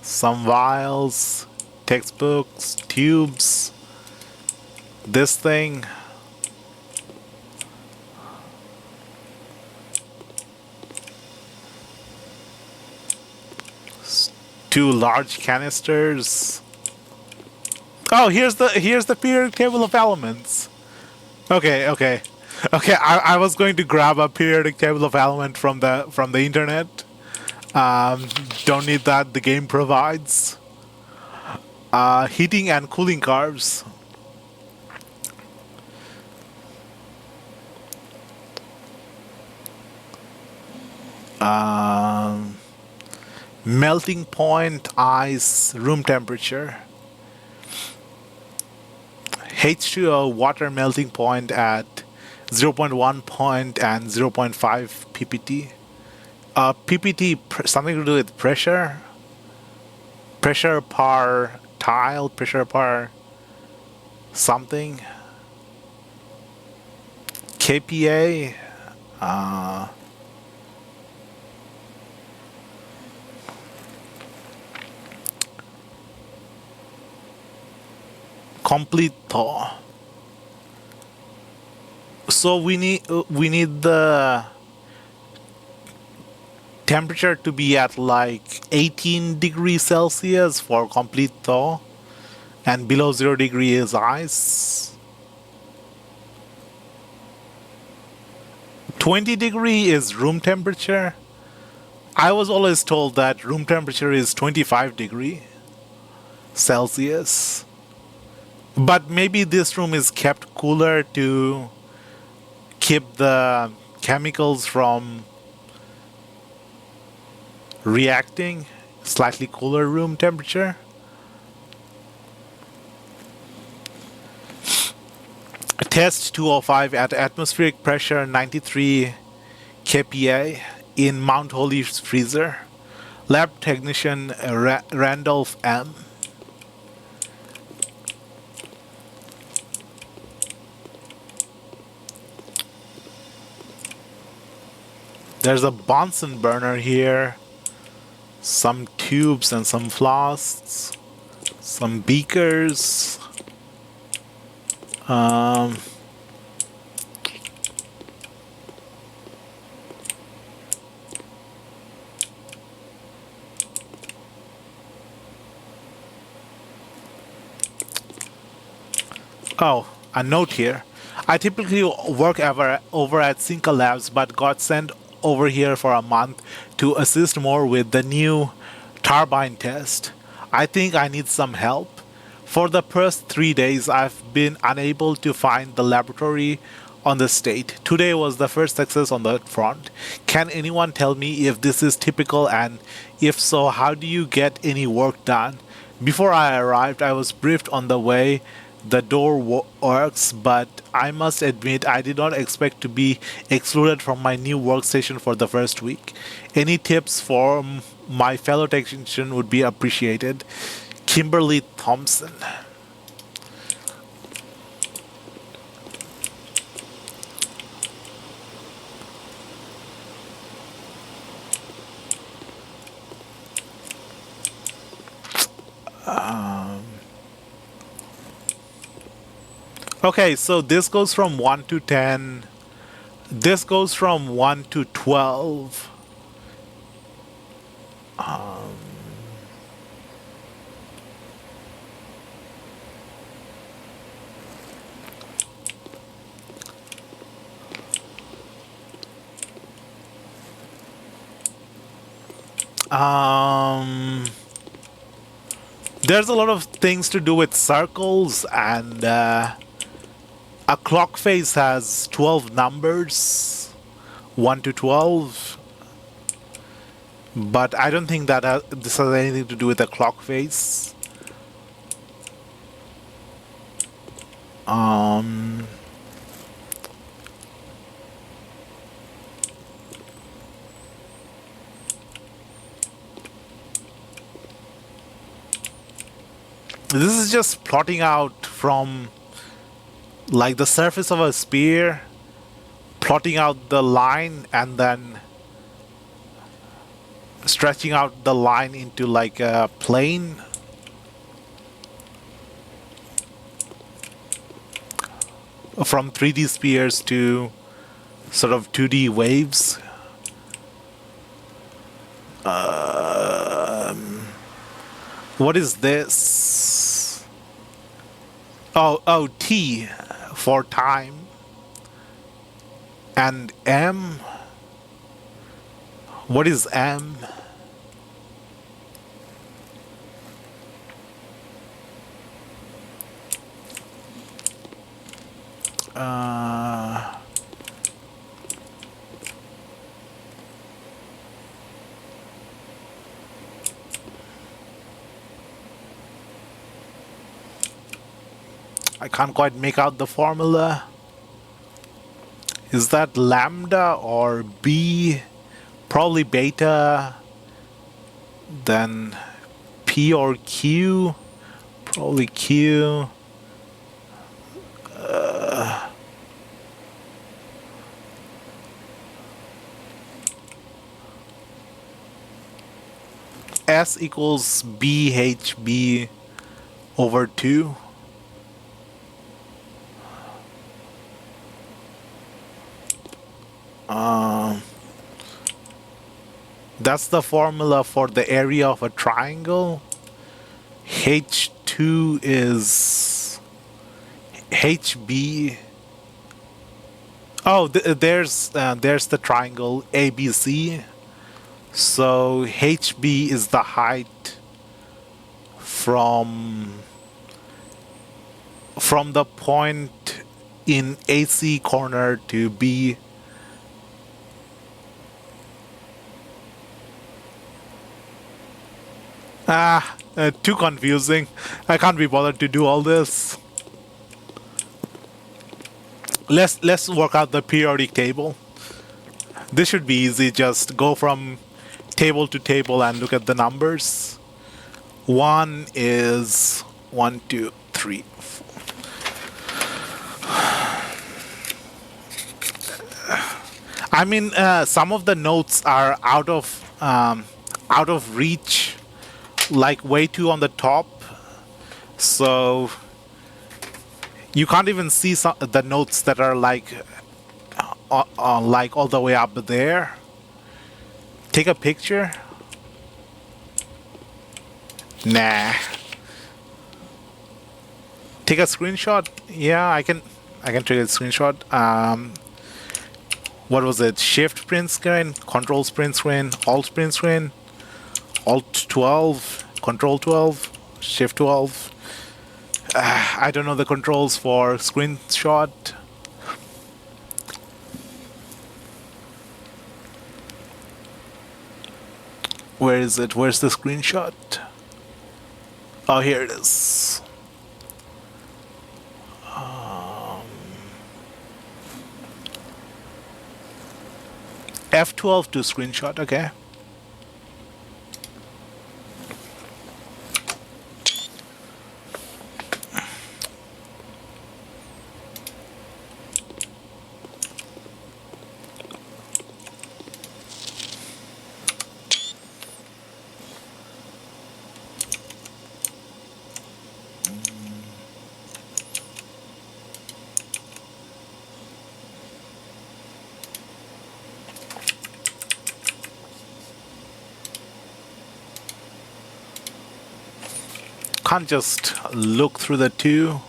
some vials, textbooks, tubes, this thing. Two large canisters. Oh, here's the periodic table of elements. Okay. I was going to grab a periodic table of element from the internet. Don't need that. The game provides. Heating and cooling curves. Melting point, ice, room temperature. H2O water melting point at 0.1 point and 0.5 ppt. PPT, something to do with pressure. Pressure per tile, pressure per something. KPA. Complete thaw. So we need the temperature to be at like 18 degrees Celsius for complete thaw, and below 0 degree is ice. 20 degree is room temperature. I was always told that room temperature is 25 degree Celsius. But maybe this room is kept cooler to keep the chemicals from reacting. Slightly cooler room temperature. Test 205 at atmospheric pressure 93 kPa in Mount Holy freezer. Lab technician Randolph M. There's a Bunsen burner here, some tubes and some flasks, some beakers. Oh, a note here. I typically work over at Cinca Labs, but got sent over here for a month to assist more with the new turbine test. I think I need some help. For the first 3 days, I've been unable to find the laboratory on the state. Today was the first success on that front. Can anyone tell me if this is typical, and if so, how do you get any work done? Before I arrived, I was briefed on the way the door works, but I must admit I did not expect to be excluded from my new workstation for the first week. Any tips for my fellow technician would be appreciated. Kimberly Thompson. Okay, so this goes from 1 to 10. This goes from 1 to 12. There's a lot of things to do with circles, and a clock face has 12 numbers, 1 to 12. But I don't think that this has anything to do with the clock face. This is just plotting out from like the surface of a sphere, plotting out the line and then stretching out the line into like a plane. From 3D spheres to sort of 2D waves. What is this? Oh, T for time. And M. What is M? I can't quite make out the formula. Is that lambda or B? Probably beta. Then P or Q? Probably Q. S equals BHB over 2. That's the formula for the area of a triangle. H2 is HB. Oh, there's the triangle ABC. So HB is the height from the point in AC corner to B. Too confusing. I can't be bothered to do all this. Let's work out the periodic table. This should be easy. Just go from table to table and look at the numbers. 1 is 1, 2, 3, 4. I mean, some of the notes are out of reach, like way too on the top, so you can't even see the notes that are like all the way up there. Take a picture. Nah. Take a screenshot. Yeah, I can take a screenshot. What was it? Shift print screen, Control print screen, Alt print screen, Alt 12, Control 12, Shift 12. I don't know the controls for screenshot. Where is it? Where's the screenshot? Oh, here it is. F12 to screenshot, okay. Can't just look through the two.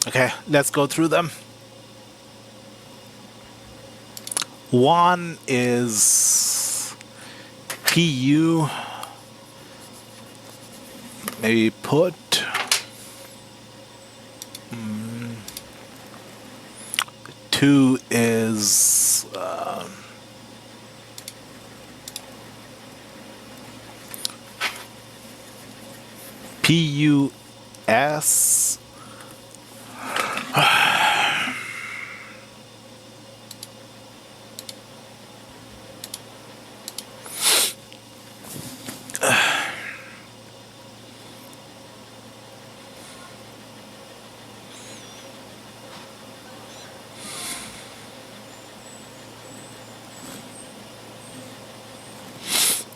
Okay, let's go through them. 1 is PU. Maybe put. 2 is PUS.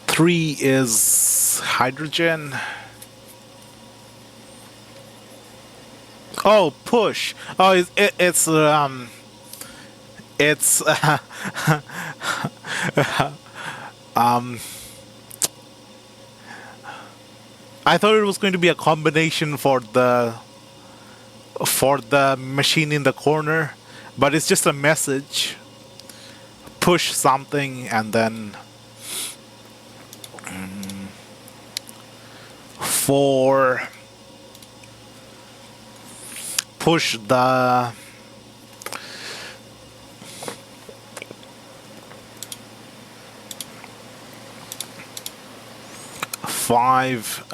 Three is hydrogen. Oh, push. Oh, it's I thought it was going to be a combination for the machine in the corner, but it's just a message. Push something and then 4 push the five.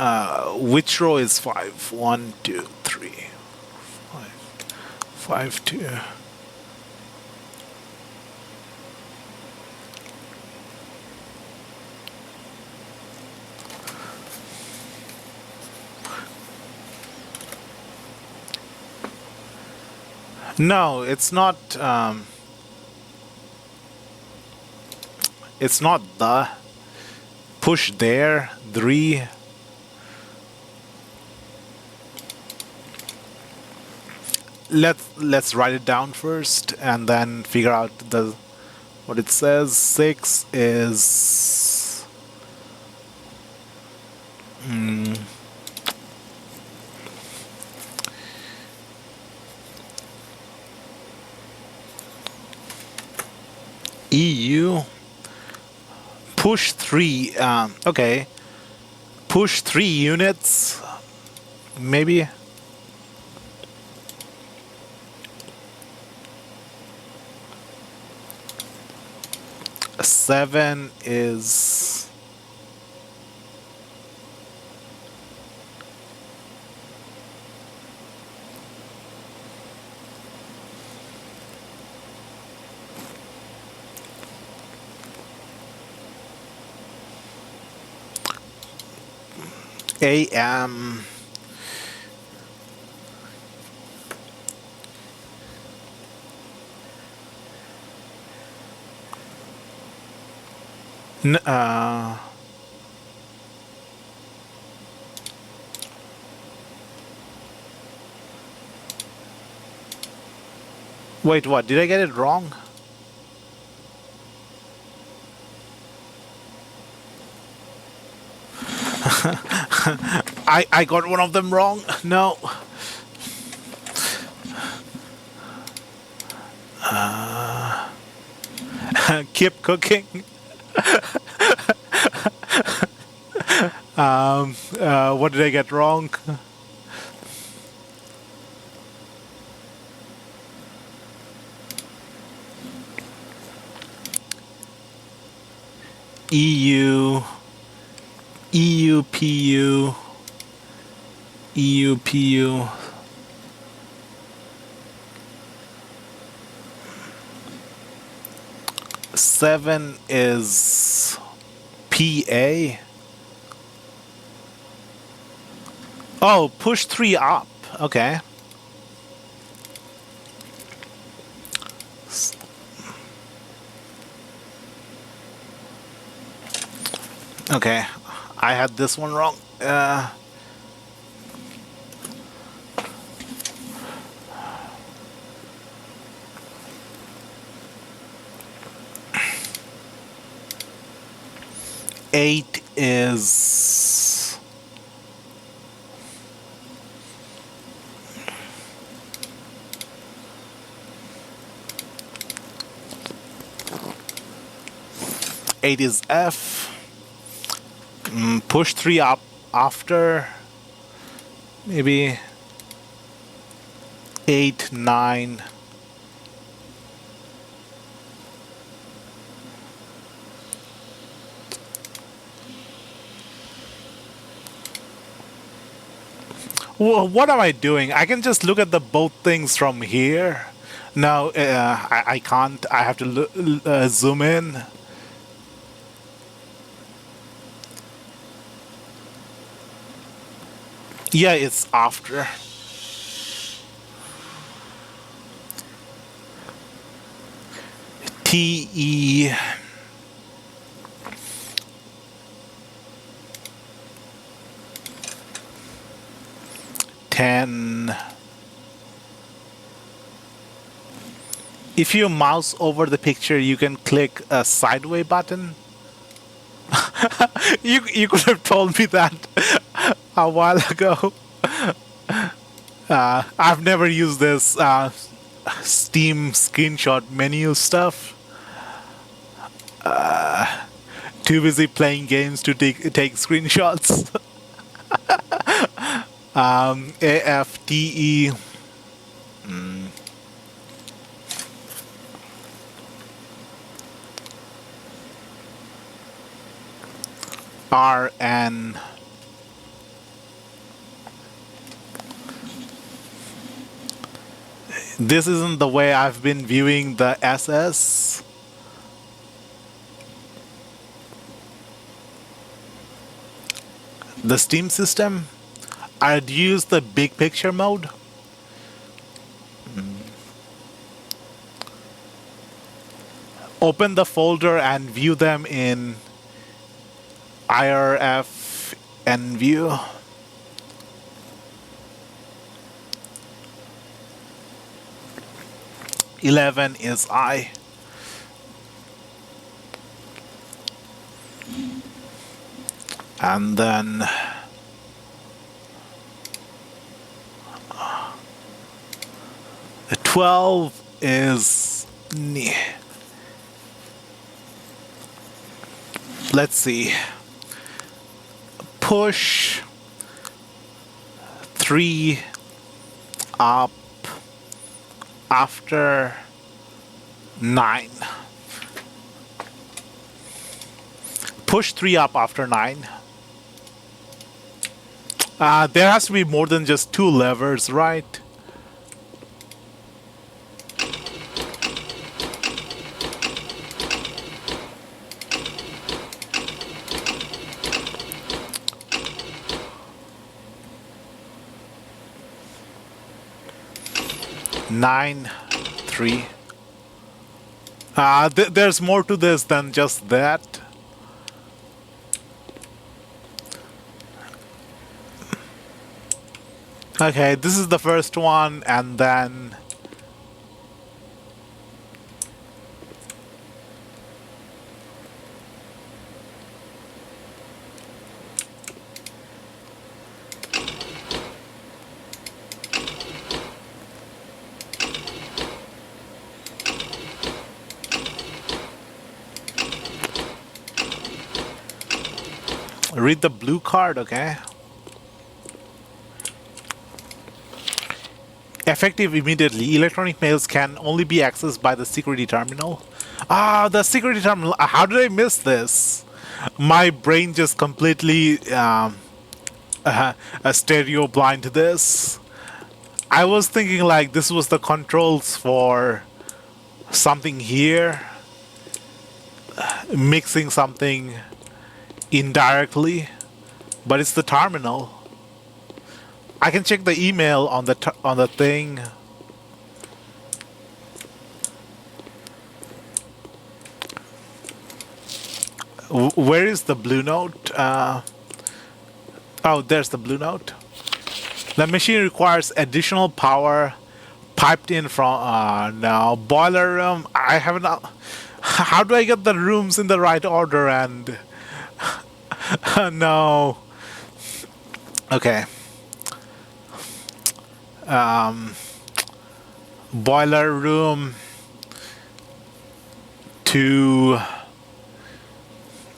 Which row is 5? 1, 2, 3, 5, 5, 2. No, it's not. It's not the push there. 3. let's write it down first and then figure out the what it says. 6 is EU. Push 3. Okay. Push 3 units. Maybe. Seven is AM. Wait, what? Did I get it wrong? I got one of them wrong. No. Keep cooking. What did I get wrong? EU, EUPU, EUPU. Seven is PA. Oh, push 3 up. Okay. Okay, I had this one wrong. Eight is F. Push 3 up after maybe 8, 9. What am I doing? I can just look at the both things from here. No, I can't. I have to zoom in. Yeah, it's after. TE. If you mouse over the picture, you can click a sideways button. You could have told me that a while ago. I've never used this Steam screenshot menu stuff. Too busy playing games to take screenshots. AFTE. RN. This isn't the way I've been viewing the SS. The Steam system. I'd use the big picture mode. Open the folder and view them in IRF NView. 11 is I. And then the 12 is Ni. Let's see. Push 3 up after 9. Push 3 up after 9. There has to be more than just 2 levers, right? Nine, 3. There's more to this than just that. Okay, this is the first one, and then read the blue card, okay? Effective immediately. Electronic mails can only be accessed by the security terminal. Ah, the security terminal. How did I miss this? My brain just completely stereo blind to this. I was thinking like this was the controls for something here. Mixing something indirectly. But it's the terminal. I can check the email on the thing. Where is the blue note? Oh, there's the blue note. The machine requires additional power piped in from no boiler room. I haven't. How do I get the rooms in the right order? And no. Okay. Boiler room to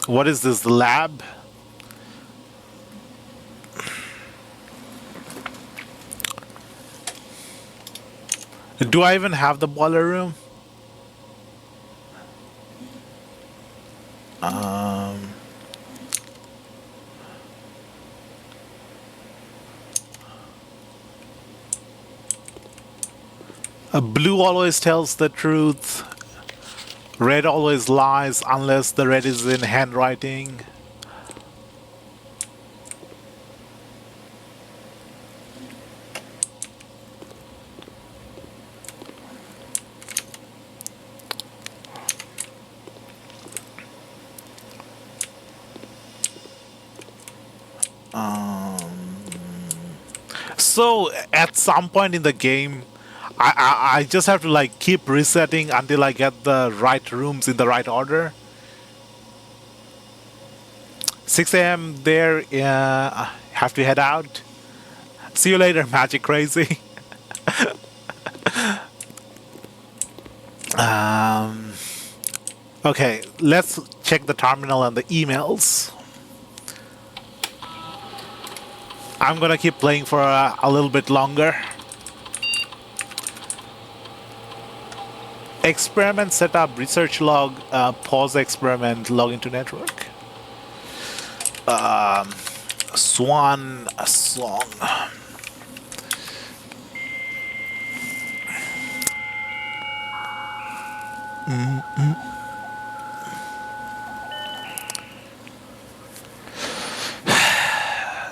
what is this, the lab? Do I even have the boiler room? Blue always tells the truth. Red always lies unless the red is in handwriting. So at some point in the game, I just have to like keep resetting until I get the right rooms in the right order. 6 a.m. there, have to head out. See you later, Magic Crazy. Okay, let's check the terminal and the emails. I'm gonna keep playing for a little bit longer. Experiment setup, research log, pause experiment, log into network. Swan song.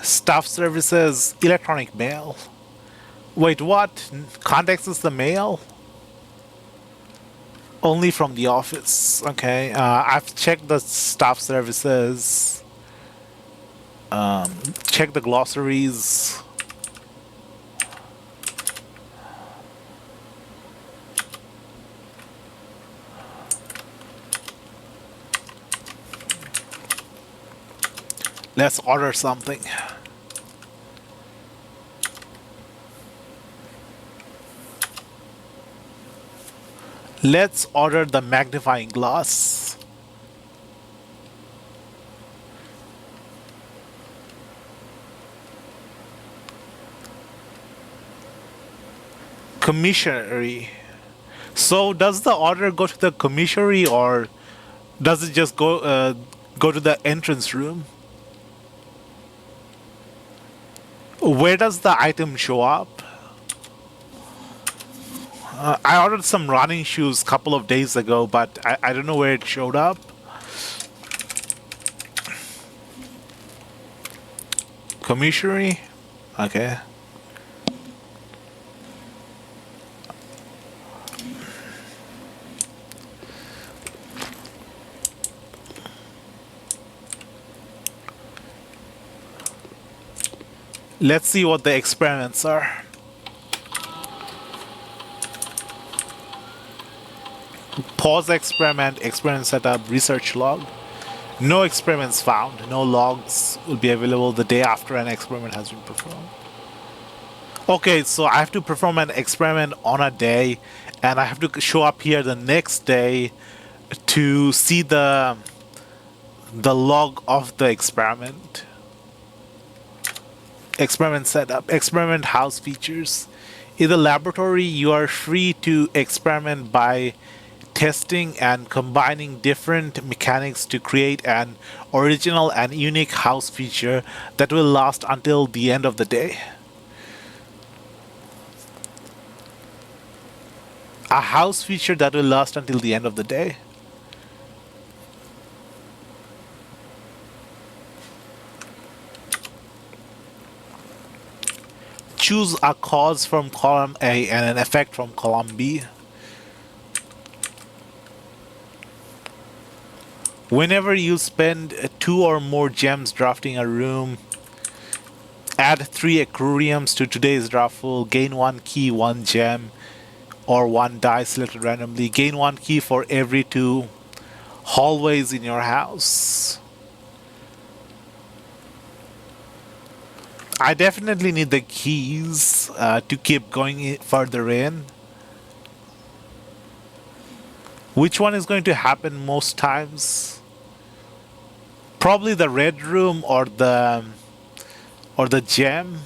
Staff services, electronic mail. Wait, what? Can't access the mail? Only from the office. Okay, I've checked the staff services. Check the glossaries. Let's order something. Let's order the magnifying glass. Commissary. So does the order go to the commissary or does it just go to the entrance room? Where does the item show up? I ordered some running shoes a couple of days ago, but I don't know where it showed up. Commissary? Okay. Let's see what the experiments are. Pause experiment, experiment setup, research log. No experiments found. No logs will be available the day after an experiment has been performed. Okay, so I have to perform an experiment on a day, and I have to show up here the next day to see the log of the experiment. Experiment setup, experiment house features. In the laboratory, you are free to experiment by testing and combining different mechanics to create an original and unique house feature that will last until the end of the day. A house feature that will last until the end of the day. Choose a cause from column A and an effect from column B. Whenever you spend 2 or more gems drafting a room, add 3 aquariums to today's draft pool, gain 1 key, 1 gem, or 1 die selected randomly. Gain 1 key for every 2 hallways in your house. I definitely need the keys to keep going further in. Which one is going to happen most times? Probably the red room or the gem.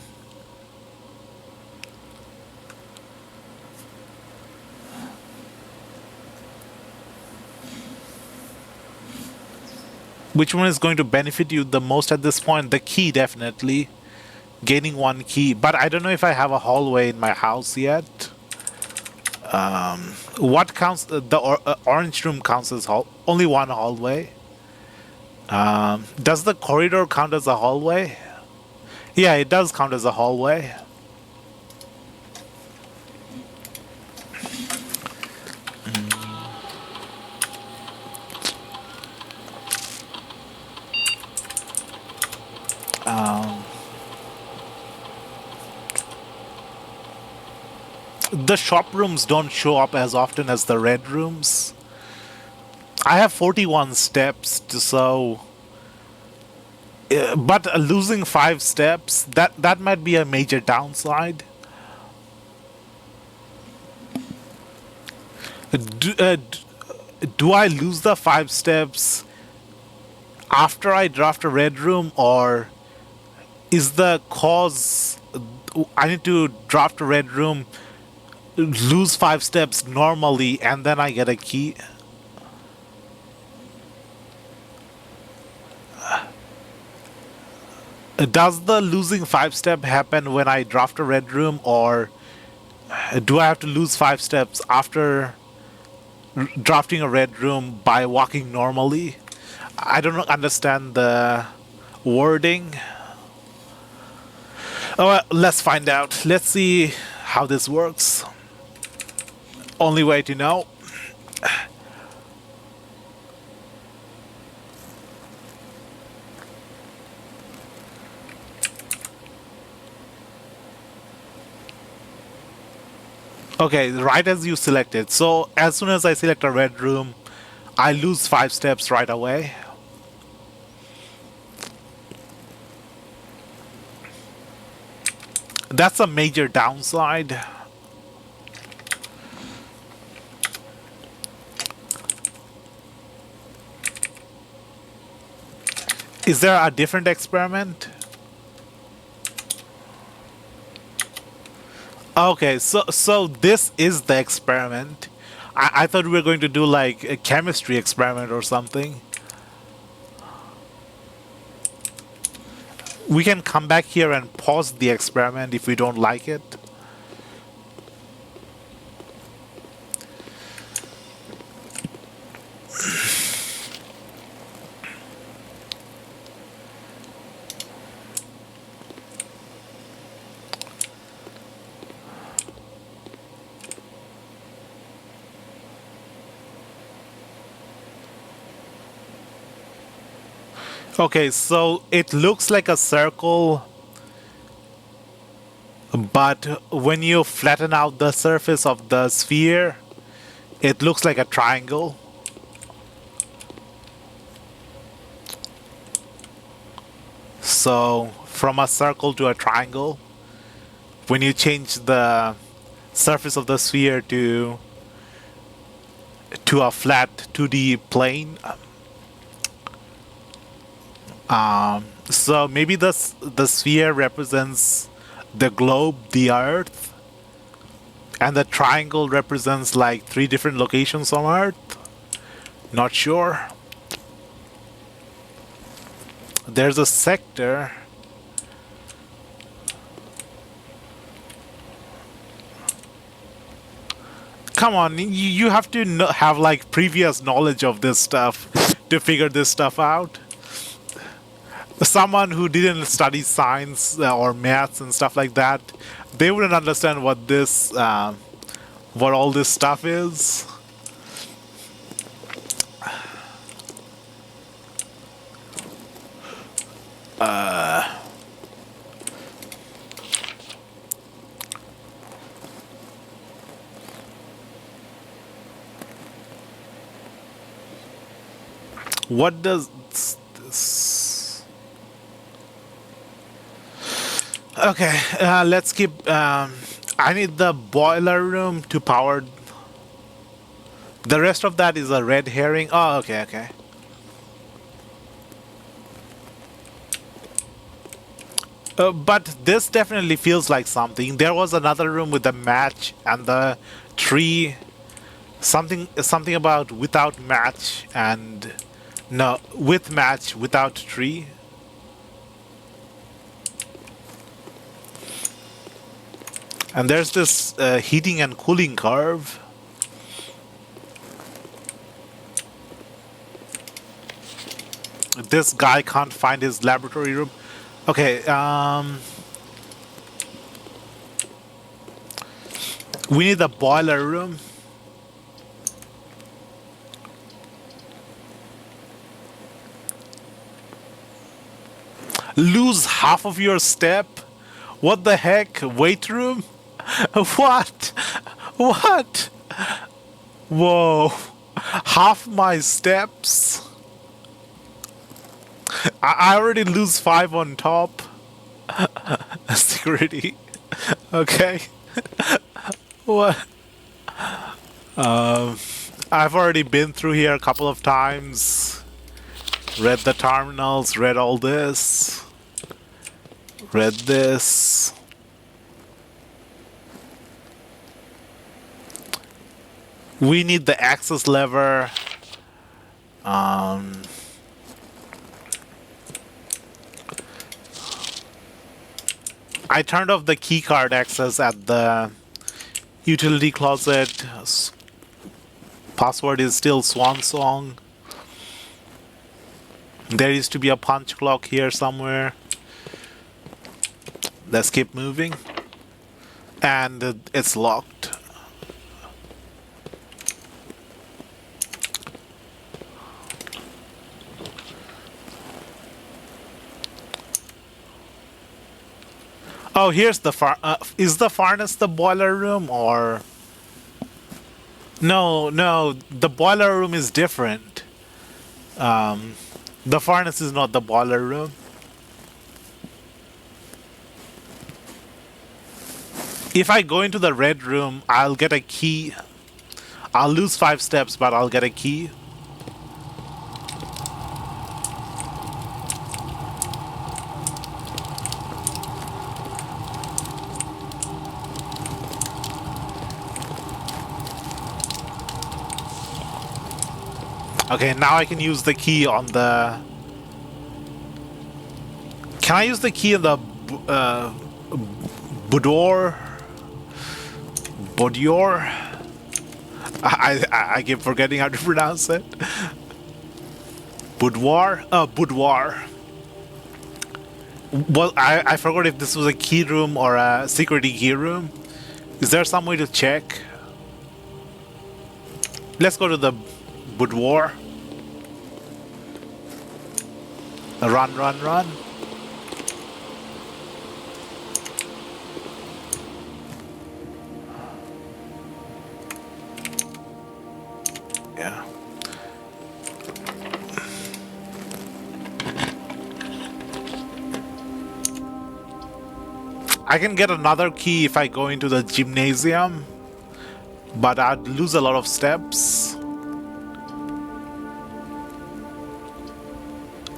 Which one is going to benefit you the most at this point? The key, definitely. Gaining 1 key, but I don't know if I have a hallway in my house yet. What counts? The orange room counts as only 1 hallway. Does the corridor count as a hallway? Yeah, it does count as a hallway. The shop rooms don't show up as often as the red rooms. I have 41 steps, but losing 5 steps, that might be a major downside. Do I lose the 5 steps after I draft a red room, or is the cause I need to draft a red room, lose 5 steps normally, and then I get a key? Does the losing 5 step happen when I draft a red room, or do I have to lose 5 steps after drafting a red room by walking normally? I don't understand the wording. Oh, well, let's find out. Let's see how this works. Only way to know. Okay, right as you selected. So as soon as I select a red room, I lose 5 steps right away. That's a major downside. Is there a different experiment? Okay, so this is the experiment. I thought we were going to do like a chemistry experiment or something. We can come back here and pause the experiment if we don't like it. Okay, so it looks like a circle, but when you flatten out the surface of the sphere, it looks like a triangle. So from a circle to a triangle, when you change the surface of the sphere to a flat 2D plane, so maybe the sphere represents the globe, the Earth, and the triangle represents like 3 different locations on Earth. Not sure. There's a sector. Come on, you have to have like previous knowledge of this stuff to figure this stuff out. Someone who didn't study science or maths and stuff like that, they wouldn't understand what this, what all this stuff is. What does this? Okay, let's keep. I need the boiler room to power. The rest of that is a red herring. Oh, okay, okay. But this definitely feels like something. There was another room with the match and the tree. Something about without match and no, with match without tree. And there's this heating and cooling curve. This guy can't find his laboratory room. Okay, we need the boiler room. Lose half of your step? What the heck? Weight room? What? What? Whoa. Half my steps? I already lose 5 on top. Security. Okay. What? I've already been through here a couple of times. Read the terminals, read all this. Read this. We need the access lever. I turned off the keycard access at the utility closet. Password is still Swan Song. There used to be a punch clock here somewhere. Let's keep moving. And it's locked. Oh, here's the is the furnace the boiler room or? No, no, the boiler room is different. The furnace is not the boiler room. If I go into the red room, I'll get a key. I'll lose 5 steps, but I'll get a key. Okay, now I can use the key on the... Can I use the key in the boudoir? Boudoir? I keep forgetting how to pronounce it. Boudoir? Boudoir. Well, I forgot if this was a key room or a security key room. Is there some way to check? Let's go to the boudoir. Run, run, run. Yeah. I can get another key if I go into the gymnasium, but I'd lose a lot of steps.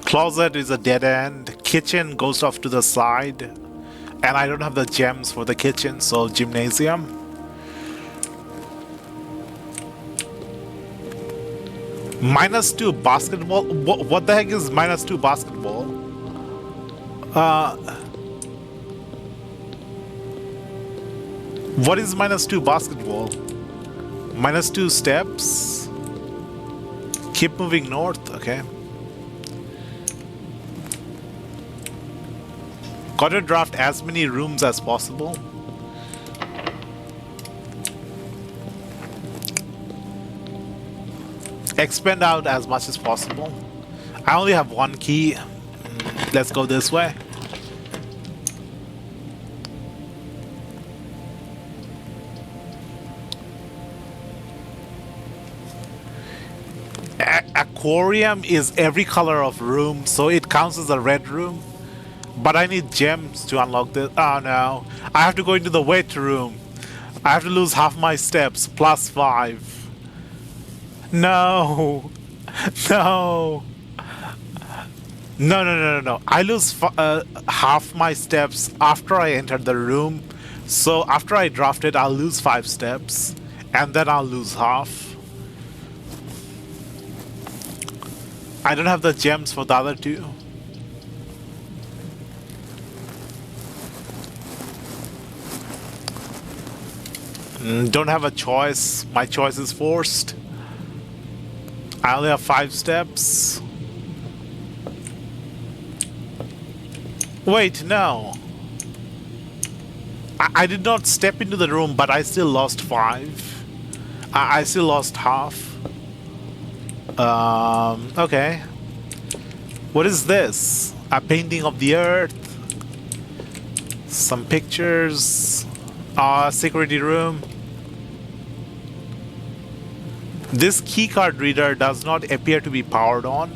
Closet is a dead end. Kitchen goes off to the side. And I don't have the gems for the kitchen, so gymnasium. -2 basketball? What the heck is -2 basketball? What is -2 basketball? -2 steps? Keep moving north, okay. Gotta draft as many rooms as possible. Expand out as much as possible. I only have 1 key. Let's go this way. Aquarium is every color of room, so it counts as a red room. But I need gems to unlock this. Oh no. I have to go into the wet room. I have to lose half my steps, +5. No. No. No. I lose half my steps after I enter the room. So after I draft it, I'll lose 5 steps. And then I'll lose half. I don't have the gems for the other 2. Don't have a choice. My choice is forced. I only have 5 steps. Wait, no. I did not step into the room, but I still lost 5. I still lost half. Okay. What is this? A painting of the earth. Some pictures. Security room. This keycard reader does not appear to be powered on.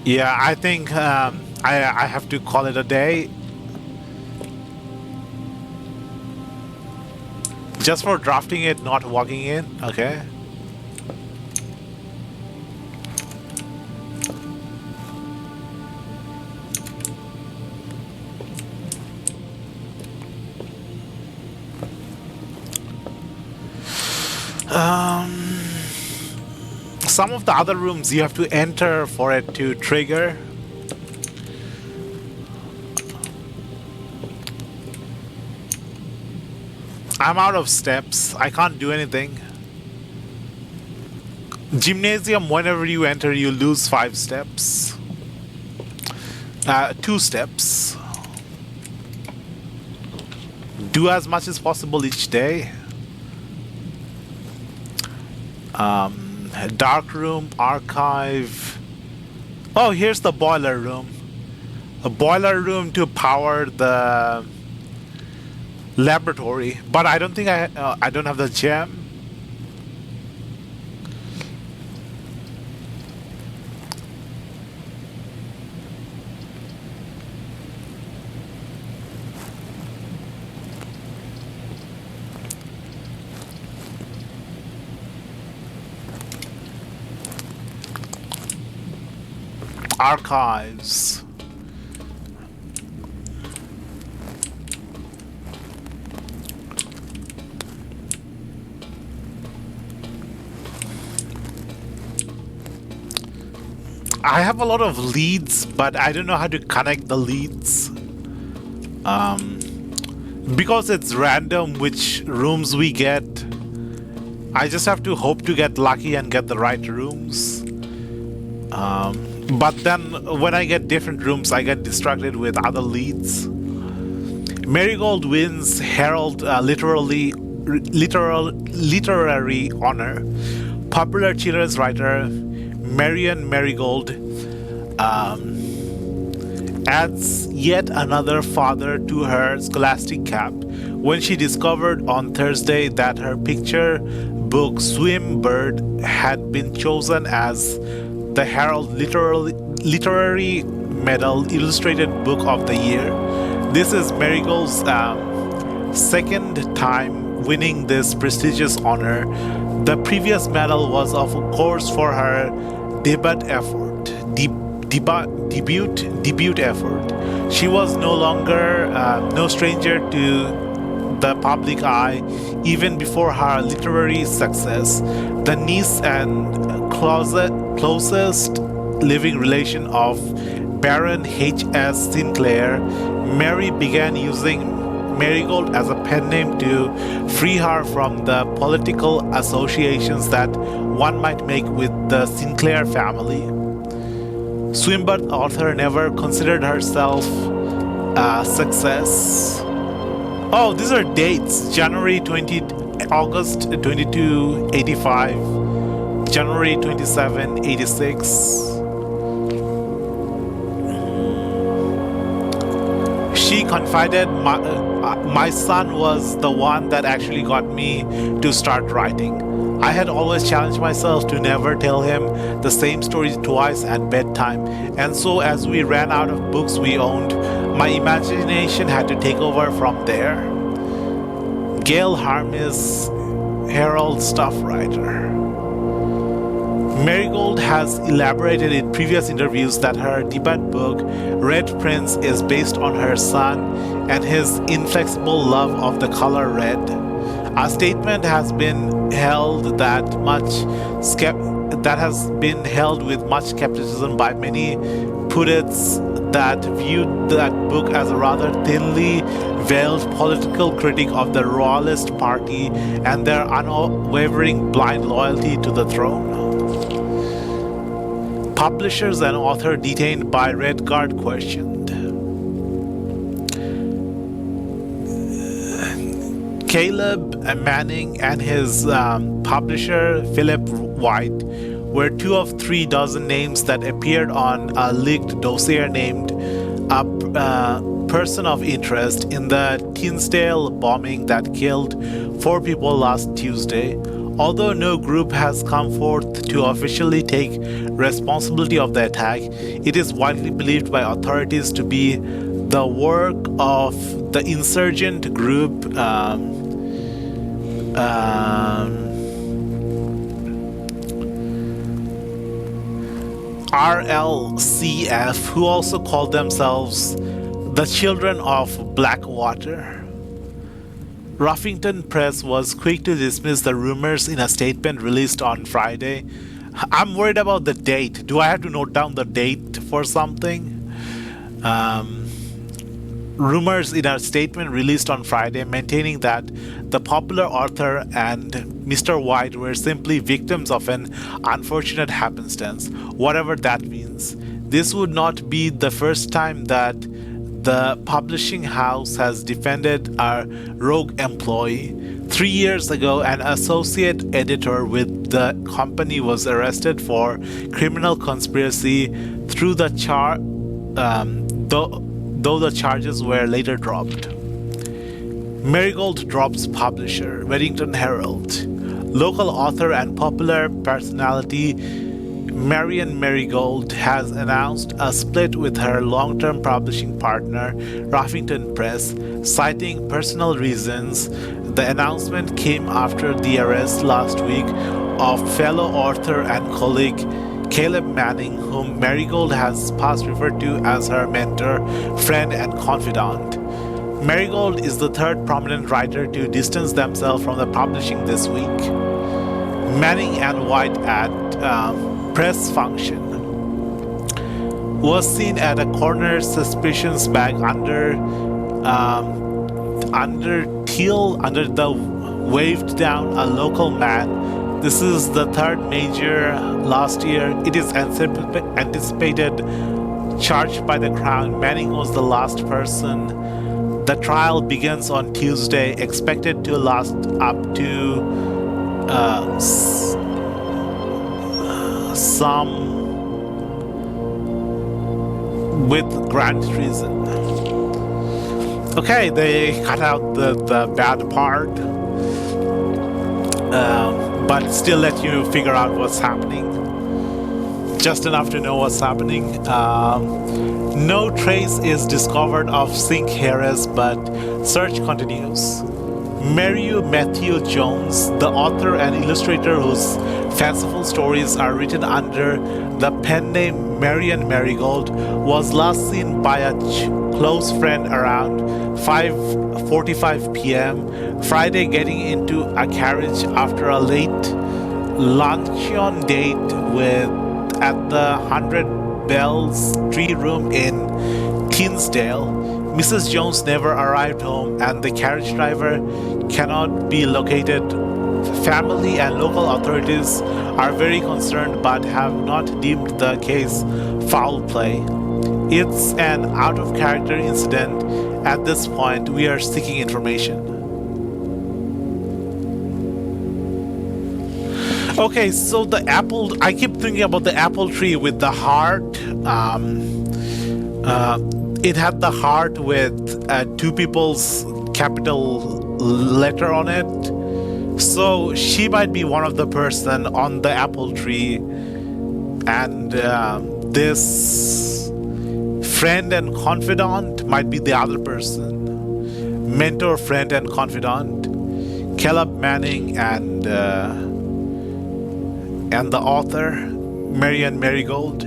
Yeah, I think I have to call it a day. Just for drafting it, not walking in. Okay. Some of the other rooms you have to enter for it to trigger. I'm out of steps. I can't do anything. Gymnasium, whenever you enter, you lose 5 steps. 2 steps. Do as much as possible each day. Dark room, archive. Oh, here's the boiler room. A boiler room to power the laboratory, but I don't think I don't have the gem. Archives. I have a lot of leads, but I don't know how to connect the leads. Because it's random which rooms we get, I just have to hope to get lucky and get the right rooms. But then when I get different rooms, I get distracted with other leads. Marigold wins Herald literary honor. Popular children's writer Marion Marigold adds yet another father to her scholastic cap when she discovered on Thursday that her picture book Swim Bird had been chosen as the Herald Literary Medal Illustrated Book of the Year. This is Marigold's second time winning this prestigious honor. The previous medal was, of course, for her debut effort. She was no stranger to the public eye even before her literary success. The niece and closest living relation of Baron H.S. Sinclair, Mary began using Marigold as a pen name to free her from the political associations that one might make with the Sinclair family. Swinburne author never considered herself a success. Oh, these are dates. January 20, August 22, 85. January 27, 86. She confided, my son was the one that actually got me to start writing. I had always challenged myself to never tell him the same story twice at bedtime, and so as we ran out of books we owned, my imagination had to take over from there. Gail Harmis, Herald staff writer. Marigold has elaborated in previous interviews that her debut book, Red Prince, is based on her son and his inflexible love of the color red. A statement has been held with much skepticism by many pundits that viewed that book as a rather thinly veiled political critique of the Royalist Party and their unwavering blind loyalty to the throne. Publishers and author detained by Red Guard questioned. Caleb Manning and his publisher Philip White were 2 of 3 dozen names that appeared on a leaked dossier named a person of interest in the Tinsdale bombing that killed 4 people last Tuesday. Although no group has come forth to officially take responsibility of the attack, it is widely believed by authorities to be the work of the insurgent group RLCF, who also called themselves the Children of Blackwater. Ruffington Press was quick to dismiss the rumors in a statement released on Friday. I'm worried about the date. Do I have to note down the date for something? Rumors in a statement released on Friday maintaining that the popular author and Mr. White were simply victims of an unfortunate happenstance, whatever that means. This would not be the first time that the publishing house has defended a rogue employee. 3 years ago, an associate editor with the company was arrested for criminal conspiracy though the charges were later dropped. Marigold drops publisher, Reddington Herald. Local author and popular personality Marion Marigold has announced a split with her long-term publishing partner, Ruffington Press, citing personal reasons. The announcement came after the arrest last week of fellow author and colleague Caleb Manning, whom Marigold has past referred to as her mentor, friend, and confidant. Marigold is the third prominent writer to distance themselves from the publishing this week. Manning and White at press function was seen at a corner suspicions bag under the waved down a local man. This is the third major last year. It is anticipated charged by the Crown. Manning was the last person. The trial begins on Tuesday, expected to last up to some with grand treason. Okay, they cut out the bad part, but still let you figure out what's happening. Just enough to know what's happening. No trace is discovered of Sink Harris, but search continues. Matthew Jones, the author and illustrator whose fanciful stories are written under the pen name Marian Marigold, was last seen by a close friend around 5:45 p.m. Friday, getting into a carriage after a late luncheon date at the 100 Bells Tree Room in Tinsdale. Mrs. Jones never arrived home, and the carriage driver cannot be located. Family and local authorities are very concerned but have not deemed the case foul play. It's an out-of-character incident. At this point, we are seeking information. Okay, so the apple, I keep thinking about the apple tree with the heart. It had the heart with two people's capital letter on it. So she might be one of the person on the apple tree, and this friend and confidant might be the other person. Mentor, friend, and confidant. Caleb Manning and the author, Marian Marigold.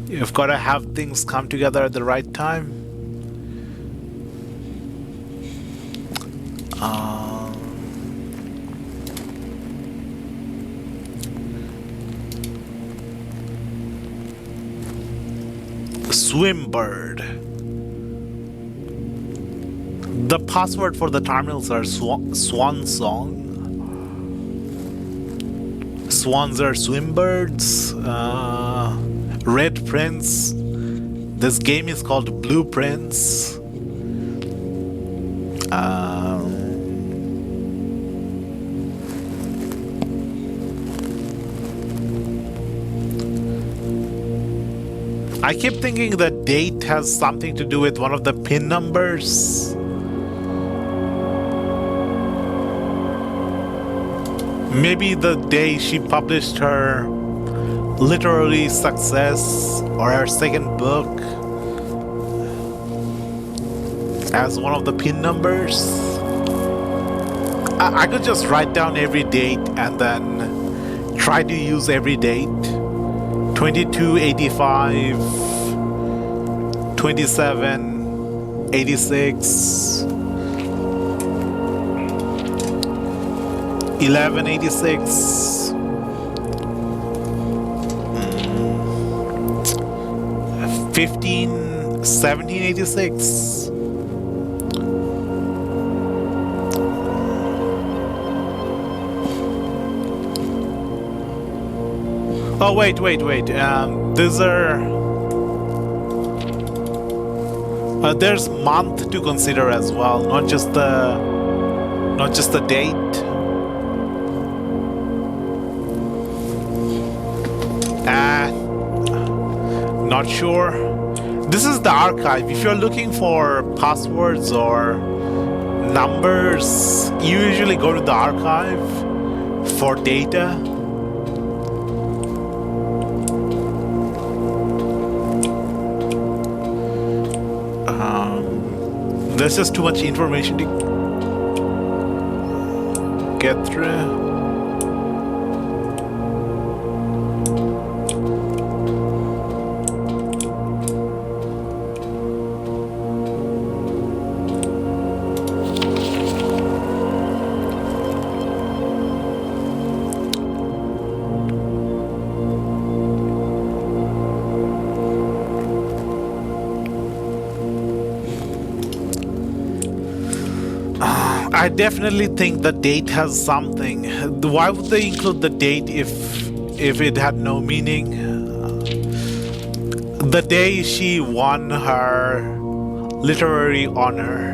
You've got to have things come together at the right time. Swimbird. The password for the terminals are Swan Song. Swans are swimbirds. Red Prince. This game is called Blue Prince. I keep thinking the date has something to do with one of the pin numbers. Maybe the day she published her literary success or her second book as one of the pin numbers. I could just write down every date and then try to use every date. 22, 85, 27, 86, 1186, 15, 1786. Oh, wait. These are... there's month to consider as well, not just the date. Not sure. This is the archive. If you're looking for passwords or numbers, you usually go to the archive for data. There's just too much information to get through. I definitely think the date has something. Why would they include the date if it had no meaning? The day she won her literary honor.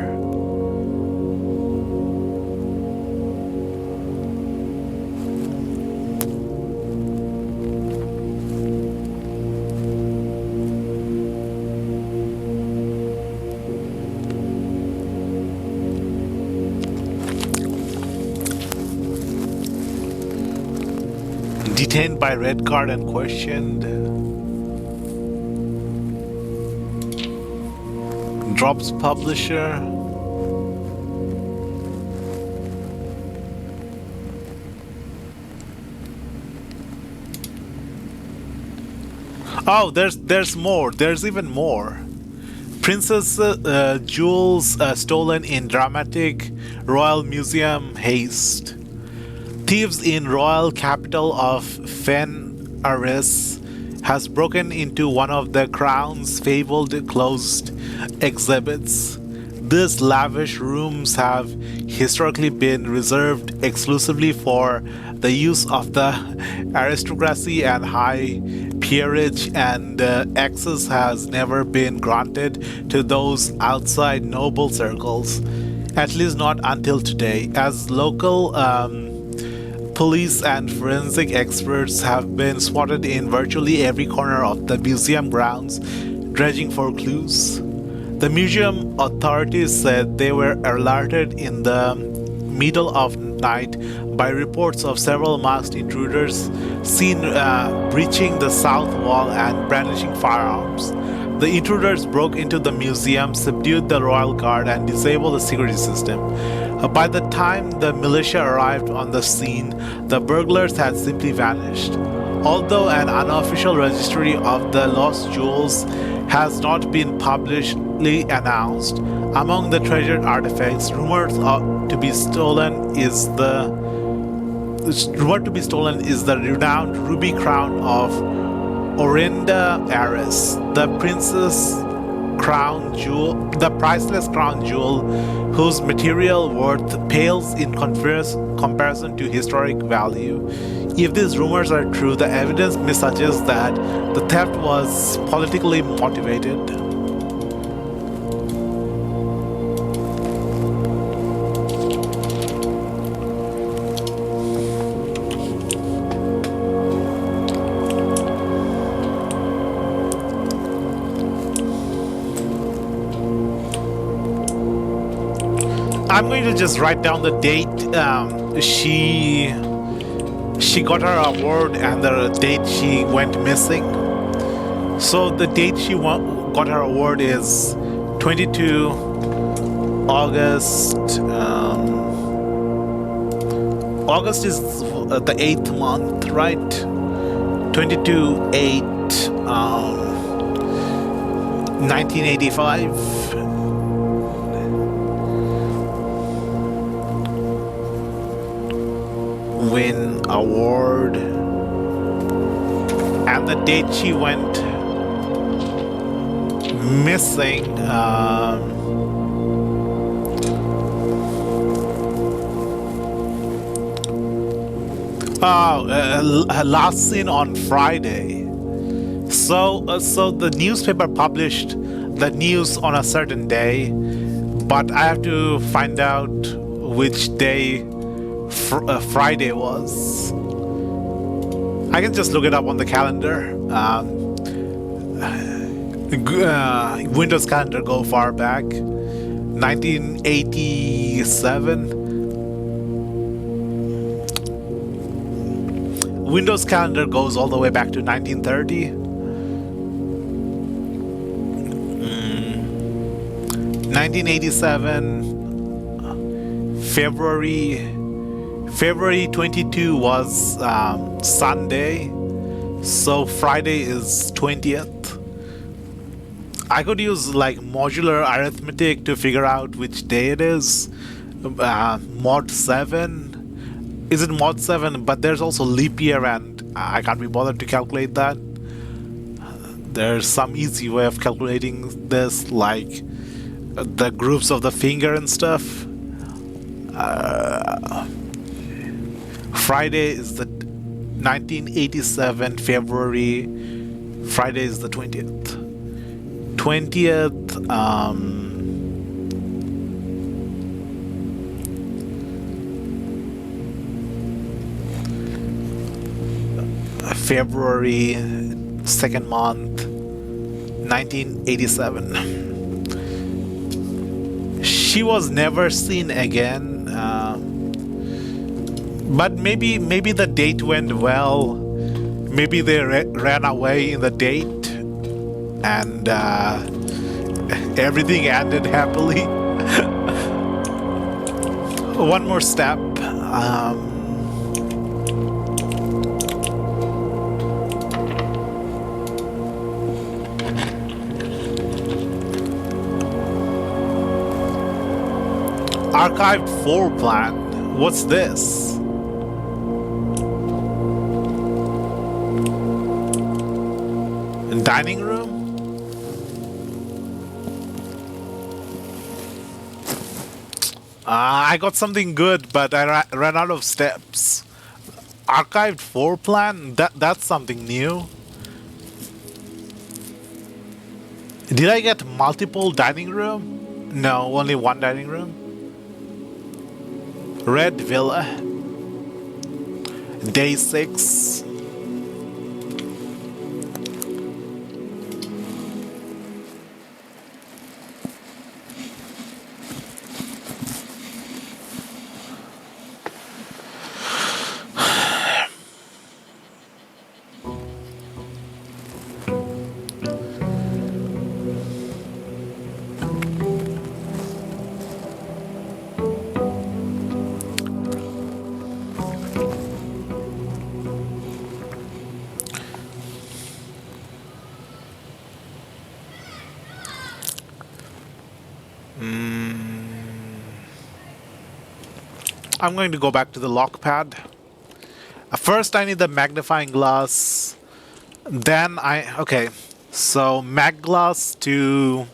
Detained by red card and questioned. Drops publisher. Oh, there's more. There's even more. Princess jewels stolen in dramatic Royal Museum haste. Thieves in royal capital of Fen Aris has broken into one of the crown's fabled closed exhibits. These lavish rooms have historically been reserved exclusively for the use of the aristocracy and high peerage, and access has never been granted to those outside noble circles, at least not until today, as local police and forensic experts have been spotted in virtually every corner of the museum grounds, dredging for clues. The museum authorities said they were alerted in the middle of night by reports of several masked intruders seen breaching the south wall and brandishing firearms. The intruders broke into the museum, subdued the royal guard, and disabled the security system. By the time the militia arrived on the scene, the burglars had simply vanished. Although an unofficial registry of the lost jewels has not been publicly announced, among the treasured artifacts rumored to be stolen is the renowned ruby crown of Orinda Aris, the priceless crown jewel whose material worth pales in comparison to historic value. If these rumors are true, the evidence may suggest that the theft was politically motivated. I'm going to just write down the date she got her award and the date she went missing. So the date she got her award is 22 August. August is the 8th month, right? 22/8, 1985. Win award, and the date she went missing. Last seen on Friday. So the newspaper published the news on a certain day, but I have to find out which day Friday was. I can just look it up on the calendar. Windows calendar go far back. 1987. Windows calendar goes all the way back to 1930. 1987, February 22 was Sunday, so Friday is 20th. I could use like modular arithmetic to figure out which day it is. Mod 7. Is it mod 7? But there's also leap year and I can't be bothered to calculate that. There's some easy way of calculating this, like the groups of the finger and stuff. Friday is the 1987 February. Friday is the 20th. 20th. February, second month, 1987. She was never seen again, but maybe the date went well. Maybe they ran away in the date, and everything ended happily. One more step. Archived floor plan. What's this? Dining room? I got something good, but I ran out of steps. Archived floor plan? That's something new. Did I get multiple dining room? No, only one dining room. Red Villa. Day 6. I'm going to go back to the lock pad. First I need the magnifying glass. Then okay. So mag glass to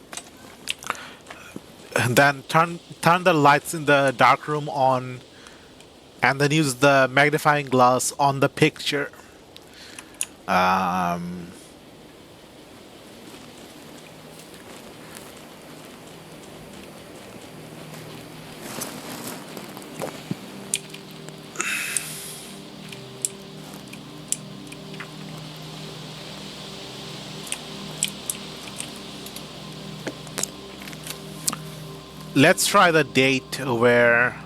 then turn the lights in the dark room on, and then use the magnifying glass on the picture. Let's try the date where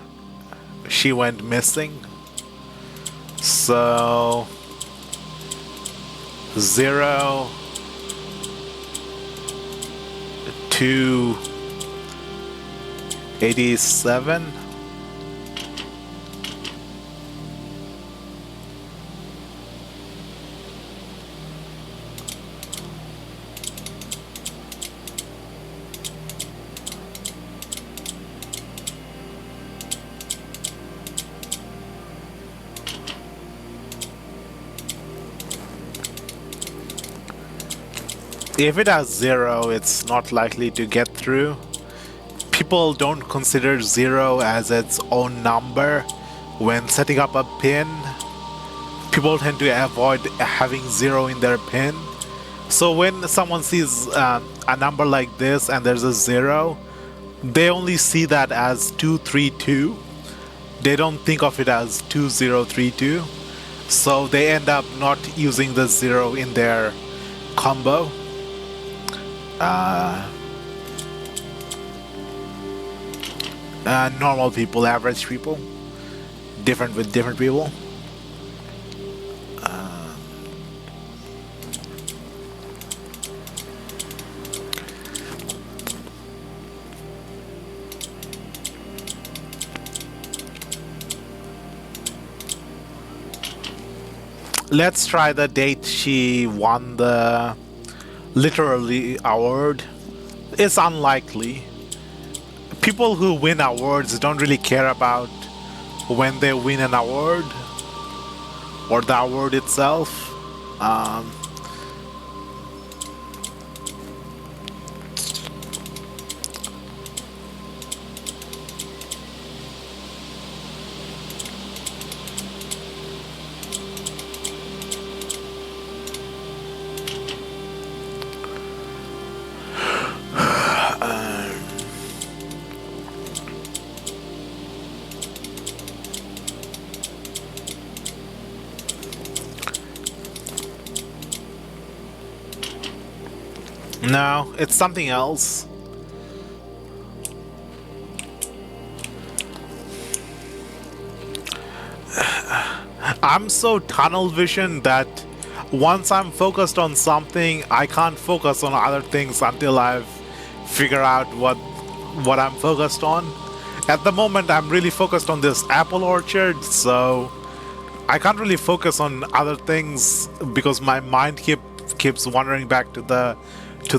she went missing. So 0 to 87. If it has 0, it's not likely to get through. People don't consider 0 as its own number when setting up a pin. People tend to avoid having 0 in their pin. So when someone sees a number like this and there's a 0, they only see that as 232. They don't think of it as 2032. So they end up not using the 0 in their combo. Normal people, average people, different with different people. Let's try the date she won the literally award. It's unlikely. People who win awards don't really care about when they win an award or the award itself. Um, no, it's something else. I'm so tunnel vision that once I'm focused on something, I can't focus on other things until I've figured out what I'm focused on. At the moment, I'm really focused on this apple orchard, so I can't really focus on other things because my mind keeps wandering back to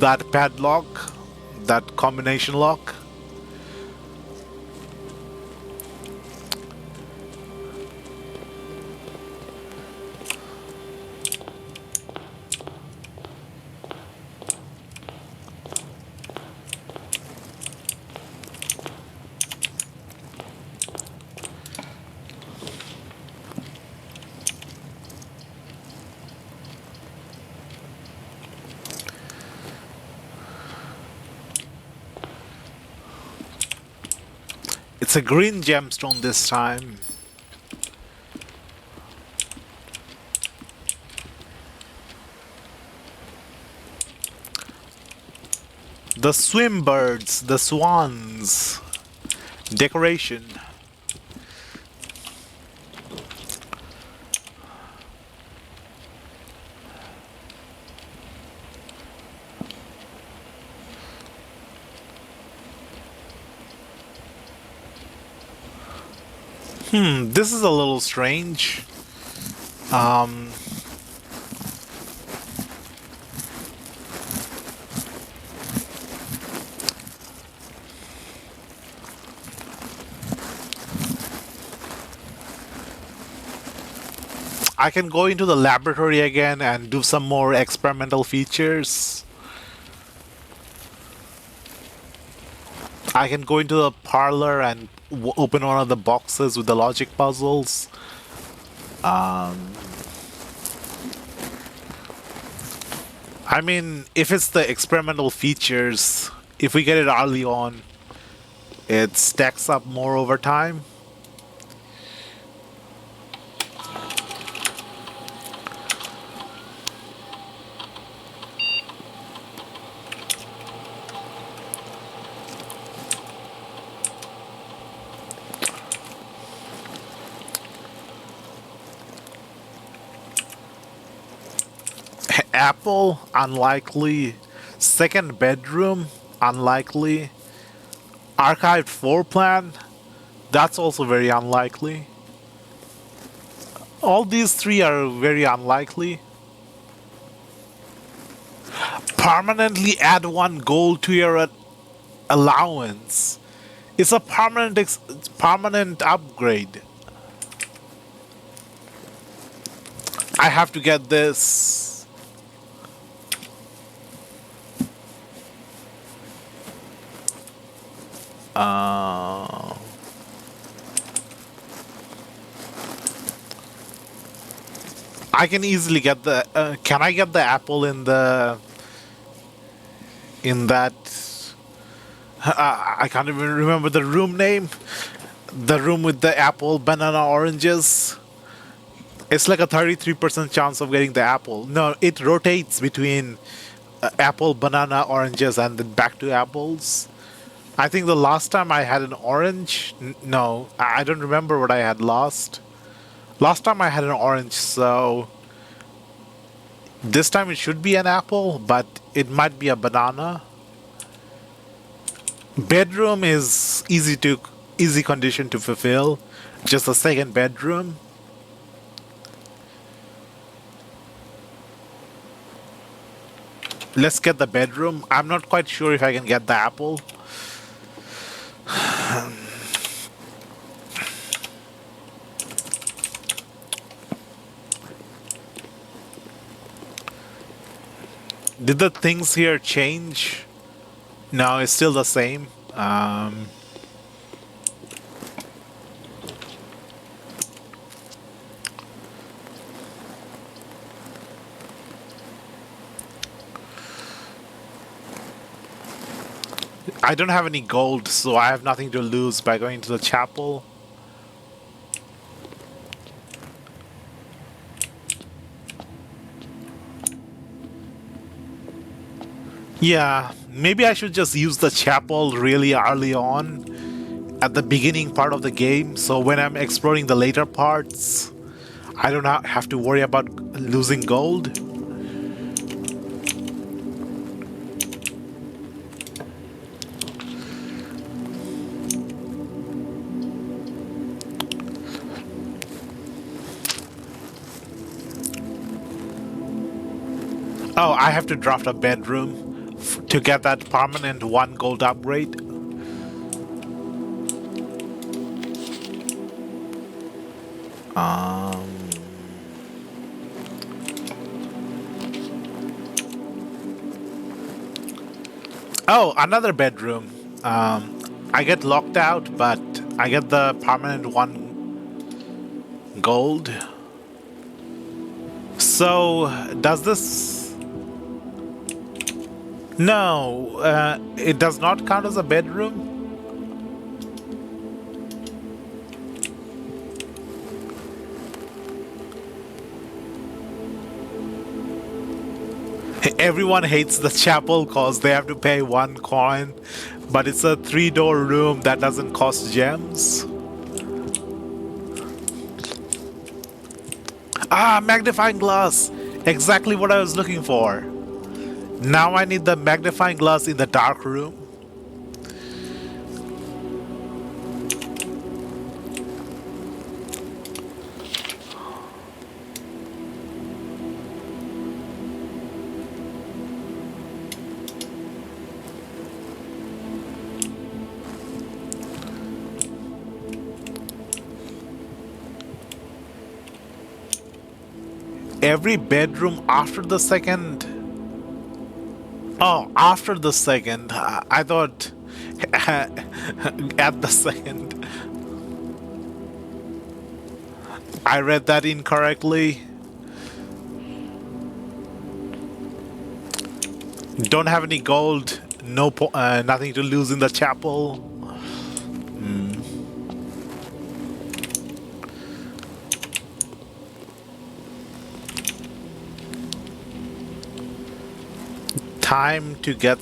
that padlock, that combination lock. It's a green gemstone this time. The swim birds, the swans. Decoration. This is a little strange. Um, I can go into the laboratory again and do some more experimental features. I can go into the parlor and open one of the boxes with the logic puzzles. I mean, if it's the experimental features, if we get it early on, it stacks up more over time. Apple, unlikely. Second bedroom, unlikely. Archived floor plan, that's also very unlikely. All these three are very unlikely. Permanently add one goal to your allowance. It's a permanent upgrade. I have to get this. I can easily get the. Can I get the apple in the? In that. I can't even remember the room name. The room with the apple, banana, oranges. It's like a 33% chance of getting the apple. No, it rotates between apple, banana, oranges, and then back to apples. I think the last time I had an orange, no, I don't remember what I had last. Last time I had an orange, so this time it should be an apple, but it might be a banana. Bedroom is easy condition to fulfill. Just a second bedroom. Let's get the bedroom. I'm not quite sure if I can get the apple. Did the things here change? No, it's still the same. I don't have any gold, so I have nothing to lose by going to the chapel. Yeah, maybe I should just use the chapel really early on at the beginning part of the game, so when I'm exploring the later parts, I don't have to worry about losing gold. Oh, I have to draft a bedroom to get that permanent 1 gold upgrade. Oh, another bedroom. I get locked out, but I get the permanent 1 gold. So, does this... No, it does not count as a bedroom. Everyone hates the chapel cause they have to pay 1 coin, but it's a 3-door room that doesn't cost gems. Ah, magnifying glass! Exactly what I was looking for. Now I need the magnifying glass in the dark room. Every bedroom after the second... Oh, after the second. I thought at the second. I read that incorrectly. Don't have any gold. No, nothing to lose in the chapel. Time to get...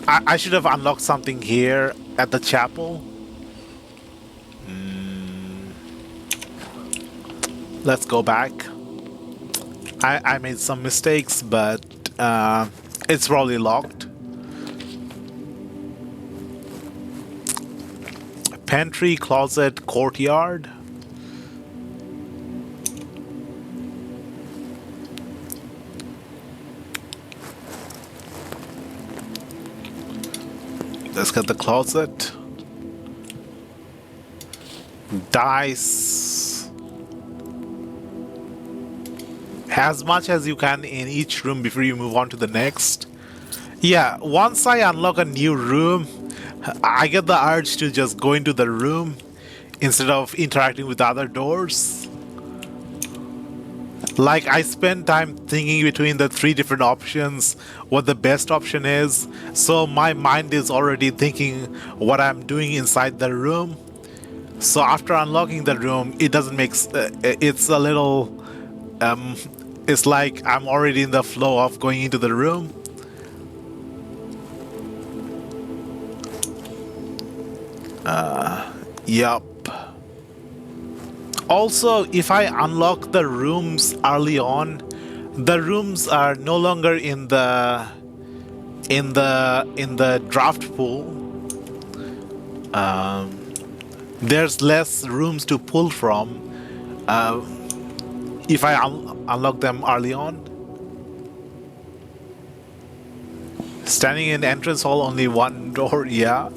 I should have unlocked something here at the chapel. Let's go back. I made some mistakes, but it's probably locked. Pantry, closet, courtyard. Let's get the closet. Dice. As much as you can in each room before you move on to the next. Yeah, once I unlock a new room, I get the urge to just go into the room instead of interacting with other doors. Like, I spend time thinking between the 3 different options, what the best option is, so my mind is already thinking what I'm doing inside the room. So after unlocking the room, it doesn't make it's a little um it's like I'm already in the flow of going into the room. Yup. Also, if I unlock the rooms early on, the rooms are no longer in the draft pool. There's less rooms to pull from if I unlock them early on. Standing in entrance hall, only one door. Yeah.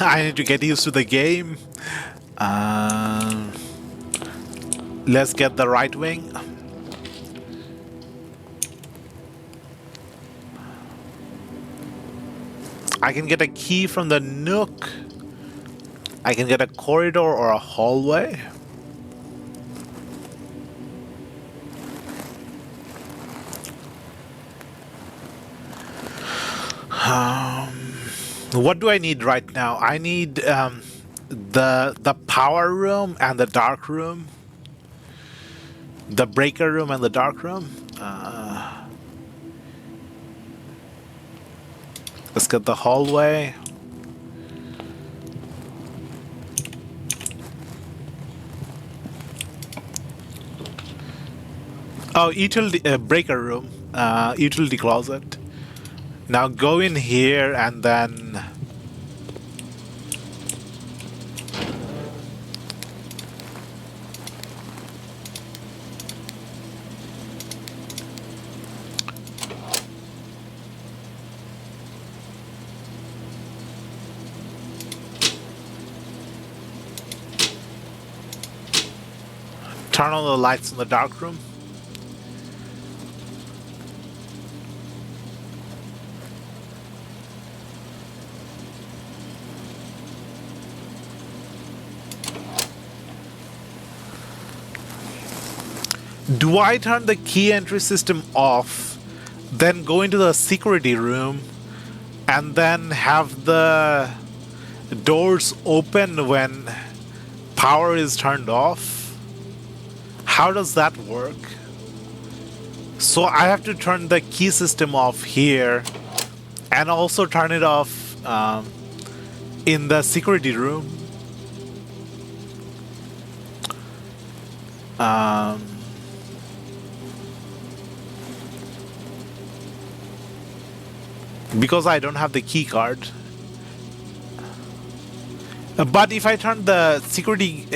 I need to get used to the game. Let's get the right wing. I can get a key from the nook. I can get a corridor or a hallway. What do I need right now? I need the power room and the dark room. The breaker room and the dark room. Let's get the hallway. Oh, utility breaker room. Utility closet. Now go in here and then turn on the lights in the dark room. Do I turn the key entry system off, then go into the security room, and then have the doors open when power is turned off? How does that work? So I have to turn the key system off here, and also turn it off in the security room. Because I don't have the key card. But if I turn the security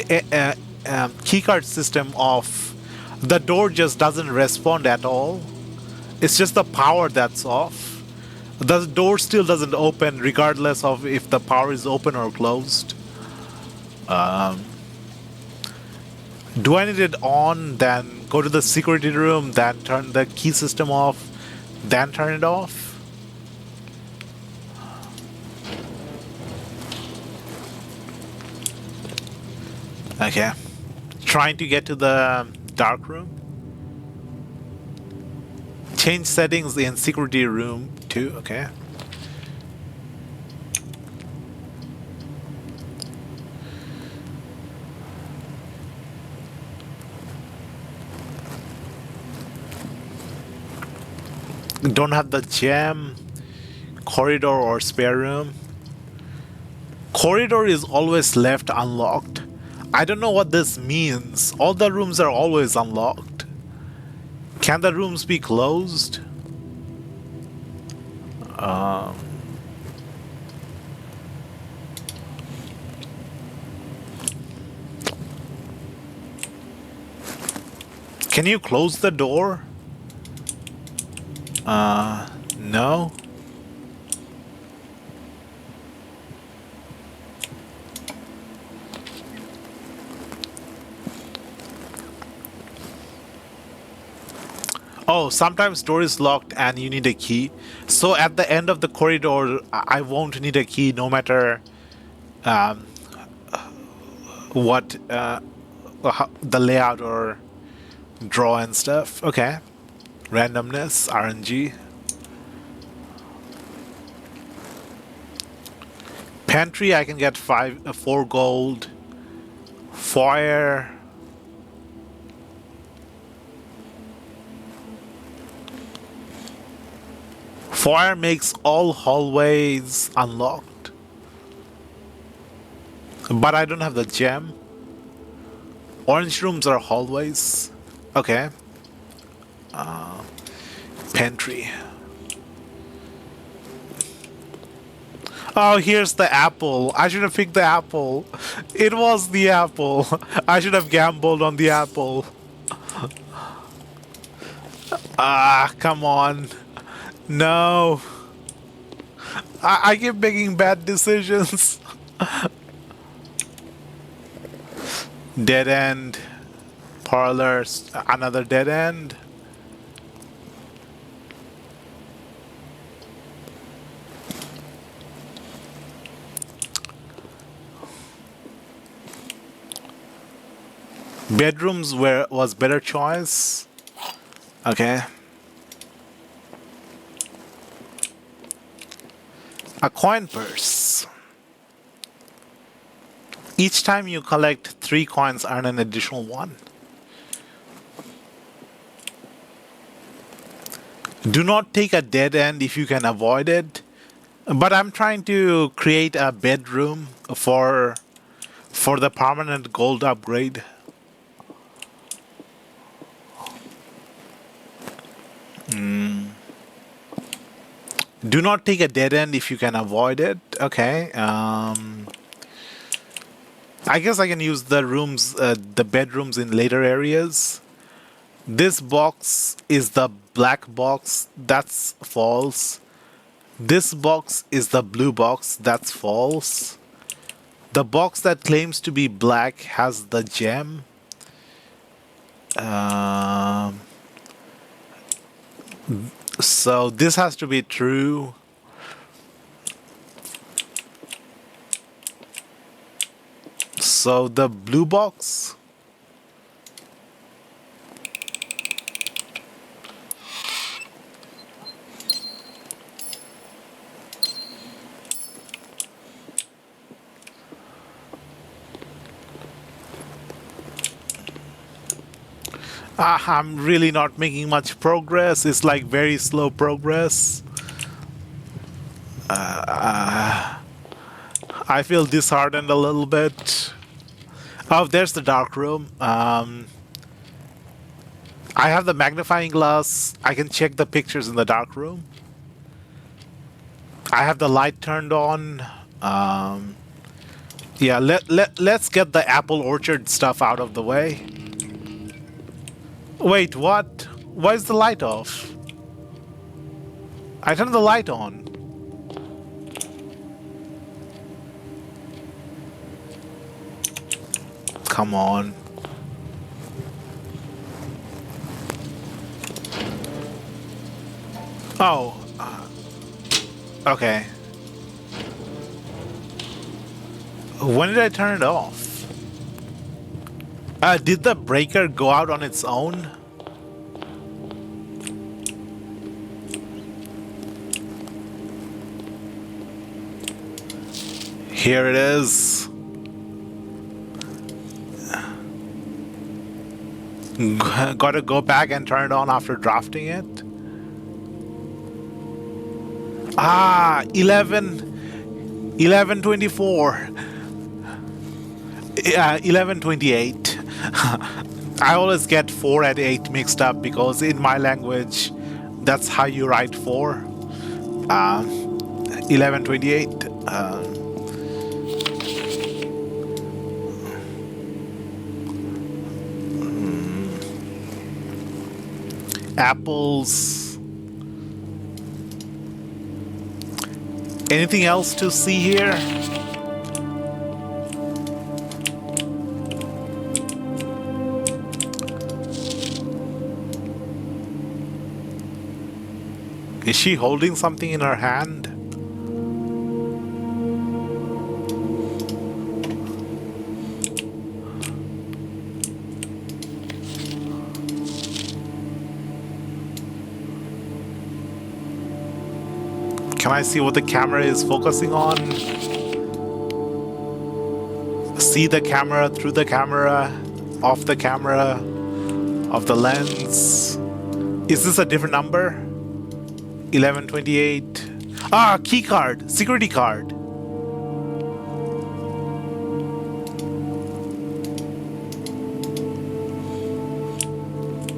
key card system off, the door just doesn't respond at all. It's just the power that's off. The door still doesn't open regardless of if the power is open or closed. Do I need it on, then go to the security room, then turn the key system off, then turn it off? Okay. Trying to get to the dark room. Change settings in security room too. Okay. Don't have the gem, corridor or spare room. Corridor is always left unlocked. I don't know what this means. All the rooms are always unlocked. Can the rooms be closed? Can you close the door? No. Oh, sometimes door is locked and you need a key. So at the end of the corridor, I won't need a key no matter what the layout or draw and stuff. Okay. Randomness, RNG. Pantry, I can get 4 gold. Foyer. Foyer makes all hallways unlocked. But I don't have the gem. Orange rooms are hallways. Okay. Pantry. Oh, here's the apple. I should have picked the apple. It was the apple. I should have gambled on the apple. Ah, come on. No. I keep making bad decisions. Dead end. Parlors. Another dead end. Bedrooms was better choice. Okay. A coin purse. Each time you collect 3 coins, earn an additional 1. Do not take a dead end if you can avoid it. But I'm trying to create a bedroom for the permanent gold upgrade. Do not take a dead end if you can avoid it. Okay. I guess I can use the rooms, the bedrooms in later areas. This box is the black box. That's false. This box is the blue box. That's false. The box that claims to be black has the gem. So this has to be true. So the blue box. I'm really not making much progress. It's like very slow progress. I feel disheartened a little bit. Oh, there's the dark room. I have the magnifying glass. I can check the pictures in the dark room. I have the light turned on. Yeah, let's get the apple orchard stuff out of the way. Wait, what? Why is the light off? I turned the light on. Come on. Oh. Okay. When did I turn it off? Did the breaker go out on its own? Here it is. Gotta go back and turn it on after drafting it. 11:24. 11:28. I always get 4 and 8 mixed up because in my language, that's how you write 4. 11:28. Apples. Anything else to see here? Is she holding something in her hand? I see what the camera is focusing on? See the camera, through the camera, off the camera, of the lens. Is this a different number? 1128. Ah, key card, security card.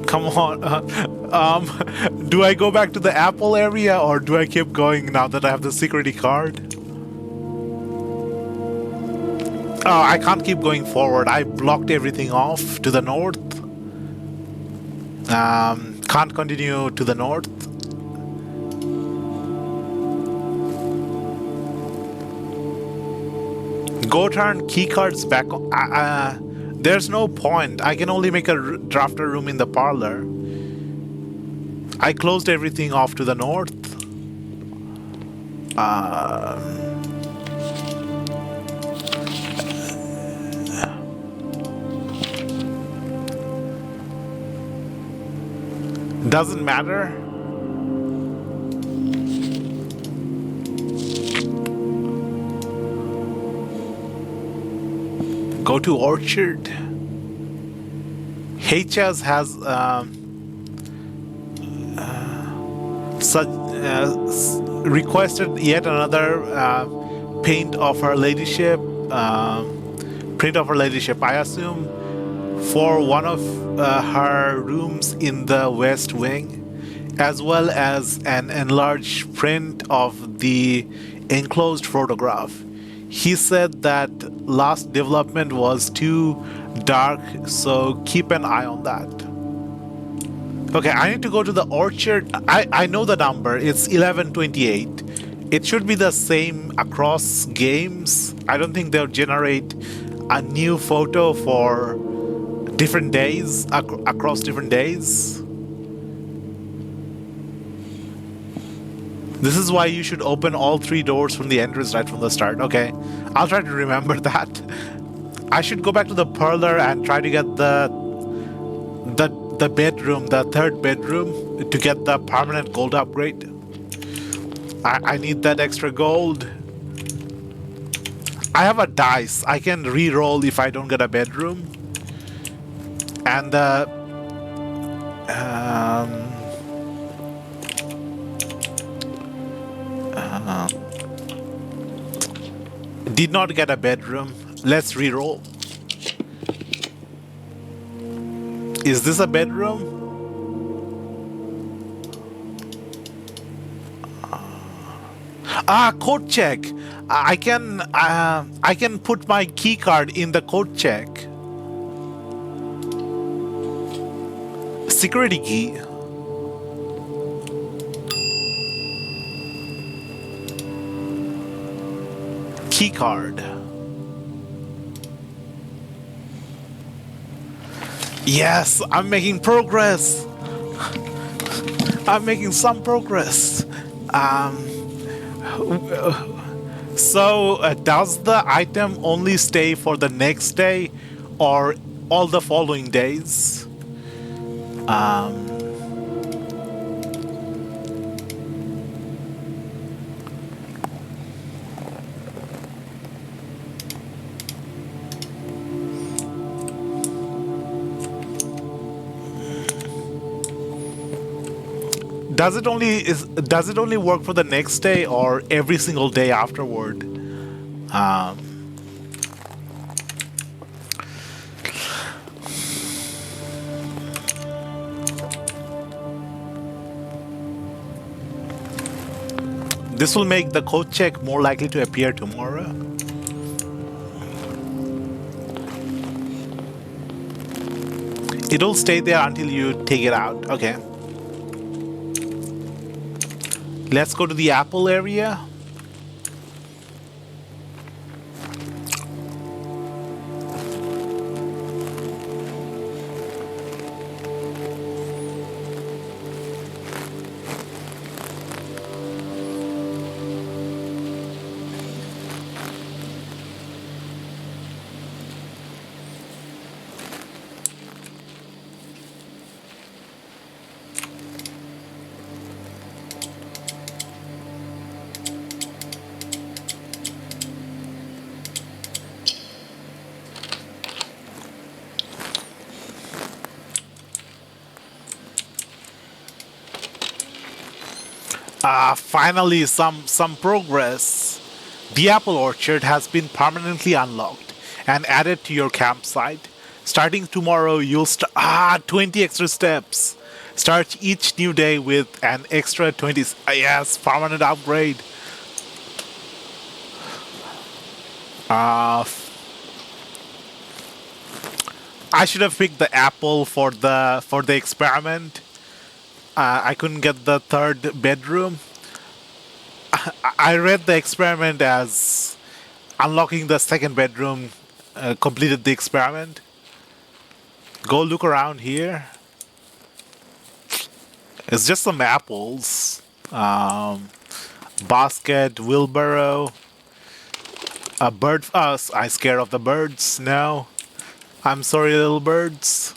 Come on. Do I go back to the Apple area or do I keep going now that I have the security card? Oh, I can't keep going forward. I blocked everything off to the north. Can't continue to the north. Go turn keycards back on. There's no point. I can only make a drafter room in the parlor. I closed everything off to the north. Doesn't matter. Go to Orchard. HS has requested yet another paint of her ladyship, print of her ladyship. I assume for one of her rooms in the West Wing, as well as an enlarged print of the enclosed photograph. He said that last development was too dark, so keep an eye on that. Okay, I need to go to the Orchard. I know the number. It's 1128. It should be the same across games. I don't think they'll generate a new photo for different days, across different days. This is why you should open all 3 doors from the entrance right from the start. Okay, I'll try to remember that. I should go back to the parlor and try to get the bedroom, the 3rd bedroom, to get the permanent gold upgrade. I need that extra gold. I have a dice. I can re-roll if I don't get a bedroom. And did not get a bedroom. Let's re-roll. Is this a bedroom? Code check. I can put my key card in the code check. Security key. Key card. Yes, I'm making progress. I'm making some progress. So, does the item only stay for the next day or all the following days? Does it only work for the next day or every single day afterward? This will make the code check more likely to appear tomorrow. It'll stay there until you take it out. Okay. Let's go to the Apple area. Finally, some progress. The apple orchard has been permanently unlocked and added to your campsite. Starting tomorrow, you'll 20 extra steps. Start each new day with an extra 20. Yes, permanent upgrade. Uh, I should have picked the apple for the experiment. I couldn't get the third bedroom. I read the experiment as unlocking the second bedroom completed the experiment. Go look around here. It's just some apples. Basket, wheelbarrow, a bird. I scared of the birds. No, I'm sorry, little birds.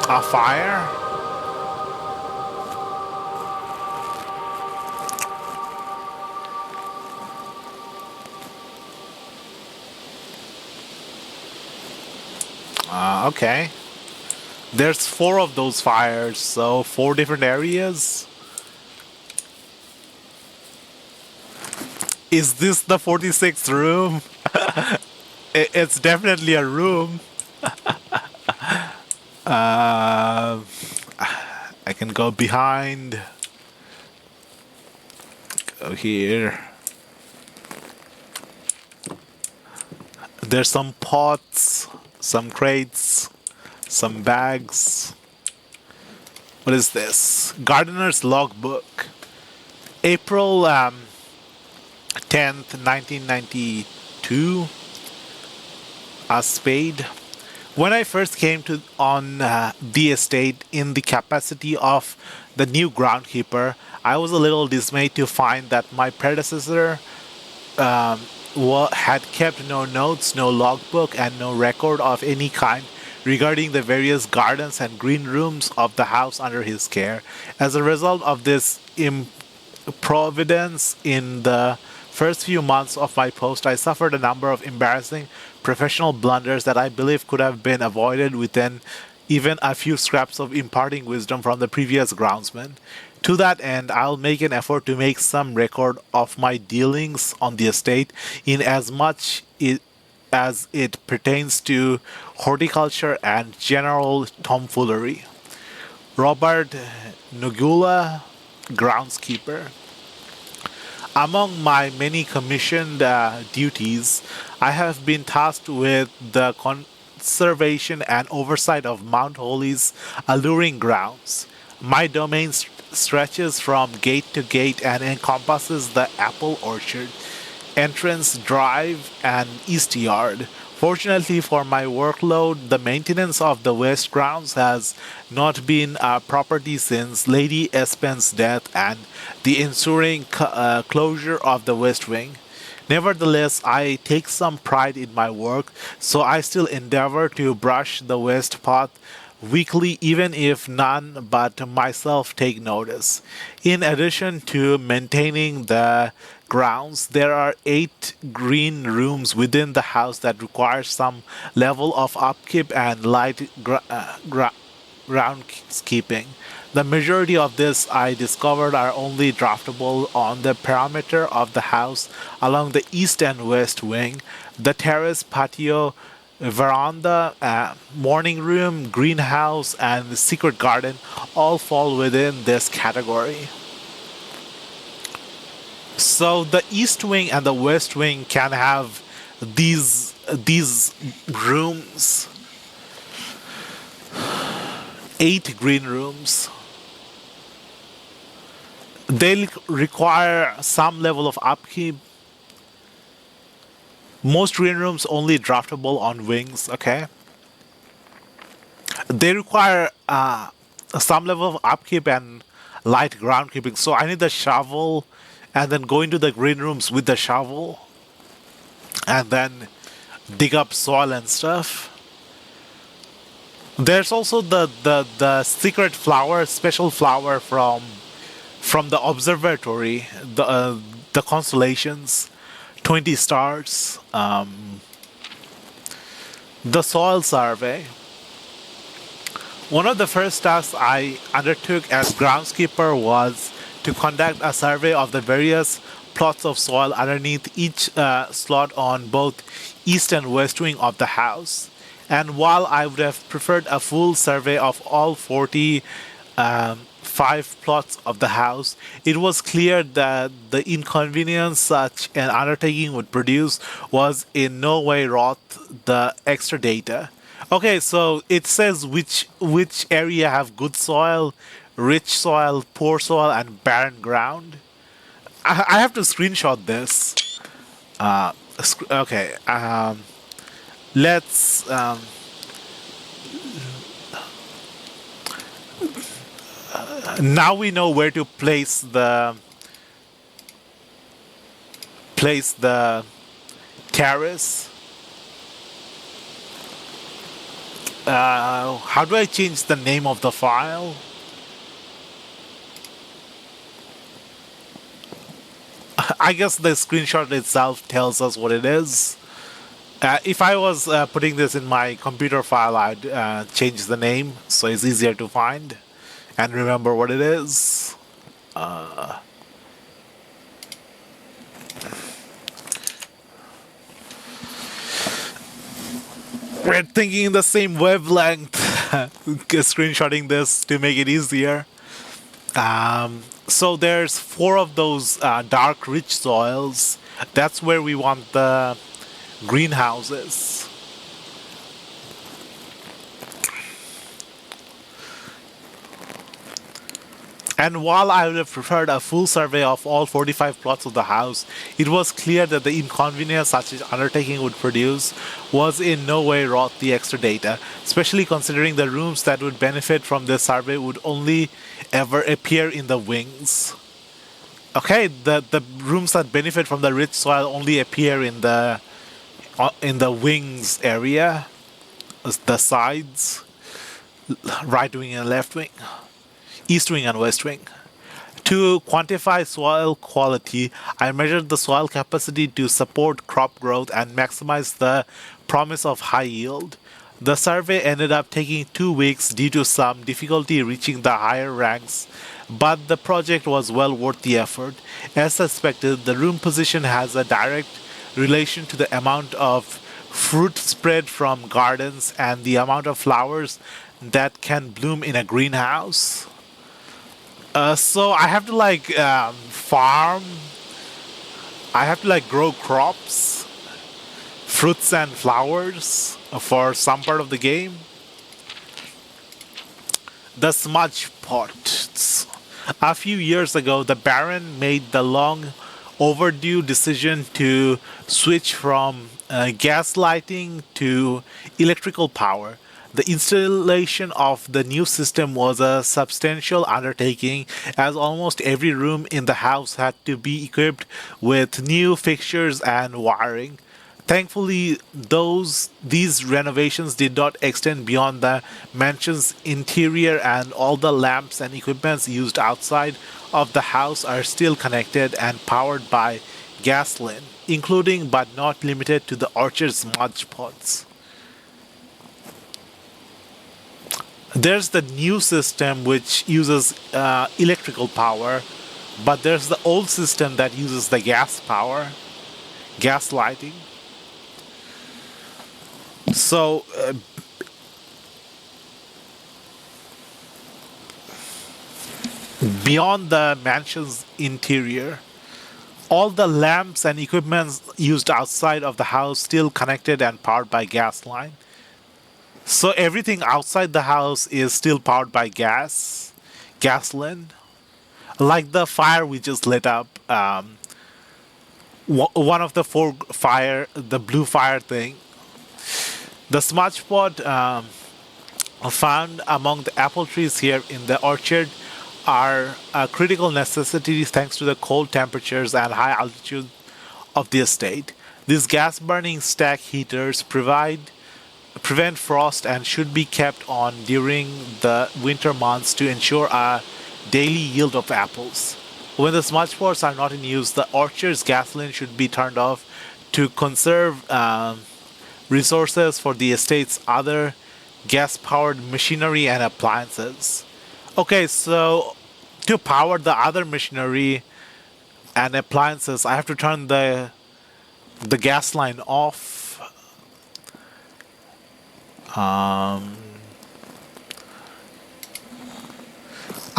A fire. Okay. There's four of those fires, so four different areas. Is this the 46th room? It's definitely a room. Uh, I can go behind. Go here. There's some pots, some crates, some bags. What is this? Gardener's logbook. April 10th, 1992. A spade. When I first came to on the estate in the capacity of the new groundkeeper, I was a little dismayed to find that my predecessor had kept no notes, no logbook, and no record of any kind regarding the various gardens and green rooms of the house under his care. As a result of this improvidence in the first few months of my post, I suffered a number of embarrassing professional blunders that I believe could have been avoided within even a few scraps of imparting wisdom from the previous groundsman. To that end, I'll make an effort to make some record of my dealings on the estate in as much as it pertains to horticulture and general tomfoolery. Robert Nugula, groundskeeper. Among my many commissioned duties, I have been tasked with the conservation and oversight of Mount Holy's alluring grounds. My domain stretches from gate to gate and encompasses the apple orchard, entrance drive, and east yard. Fortunately for my workload, the maintenance of the west grounds has not been a property since Lady Espen's death and the ensuing closure of the west wing. Nevertheless, I take some pride in my work, so I still endeavor to brush the west path weekly, even if none but myself take notice. In addition to maintaining the grounds, there are 8 green rooms within the house that require some level of upkeep and light groundskeeping. The majority of this I discovered are only draftable on the perimeter of the house along the east and west wing. The terrace, patio, veranda, morning room, greenhouse, and the secret garden all fall within this category. So the east wing and the west wing can have these rooms, 8 green rooms. They require some level of upkeep. Most green rooms only draftable on wings, okay? They require some level of upkeep and light groundkeeping. So I need the shovel and then go into the green rooms with the shovel and then dig up soil and stuff. There's also the secret flower, special flower from the observatory, the constellations, 20 stars. The soil survey. One of the first tasks I undertook as groundskeeper was to conduct a survey of the various plots of soil underneath each slot on both east and west wing of the house. And while I would have preferred a full survey of all 45 plots of the house, it was clear that the inconvenience such an undertaking would produce was in no way worth the extra data. Okay, so it says which area have good soil, rich soil, poor soil, and barren ground. I have to screenshot this. Okay, let's. Now we know where to place the terrace. How do I change the name of the file? I guess the screenshot itself tells us what it is. If I was putting this in my computer file, I'd change the name so it's easier to find and remember what it is. We're thinking in the same wavelength, screenshotting this to make it easier. So there's 4 of those dark rich soils. That's where we want the greenhouses. And while I would have preferred a full survey of all 45 plots of the house, it was clear that the inconvenience such an undertaking would produce was in no way worth the extra data, especially considering the rooms that would benefit from this survey would only ever appear in the wings. Okay, the rooms that benefit from the rich soil only appear in the wings area, the sides, right wing and left wing, east wing and west wing. To quantify soil quality, I measured the soil capacity to support crop growth and maximize the promise of high yield. The survey ended up taking 2 weeks due to some difficulty reaching the higher ranks, but the project was well worth the effort. As suspected, the room position has a direct relation to the amount of fruit spread from gardens and the amount of flowers that can bloom in a greenhouse. So I have to farm. I have to grow crops, fruits and flowers for some part of the game. The smudge pots. A few years ago, the Baron made the long overdue decision to switch from gas lighting to electrical power. The installation of the new system was a substantial undertaking, as almost every room in the house had to be equipped with new fixtures and wiring. Thankfully, these renovations did not extend beyond the mansion's interior, and all the lamps and equipments used outside of the house are still connected and powered by gasoline, including but not limited to the orchard smudge pots. There's the new system which uses electrical power, but there's the old system that uses the gas power, gas lighting. So beyond the mansion's interior, all the lamps and equipment used outside of the house still connected and powered by gas line. So everything outside the house is still powered by gasoline. Like the fire we just lit up, one of the 4 fire, the blue fire thing. The smudge pot found among the apple trees here in the orchard are a critical necessity thanks to the cold temperatures and high altitude of the estate. These gas-burning stack heaters prevent frost and should be kept on during the winter months to ensure a daily yield of apples. When the smudge pots are not in use, the orchard's gasoline should be turned off to conserve resources for the estate's other gas-powered machinery and appliances. Okay, so to power the other machinery and appliances, I have to turn the gas line off.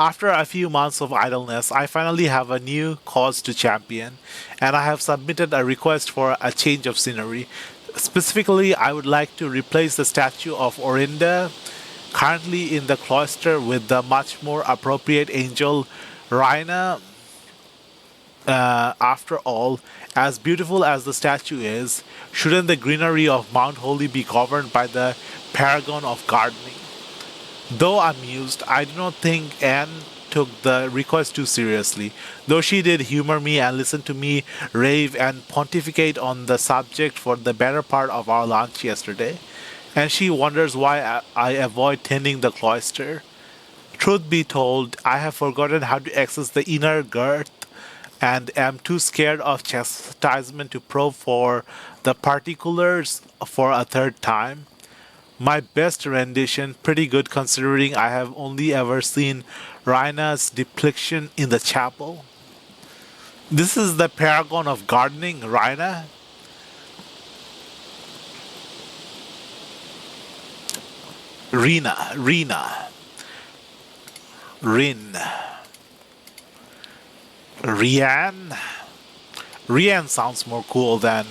After a few months of idleness, I finally have a new cause to champion, and I have submitted a request for a change of scenery. Specifically, I would like to replace the statue of Orinda, currently in the cloister, with the much more appropriate angel Rhina. After all, as beautiful as the statue is, shouldn't the greenery of Mount Holy be governed by the paragon of gardening? Though amused, I do not think Anne took the request too seriously, though she did humor me and listen to me rave and pontificate on the subject for the better part of our lunch yesterday, and she wonders why I avoid tending the cloister. Truth be told, I have forgotten how to access the inner girth and am too scared of chastisement to probe for the particulars for a third time. My best rendition, pretty good considering I have only ever seen Rhina's depiction in the chapel. This is the paragon of gardening, Rhina. Rina. Rin. Rian. Rian sounds more cool than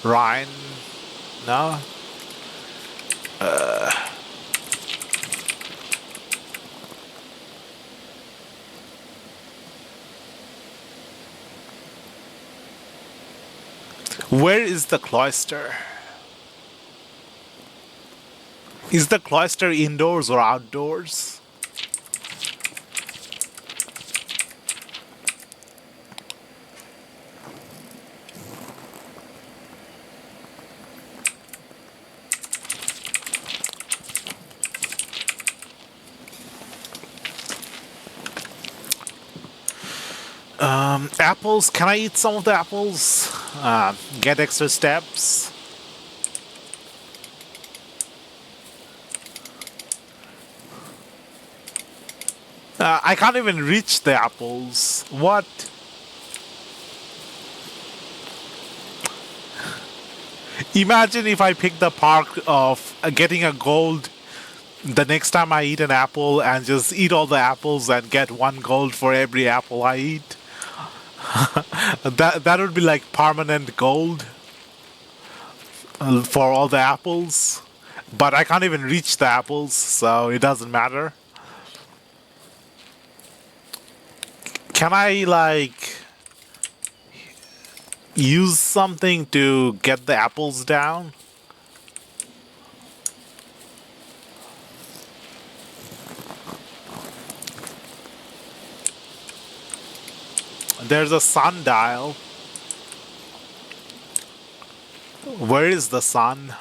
Ryan. No? Where is the cloister? Is the cloister indoors or outdoors? Apples. Can I eat some of the apples? Get extra steps. I can't even reach the apples. What? Imagine if I pick the park of getting a gold the next time I eat an apple and just eat all the apples and get 1 gold for every apple I eat. That would be like permanent gold for all the apples. But I can't even reach the apples, so it doesn't matter. Can I like use something to get the apples down? There's a sundial. Where is the sun?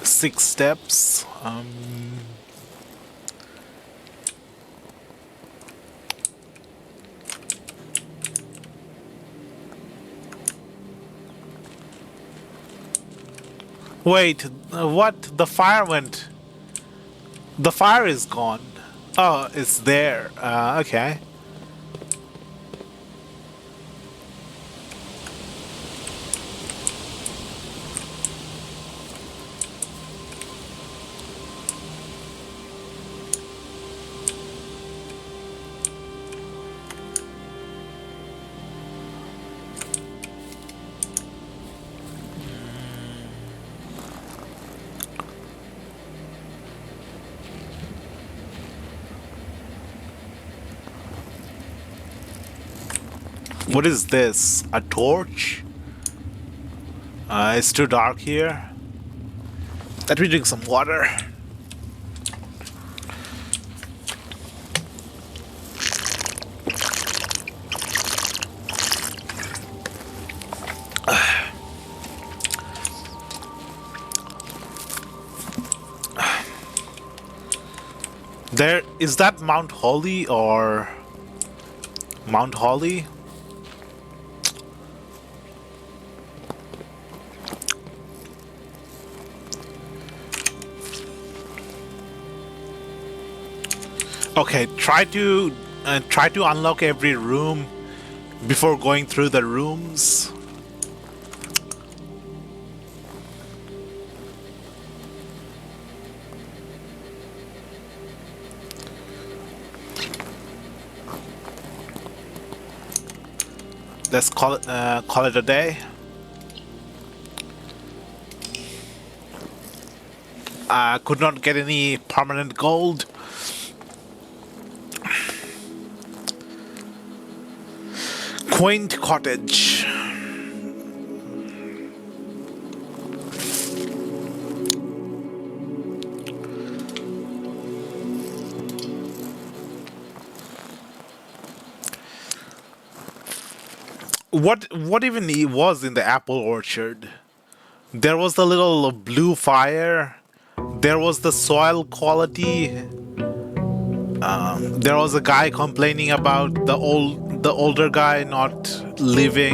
Six steps. Wait, what? The fire went. The fire is gone. Oh, it's there. Okay. What is this? A torch? It's too dark here. Let me drink some water. There is that Mount Holly or Mount Holly? Okay, try to unlock every room before going through the rooms. Let's call it a day. I could not get any permanent gold. Quaint cottage. What even was in the apple orchard? There was the little blue fire. There was the soil quality. There was a guy complaining about the older guy not leaving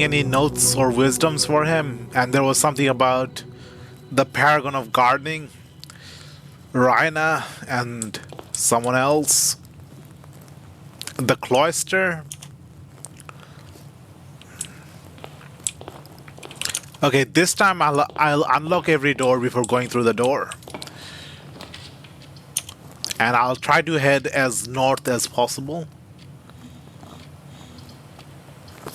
any notes or wisdoms for him, and there was something about the paragon of gardening, Rhina, and someone else. The cloister. Okay, this time I'll unlock every door before going through the door. And I'll try to head as north as possible.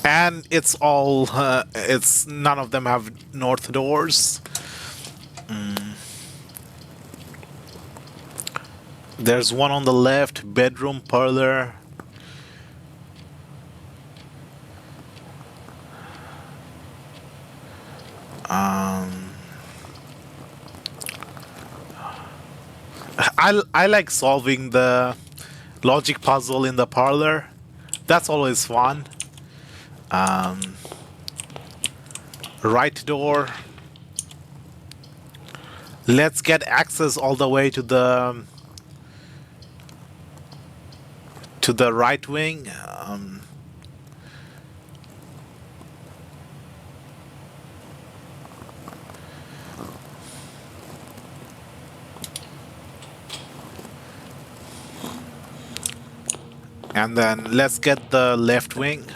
And it's all, none of them have north doors. There's one on the left, bedroom, parlor. I like solving the logic puzzle in the parlor. That's always fun. Right door. Let's get access all the way to the right wing. And then let's get the left wing.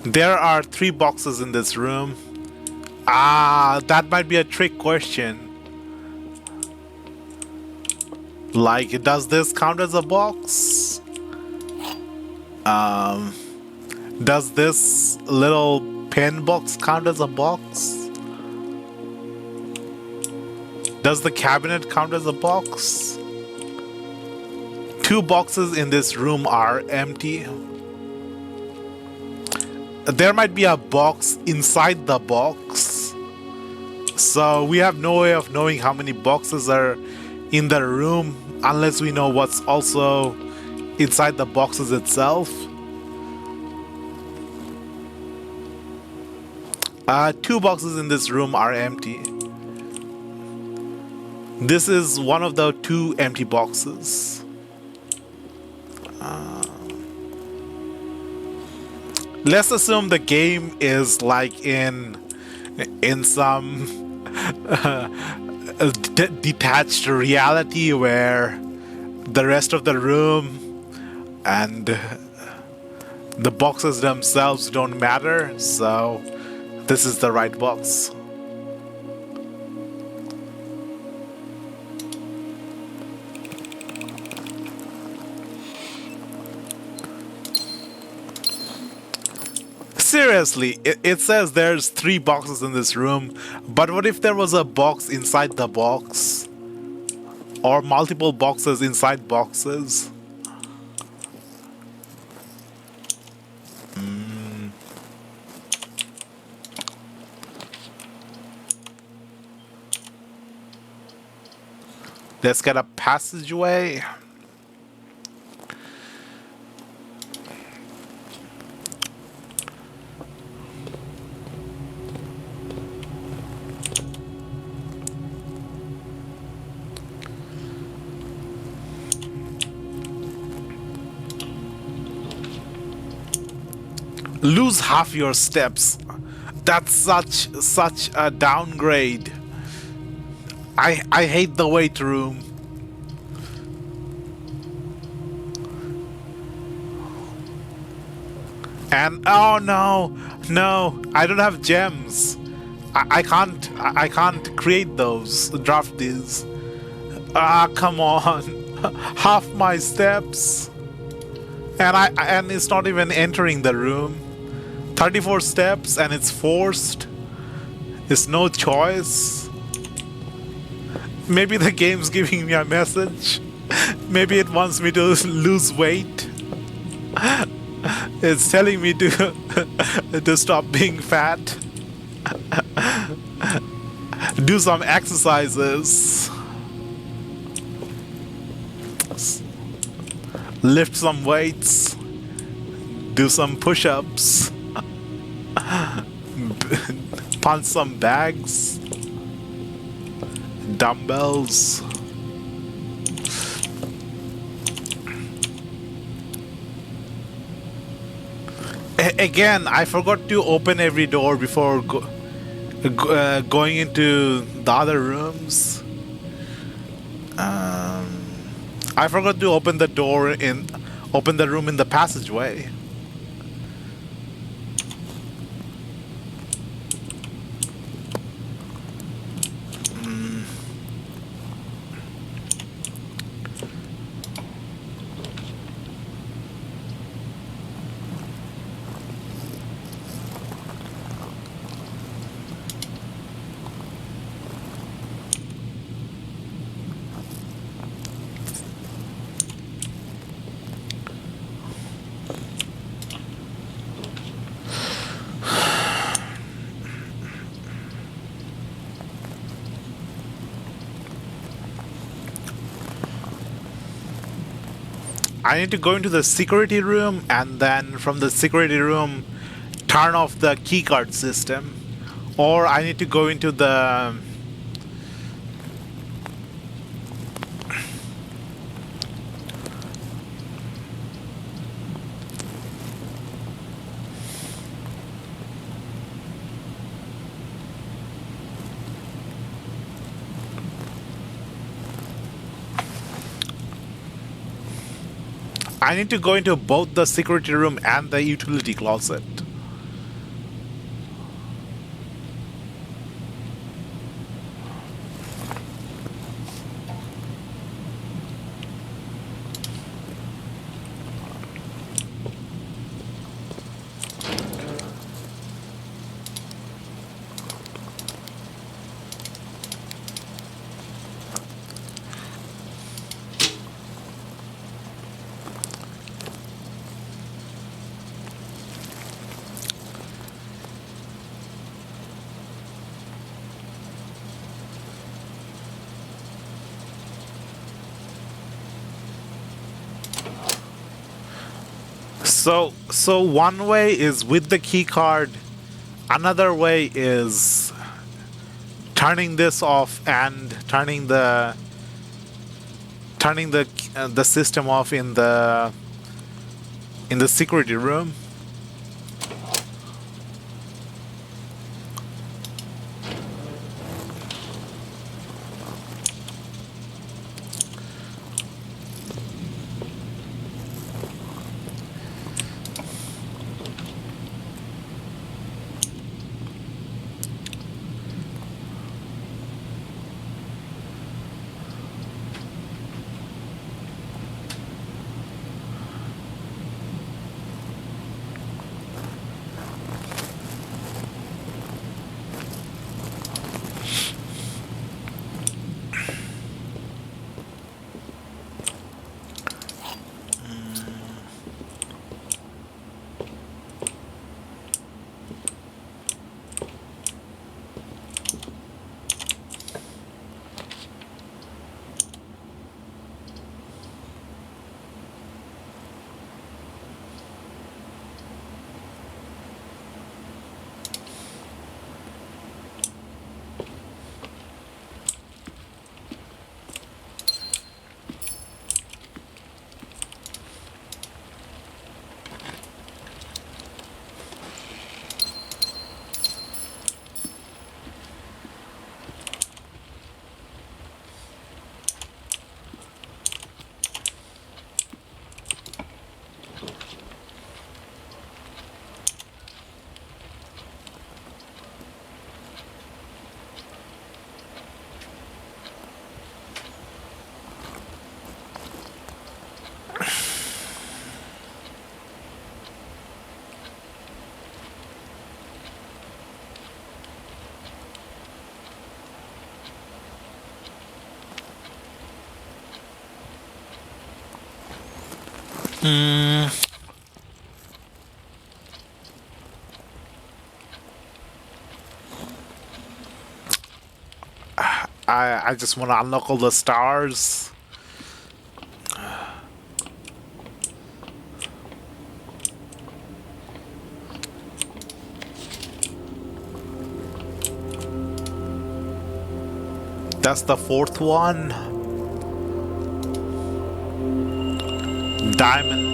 There are 3 boxes in this room. That might be a trick question. Like, does this count as a box? Does this little pen box count as a box? Does the cabinet count as a box? 2 boxes in this room are empty. There might be a box inside the box. So we have no way of knowing how many boxes are in the room unless we know what's also inside the boxes itself. 2 boxes in this room are empty. This is one of the 2 empty boxes. Let's assume the game is like in some detached reality where the rest of the room and the boxes themselves don't matter, so this is the right box. Seriously, it says there's 3 boxes in this room, but what if there was a box inside the box? Or multiple boxes inside boxes? Let's get a passageway. Lose half your steps. That's such a downgrade. I hate the weight room. And oh no, I don't have gems. I can't create those, draft these. Ah, come on. Half my steps. And it's not even entering the room. 34 steps and it's forced. It's no choice. Maybe the game's giving me a message. Maybe it wants me to lose weight. It's telling me to stop being fat. Do some exercises. Lift some weights. Do some push-ups. Punch some bags. Dumbbells. Again, I forgot to open every door before going into the other rooms. I forgot to open the room in the passageway. I need to go into the security room and then from the security room turn off the keycard system. Or I need to go into the... I need to go into both the security room and the utility closet. So one way is with the key card, another way is turning this off and turning the system off in the security room. I just want to unlock all the stars. That's the fourth one. Diamond.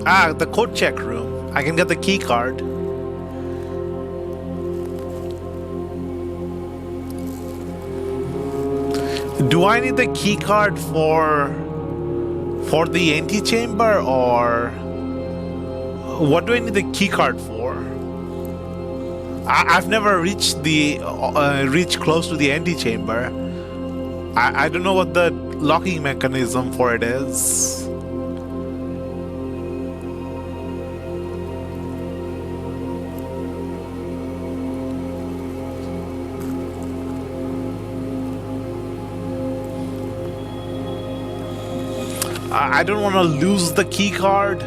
Ah, the code check room. I can get the key card. Do I need the key card for the antechamber, or what do I need the key card for? I've never reached the reached close to the antechamber. I don't know what the locking mechanism for it is. I don't want to lose the key card.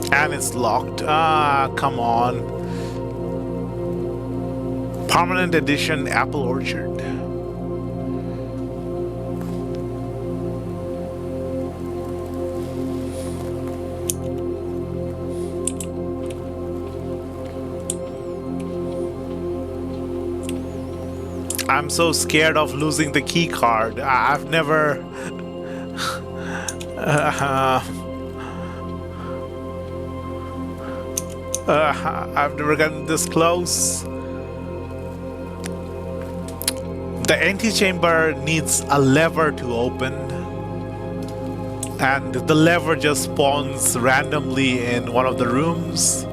And it's locked. Ah, come on. Permanent edition Apple Orchard. I'm so scared of losing the key card. I've never I've never gotten this close. The antechamber needs a lever to open, and the lever just spawns randomly in one of the rooms.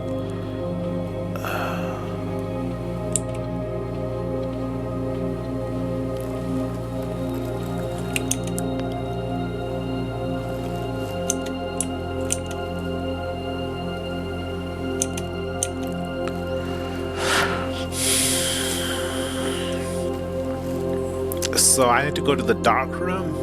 So I need to go to the dark room.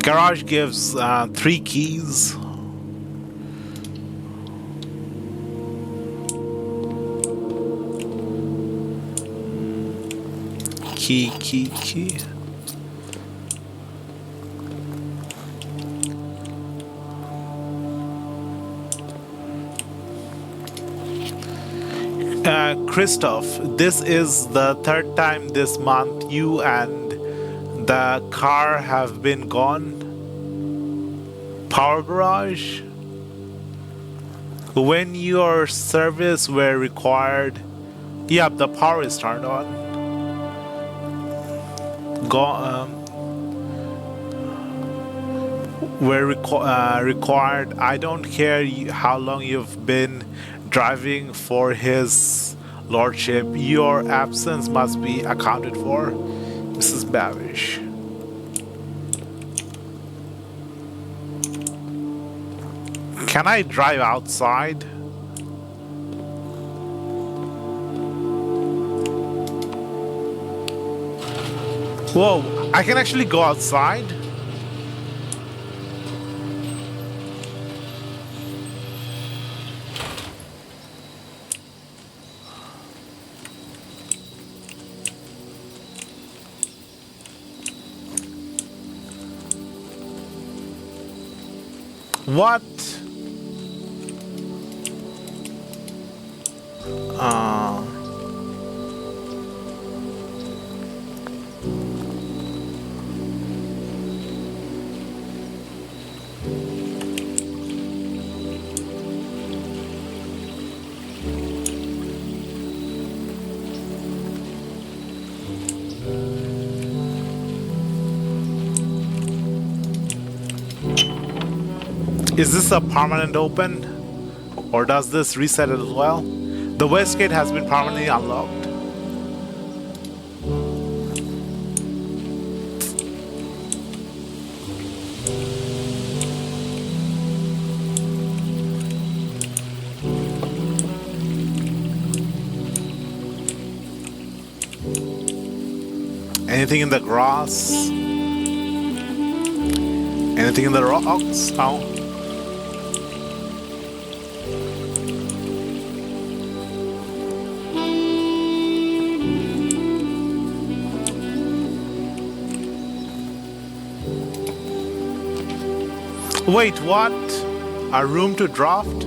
Garage gives 3 keys. Key. Christoph, this is the 3rd time this month you and the car have been gone. Power garage. When your service were required, yep, the power is turned on. were required. I don't care how long you've been driving for his lordship. Your absence must be accounted for, Mrs. Bavish. Can I drive outside? Whoa, I can actually go outside? What? Uh, is this a permanent open? Or does this reset it as well? The west gate has been permanently unlocked. Anything in the grass? Anything in the rocks? No. Wait, what? A room to draft?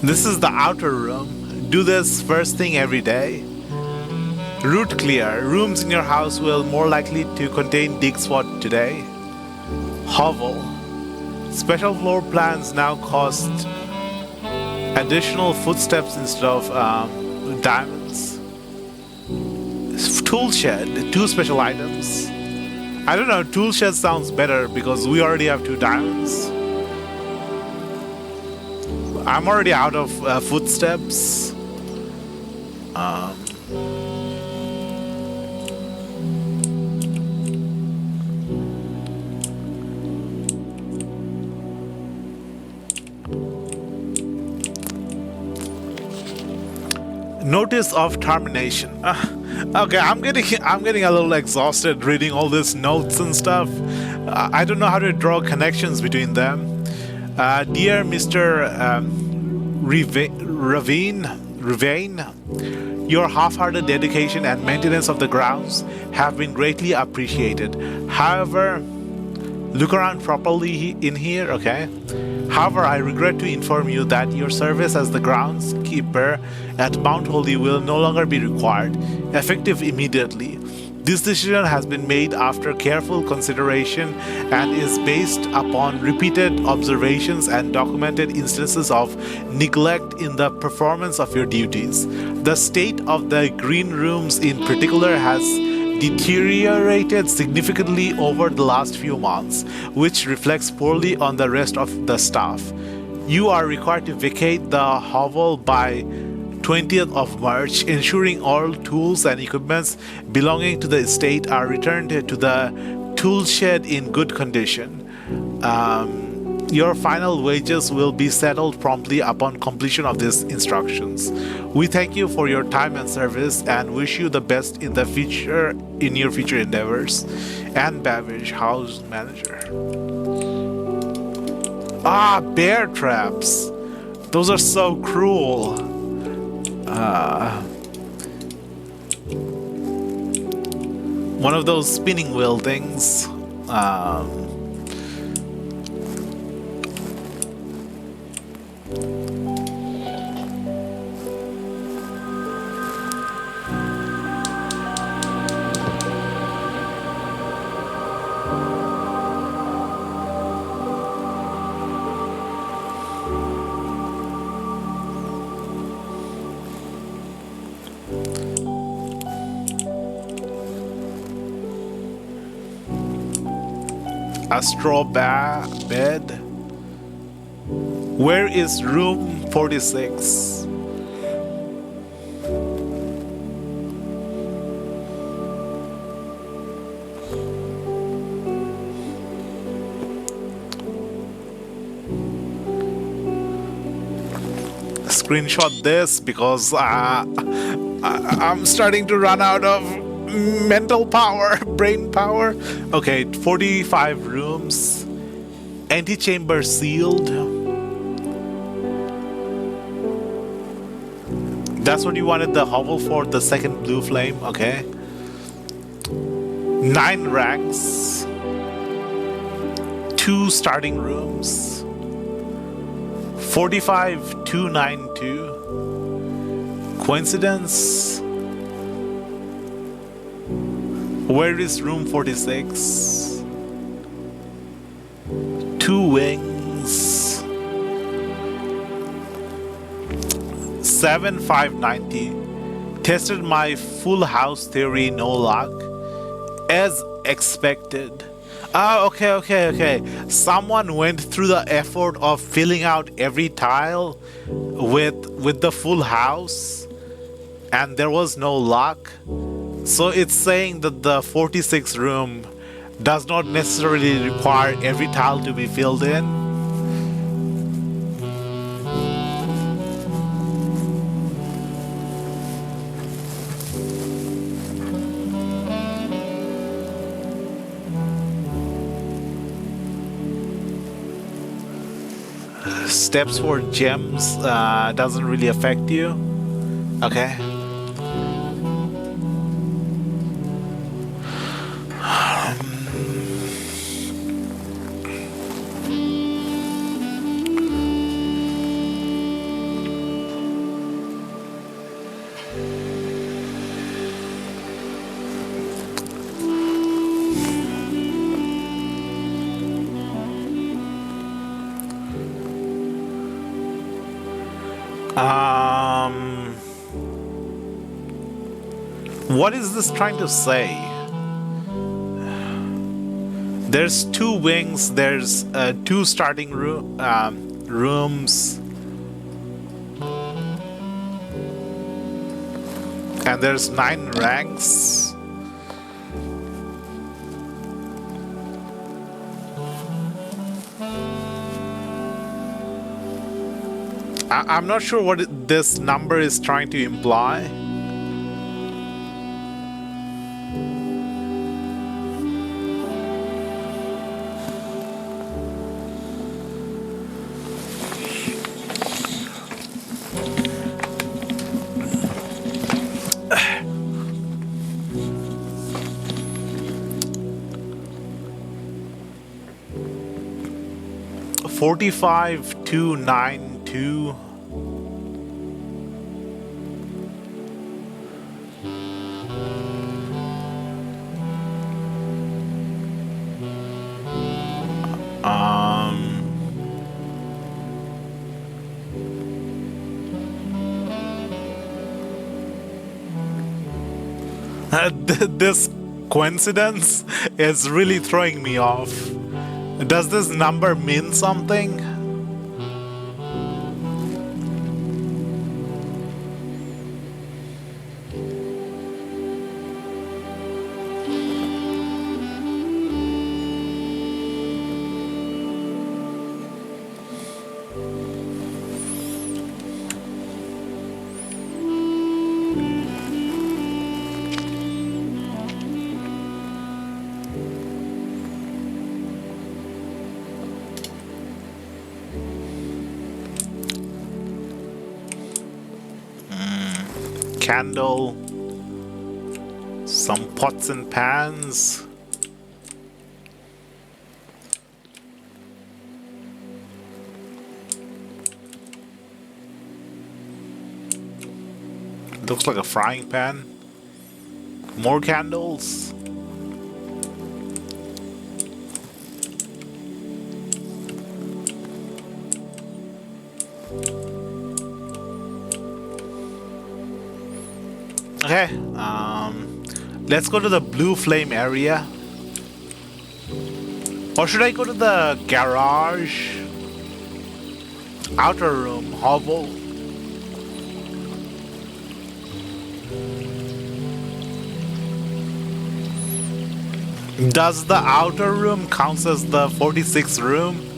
This is the outer room. Do this first thing every day. Route clear. Rooms in your house will more likely to contain dig spot today. Hovel. Special floor plans now cost additional footsteps instead of diamonds. Tool shed. 2 special items. I don't know. Tool shed sounds better because we already have 2 diamonds. I'm already out of footsteps. Notice of termination. Okay, I'm getting a little exhausted reading all these notes and stuff. I don't know how to draw connections between them. Dear Mr. Ravine, your half-hearted dedication and maintenance of the grounds have been greatly appreciated. However, look around properly in here, okay? However, I regret to inform you that your service as the groundskeeper at Mount Holy will no longer be required, effective immediately. This decision has been made after careful consideration and is based upon repeated observations and documented instances of neglect in the performance of your duties. The state of the green rooms in particular has deteriorated significantly over the last few months, which reflects poorly on the rest of the staff. You are required to vacate the hovel by 20th of March, ensuring all tools and equipments belonging to the estate are returned to the tool shed in good condition. Your final wages will be settled promptly upon completion of these instructions. We thank you for your time and service and wish you the best in the future in your future endeavors. Anne Bavish, house manager. Ah, bear traps. Those are so cruel. One of those spinning wheel things. A straw bed. Where is room 46? Screenshot this because I'm starting to run out of mental power, brain power. Okay, 45 rooms, antechamber sealed. That's what you wanted the hovel for, the second blue flame. Okay, 9 ranks, 2 starting rooms. 45292. Coincidence? Where is room 46? 2 wings. 7590. Tested my full house theory, no luck. As expected. Oh, okay. Someone went through the effort of filling out every tile with the full house, and there was no luck. So it's saying that the 46 room does not necessarily require every tile to be filled in. Steps for gems doesn't really affect you. Okay. What is this trying to say? There's 2 wings, there's 2 starting rooms, and there's 9 ranks. I'm not sure what this number is trying to imply. $45,292. This coincidence is really throwing me off. Does this number mean something? Candle, some pots and pans. Looks like a frying pan. More candles. Okay, let's go to the blue flame area. Or should I go to the garage? Outer room, hovel. Does the outer room count as the 46th room?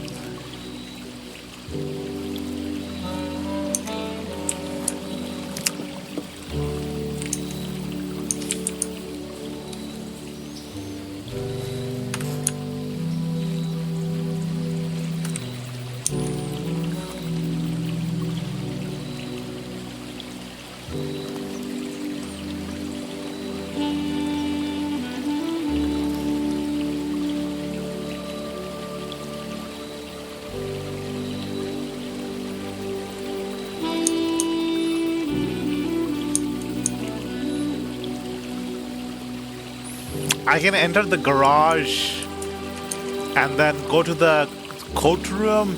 I can enter the garage and then go to the coat room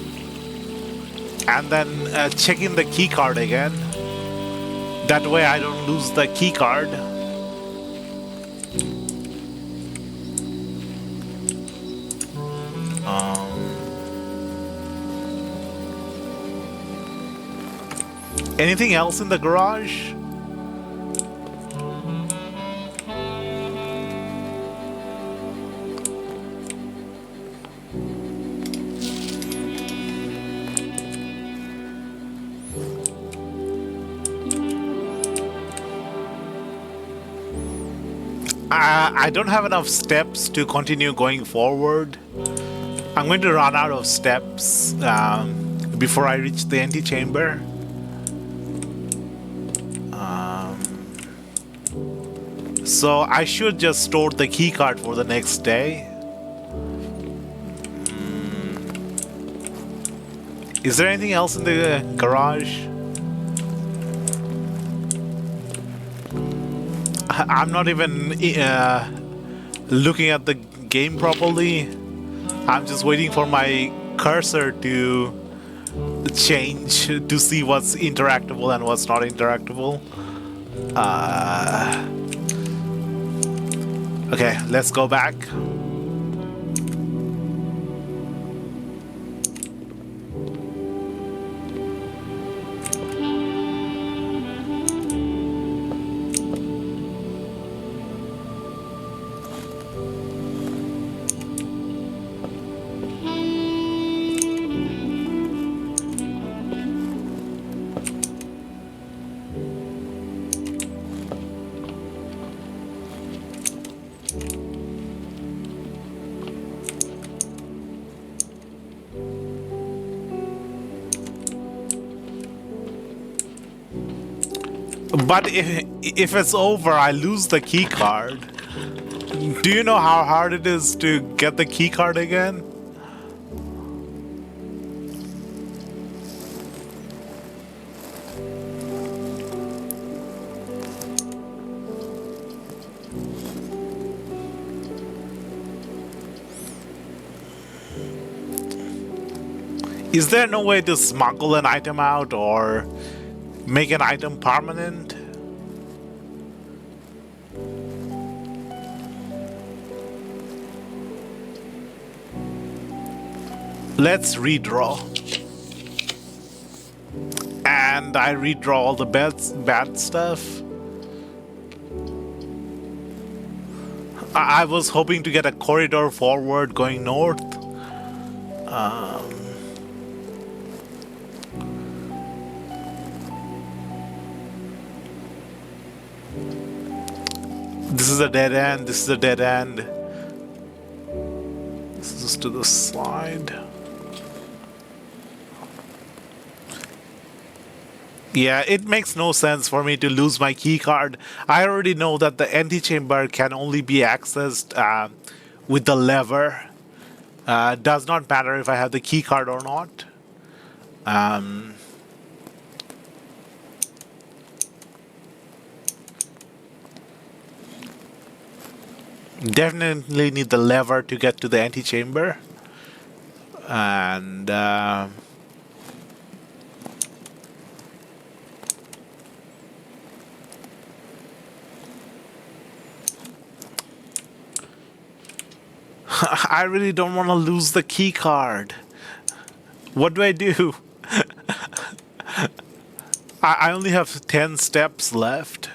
and then check in the key card again. That way I don't lose the key card. Anything else in the garage? I don't have enough steps to continue going forward. I'm going to run out of steps before I reach the antechamber. So I should just store the key card for the next day. Is there anything else in the garage? I'm not even looking at the game properly. I'm just waiting for my cursor to change to see what's interactable and what's not interactable. Okay, let's go back. But if it's over, I lose the key card. Do you know how hard it is to get the key card again? Is there no way to smuggle an item out or make an item permanent? Let's redraw. And I redraw all the bad stuff. I was hoping to get a corridor forward going north. This is a dead end. This is a dead end. This is to the side. Yeah, it makes no sense for me to lose my key card. I already know that the antechamber can only be accessed with the lever. Does not matter if I have the key card or not. Definitely need the lever to get to the antechamber. And I really don't want to lose the key card. What do I do? I only have 10 steps left.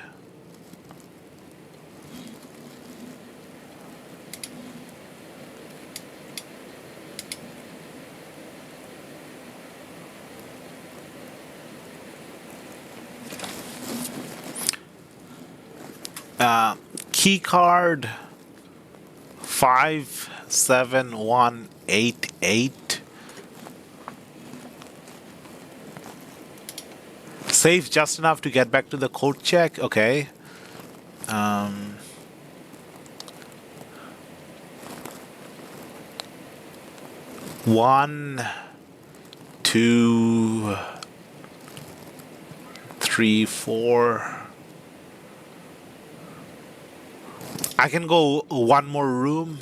Key card 57188. Safe just enough to get back to the code check. Okay. One, two, three, four. I can go one more room.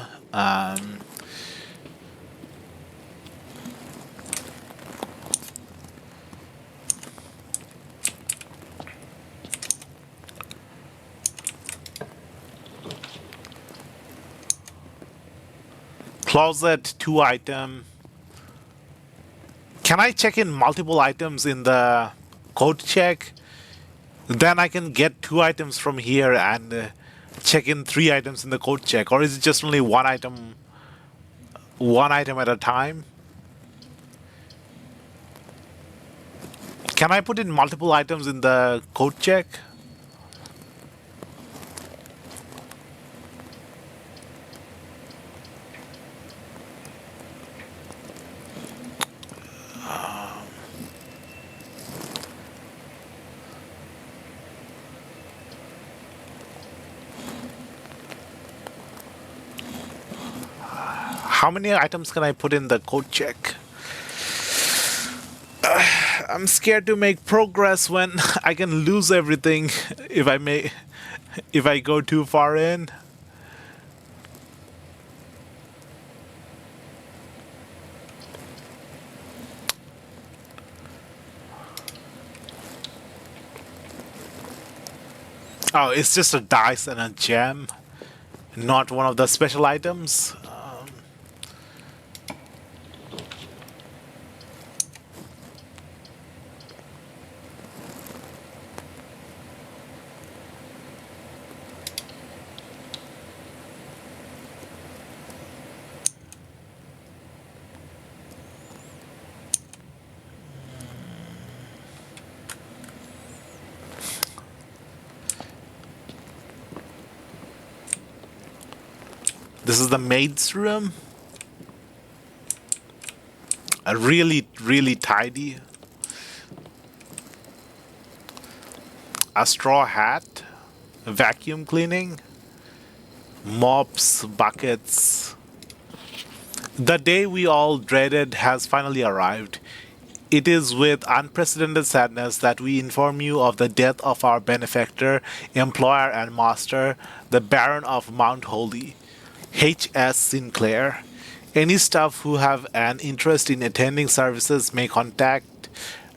Closet, 2 item. Can I check in multiple items in the code check? Then I can get 2 items from here and check in 3 items in the code check, or is it just only one item at a time? Can I put in multiple items in the code check? How many items can I put in the code check? I'm scared to make progress when I can lose everything if I go too far in. Oh, it's just a dice and a gem, not one of the special items. This is the maid's room. Really tidy. A straw hat. Vacuum cleaning. Mops, buckets. The day we all dreaded has finally arrived. It is with unprecedented sadness that we inform you of the death of our benefactor, employer, and master, the Baron of Mount Holy, H.S. Sinclair. Any staff who have an interest in attending services may contact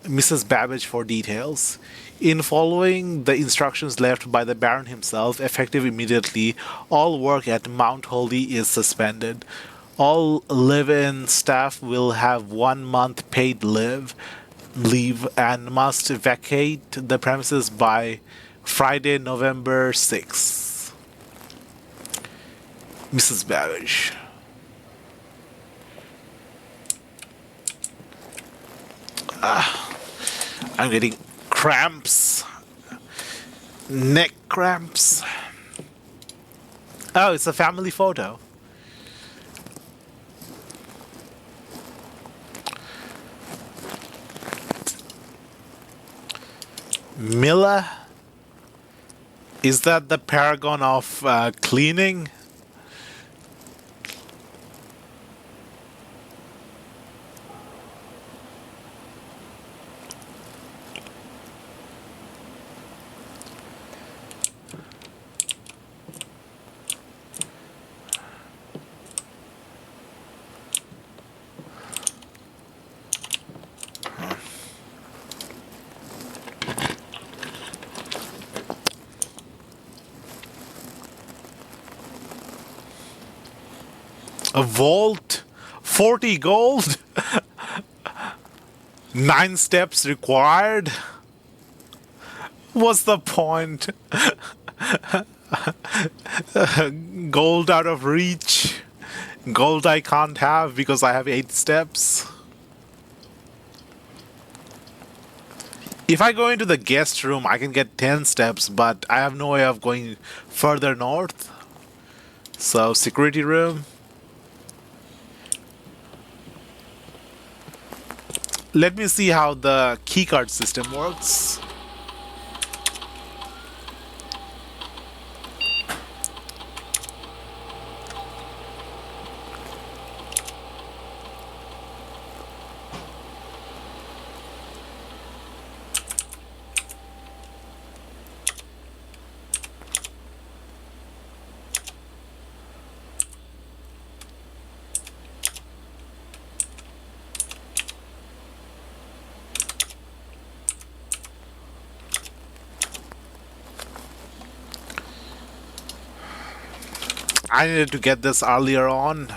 Mrs. Babbage for details. In following the instructions left by the Baron himself, effective immediately, all work at Mount Holy is suspended. All live-in staff will have 1 month paid leave and must vacate the premises by Friday, November 6th. Mrs. Babbage. I'm getting cramps. Neck cramps. Oh, it's a family photo. Milla? Is that the paragon of cleaning? A vault? 40 gold? 9 steps required? What's the point? Gold out of reach. Gold I can't have because I have 8 steps. If I go into the guest room, I can get 10 steps, but I have no way of going further north. So, security room. Let me see how the keycard system works. I needed to get this earlier on.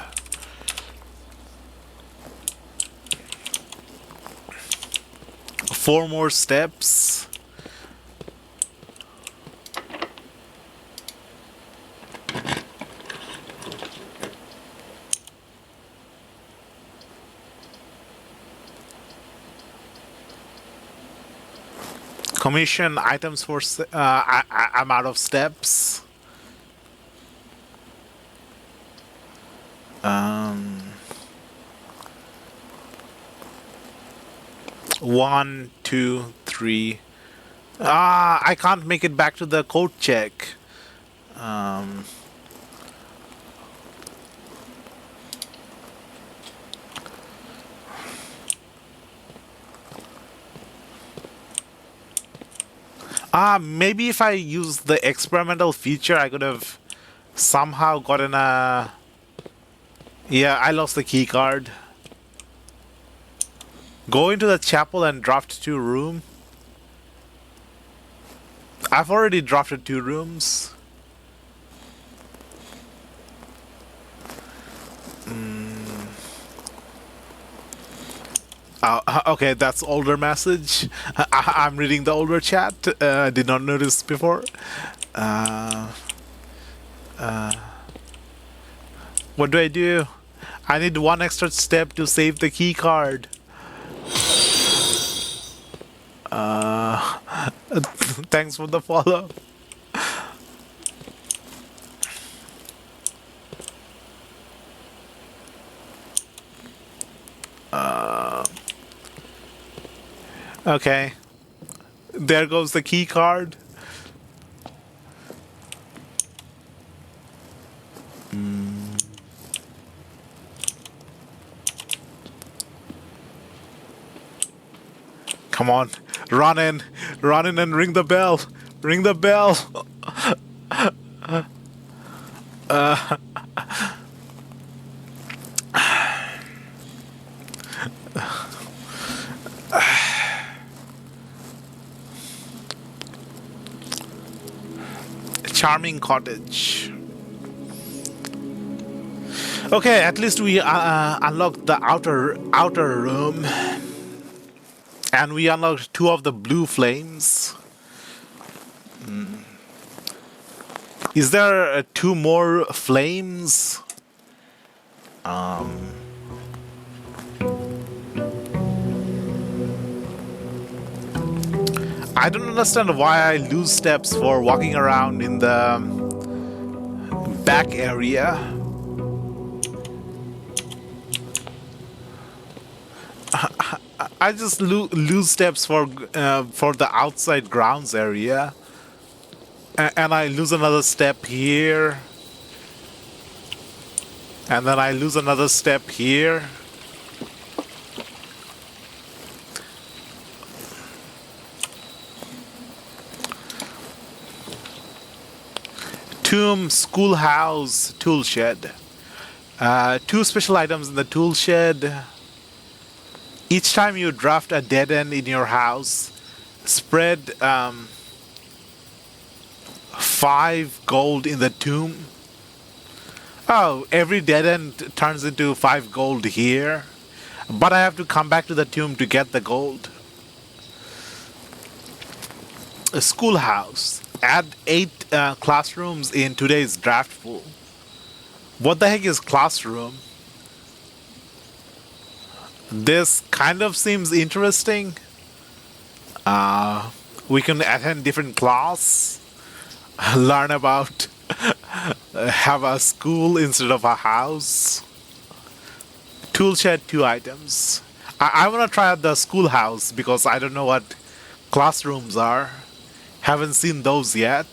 Four more steps. Commission items for... I'm out of steps. 1, 2, 3. I can't make it back to the code check. Maybe if I use the experimental feature, I could have somehow gotten a... Yeah, I lost the key card. Go into the chapel and draft 2 room. I've already drafted 2 rooms. Okay, that's older message. I'm reading the older chat. Did not notice before. What do I do? I need 1 extra step to save the key card. Thanks for the follow. Okay. There goes the key card. Come on, run in and ring the bell. Ring the bell. Charming cottage. Okay, at least we unlocked the outer room. And we unlocked 2 of the blue flames. Is there 2 more flames? I don't understand why I lose steps for walking around in the back area. I just lose steps for the outside grounds area, and I lose another step here, and then I lose another step here. Tomb, schoolhouse, tool shed. 2 special items in the tool shed. Each time you draft a dead end in your house, spread 5 gold in the tomb. Oh, every dead end turns into 5 gold here. But I have to come back to the tomb to get the gold. A schoolhouse. Add 8 classrooms in today's draft pool. What the heck is classroom? This kind of seems interesting. We can attend different class, learn about, have a school instead of a house. Tool shed 2 items. I want to try out the schoolhouse because I don't know what classrooms are. Haven't seen those yet.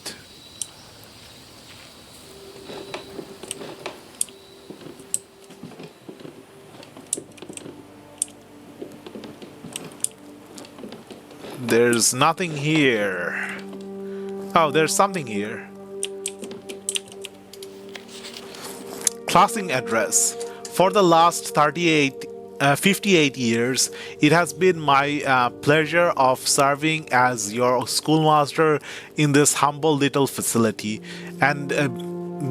There's nothing here. Oh, there's something here. Classing address. For the last 58 years, it has been my pleasure of serving as your schoolmaster in this humble little facility. And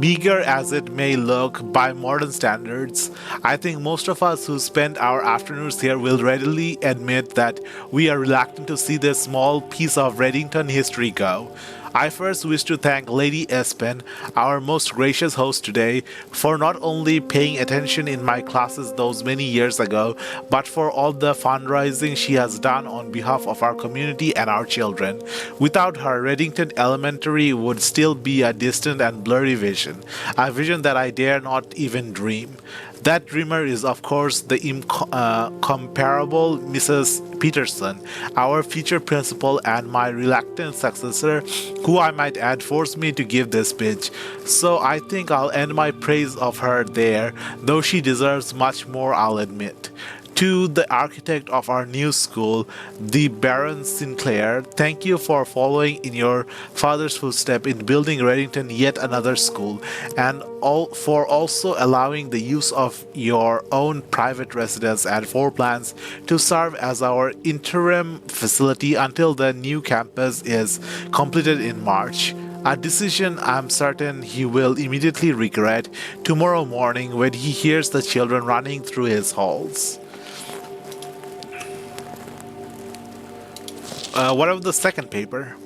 meager as it may look by modern standards, I think most of us who spend our afternoons here will readily admit that we are reluctant to see this small piece of Reddington history go. I first wish to thank Lady Espen, our most gracious host today, for not only paying attention in my classes those many years ago, but for all the fundraising she has done on behalf of our community and our children. Without her, Reddington Elementary would still be a distant and blurry vision, a vision that I dare not even dream. That dreamer is, of course, the incomparable Mrs. Peterson, our future principal and my reluctant successor, who I might add forced me to give this speech. So I think I'll end my praise of her there, though she deserves much more, I'll admit. To the architect of our new school, the Baron Sinclair, thank you for following in your father's footsteps in building Reddington yet another school, and for also allowing the use of your own private residence and floor plans to serve as our interim facility until the new campus is completed in March. A decision I'm certain he will immediately regret tomorrow morning when he hears the children running through his halls. What about the second paper?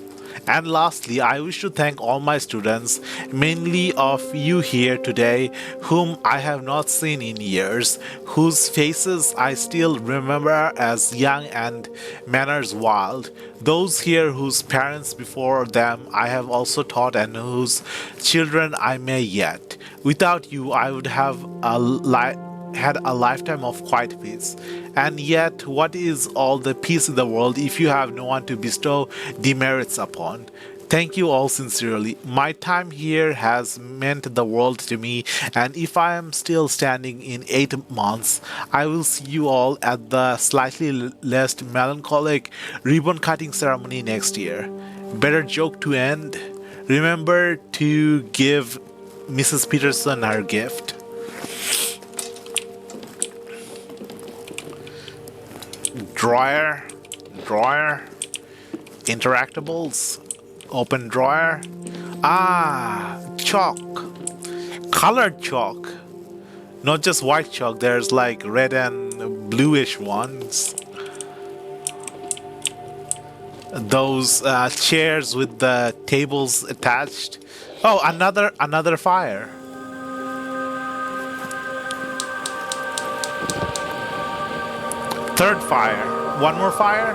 And lastly, I wish to thank all my students, mainly of you here today, whom I have not seen in years, whose faces I still remember as young and manners wild, those here whose parents before them I have also taught and whose children I may yet. Without you, I would have had a lifetime of quiet peace. And yet, what is all the peace in the world if you have no one to bestow demerits upon? Thank you all sincerely. My time here has meant the world to me, and if I am still standing in 8 months, I will see you all at the slightly less melancholic ribbon cutting ceremony next year. Better joke to end. Remember to give Mrs. Peterson her gift. Drawer, interactables, open drawer. Ah, chalk, colored chalk, not just white chalk. There's like red and bluish ones. Those chairs with the tables attached. Oh, another fire. Third fire. One more fire?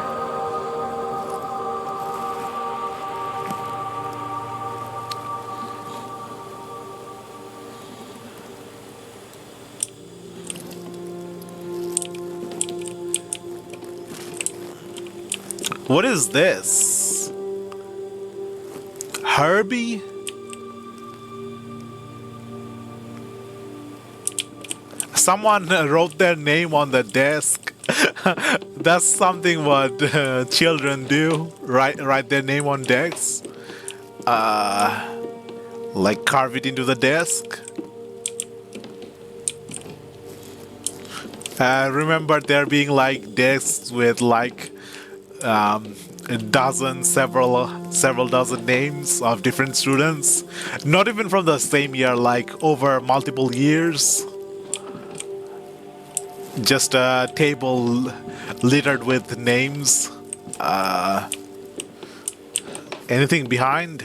What is this? Herbie? Someone wrote their name on the desk. That's something what children do. Write their name on desks. Like carve it into the desk. Remember there being like desks with like a dozen, several dozen names of different students, not even from the same year, like over multiple years. Just a table littered with names. Anything behind?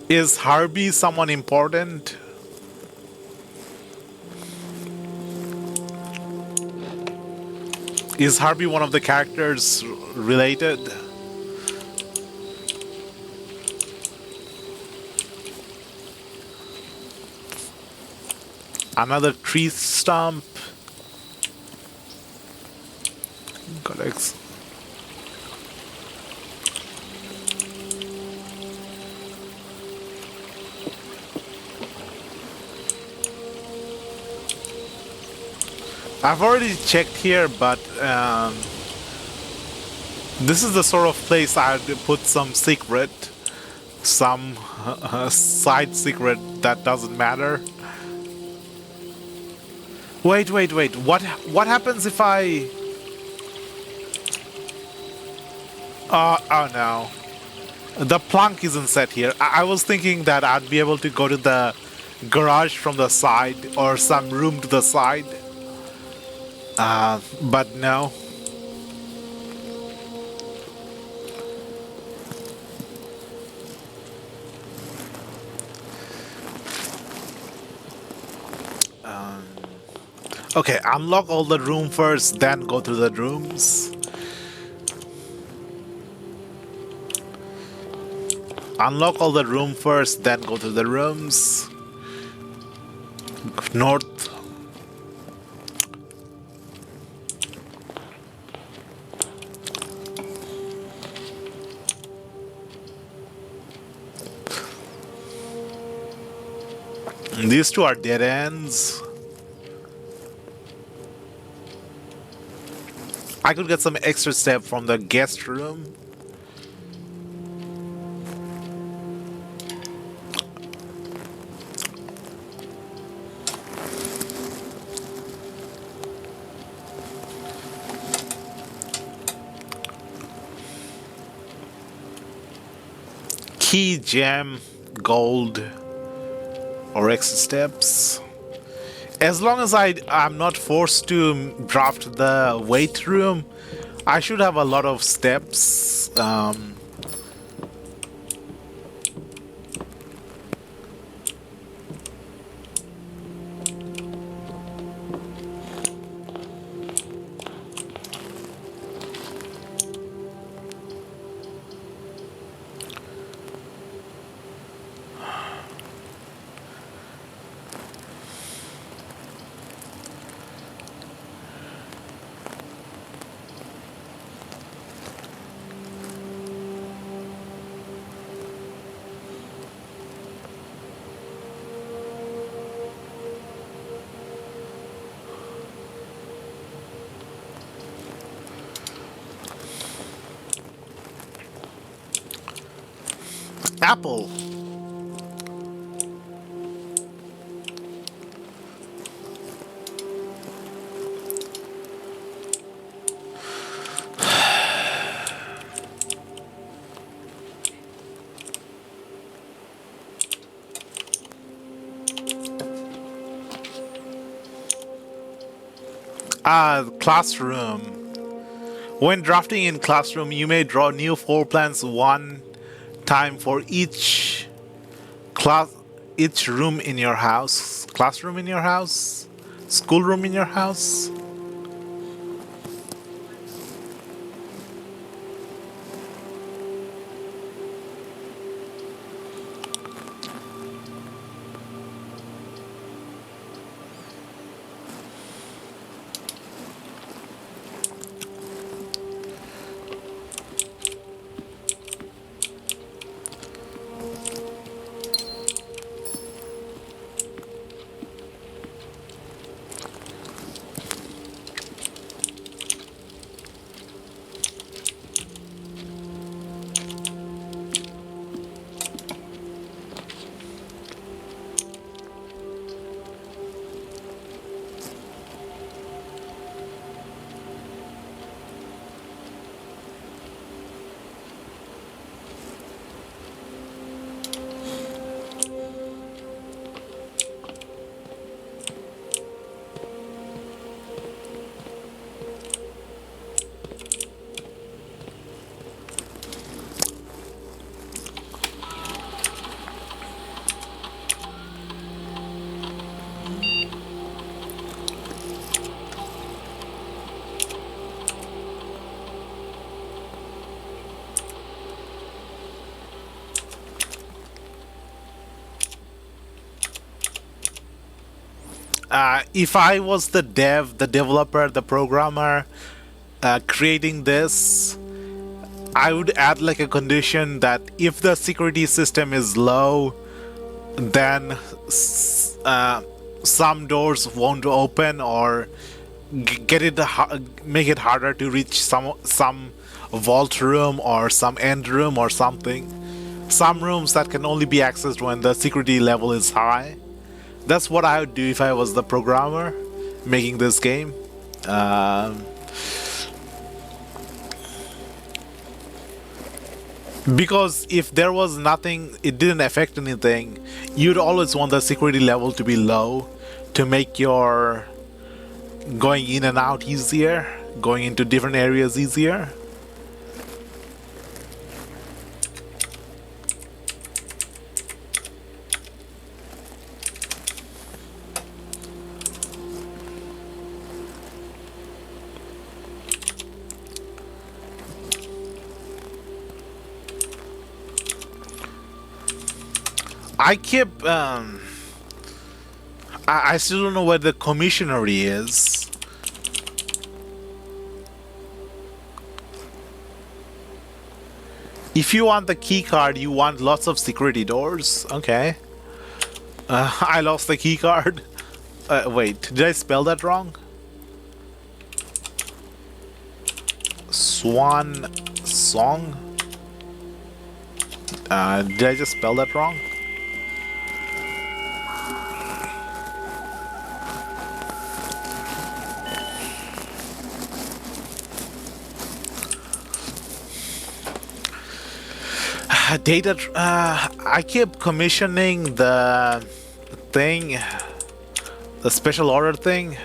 Is Harvey someone important? Is Harvey one of the characters related? Another tree stump. Collects. I've already checked here, but this is the sort of place I'd put some secret, some side secret that doesn't matter. Wait. What happens if I? Oh no, the plunk isn't set here. I was thinking that I'd be able to go to the garage from the side or some room to the side. But no. Okay, unlock all the room first, then go through the rooms. Unlock all the room first, then go to the rooms. North. These two are dead ends. I could get some extra step from the guest room. Key, gem, gold, or extra steps. As long as I'm not forced to draft the weight room, I should have a lot of steps. Apple. Classroom. When drafting in classroom, you may draw new floor plans one time for each room in your house. Classroom in your house? Schoolroom in your house? If I was the developer, the programmer creating this, I would add like a condition that if the security system is low, then some doors won't open, or make it harder to reach some vault room or some end room or something. Some rooms that can only be accessed when the security level is high. That's what I would do if I was the programmer making this game. Because if there was nothing, it didn't affect anything, you'd always want the security level to be low to make your going in and out easier, going into different areas easier. I keep I still don't know where the commissionery is. If you want the key card, you want lots of security doors. Okay. I lost the key card. Wait, did I spell that wrong? Swan Song? Did I just spell that wrong? Data. I keep commissioning the thing, the special order thing,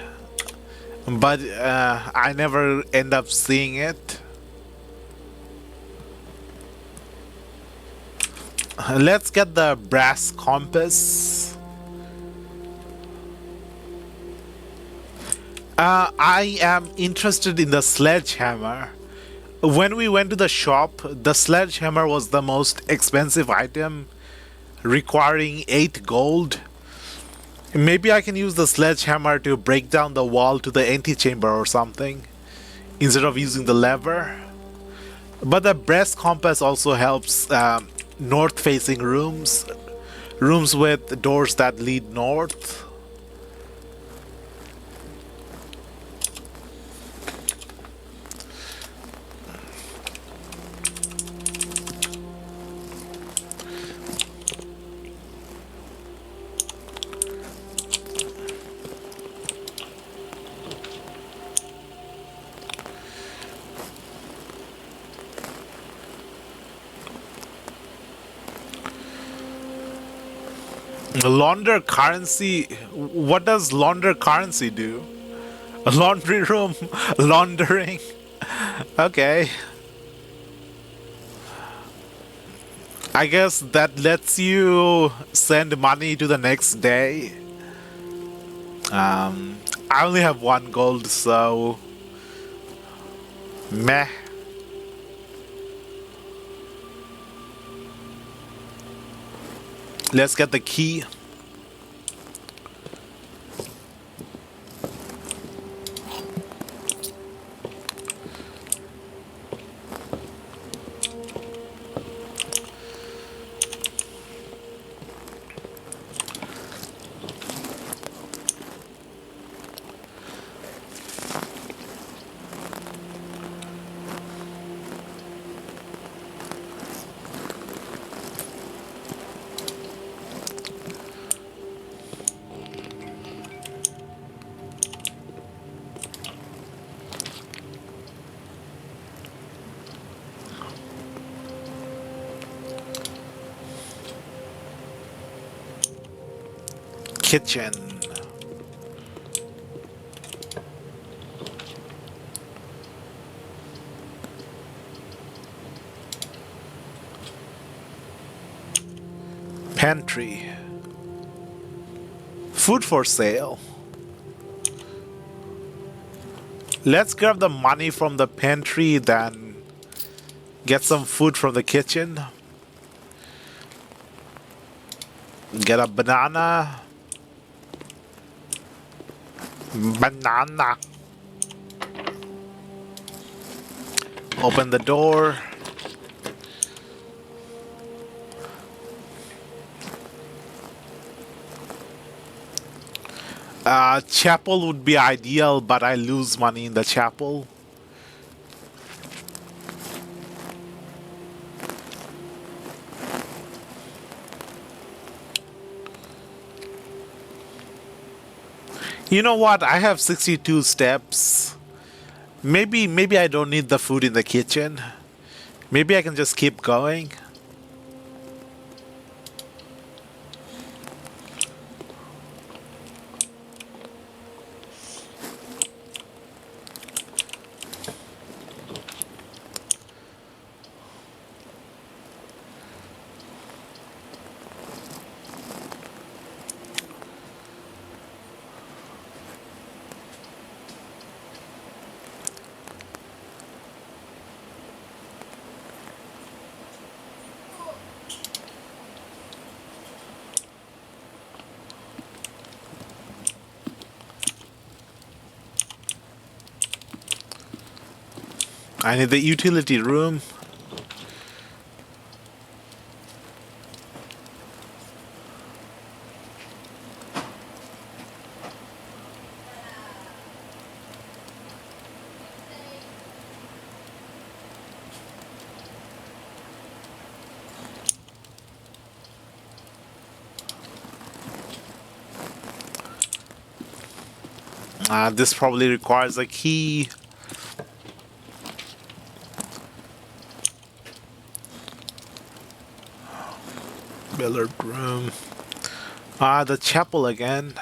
but I never end up seeing it. Let's get the brass compass. I am interested in the sledgehammer. When we went to the shop, the sledgehammer was the most expensive item, requiring 8 gold. Maybe I can use the sledgehammer to break down the wall to the antechamber or something, instead of using the lever. But the brass compass also helps north-facing rooms, rooms with doors that lead north. Launder currency. What does launder currency do? A laundry room laundering. Okay. I guess that lets you send money to the next day. I only have 1 gold, so meh. Let's get the key. Kitchen. Pantry. Food for sale. Let's grab the money from the pantry, then get some food from the kitchen. Get a banana. Banana. Open the door. Chapel would be ideal, but I lose money in the chapel. You know what? I have 62 steps. Maybe I don't need the food in the kitchen. Maybe I can just keep going. I need the utility room. This probably requires a key. Billiard room. The chapel again.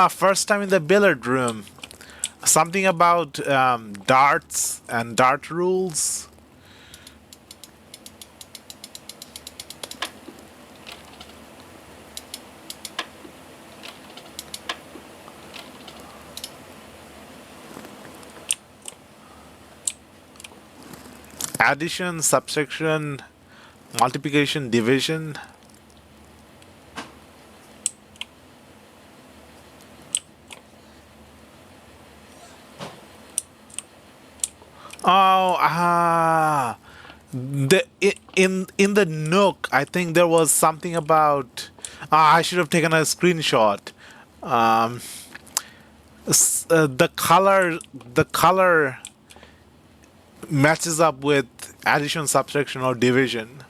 First time in the billiard room. Something about darts and dart rules. Addition, subtraction, multiplication, division. Oh, in the Nook, I think there was something about. I should have taken a screenshot. The color matches up with addition, subtraction, or division.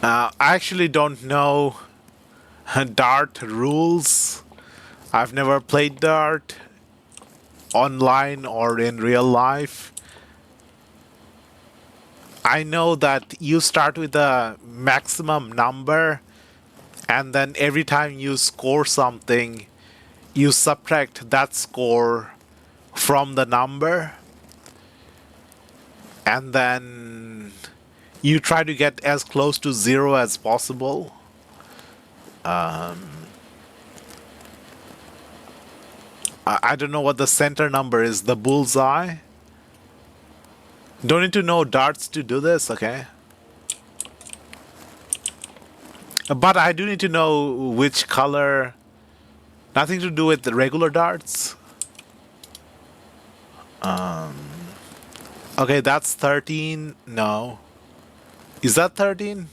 I actually don't know Dart rules. I've never played Dart online or in real life. I know that you start with a maximum number, and then every time you score something, you subtract that score from the number, and then you try to get as close to zero as possible. I don't know what the center number is. The bullseye. Don't need to know darts to do this, okay? But I do need to know which color. Nothing to do with the regular darts. Okay, that's 13. No. Is that 13?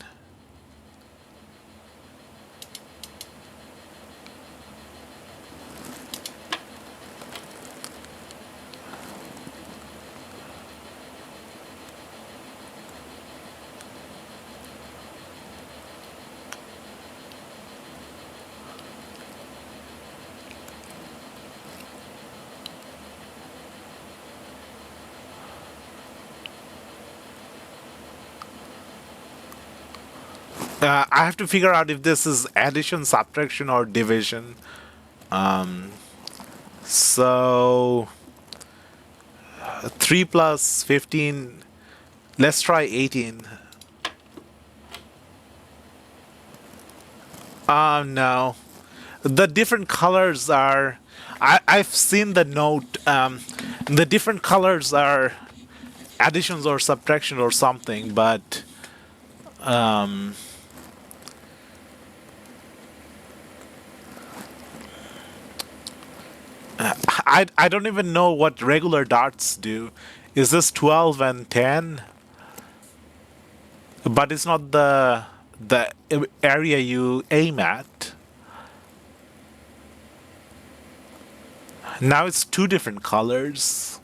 I have to figure out if this is addition, subtraction, or division. So 3 plus 15. Let's try 18. No. The different colors are. I've seen the note. The different colors are additions or subtraction or something, but um, I don't even know what regular darts do. Is this 12 and 10? But it's not the area you aim at. Now it's two different colors.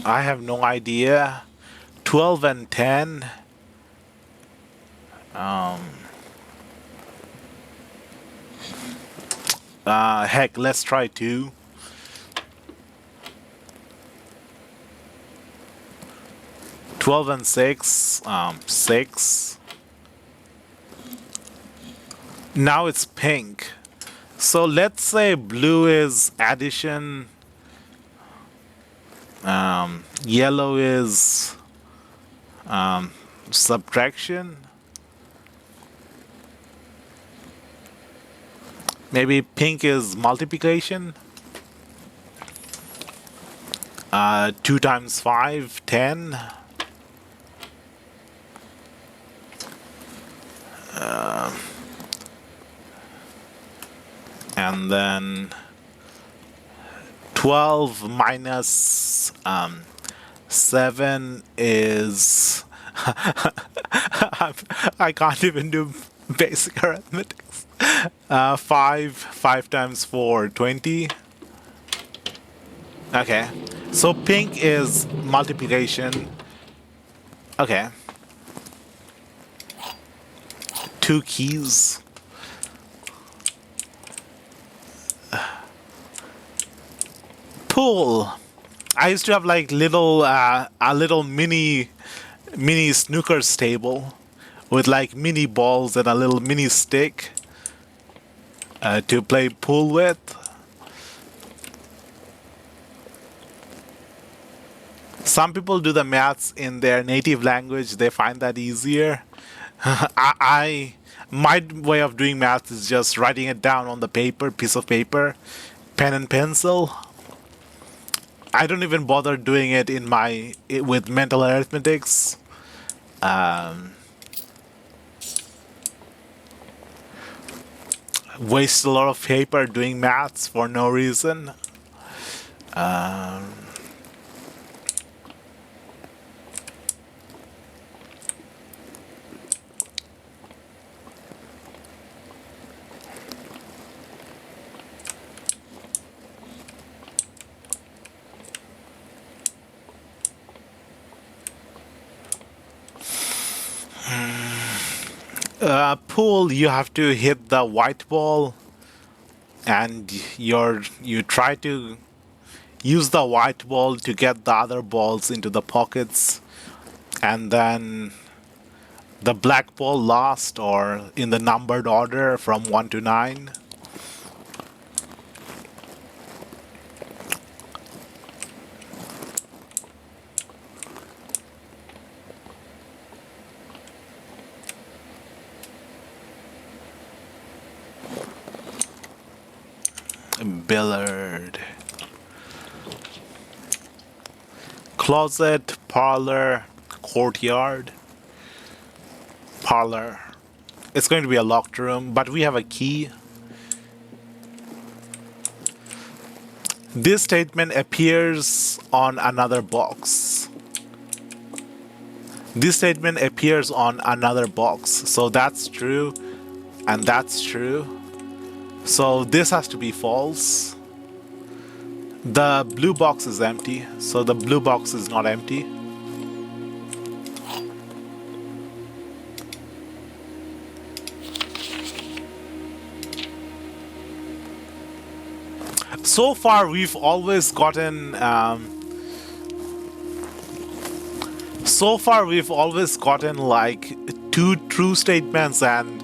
I have no idea. 12 and 10. Heck, let's try 2. 12 and 6. 6. Now it's pink. So let's say blue is addition. Yellow is subtraction. Maybe pink is multiplication. 2 times 5, 10. And then 12 minus 7 is I can't even do basic arithmetics. 5 times 4, 20. Okay, so pink is multiplication. Okay, 2 keys. Pool. I used to have like little a little mini snookers table with like mini balls and a little mini stick to play pool with. Some people do the maths in their native language. They find that easier. My way of doing maths is just writing it down on the piece of paper, pen and pencil. I don't even bother doing it with mental arithmetics. Waste a lot of paper doing maths for no reason. Pool, you have to hit the white ball, and you try to use the white ball to get the other balls into the pockets, and then the black ball last, or in the numbered order from 1 to 9. Billard. Closet, parlor, courtyard. Parlor. It's going to be a locked room, but we have a key. This statement appears on another box. This statement appears on another box. So that's true, and that's true. So this has to be false. The blue box is empty, so the blue box is not empty. So far, we've always gotten. So far, we've always gotten like two true statements and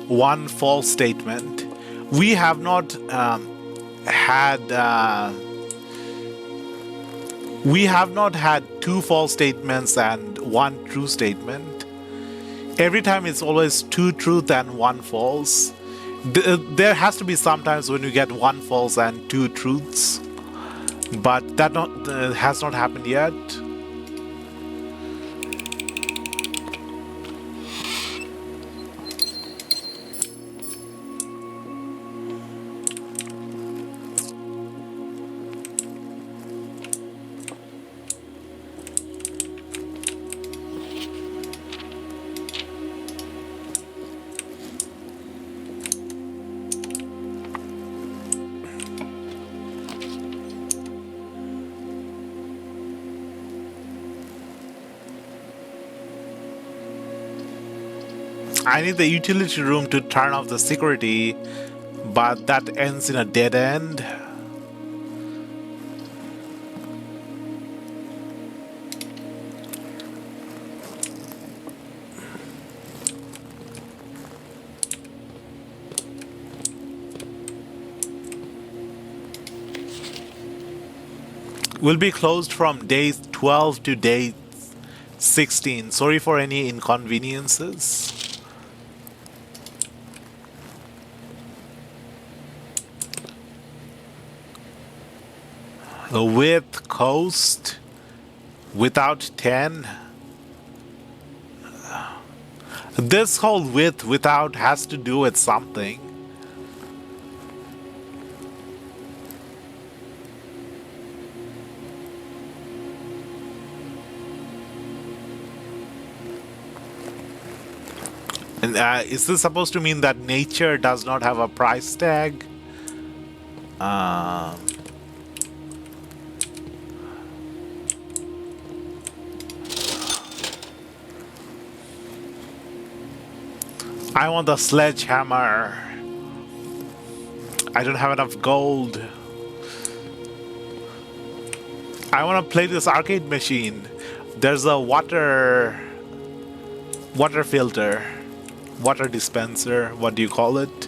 one false statement. We have not had. We have not had two false statements and one true statement. Every time it's always two truth and one false. There has to be sometimes when you get one false and two truths, but that has not happened yet. I need the utility room to turn off the security, but that ends in a dead end. Will be closed from day 12 to day 16. Sorry for any inconveniences. With coast, without 10. This whole with without has to do with something. And is this supposed to mean that nature does not have a price tag? I want the sledgehammer. I don't have enough gold. I want to play this arcade machine. There's a water filter, water dispenser. What do you call it?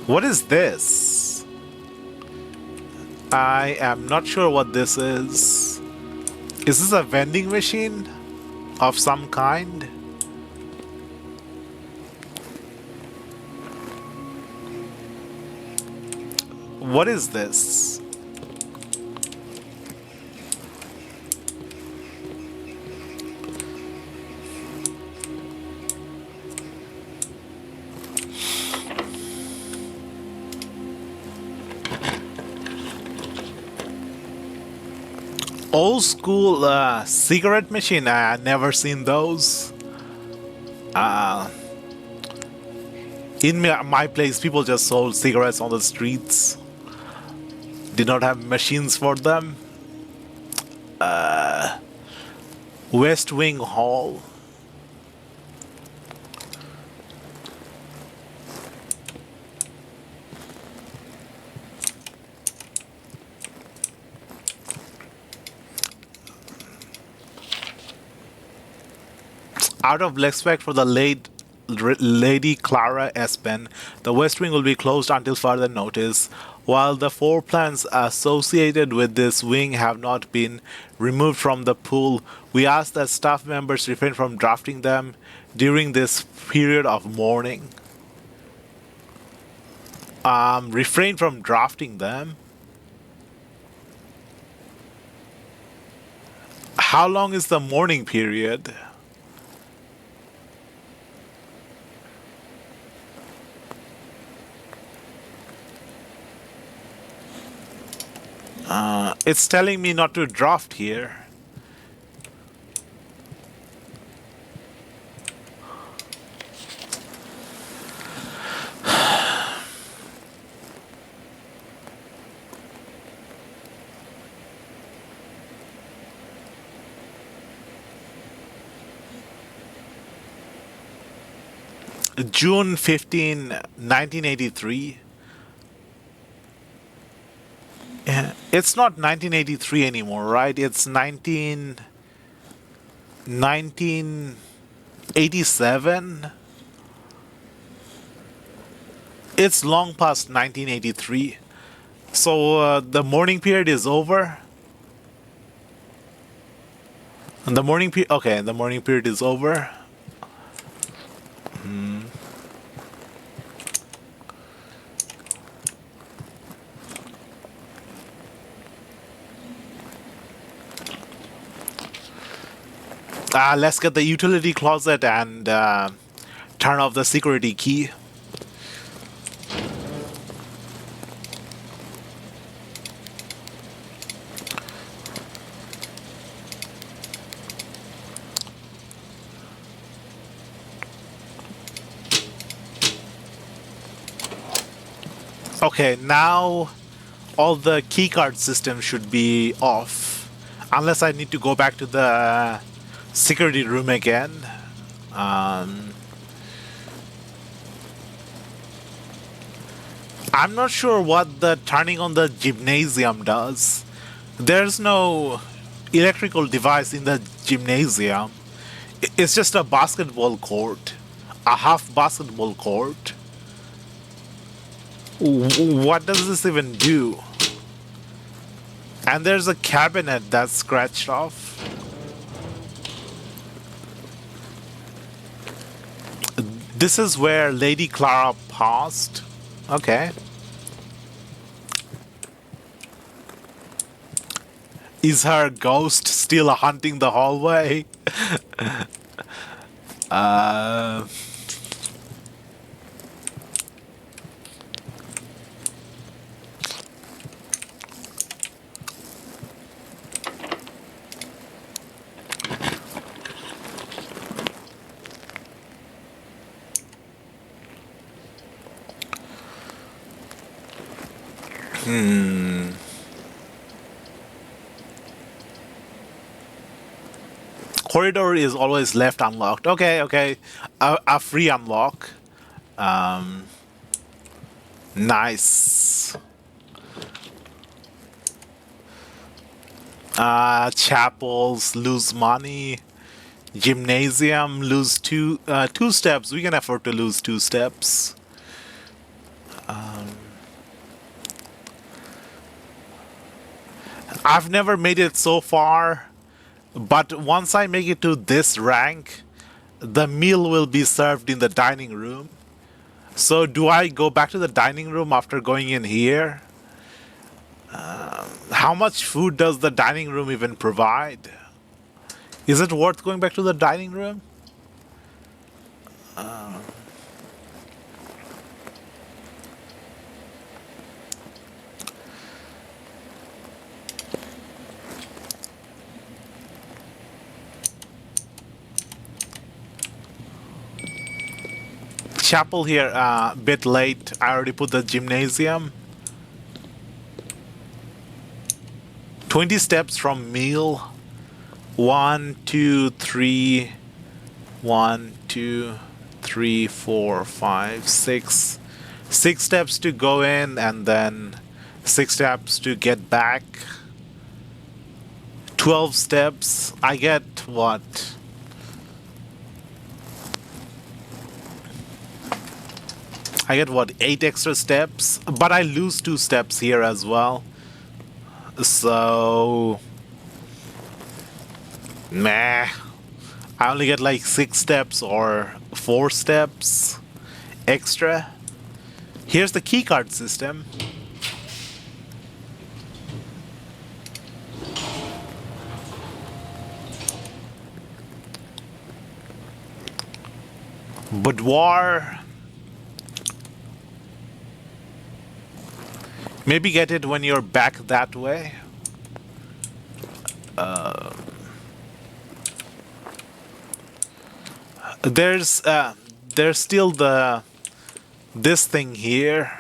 What is this? I am not sure what this is. Is this a vending machine of some kind? What is this? Old school cigarette machine. I never seen those. In my place, people just sold cigarettes on the streets. Did not have machines for them. West Wing Hall. Out of respect for the late Lady Clara Espen, the West Wing will be closed until further notice. While the floor plans associated with this wing have not been removed from the pool, we ask that staff members refrain from drafting them during this period of mourning. Refrain from drafting them? How long is the mourning period? It's telling me not to draft here. June 15, 1983. It's not 1983 anymore, right? It's 1987. It's long past 1983. So the mourning period is over. And the mourning period. Okay, the mourning period is over. Let's get the utility closet and turn off the security key. Okay, now all the keycard system should be off. Unless I need to go back to the security room again. I'm not sure what the turning on the gymnasium does. There's no electrical device in the gymnasium. It's just a basketball court, a half basketball court. What does this even do? And there's a cabinet that's scratched off. This is where Lady Clara passed. Okay. Is her ghost still haunting the hallway? uh... Corridor is always left unlocked. Okay, okay. A free unlock. Nice. Chapels, lose money. Gymnasium, lose two steps. We can afford to lose 2 steps. I've never made it so far, but once I make it to this rank, the meal will be served in the dining room. So do I go back to the dining room after going in here? How much food does the dining room even provide? Is it worth going back to the dining room? Chapel here, a bit late. I already put the gymnasium. 20 steps from meal. 1, 2, 3. 1, 2, 3, 4, 5, 6. 6 steps to go in and then 6 steps to get back. 12 steps. I get what? I get what, 8 extra steps? But I lose 2 steps here as well. So... meh. I only get like 6 steps or 4 steps extra. Here's the keycard system. Boudoir. Maybe get it when you're back that way. There's still this thing here.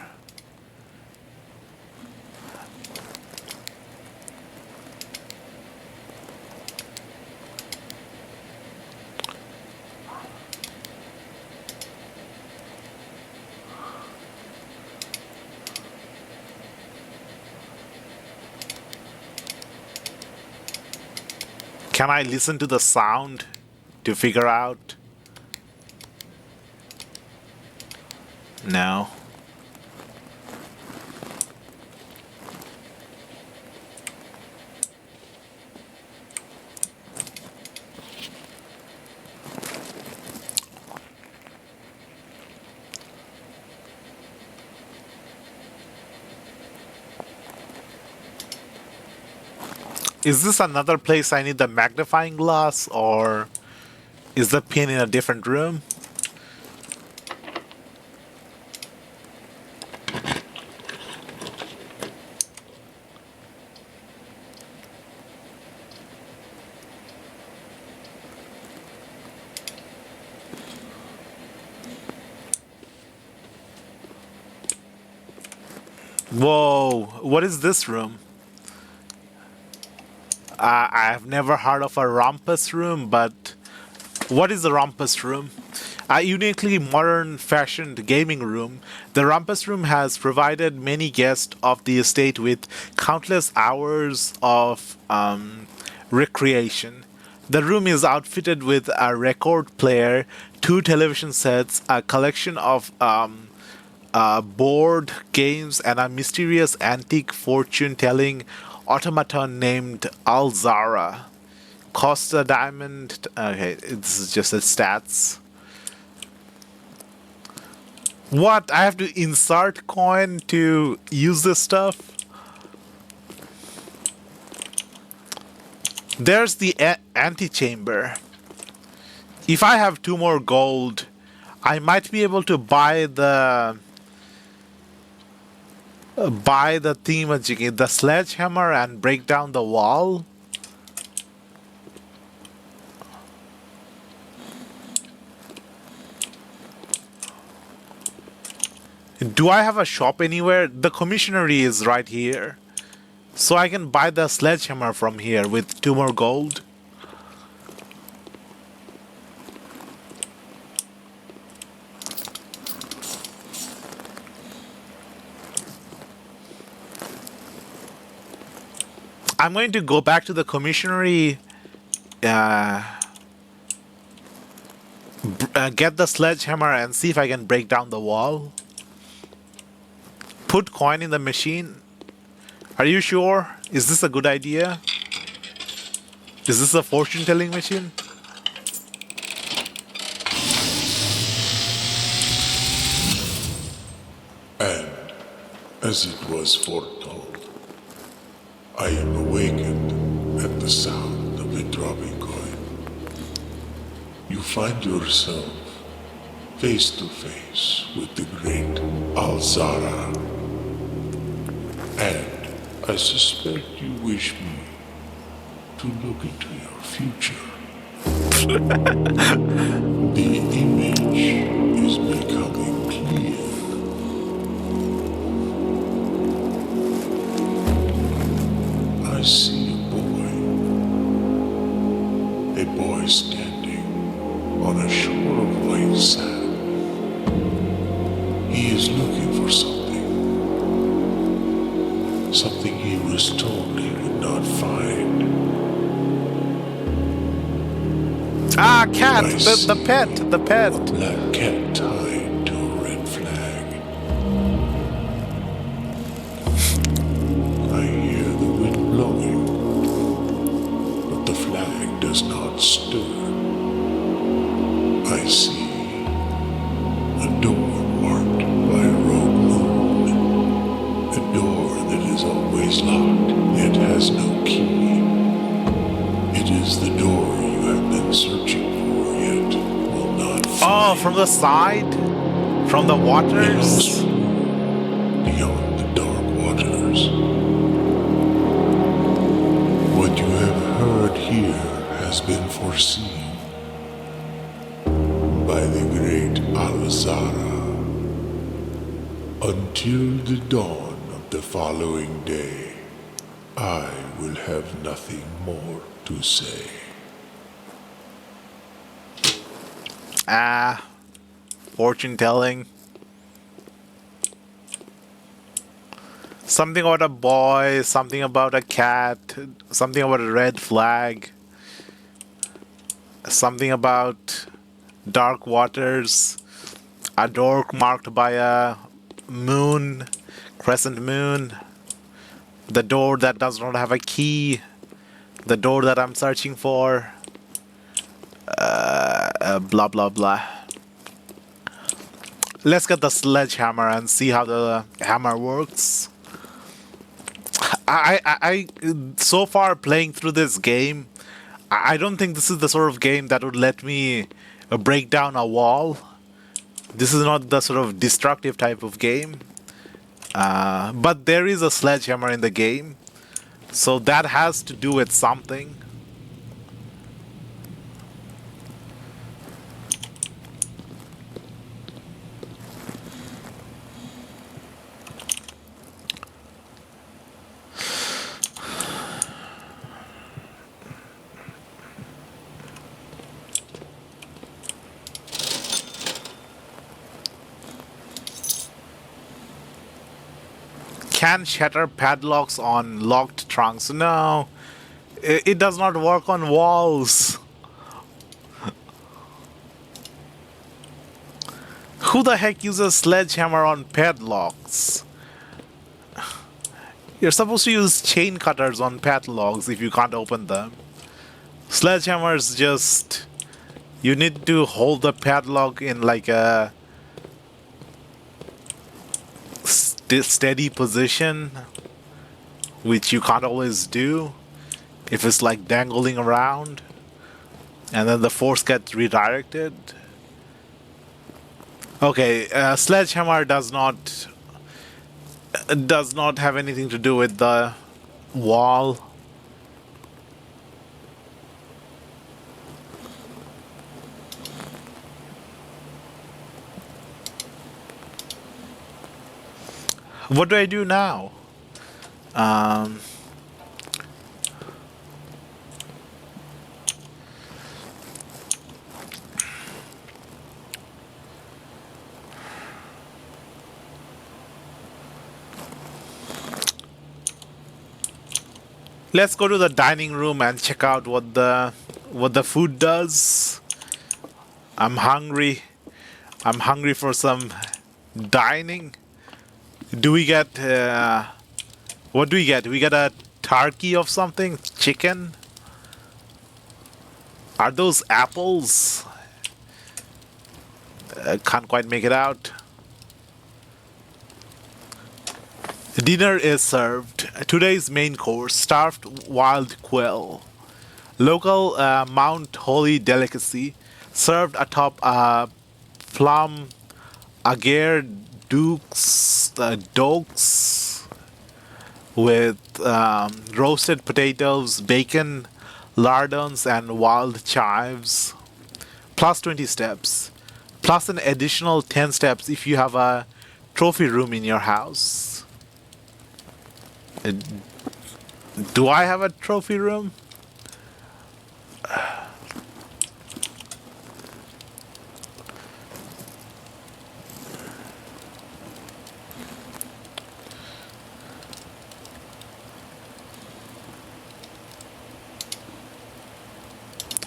Can I listen to the sound to figure out? No. Is this another place I need the magnifying glass, or is the pin in a different room? Whoa, what is this room? I've never heard of a rumpus room, but what is the rumpus room? A uniquely modern fashioned gaming room, the rumpus room has provided many guests of the estate with countless hours of recreation. The room is outfitted with a record player, two television sets, a collection of board games, and a mysterious antique fortune-telling automaton named Alzara. Costa Diamond. Okay, it's just the stats. What? I have to insert coin to use this stuff? There's the antechamber. If I have 2 more gold, I might be able to buy the thingamajiggy, the sledgehammer, and break down the wall. Do I have a shop anywhere? The commissionery is right here. So I can buy the sledgehammer from here with 2 more gold. I'm going to go back to the commissionery, get the sledgehammer and see if I can break down the wall. Put coin in the machine. Are you sure? Is this a good idea? Is this a fortune-telling machine? And as it was foretold, I am awakened at the sound of a dropping coin. You find yourself face to face with the great Alzara. And I suspect you wish me to look into your future. The image is becoming clear. I see a boy standing on a shore of white sand. He is looking for something he was told he would not find. Ah, cat, the pet, the pet. A black cat tied to a red flag. I hear the wind blowing, but the flag does not stir. I see a door marked by a rogue moon. A door that is always locked, yet has no key. It is the door you have been searching for, yet will not find. Oh, from the side? From the waters? Beyond the dark waters. What you have heard here has been foreseen by the great Alzara. Until the dawn of the following day, I will have nothing more to say. Ah, fortune telling. Something about a boy, something about a cat, something about a red flag. Something about dark waters, a door marked by a moon, crescent moon, the door that does not have a key, the door that I'm searching for, blah blah blah. Let's get the sledgehammer and see how the hammer works. I so far playing through this game, I don't think this is the sort of game that would let me break down a wall. This is not the sort of destructive type of game. But there is a sledgehammer in the game, so that has to do with something. Can shatter padlocks on locked trunks? No, it does not work on walls. Who the heck uses sledgehammer on padlocks? You're supposed to use chain cutters on padlocks if you can't open them. Sledgehammers just... You need to hold the padlock in like a steady position, which you can't always do if it's like dangling around, and then the force gets redirected. Okay, sledgehammer does not have anything to do with the wall. What do I do now? Let's go to the dining room and check out what the food does. I'm hungry. I'm hungry for some dining. Do we get what do we get? We get a turkey of something? Chicken? Are those apples? Can't quite make it out. Dinner is served. Today's main course, stuffed wild quail. Local Mount Holy delicacy, served atop a plum agar dokes with roasted potatoes, bacon, lardons, and wild chives. Plus 20 steps. Plus an additional 10 steps if you have a trophy room in your house. Do I have a trophy room?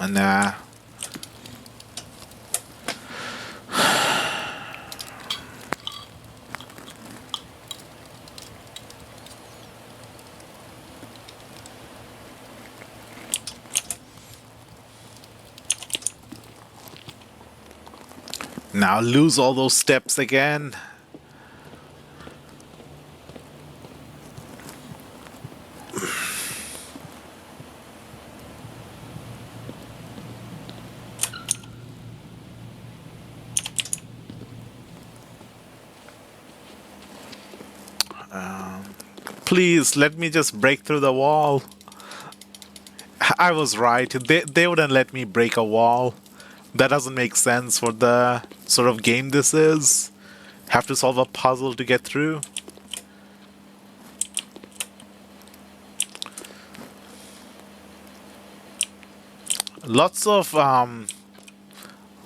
Nah. Now lose all those steps again. Please, let me just break through the wall. I was right. They wouldn't let me break a wall. That doesn't make sense for the sort of game this is. Have to solve a puzzle to get through. Lots of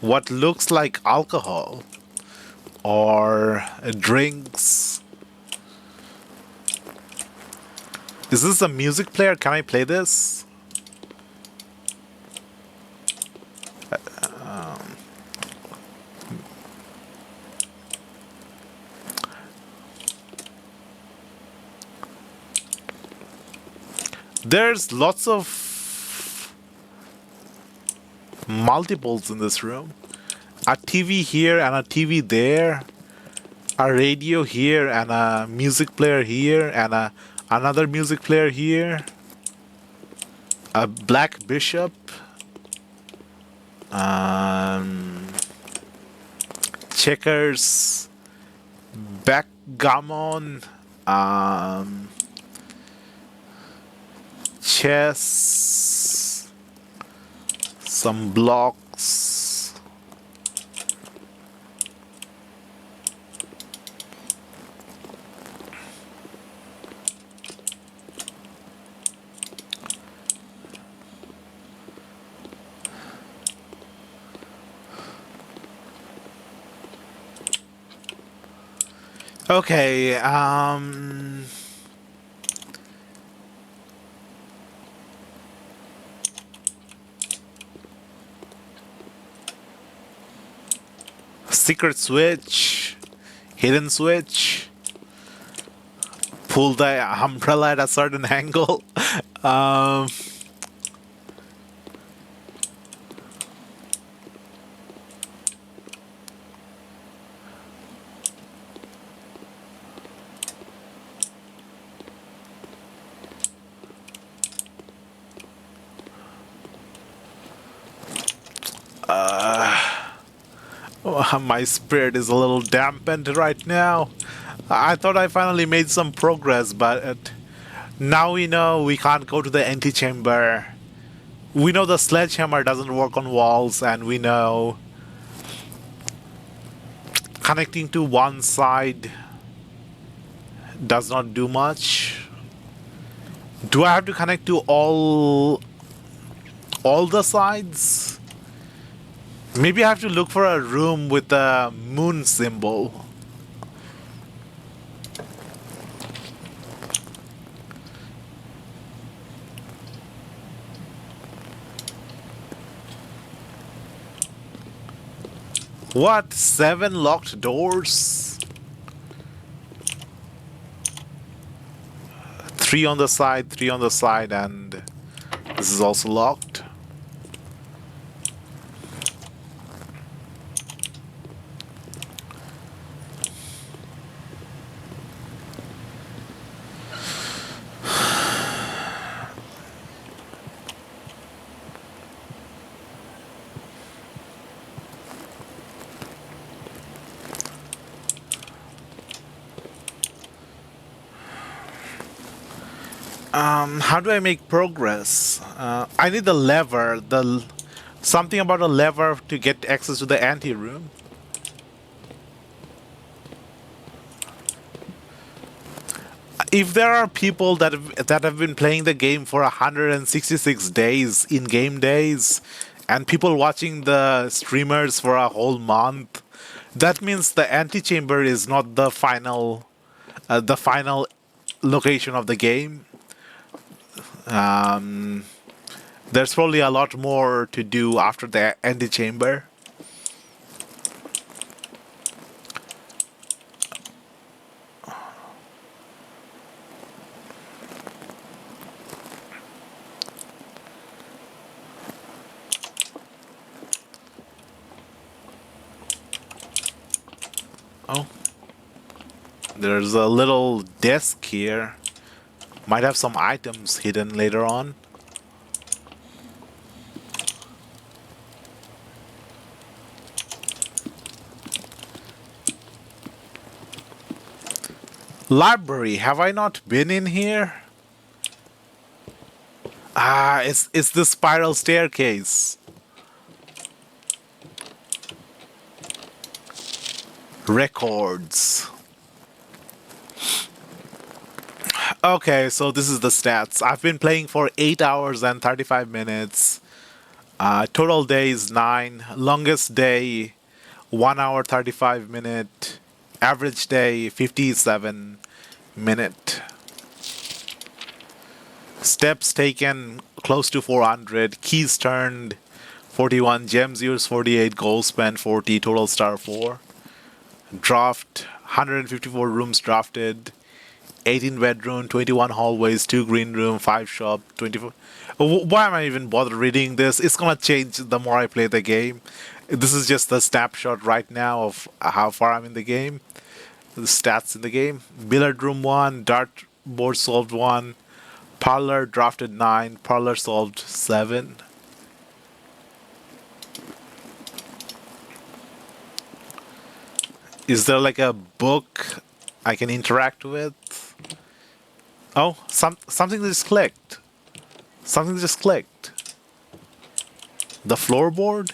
what looks like alcohol or drinks. Is this a music player? Can I play this? There's lots of multiples in this room. A TV here and a TV there. A radio here and a music player here and another music player here. A black bishop. Checkers. Backgammon. Chess. Some blocks. Okay, secret switch, hidden switch, pull the umbrella at a certain angle. um, my spirit is a little dampened right now. I thought I finally made some progress, but now we know we can't go to the antechamber. We know the sledgehammer doesn't work on walls, and we know connecting to one side does not do much. Do I have to connect to all the sides? Maybe I have to look for a room with a moon symbol. What? 7 locked doors? 3 on the side, 3 on the side, and this is also locked. How do I make progress? I need the lever. Something about a lever to get access to the ante room. If there are people that have been playing the game for 166 days in game days, and people watching the streamers for a whole month, that means the antechamber is not the final location of the game. There's probably a lot more to do after the antechamber. Oh, there's a little desk here. Might have some items hidden later on. Library, have I not been in here? Ah, it's the spiral staircase. Records. Okay, so this is the stats. I've been playing for 8 hours and 35 minutes. Total days 9. Longest day 1 hour 35 minute. Average day 57 minute. Steps taken close to 400. Keys turned 41. Gems used 48. Gold spent 40. Total star 4. Draft 154 rooms drafted. 18 bedroom, 21 hallways, 2 green room, 5 shop, 24. Why am I even bother reading this? It's gonna change the more I play the game. This is just a snapshot right now of how far I'm in the game. The stats in the game. Billiard room 1, dartboard solved 1, parlor drafted 9, parlor solved 7. Is there like a book I can interact with? Oh, something just clicked. Something just clicked. The floorboard?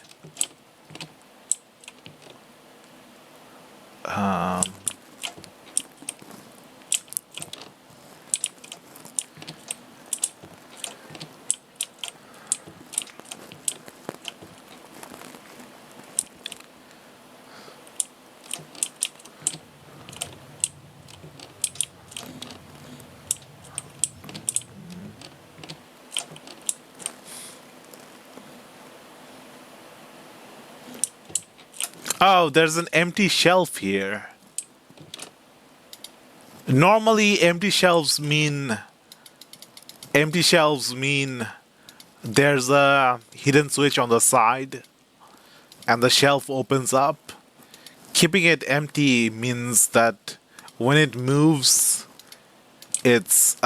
Oh, there's an empty shelf here. Normally, empty shelves mean there's a hidden switch on the side and the shelf opens up. Keeping it empty means that when it moves, it's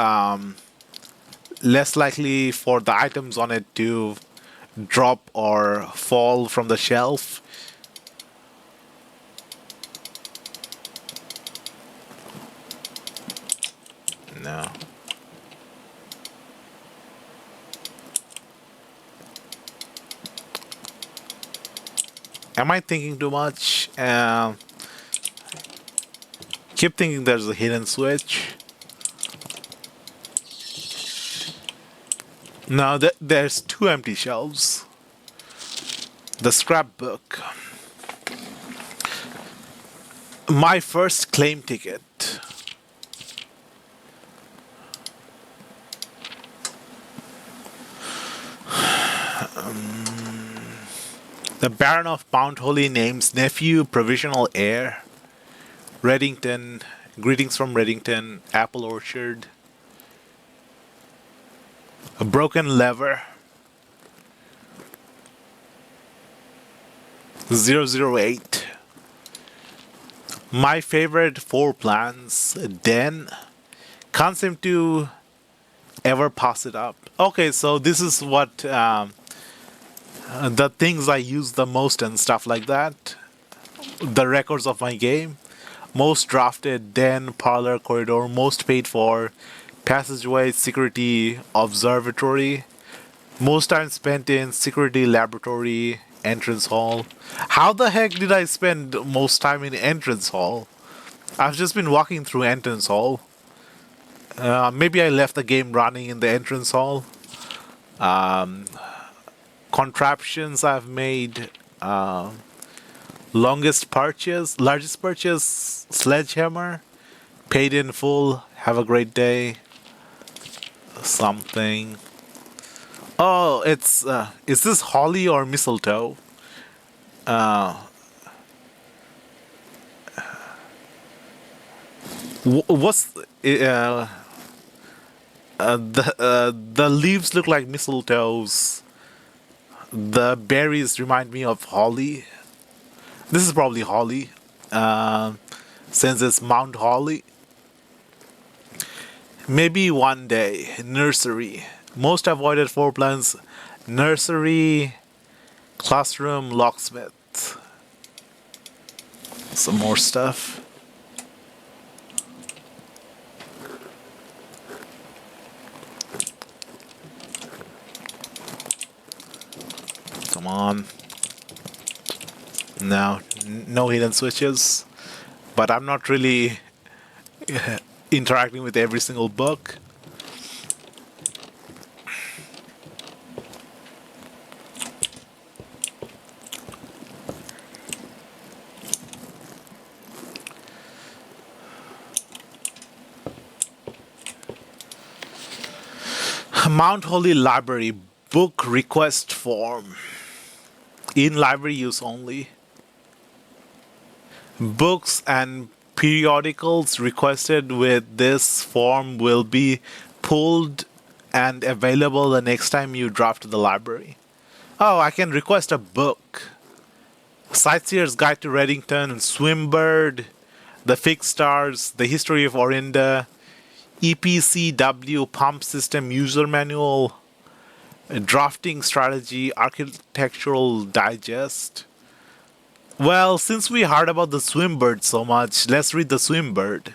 less likely for the items on it to drop or fall from the shelf. No. Am I thinking too much? Keep thinking there's a hidden switch. No, there's 2 empty shelves. The scrapbook. My first claim ticket. The Baron of Mount Holy names nephew provisional heir. Reddington. Greetings from Reddington. Apple Orchard. A broken lever. 008. My favorite 4 plans. Den. Can't seem to ever pass it up. Okay, so this is what the things I use the most and stuff like that. The records of my game. Most drafted, den, parlor, corridor, most paid for, passageway, security, observatory. Most time spent in security, laboratory, entrance hall. How the heck did I spend most time in entrance hall? I've just been walking through entrance hall. Maybe I left the game running in the entrance hall. Contraptions I've made. Largest purchase, sledgehammer. Paid in full. Have a great day. Something. Oh, it's is this holly or mistletoe? What's the leaves look like mistletoes. The berries remind me of holly. This is probably holly, since it's Mount Holly. Maybe one day. Nursery. Most avoided 4 plans. Nursery, classroom, locksmith. Some more stuff. Come on. No, no hidden switches. But I'm not really interacting with every single book. Mount Holy Library book request form. In library use only. Books and periodicals requested with this form will be pulled and available the next time you drop to the library. Oh, I can request a book. Sightseer's Guide to Reddington, Swimbird, The Fixed Stars, The History of Orinda, EPCW Pump System User Manual, Drafting Strategy, Architectural Digest. Well, since we heard about the Swimbird so much, let's read the Swimbird.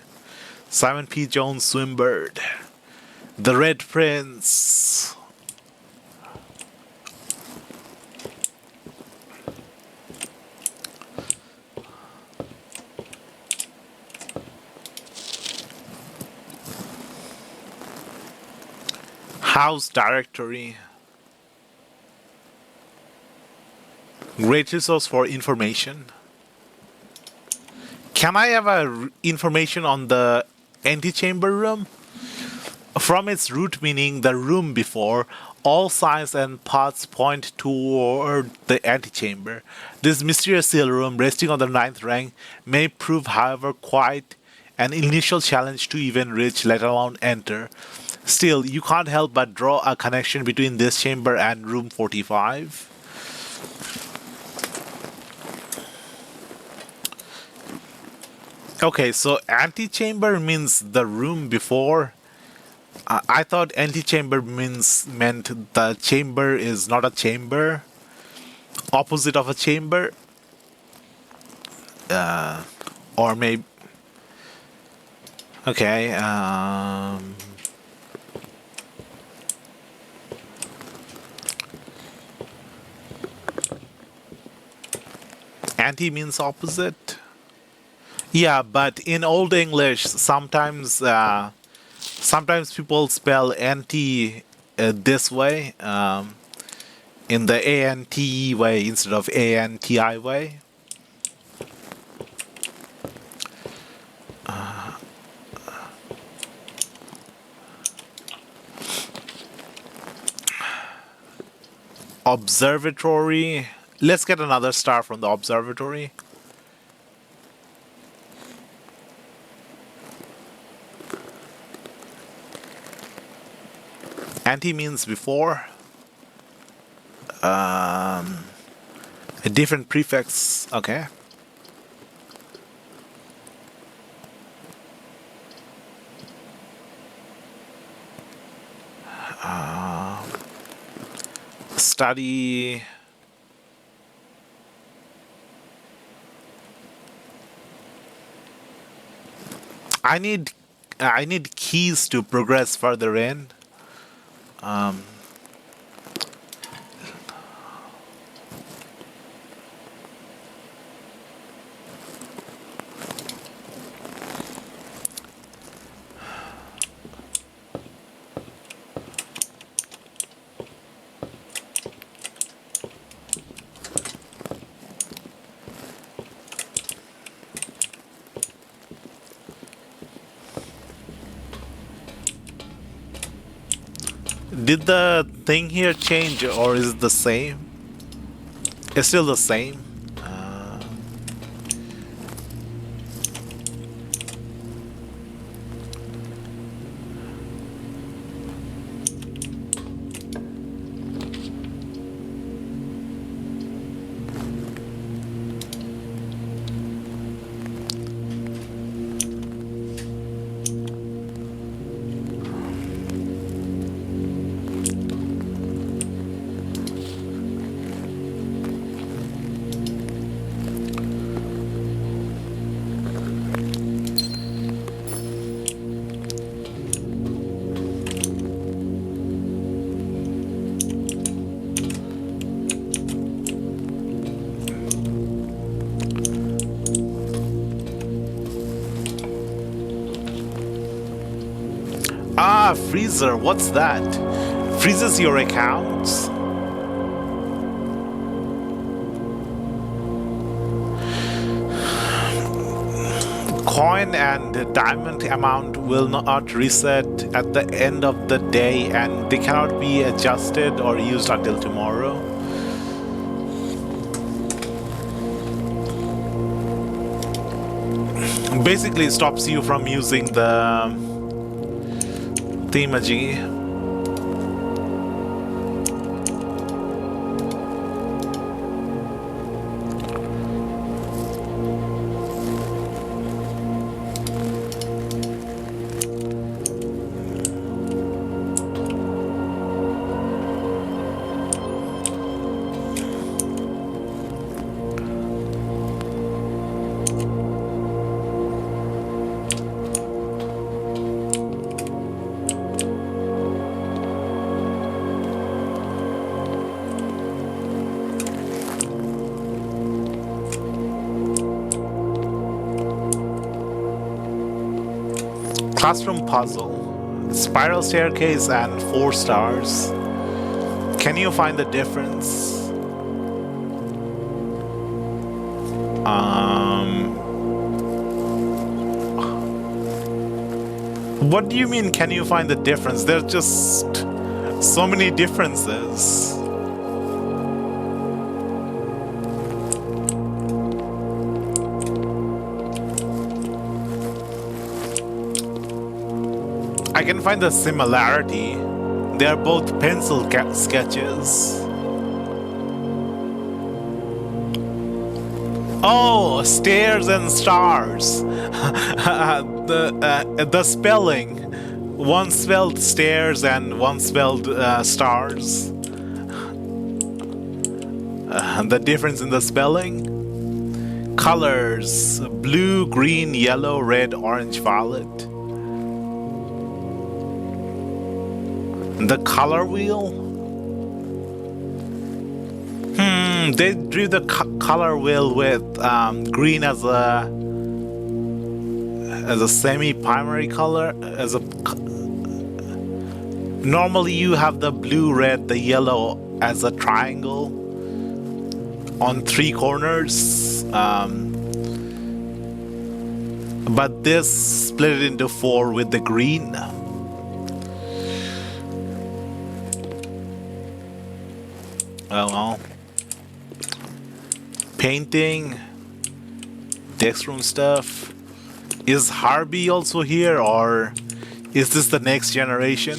Simon P. Jones Swimbird. The Red Prince. House Directory. Great resource for information. Can I have information on the antechamber room? From its root meaning, the room before, all signs and paths point toward the antechamber. This mysterious hill room, resting on the 9th rank, may prove, however, quite an initial challenge to even reach, let alone enter. Still, you can't help but draw a connection between this chamber and room 45. Okay, so antechamber means the room before. I thought antechamber meant the chamber is not a chamber, opposite of a chamber, or maybe. Okay. Anti means opposite. Yeah, but in Old English, sometimes people spell anti this way, in the A-N-T-E way instead of A-N-T-I way. Observatory. Let's get another star from the observatory. Anti means before. A different prefix. Okay. Study. I need keys to progress further in. Did the thing here change or is it the same? It's still the same. Ah, freezer, what's that? Freezes your accounts? Coin and diamond amount will not reset at the end of the day and they cannot be adjusted or used until tomorrow. Basically, it stops you from using the themagy. Classroom puzzle, spiral staircase and 4 stars. Can you find the difference? What do you mean, can you find the difference? There's just so many differences. I can find the similarity. They are both pencil sketches. Oh, stairs and stars. The spelling. One spelled stairs and one spelled stars. The difference in the spelling. Colors: blue, green, yellow, red, orange, violet. The color wheel? They drew the color wheel with green as a semi-primary color. Normally you have the blue, red, the yellow as a triangle on 3 corners. But this split it into 4 with the green. Oh well. Painting, desk room stuff. Is Harvey also here, or is this the next generation?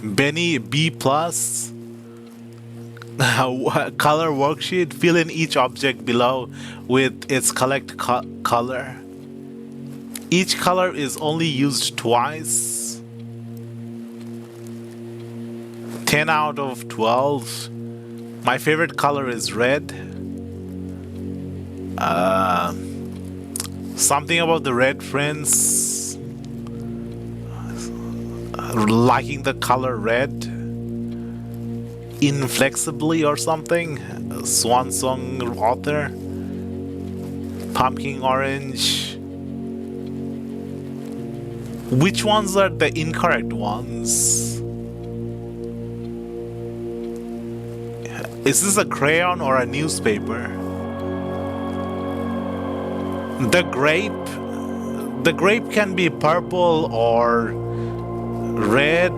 Benny B+. Color worksheet. Fill in each object below with its collect color. Each color is only used twice. 10 out of 12. My favorite color is red. Something about the red friends. Liking the color red. Inflexibly or something. Swan Song author. Pumpkin orange. Which ones are the incorrect ones? Is this a crayon or a newspaper? The grape can be purple or red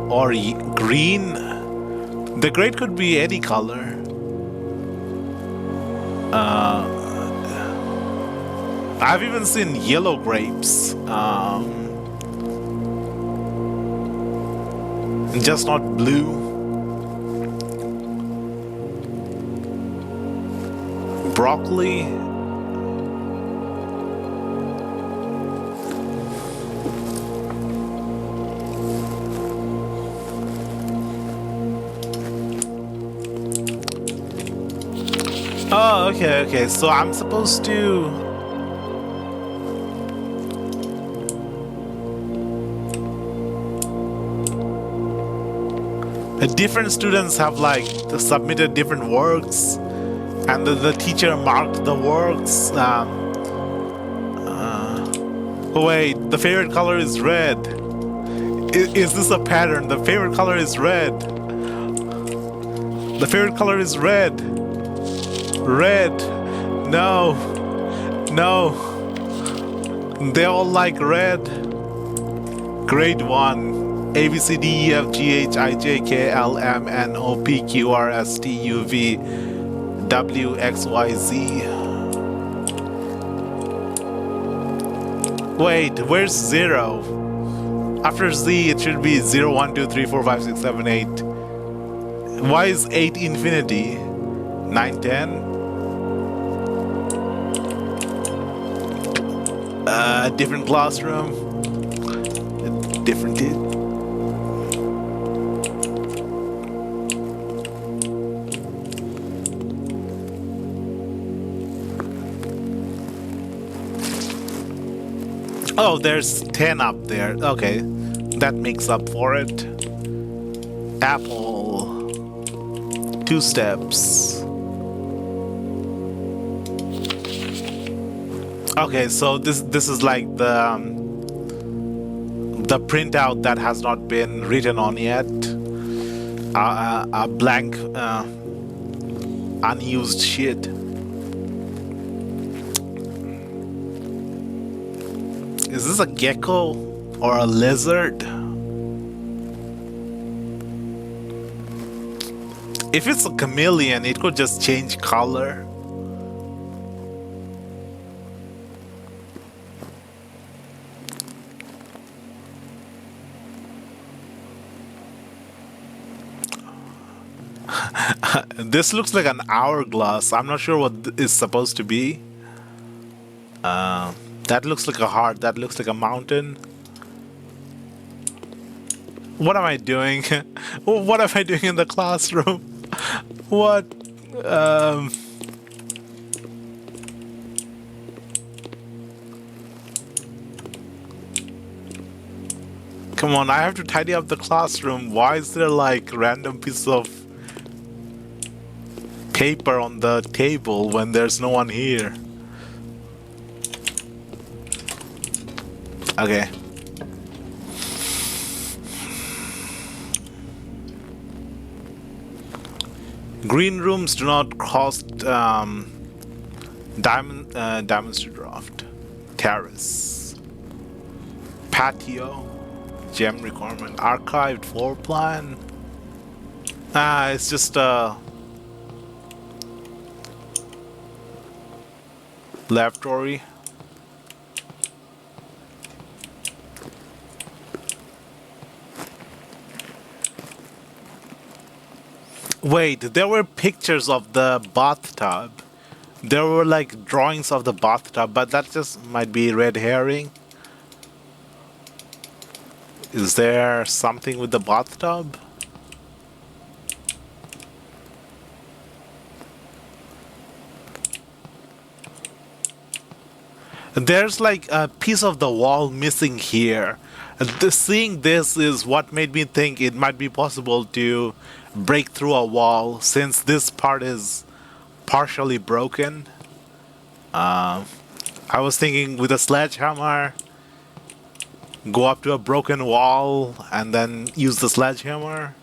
or green. The grape could be any color. I've even seen yellow grapes. Just not blue. Broccoli. Oh, okay. So I'm supposed to... different students have like submitted different works, and the teacher marked the works. Wait, the favorite color is red. Is this a pattern? The favorite color is red. The favorite color is red. Red. No. They all like red. Grade 1. A, B, C, D, E, F, G, H, I, J, K, L, M, N, O, P, Q, R, S, T, U, V, W, X, Y, Z. Wait, where's 0? After Z, it should be 0, 1, 2, 3, 4, 5, 6, 7, 8. Why is 8 infinity? 9, 10? Different classroom. Different. Oh, there's 10 up there. Okay, that makes up for it. Apple. 2 steps. Okay, so this is like the printout that has not been written on yet. A blank, unused sheet. Is this a gecko or a lizard? If it's a chameleon, it could just change color. This looks like an hourglass. I'm not sure what is supposed to be. That looks like a heart. That looks like a mountain. What am I doing? What am I doing in the classroom? What? Come on, I have to tidy up the classroom. Why is there like random pieces of paper on the table when there's no one here? Okay. Green rooms do not cost diamonds to draft. Terrace. Patio. Gem requirement. Archived floor plan. It's just a laboratory. Wait, there were pictures of the bathtub. There were like drawings of the bathtub, but that just might be red herring. Is there something with the bathtub? There's like a piece of the wall missing here. Seeing this is what made me think it might be possible to break through a wall, since this part is partially broken. I was thinking with a sledgehammer, go up to a broken wall and then use the sledgehammer.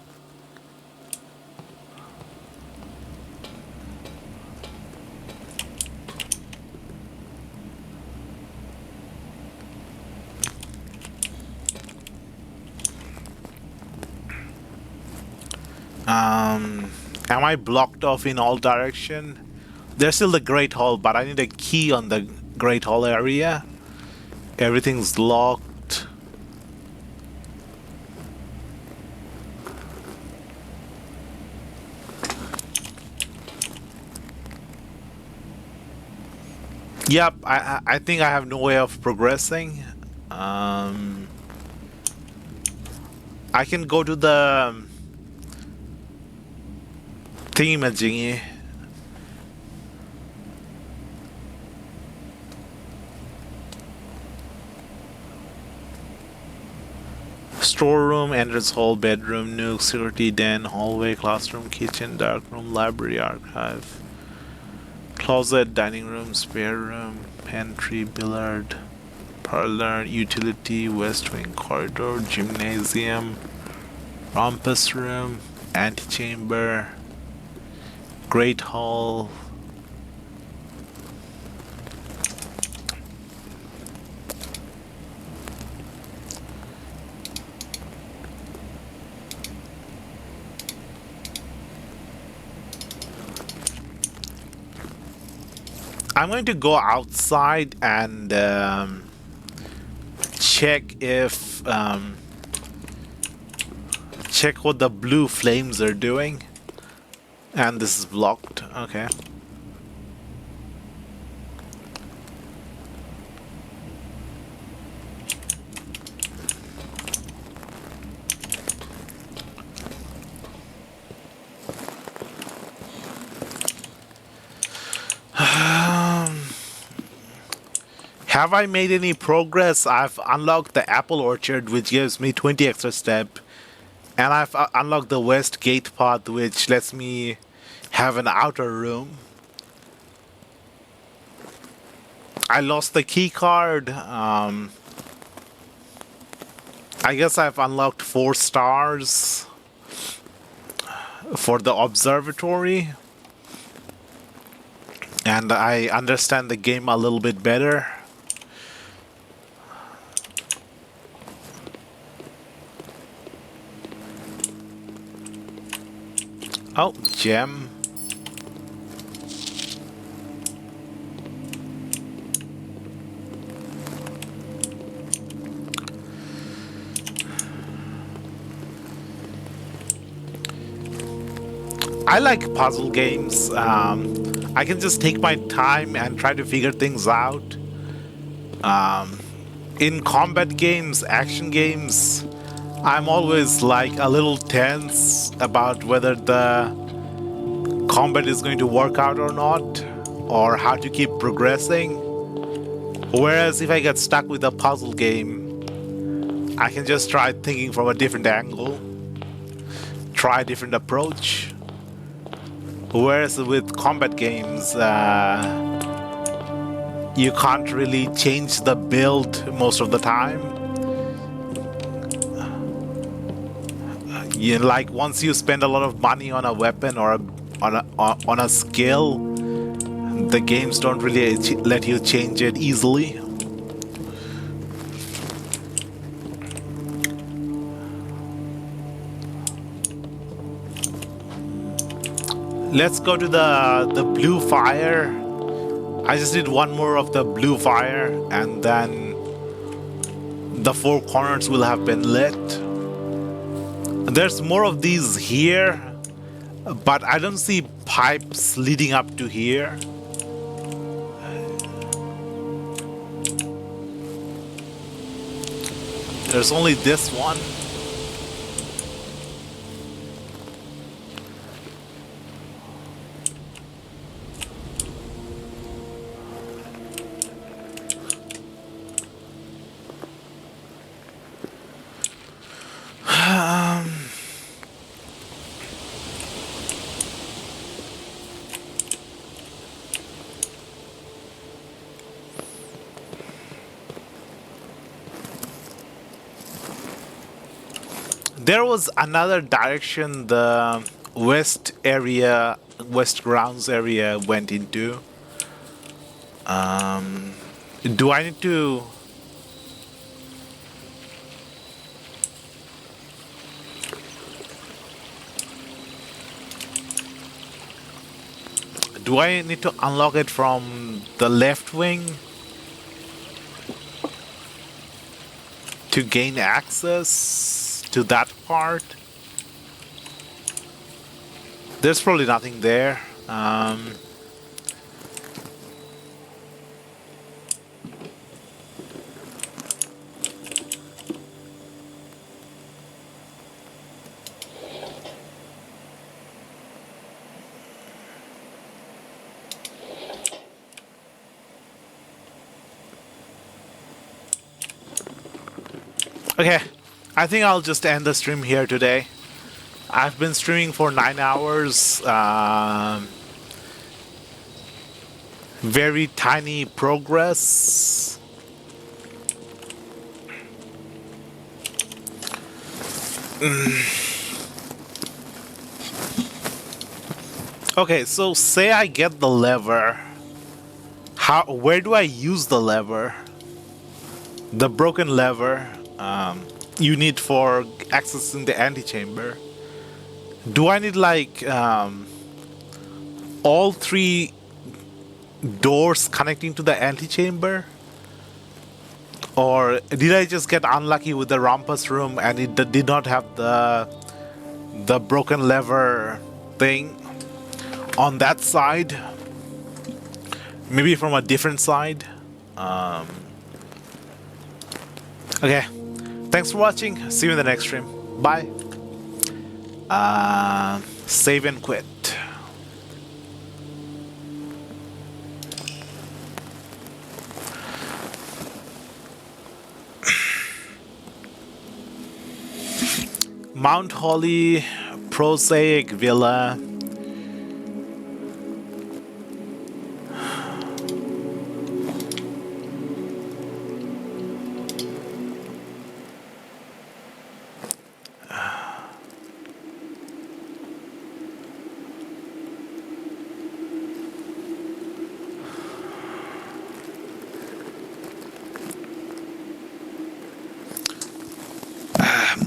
Am I blocked off in all direction? There's still the Great Hall, but I need a key on the Great Hall area. Everything's locked. Yep, I think I have no way of progressing. I can go to the thingamajiggy. Storeroom, entrance hall, bedroom, nook, security den, hallway, classroom, kitchen, dark room, library, archive, closet, dining room, spare room, pantry, billiard, parlor, utility, west wing, corridor, gymnasium, rumpus room, antechamber, Great Hall. I'm going to go outside and check if check what the blue flames are doing. And this is blocked. Okay. Have I made any progress? I've unlocked the apple orchard, which gives me 20 extra step. And I've unlocked the west gate path, which lets me have an outer room. I lost the key card. I guess I've unlocked 4 stars for the observatory. And I understand the game a little bit better. Oh, gem. I like puzzle games. I can just take my time and try to figure things out. In combat games, action games, I'm always like a little tense about whether the combat is going to work out or not, or how to keep progressing. Whereas if I get stuck with a puzzle game, I can just try thinking from a different angle, try a different approach. Whereas with combat games, you can't really change the build most of the time. Like once you spend a lot of money on a weapon or on a skill, the games don't really let you change it easily. Let's go to the blue fire. I just did one more of the blue fire, and then the 4 corners will have been lit. There's more of these here, but I don't see pipes leading up to here. There's only this one. There was another direction the west grounds area went into. Do I need to... Do I need to unlock it from the left wing to gain access to that part? There's probably nothing there. Okay, I think I'll just end the stream here today. I've been streaming for 9 hours. Very tiny progress. Okay, so say I get the lever. Where do I use the lever? The broken lever. You need for accessing the antechamber. Do I need like all 3 doors connecting to the antechamber? Or did I just get unlucky with the rumpus room and it did not have the broken lever thing on that side? Maybe from a different side. Okay. Thanks for watching. See you in the next stream. Bye. Save and quit. Mount Holly Prosaic Villa.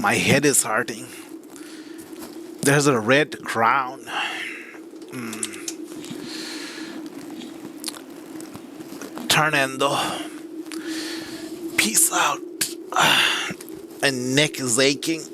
My head is hurting. There's a red crown. Turnando. Peace out. My neck is aching.